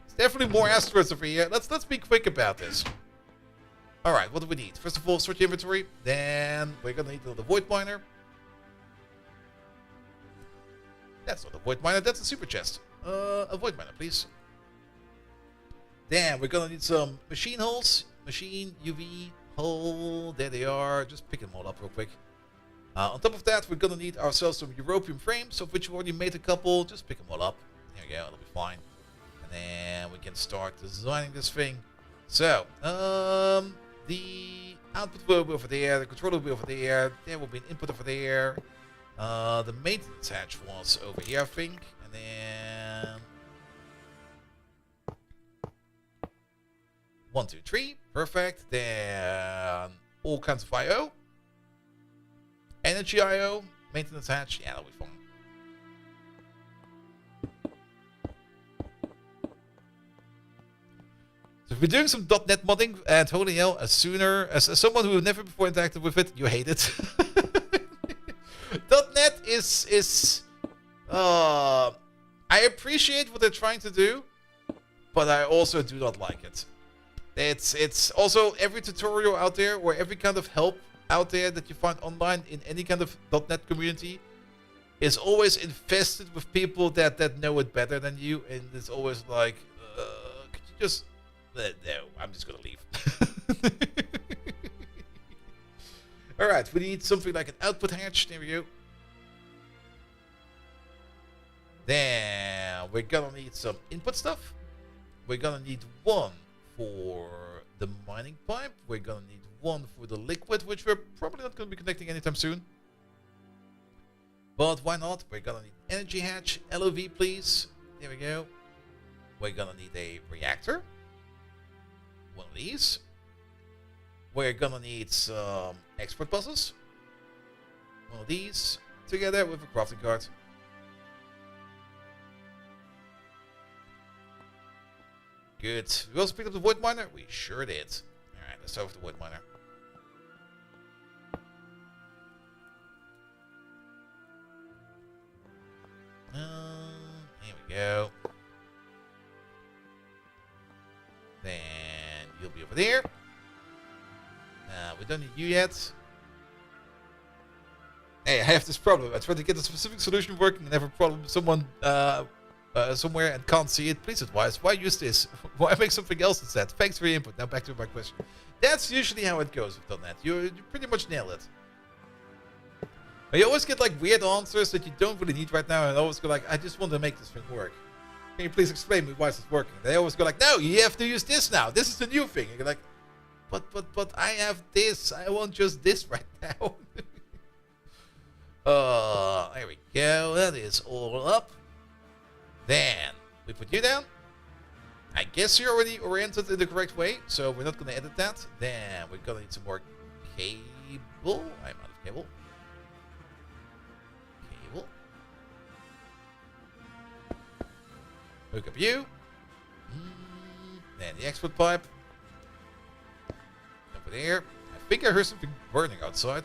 It's definitely more asteroids over here. Let's be quick about this. Alright, what do we need? First of all, sort your inventory. Then we're gonna need the void miner. That's not a void miner, that's a super chest. A void miner, please. Then we're gonna need some machine holes. Machine, UV, hole, there they are. Just pick them all up real quick. On top of that, we're gonna need ourselves some European frames, of which we already made a couple. Just pick them all up. There we go, that'll be fine. And then we can start designing this thing. So, the output will be over there, the controller will be over there, there will be an input over there. The maintenance hatch was over here, I think. And then 1, 2, 3, perfect. Then all kinds of IO. Energy IO, maintenance hatch, yeah, that'll be fine. So we're doing some .NET modding, and holy hell, as someone who never before interacted with it, you hate it. .NET is I appreciate what they're trying to do, but I also do not like it. It's also every tutorial out there or every kind of help out there that you find online in any kind of .NET community is always infested with people that know it better than you, and it's always like, could you just... No, I'm just gonna leave. Alright, we need something like an output hatch. There we go. Then we're gonna need some input stuff. We're gonna need one for the mining pipe. We're gonna need one for the liquid, which we're probably not gonna be connecting anytime soon. But why not? We're gonna need energy hatch. LOV, please. There we go. We're gonna need a reactor. One of these. We're gonna need some export buses. One of these. Together with a crafting card. Good. We also picked up the void miner? We sure did. Alright, let's start with the void miner. Here we go. Then you'll be over there. We don't need you yet. Hey, I have this problem. I try to get a specific solution working and have a problem with someone somewhere and can't see it. Please advise. Why use this? Why make something else instead? Thanks for your input. Now back to my question. That's usually how it goes with .NET. You pretty much nail it. But you always get like weird answers that you don't really need right now, and I always go like, I just want to make this thing work. Can you please explain me why is this working? They always go like, no, you have to use this now. This is the new thing. And you're like, but I have this. I want just this right now. There we go. That is all up. Then we put you down. I guess you're already oriented in the correct way, so we're not going to edit that. Then we're going to need some more cable. I'm out of cable. Hook up you. Then the export pipe. Over there. I think I heard something burning outside.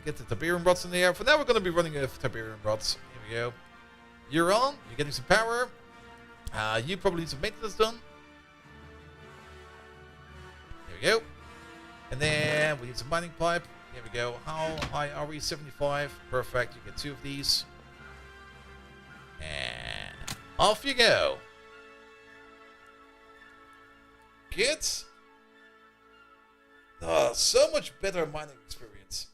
Get the Tiberium rods in there. For now, we're going to be running with Tiberium rods. Here we go. You're on. You're getting some power. You probably need some maintenance done. There we go. And then we need some mining pipe. Here we go. How high are we? 75. Perfect. You get 2 of these. And off you go. Good. So much better mining experience.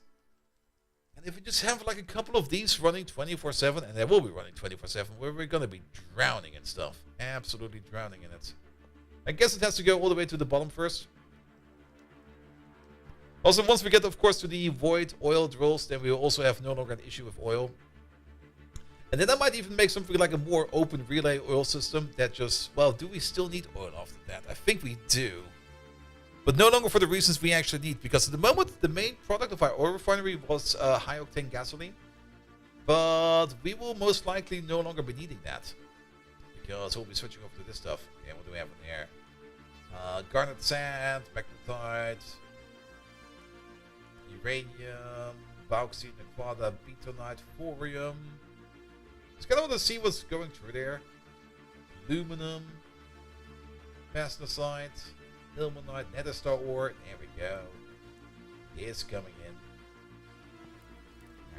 And if we just have like a couple of these running 24/7, and they will be running 24/7, where we're going to be drowning in stuff. Absolutely drowning in it. I guess it has to go all the way to the bottom first. Also, once we get, of course, to the void oil drills, then we will also have no longer an issue with oil. And then I might even make something like a more open relay oil system that just, well, do we still need oil after that? I think we do. But no longer for the reasons we actually need. Because at the moment, the main product of our oil refinery was high-octane gasoline. But we will most likely no longer be needing that. Because we'll be switching over to this stuff. Okay, what do we have in here? Garnet sand, magnetite, uranium, bauxite, aquada, betonite, thorium. Just kind of want to see what's going through there. Aluminum, masnacite, ilmenite, nether star ore. There we go. It's coming in.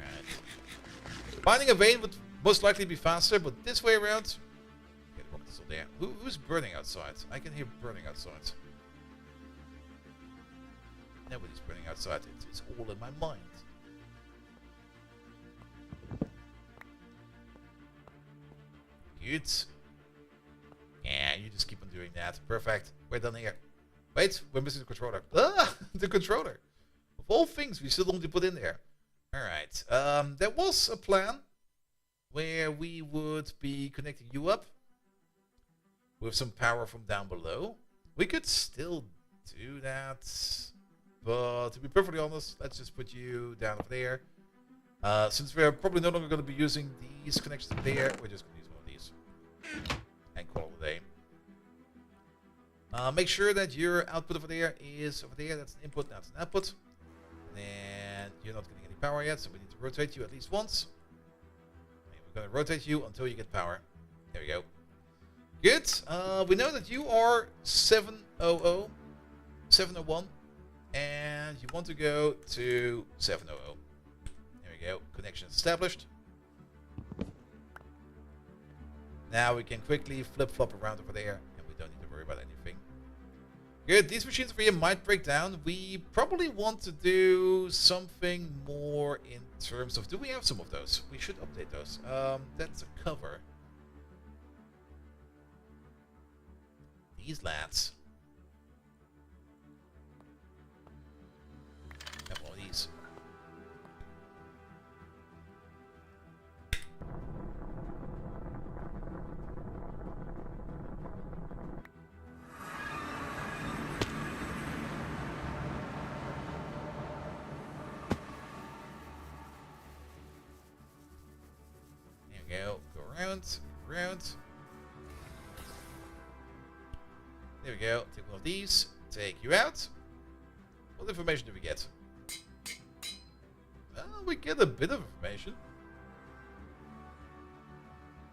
Alright. Finding a vein would most likely be faster, but this way around. Okay, the rock is still there. Who's burning outside? I can hear burning outside. Nobody's burning outside. It's all in my mind. Good. Yeah, you just keep on doing that. Perfect. We're done here. Wait, we're missing the controller. Ah, the controller. Of all things, we still don't need to put in there. Alright. There was a plan where we would be connecting you up with some power from down below. We could still do that. But to be perfectly honest, let's just put you down over there. Since we're probably no longer going to be using these connections there, we're just going to use one of these. And call it a day. Make sure that your output over there is over there. That's an input, that's an output. And you're not getting any power yet, so we need to rotate you at least once. And we're going to rotate you until you get power. There we go. Good. We know that you are 700, 701. And you want to go to 700. There we go. Connection established. Now we can quickly flip-flop around over there, and we don't need to worry about anything. Good. These machines over here might break down. We probably want to do something more in terms of... Do we have some of those? We should update those. That's a cover. These lads. Have all these. Go around. There we go. Take one of these. Take you out. What information do we get? We get a bit of information.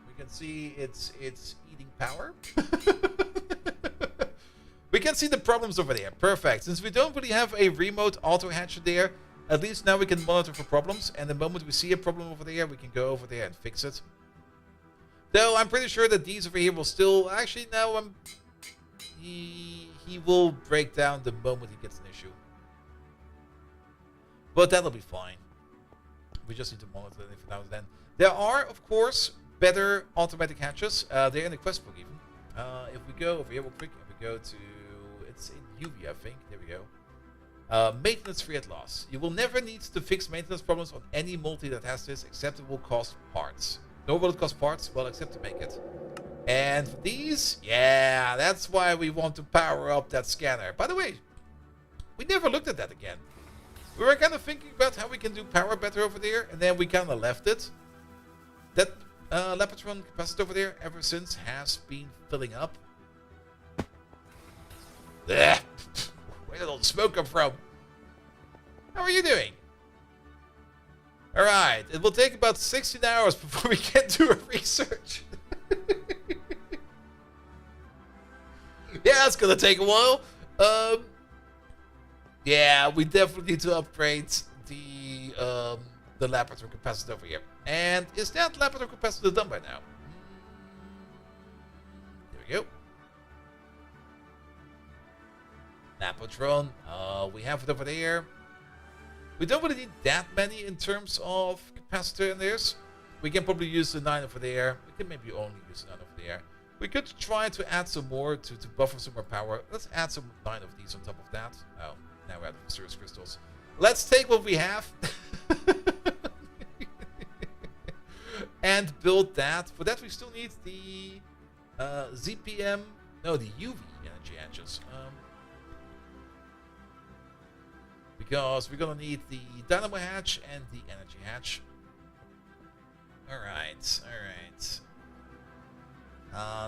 We can see it's eating power. We can see the problems over there. Perfect. Since we don't really have a remote auto hatcher there, at least now we can monitor for problems. And the moment we see a problem over there, we can go over there and fix it. Though I'm pretty sure that these over here will still... Actually, no, he will break down the moment he gets an issue. But that'll be fine. We just need to monitor it for now and then. There are, of course, better automatic hatches. They're in the quest book even. If we go over here real quick, and we go to... It's in UV, I think. There we go. Maintenance free at loss. You will never need to fix maintenance problems on any multi that has this, except it will cost parts. Nor will it cost parts, well, except to make it. And for these, yeah, that's why we want to power up that scanner. By the way, we never looked at that again. We were kind of thinking about how we can do power better over there, and then we kind of left it. That Lapatron capacitor over there, ever since, has been filling up. Ugh. Where did all the smoke come from? How are you doing? Alright, it will take about 16 hours before we get to our research. Yeah, it's gonna take a while. Yeah, we definitely need to upgrade the Lapatron capacitor over here. And is that Lapatron capacitor done by now? There we go. Lapatron, we have it over there. We don't really need that many in terms of capacitor in theirs. We can probably use the 9 over there. We can maybe only use the 9 over there. We could try to add some more to buffer some more power. Let's add some 9 of these on top of that. Oh, now we have the mysterious crystals. Let's take what we have and build that. For that, we still need the ZPM. No, the UV energy hatches. Because we're gonna need the dynamo hatch and the energy hatch. Alright.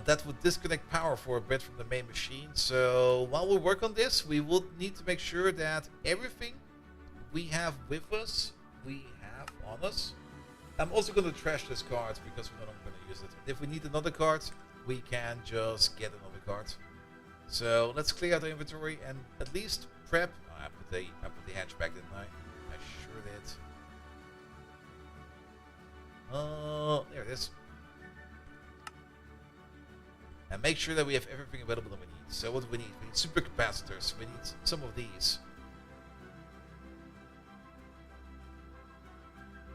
That would disconnect power for a bit from the main machine. So while we work on this, we will need to make sure that everything we have with us, we have on us. I'm also going to trash this card because we're not going to use it. If we need another card, we can just get another card. So let's clear out the inventory and at least prep. Oh, I put the hatchback, didn't I? I sure did. There it is. And make sure that we have everything available that we need. So what do we need? We need supercapacitors. We need some of these.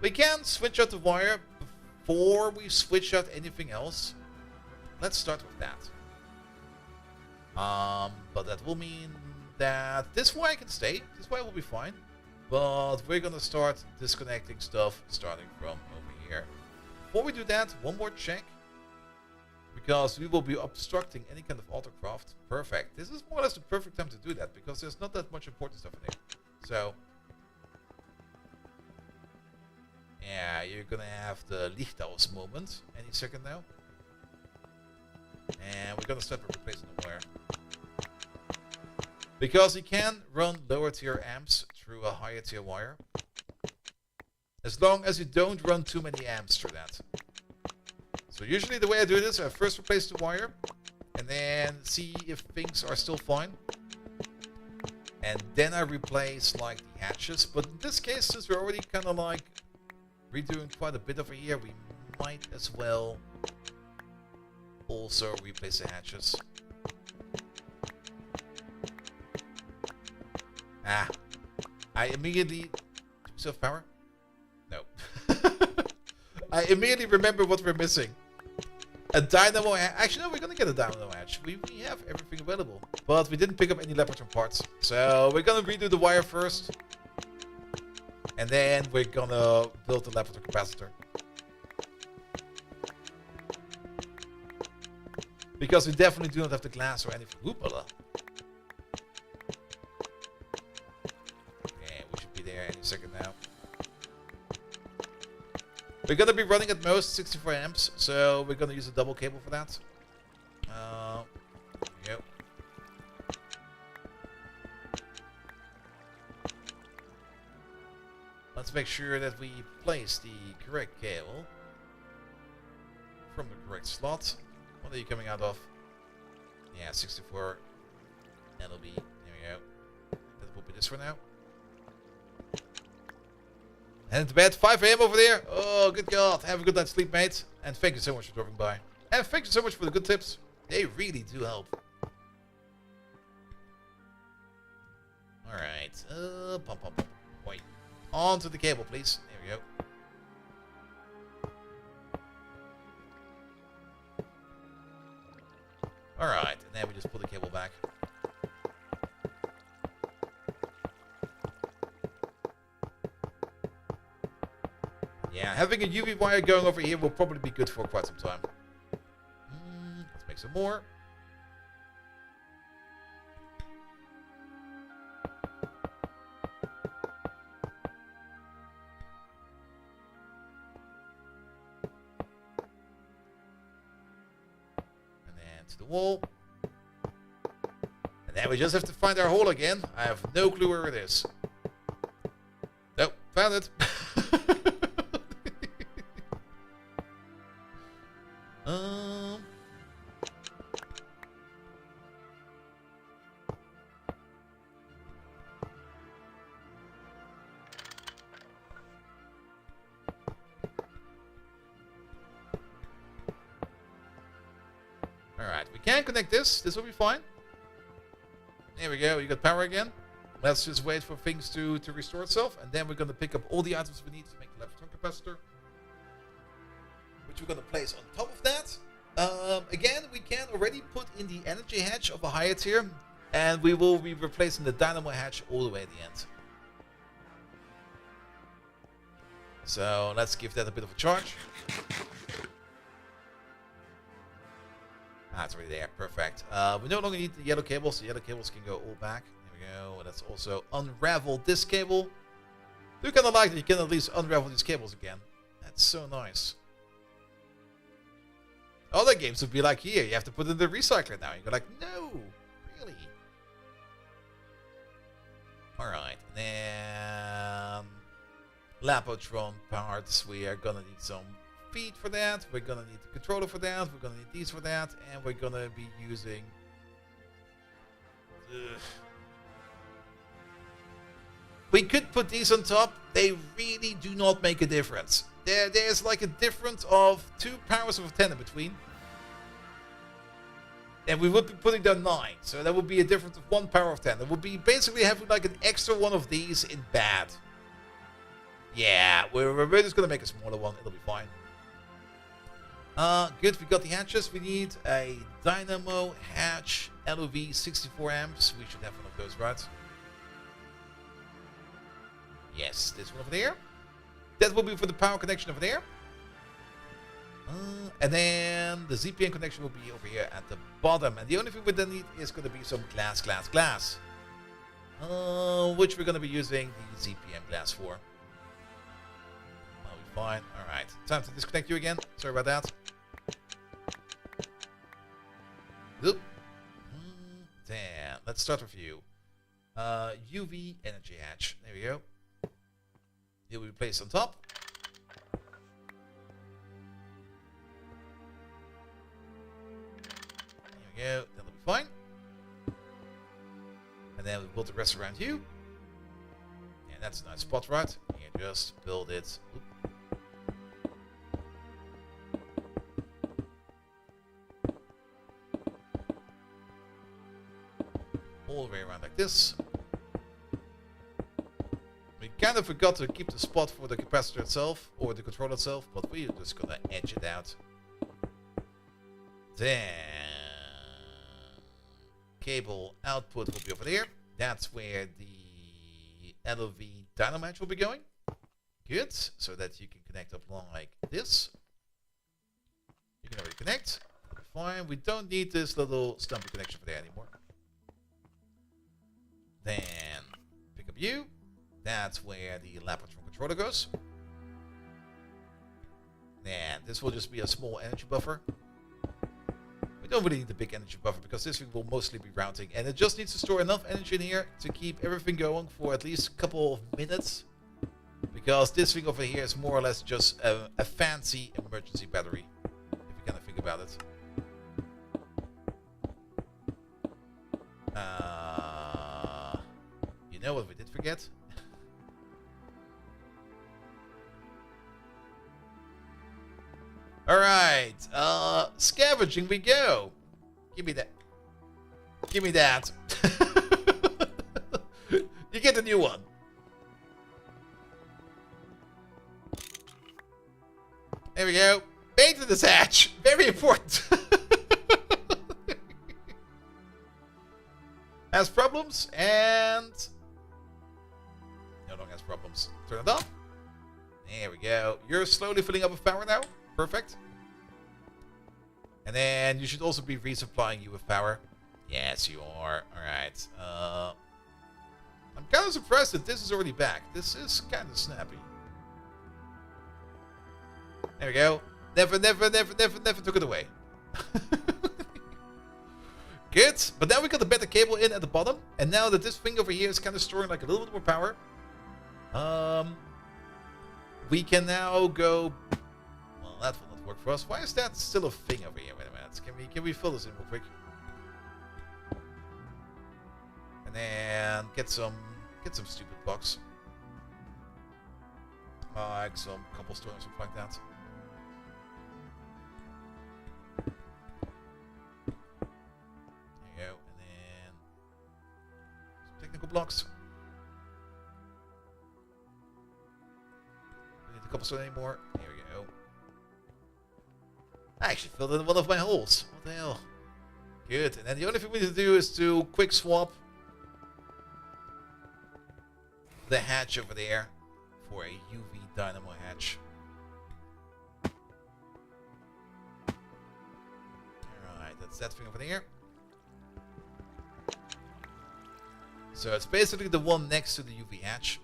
We can switch out the wire before we switch out anything else. Let's start with that. But that will mean that this wire can stay. This wire will be fine. But we're gonna start disconnecting stuff starting from over here. Before we do that, one more check. Because we will be obstructing any kind of autocraft. Perfect. This is more or less the perfect time to do that because there's not that much important stuff in there. So yeah, you're gonna have the Lichthaus moment any second now. And we're gonna start replacing the wire. Because you can run lower tier amps through a higher tier wire. As long as you don't run too many amps through that. So usually the way I do this, I first replace the wire. And then see if things are still fine. And then I replace like the hatches. But in this case, since we're already kind of like redoing quite a bit over here, we might as well also replace the hatches. Ah, I immediately self power. No, I immediately remember what we're missing. A dynamo. Actually, no, we're gonna get a dynamo hatch. We have everything available, but we didn't pick up any Leopardon parts. So we're gonna redo the wire first. And then we're gonna build the Leopardon capacitor. Because we definitely do not have the glass or anything. Hoopala. Okay, we should be there any second now. We're gonna be running at most 64 amps, so we're gonna use a double cable for that. There we go. Let's make sure that we place the correct cable from the correct slot. What are you coming out of? Yeah, 64. That'll be, there we go. That will be this for now. And to bed, 5 AM over there. Oh, good God. Have a good night's sleep, mate. And thank you so much for dropping by. And thank you so much for the good tips. They really do help. Alright. Pump. Wait. Onto the cable, please. There we go. Alright, and then we just pull the cable back. Yeah, having a UV wire going over here will probably be good for quite some time. Let's make some more. And then to the wall. And then we just have to find our hole again. I have no clue where it is. Nope, found it. Alright, we can connect this. This will be fine. There we go. You got power again. Let's just wait for things to restore itself. And then we're going to pick up all the items we need to make the Leopardon capacitor. Which we're going to place on top of that. Again, we can already put in the energy hatch of a higher tier. And we will be replacing the dynamo hatch all the way at the end. So let's give that a bit of a charge. Ah, it's already there. Perfect. We no longer need the yellow cables. The yellow cables can go all back. There we go. Let's also unravel this cable. Do kind of like that you can at least unravel these cables again. That's so nice. Other games would be like, here, you have to put in the recycler now. You go like, no, really? Alright. And then Lapotron parts. We are gonna need some feet for that. We're gonna need the controller for that. We're gonna need these for that. And we're gonna be using... We could put these on top. They really do not make a difference. There's like a difference of 2 powers of 10 in between. And we would be putting down 9. So that would be a difference of 1 power of 10. It would be basically having like an extra one of these in bad. Yeah, we're just going to make a smaller one. It'll be fine. Good, we got the hatches. We need a dynamo hatch, LOV 64 amps. We should have one of those, right? Yes, this one over there. That will be for the power connection over there. And then the ZPN connection will be over here at the bottom. And the only thing we then need is going to be some glass. Which we're going to be using the ZPM glass for. That'll be fine. Alright, time to disconnect you again. Sorry about that. Oop. Damn, let's start with you. UV energy hatch. There we go. It will be placed on top. There we go. That'll be fine. And then we'll build the rest around you. And that's a nice spot, right? You can just build it. Oop. All the way around like this. We kind of forgot to keep the spot for the capacitor itself, or the controller itself, but we're just gonna edge it out. Then cable output will be over there. That's where the LOV dynamo hatch will be going. Good, so that you can connect up along like this. You can already connect. Fine, we don't need this little stumpy connection for there anymore. Then pick up you. That's where the Lapotron controller goes. And this will just be a small energy buffer. We don't really need the big energy buffer because this thing will mostly be routing. And it just needs to store enough energy in here to keep everything going for at least a couple of minutes. Because this thing over here is more or less just a fancy emergency battery. If you kind of think about it. You know what we did forget? Alright, scavenging we go. Give me that. Give me that. You get the new one. There we go. Maintenance hatch. Very important. Has problems and no longer has problems. Turn it on. There we go. You're slowly filling up with power now. Perfect. And then you should also be resupplying you with power. Yes, you are. Alright. I'm kind of surprised that this is already back. This is kind of snappy. There we go. Never took it away. Good. But now we got the better cable in at the bottom. And now that this thing over here is kind of storing like a little bit more power. We can now go... Well, that will not work for us. Why is that still a thing over here? Wait a minute. Can we fill this in real quick? And then get some stupid blocks. Like some cobblestone or something like that. There you go. And then some technical blocks. We need the cobblestone anymore. Here we go. I actually filled in one of my holes. What the hell? Good. And then the only thing we need to do is to quick swap the hatch over there for a UV dynamo hatch. Alright, that's that thing over there. So it's basically the one next to the UV hatch.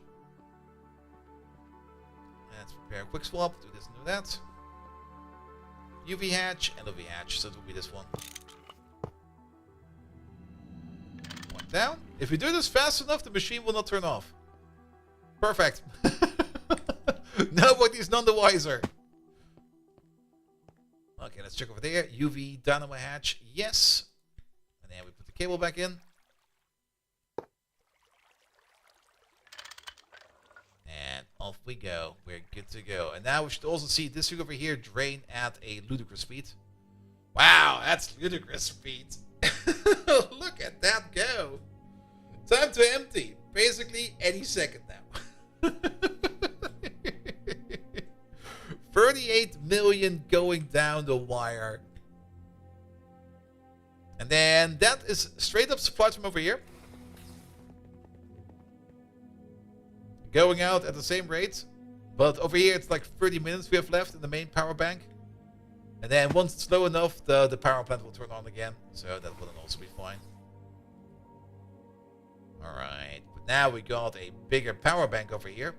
Let's prepare a quick swap. Do this and do that. UV hatch and LV hatch. So it will be this one. One down. If we do this fast enough, the machine will not turn off. Perfect. Nobody's none the wiser. Okay, let's check over there. UV dynamo hatch, yes. And then we put the cable back in. And off we go. We're good to go. And now we should also see this thing over here drain at a ludicrous speed. Wow, that's ludicrous speed. Look at that go. Time to empty. Basically any second now. 38 million going down the wire. And then that is straight up supplied from over here. Going out at the same rate. But over here it's like 30 minutes we have left in the main power bank. And then once it's low enough, the power plant will turn on again. So that will also be fine. Alright. But now we got a bigger power bank over here.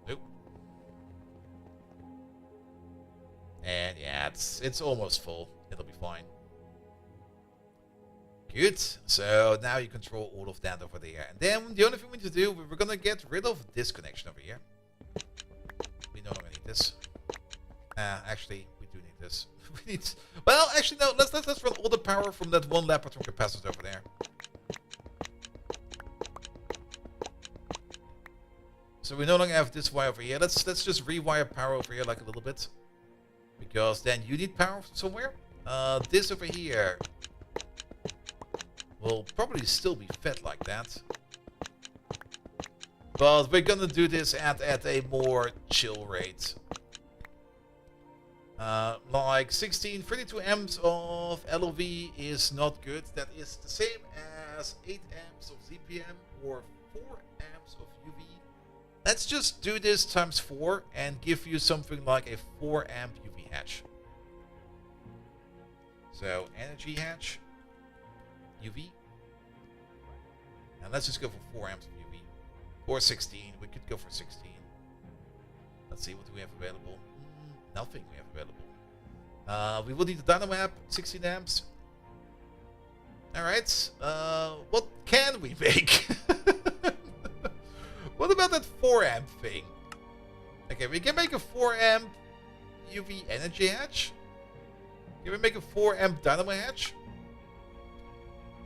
Nope. And yeah, it's almost full. It'll be fine. Good. So now you control all of that over there. And then the only thing we need to do, we're gonna get rid of this connection over here. We no longer need this. Actually, we do need this. We need. Well, actually, no. Let's run all the power from that one Lapatron capacitor over there. So we no longer have this wire over here. Let's just rewire power over here like a little bit, because then you need power somewhere. This over here will probably still be fed like that. But we're gonna do this at a more chill rate. Like 32 amps of LOV is not good. That is the same as 8 amps of ZPM or 4 amps of UV. Let's just do this times 4 and give you something like a 4 amp UV hatch. So energy hatch. UV. And let's just go for 4 amps of UV. Or 16. We could go for 16. Let's see, what do we have available? Nothing we have available. We will need the dynamo app, 16 amps. Alright. What can we make? What about that 4 amp thing? Okay, we can make a 4 amp UV energy hatch. Can we make a 4 amp dynamo hatch?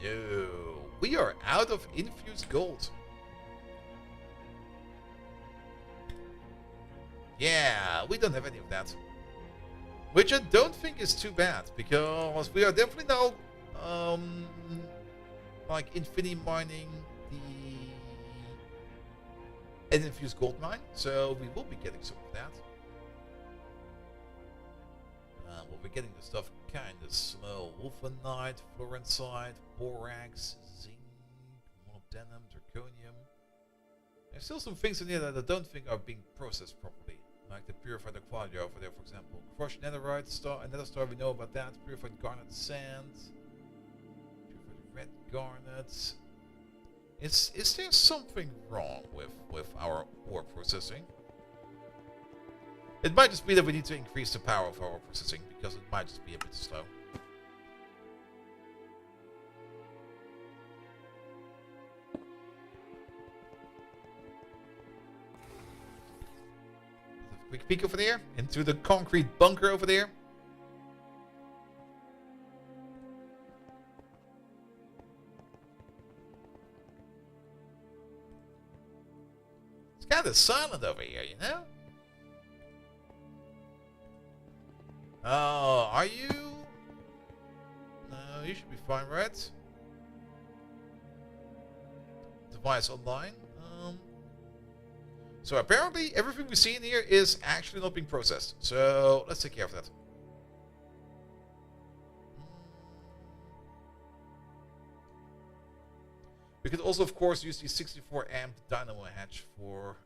No, we are out of infused gold. Yeah, we don't have any of that. Which I don't think is too bad, because we are definitely now, like infinity mining an infused gold mine, so we will be getting some of that. Well, we're getting the stuff kind of slow. Wolfenite, fluorensite, borax, zinc, molybdenum, zirconium. There's still some things in here that I don't think are being processed properly. Like the purified aquaria over there, for example. Crushed netherite star, another star, we know about that. Purified garnet sand. Purified red garnet. Is there something wrong with our ore processing? It might just be that we need to increase the power of our processing, because it might just be a bit slow. A quick peek over there, into the concrete bunker over there. It's kind of silent over here, you know? Oh, are you? No, you should be fine, right? Device online. So apparently everything we see in here is actually not being processed. So let's take care of that. We could also, of course, use the 64 amp dynamo hatch for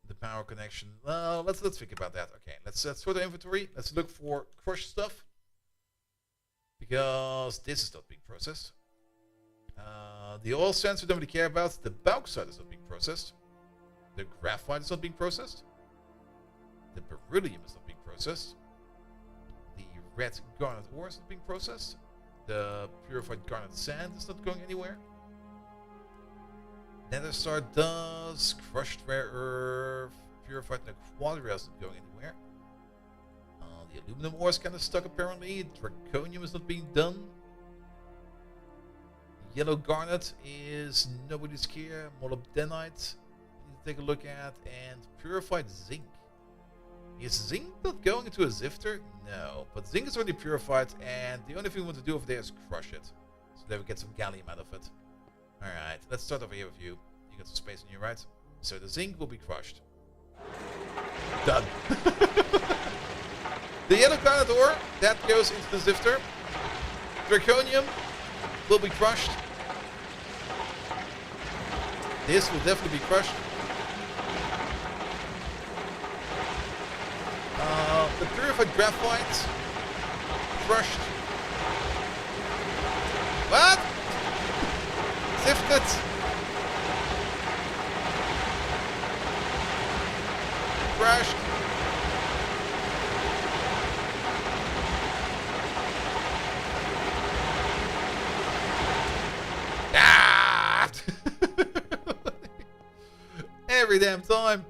the power connection. Let's think about that. Okay, let's sort the inventory. Let's look for crushed stuff, because this is not being processed. The oil sands we don't really care about. The bauxite is not being processed. The graphite is not being processed. The beryllium is not being processed. The red garnet ore is not being processed. The purified garnet sand is not going anywhere. Nether star does. Crushed rare earth. Purified quadria is not going anywhere. The aluminum ore is kind of stuck apparently. Draconium is not being done. Yellow garnet is nobody's care. Molybdenite need to take a look at. And purified zinc. Is zinc not going into a zifter? No. But zinc is already purified, and the only thing we want to do over there is crush it. So that we get some gallium out of it. Alright, let's start over here with you. You got some space on you, right? So the zinc will be crushed. Done. The yellow garnet ore, that goes into the zifter. Draconium will be crushed. This will definitely be crushed. The purified graphite crushed. What? Sifted. Crushed. Ah! Every damn time.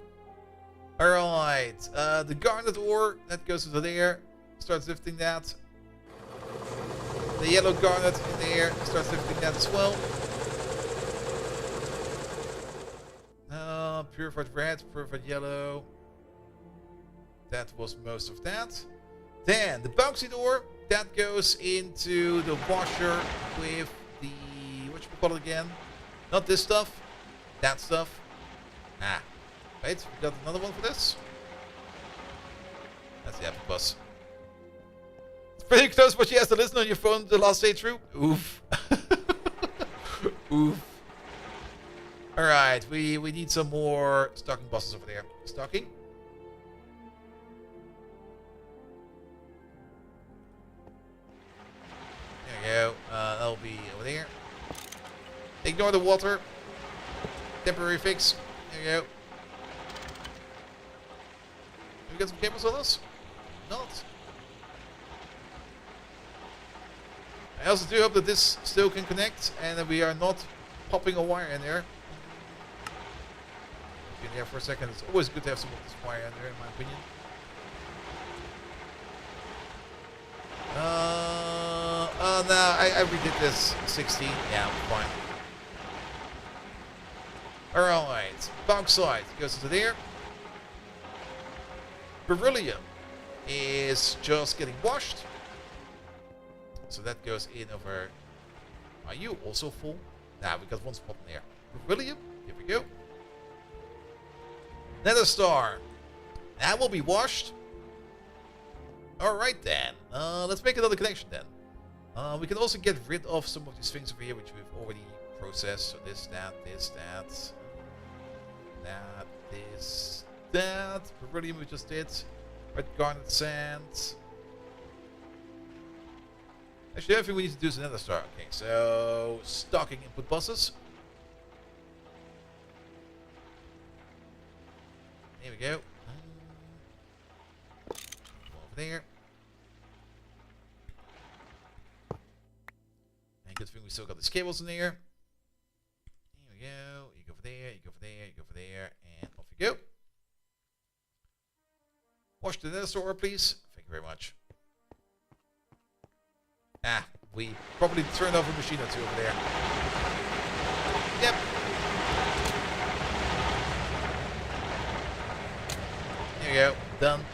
Alright, the garnet ore, that goes into there. Start sifting that. The yellow garnet in there, start sifting that as well. Purified red, purified yellow. That was most of that. Then, the bauxite ore, that goes into the washer with the... what you call it again? Not this stuff, that stuff. Ah. Wait, we got another one for this? That's the outposts. It's pretty close, but you have to listen on your phone the last day through. Oof. Oof. Alright, we need some more stocking bosses over there. Stocking. There we go. That'll be over there. Ignore the water. Temporary fix. There we go. We got some cables on us? Not. I also do hope that this still can connect and that we are not popping a wire in there. In there for a second. It's always good to have some of this wire in there, in my opinion. Oh no, I redid this 16. Yeah, I'm fine. Alright, bauxite goes into there. Beryllium is just getting washed. So that goes in over... Are you also full? Nah, we got one spot in there. Beryllium, here we go. Nether star. That will be washed. Alright then. Let's make another connection then. We can also get rid of some of these things over here which we've already processed. So this, that, this, that. Beryllium we just did. Red garnet sand. Actually, everything we need to do is another star. Okay, so stocking input buses. Here we go. Over there. And good thing we still got these cables in there. Here we go. You go over there, you go over there, you go over there, and off you go. Wash the nether store, please. Thank you very much. Ah, we probably turned off a machine or two over there. Yep. There you go. Done.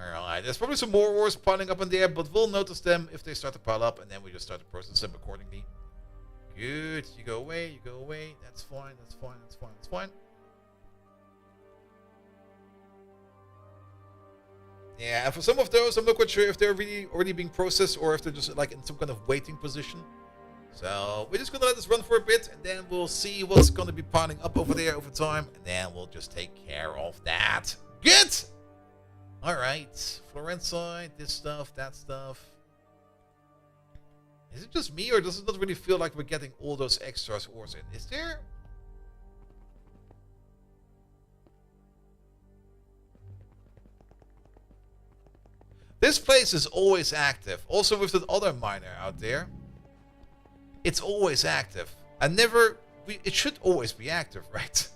Alright, there's probably some more ores piling up in there, but we'll notice them if they start to pile up, and then we just start to process them accordingly. Good. You go away, you go away. That's fine, that's fine, that's fine, that's fine. Yeah, and for some of those, I'm not quite sure if they're really already being processed or if they're just like in some kind of waiting position. So we're just gonna let this run for a bit, and then we'll see what's gonna be piling up over there over time, and then we'll just take care of that. Good. All right, Florensite, this stuff, that stuff. Is it just me, or does it not really feel like we're getting all those extra ores in? Is there? This place is always active. Also with that other miner out there. It's always active. It should always be active, right?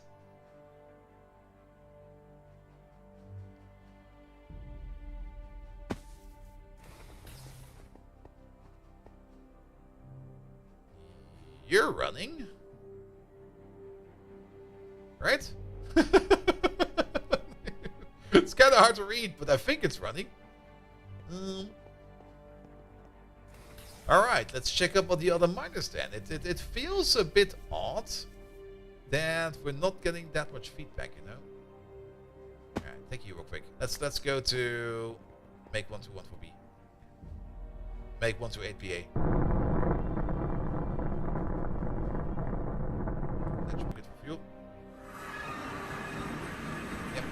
You're running. Right? It's kind of hard to read, but I think it's running. Alright, let's check up on the other miners then. It feels a bit odd that we're not getting that much feedback, you know? Alright, thank you real quick. Let's go to make 1214B. Make 128PA. That should be good for fuel. Yep.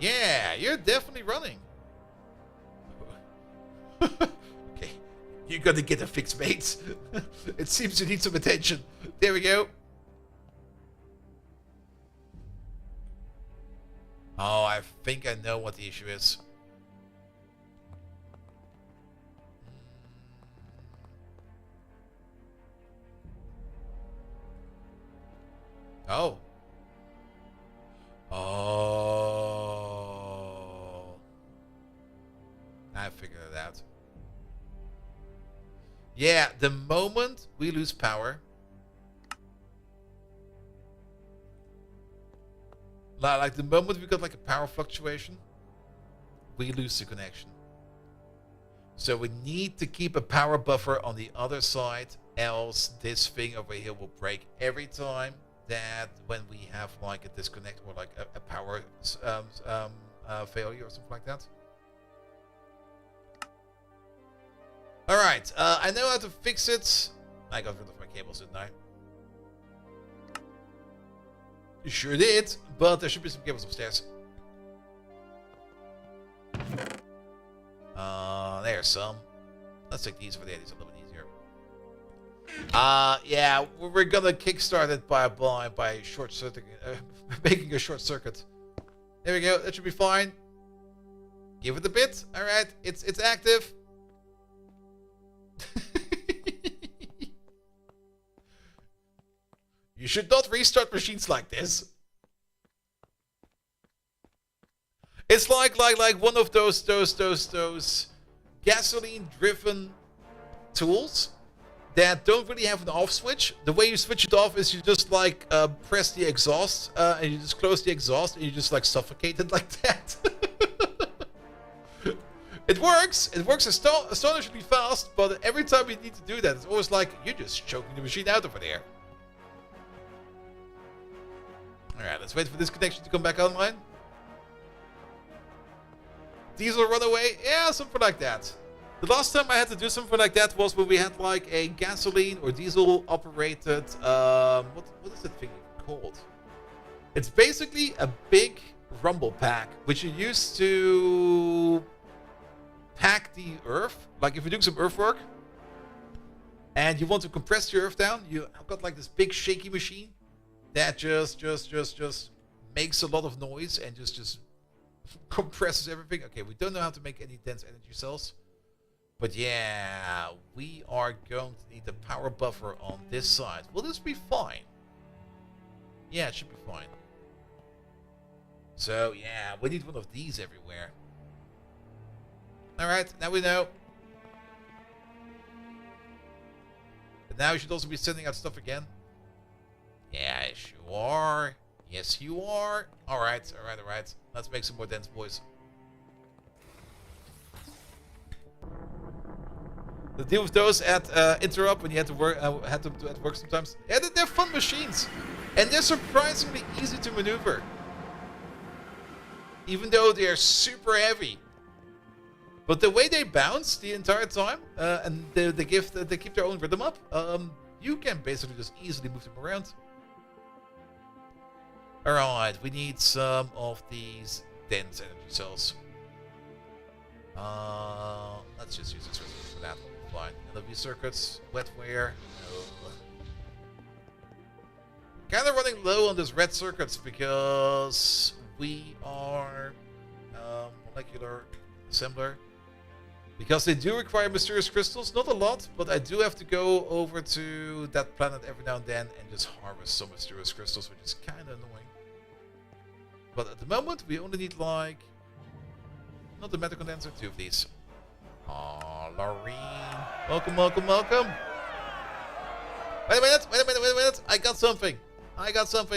Yeah, you're definitely running. Okay, you're gonna get a fix, mate. It seems you need some attention. There we go. Oh, I think I know what the issue is. Oh. Oh. I figured it out. Yeah, the moment we lose power, like the moment we got like a power fluctuation, we lose the connection. So we need to keep a power buffer on the other side, else this thing over here will break every time that when we have like a disconnect or like a power failure or something like that. Alright, I know how to fix it. I got rid of my cables, didn't I? You sure did, but there should be some cables upstairs. There's some. Let's take these for the edits a little bit easier. Yeah, we're gonna kickstart it by short circuit, making a short circuit. There we go. That should be fine. Give it a bit. All right, it's active. You should not restart machines like this. It's like one of those gasoline-driven tools that don't really have an off switch. The way you switch it off is you just like press the exhaust and you just close the exhaust and you just like suffocate it like that. It works. It works astonishingly fast, but every time you need to do that, it's always like you're just choking the machine out over there. Alright, let's wait for this connection to come back online. Diesel runaway? Yeah, something like that. The last time I had to do something like that was when we had like a gasoline or diesel operated, what is that thing called? It's basically a big rumble pack, which you use to pack the earth. Like if you're doing some earthwork and you want to compress the earth down, you have got like this big shaky machine that just makes a lot of noise and just compresses everything. Okay, we don't know how to make any dense energy cells. But yeah, we are going to need a power buffer on this side. Will this be fine? Yeah, it should be fine. So yeah, we need one of these everywhere. Alright, now we know. But now you should also be sending out stuff again. Yes, you are. Yes, you are. Alright. Let's make some more dense, boys. The deal with those at Interrupt when you had to work, had them at work sometimes. Yeah, they're fun machines, and they're surprisingly easy to maneuver, even though they're super heavy. But the way they bounce the entire time, and they keep their own rhythm up, you can basically just easily move them around. Alright, we need some of these dense energy cells. Let's just use this for that one. Fine. LV circuits, wetware. No. Kind of running low on these red circuits because we are molecular assembler. Because they do require mysterious crystals, not a lot, but I do have to go over to that planet every now and then and just harvest some mysterious crystals, which is kind of annoying. But at the moment, we only need like, not the matter condenser, 2 of these. Aw, Laureen. Welcome, welcome, welcome. Wait a minute. I got something. Get out of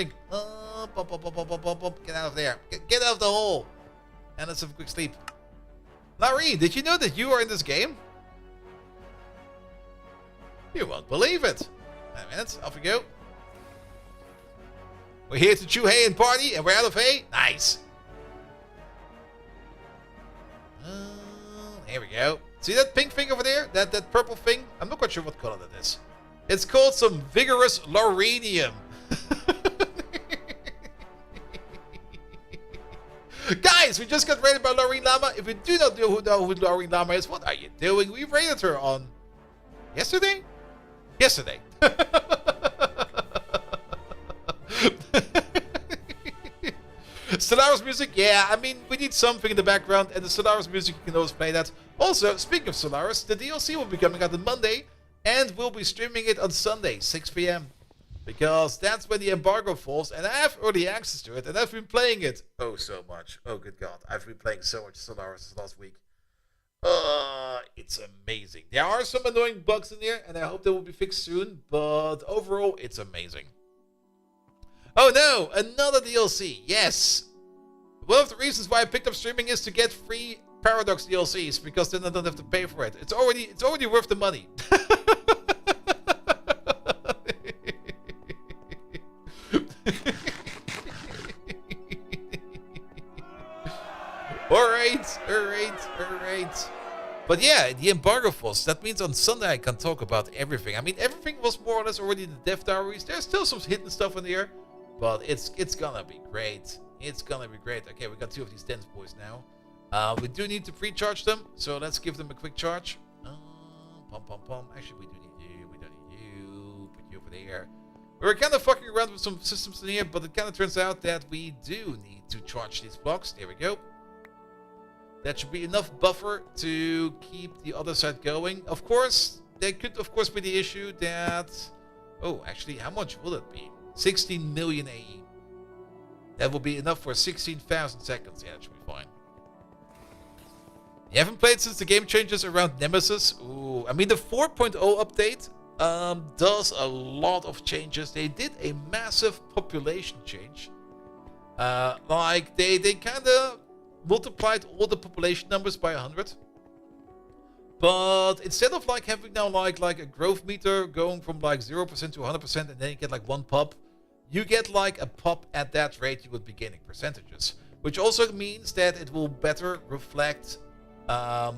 there. Get out of the hole. And let's have a quick sleep. Larry, did you know that you are in this game? You won't believe it. 9 minutes, off we go. We're here to chew hay and party, and we're out of hay. Nice. Here we go. See that pink thing over there? That purple thing? I'm not quite sure what color that is. It's called some vigorous lauranium. Guys, we just got raided by Laureen Lama. If you do not know who Laureen Lama is, what are you doing? We raided her on yesterday? Yesterday. Stellaris music, yeah, I mean, we need something in the background, and the Stellaris music, you can always play that. Also, speaking of Stellaris, the DLC will be coming out on Monday, and we'll be streaming it on Sunday, 6 p.m. Because that's when the embargo falls, and I have early access to it, and I've been playing it so much. Oh, good God. I've been playing so much Stellaris this last week. It's amazing. There are some annoying bugs in there, and I hope they will be fixed soon, but overall, it's amazing. Oh no, another DLC. Yes. One of the reasons why I picked up streaming is to get free Paradox DLCs, because then I don't have to pay for it. It's already worth the money. Alright. But yeah, the embargo falls. That means on Sunday I can talk about everything. I mean, everything was more or less already in the dev diaries. There's still some hidden stuff in there, but it's gonna be great. It's gonna be great. Okay, we got 2 of these dense boys now. We do need to pre-charge them, so let's give them a quick charge. Actually, we don't need you. Put you over there. We were kind of fucking around with some systems in here, but it kind of turns out that we do need to charge these blocks. There we go. That should be enough buffer to keep the other side going. Of course, there could of course be the issue that... Oh, actually, how much will it be? 16 million AE. That will be enough for 16,000 seconds. Yeah, that should be fine. You haven't played since the game changes around Nemesis? Ooh, I mean, the 4.0 update does a lot of changes. They did a massive population change. Like, they kind of multiplied all the population numbers by 100. But instead of like having now like a growth meter going from like 0% to 100% and then you get like 1 pop, you get like a pop at that rate you would be gaining percentages. Which also means that it will better reflect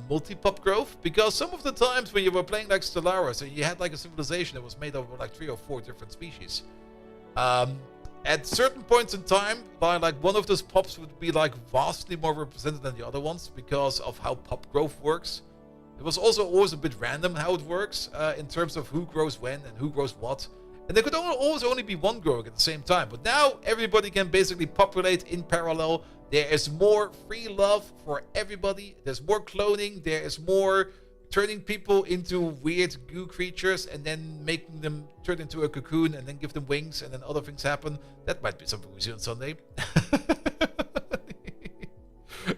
multi-pop growth, because some of the times when you were playing like Stellaris and you had like a civilization that was made up of like 3 or 4 different species, at certain points in time, like one of those pops would be like vastly more represented than the other ones because of how pop growth works. It was also always a bit random how it works in terms of who grows when and who grows what. And there could always only be one growing at the same time. But now everybody can basically populate in parallel. There is more free love for everybody. There's more cloning. There is more turning people into weird goo creatures and then making them turn into a cocoon and then give them wings and then other things happen. That might be something we see on Sunday.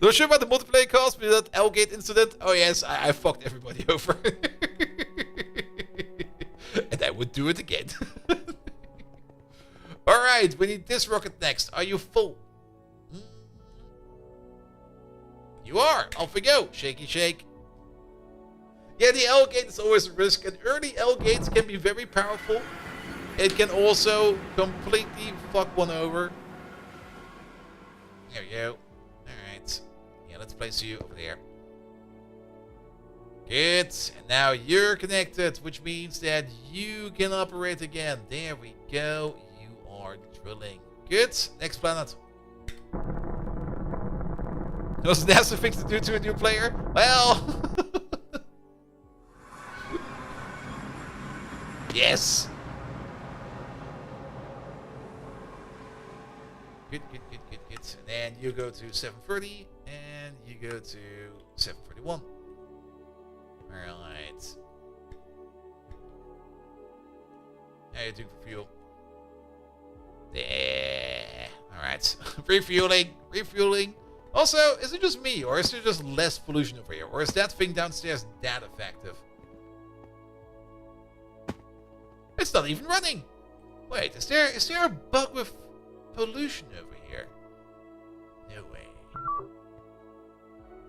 Not sure about the multiplayer cost with that Elgate incident. Oh yes, I fucked everybody over. And I would do it again. Alright, we need this rocket next. Are you full? You are. Off we go. Shaky shake. Yeah, the L-gate is always a risk, and early L-gates can be very powerful. It can also completely fuck one over. There we go. Alright. Yeah, let's place you over there. Good. And now you're connected, which means that you can operate again. There we go. You are drilling. Good. Next planet. Was that the thing to do to a new player? Well... Yes! Good. And and you go to 730, and you go to 731. Alright. How you doing for fuel? Yeah. Alright. Refueling. Also, is it just me, or is there just less pollution over here? Or is that thing downstairs that effective? It's not even running! Wait, is there a bug with pollution over here? No way.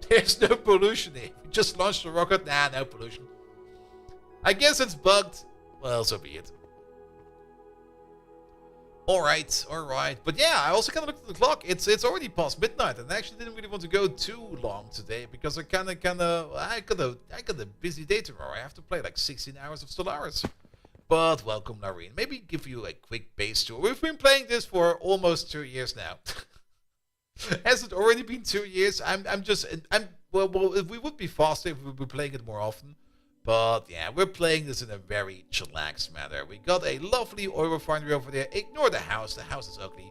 There's no pollution here. We just launched a rocket. Nah, no pollution. I guess it's bugged. Well, so be it. Alright. But yeah, I also kind of looked at the clock. It's already past midnight, and I actually didn't really want to go too long today because I got a busy day tomorrow. I have to play like 16 hours of Stellaris. But welcome, Noreen. Maybe give you a quick base tour. We've been playing this for almost 2 years now. Has it already been 2 years? Well, we would be faster if we would be playing it more often. But yeah, we're playing this in a very chillaxed manner. We got a lovely oil refinery over there. Ignore the house. The house is ugly.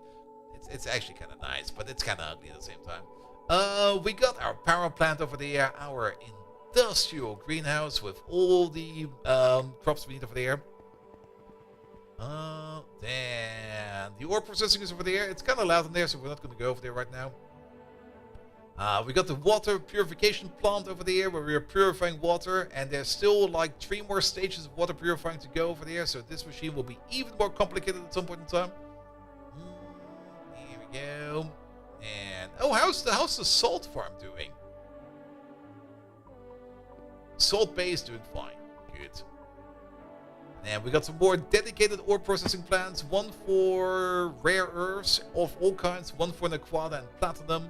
It's actually kind of nice, but it's kind of ugly at the same time. We got our power plant over there. Our industrial greenhouse with all the crops we need over there. Then the ore processing is over there. It's kind of loud in there, so we're not going to go over there right now. We got the water purification plant over there where we are purifying water, and there's still like 3 more stages of water purifying to go over there, so this machine will be even more complicated at some point in time. Here we go. And oh, how's the salt farm doing? Salt Bay is doing fine. Good. And we got some more dedicated ore processing plants. One for rare earths of all kinds. One for Naquada and platinum.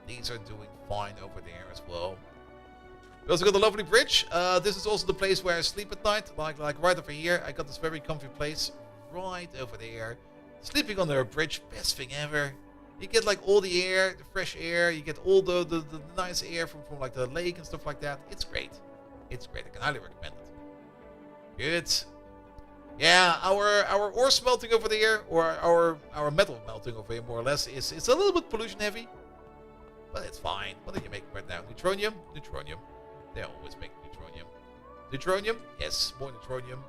These are doing fine over there as well. We also got the lovely bridge. This is also the place where I sleep at night. Like right over here. I got this very comfy place right over there. Sleeping on the bridge. Best thing ever. You get like all the air, the fresh air. You get all the nice air from like the lake and stuff like that. It's great. It's great. I can highly recommend it. Good. Yeah, our ore smelting over there, or our metal melting over here, more or less, it's a little bit pollution heavy, but it's fine. What are you making right now? Neutronium? Neutronium. They always make neutronium. Neutronium? Yes, more neutronium.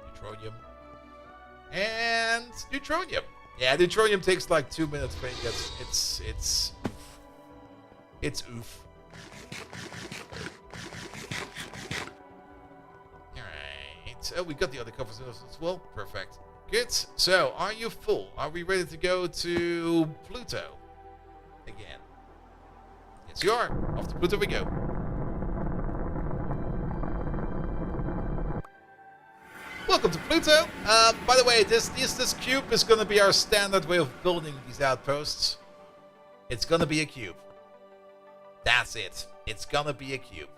Neutronium. And neutronium. Yeah, neutronium takes like 2 minutes, but it's oof. Oh, we got the other covers as well. Perfect. Good. So, are you full? Are we ready to go to Pluto again? Yes, you are. Off to Pluto we go. Welcome to Pluto. By the way, this cube is going to be our standard way of building these outposts. It's going to be a cube. That's it. It's going to be a cube.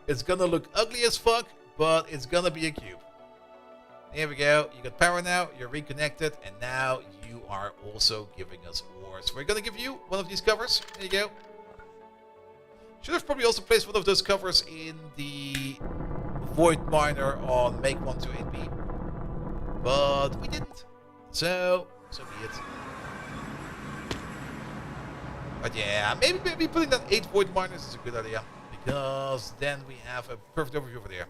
It's gonna look ugly as fuck, but it's gonna be a cube. Here we go. You got power now, you're reconnected, and now you are also giving us ores. We're gonna give you one of these covers. There you go. Should have probably also placed one of those covers in the Void Miner on Make 128B. But we didn't. So be it. But yeah, maybe putting that 8 Void Miners is a good idea. Because then we have a perfect overview over there.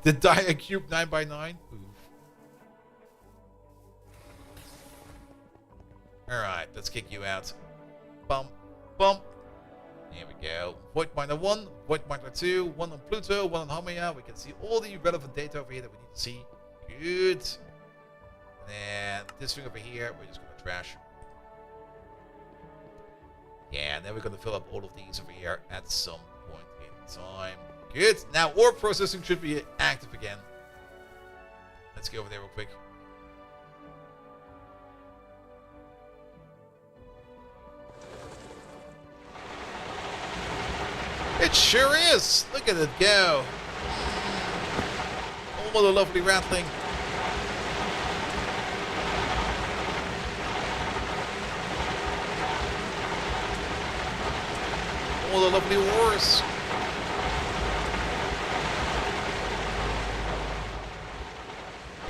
The Dia Cube 9x9. Oof. Alright, let's kick you out. Bump, bump. Here we go. Void Miner 1, Void Miner 2, 1 on Pluto, 1 on Haumea. We can see all the relevant data over here that we need to see. Good. And then this thing over here, we're just going to trash. Yeah, and then we're going to fill up all of these over here at some point in time. Good. Now ore processing should be active again. Let's go over there real quick. It sure is. Look at it go. Oh, what a lovely rattling. All the lovely ores.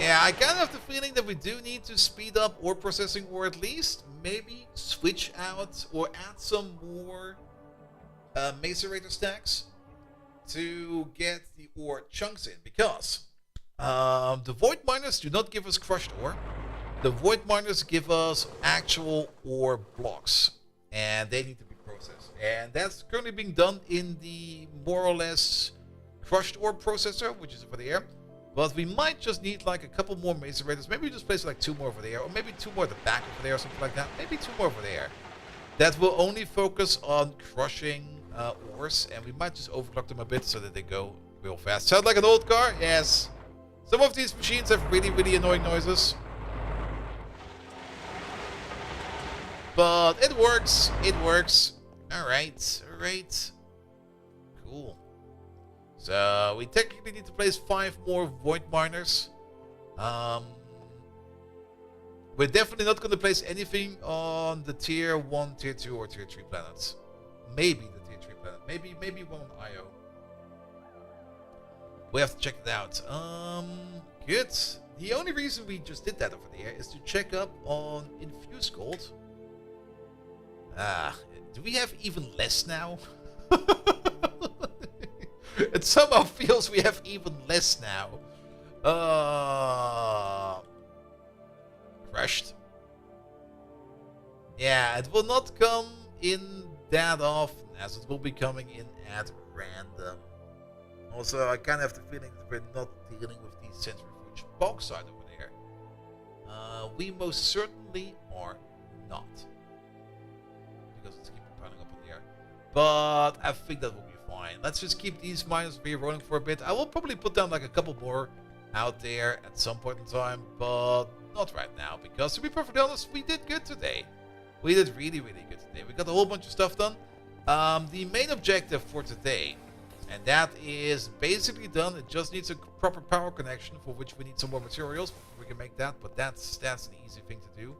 Yeah, I kind of have the feeling that we do need to speed up ore processing, or at least maybe switch out or add some more macerator stacks to get the ore chunks in, because the void miners do not give us crushed ore. The void miners give us actual ore blocks, and they need to be processed. And that's currently being done in the more or less crushed ore processor, which is over there. But we might just need like a couple more macerators. Maybe we just place like 2 more over there, or maybe 2 more at the back over there, or something like that. Maybe 2 more over there. That will only focus on crushing ores, and we might just overclock them a bit so that they go real fast. Sound like an old car? Yes. Some of these machines have really, really annoying noises. But it works. It works. Alright. Alright. Cool. So we technically need to place 5 more void miners. We're definitely not going to place anything on the tier 1, tier 2, or tier 3 planets. Maybe the tier 3 planet. Maybe one on Io. We have to check it out. Good. The only reason we just did that over there is to check up on infused gold. Do we have even less now? It somehow feels we have even less now. Crushed. Yeah, it will not come in that often, as it will be coming in at random. Also, I kind of have the feeling that we're not dealing with the centrifuge bauxite over there. We most certainly are not. Because it's keeping piling up in the air. But I think that will be fine. Let's just keep these miners rolling for a bit. I will probably put down like a couple more out there at some point in time, but not right now, because to be perfectly honest, we did good today. We did really, really good today. We got a whole bunch of stuff done. The main objective for today, and that is basically done. It just needs a proper power connection, for which we need some more materials before we can make that, but that's an easy thing to do.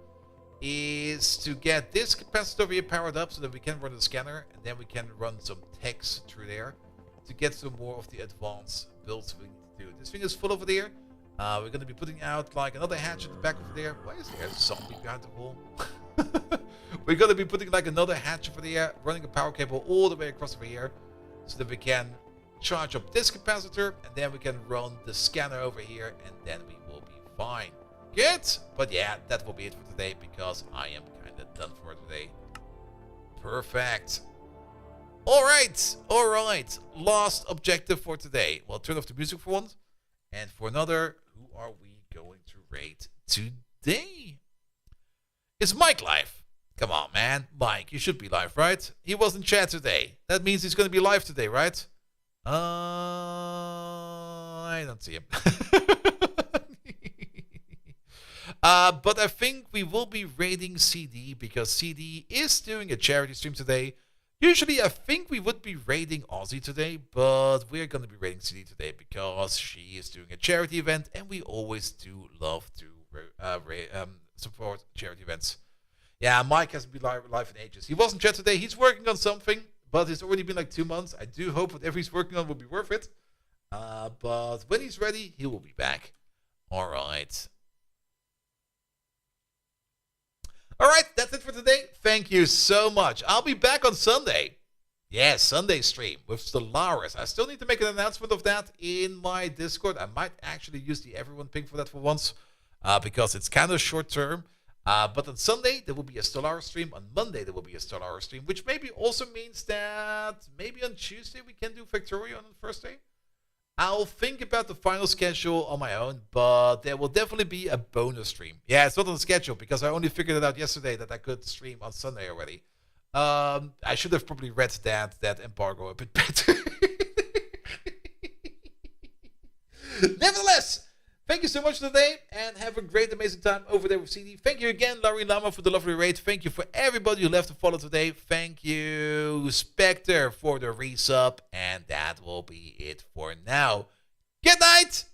Is to get this capacitor over here powered up so that we can run the scanner, and then we can run some techs through there to get some more of the advanced builds we need to do. This thing is full over there. We're going to be putting out like another hatch at the back over there. Why is there a zombie behind the wall? We're going to be putting like another hatch over there, running a power cable all the way across over here so that we can charge up this capacitor, and then we can run the scanner over here, and then we will be fine. Good, but yeah, that will be it for today, because I am kind of done for today. Perfect. All right. Last objective for today. Well, turn off the music for once, and for another, who are we going to raid today? Is Mike live? Come on, man. Mike, you should be live, right? He was in chat today. That means he's going to be live today, right? I don't see him. But I think we will be raiding CD, because CD is doing a charity stream today. Usually I think we would be raiding Aussie today, but we're going to be raiding CD today because she is doing a charity event, and we always do love to support charity events. Yeah, Mike hasn't been live in ages. He wasn't chat today. He's working on something, but it's already been like 2 months. I do hope whatever he's working on will be worth it. But when he's ready, he will be back. All right. All right, that's it for today. Thank you so much. I'll be back on Sunday. Yeah, Sunday stream with Stellaris. I still need to make an announcement of that in my Discord. I might actually use the everyone ping for that for once, because it's kind of short term. But on Sunday, there will be a Stellaris stream. On Monday, there will be a Stellaris stream, which maybe also means that maybe on Tuesday we can do Factorio on the first day. I'll think about the final schedule on my own, but there will definitely be a bonus stream. Yeah, it's not on the schedule, because I only figured it out yesterday that I could stream on Sunday already. I should have probably read that embargo a bit better. Nevertheless, thank you so much today, and have a great, amazing time over there with CD. Thank you again, Larry Lama, for the lovely raid. Thank you for everybody who left a follow today. Thank you, Spectre, for the resub. And that will be it for now. Good night!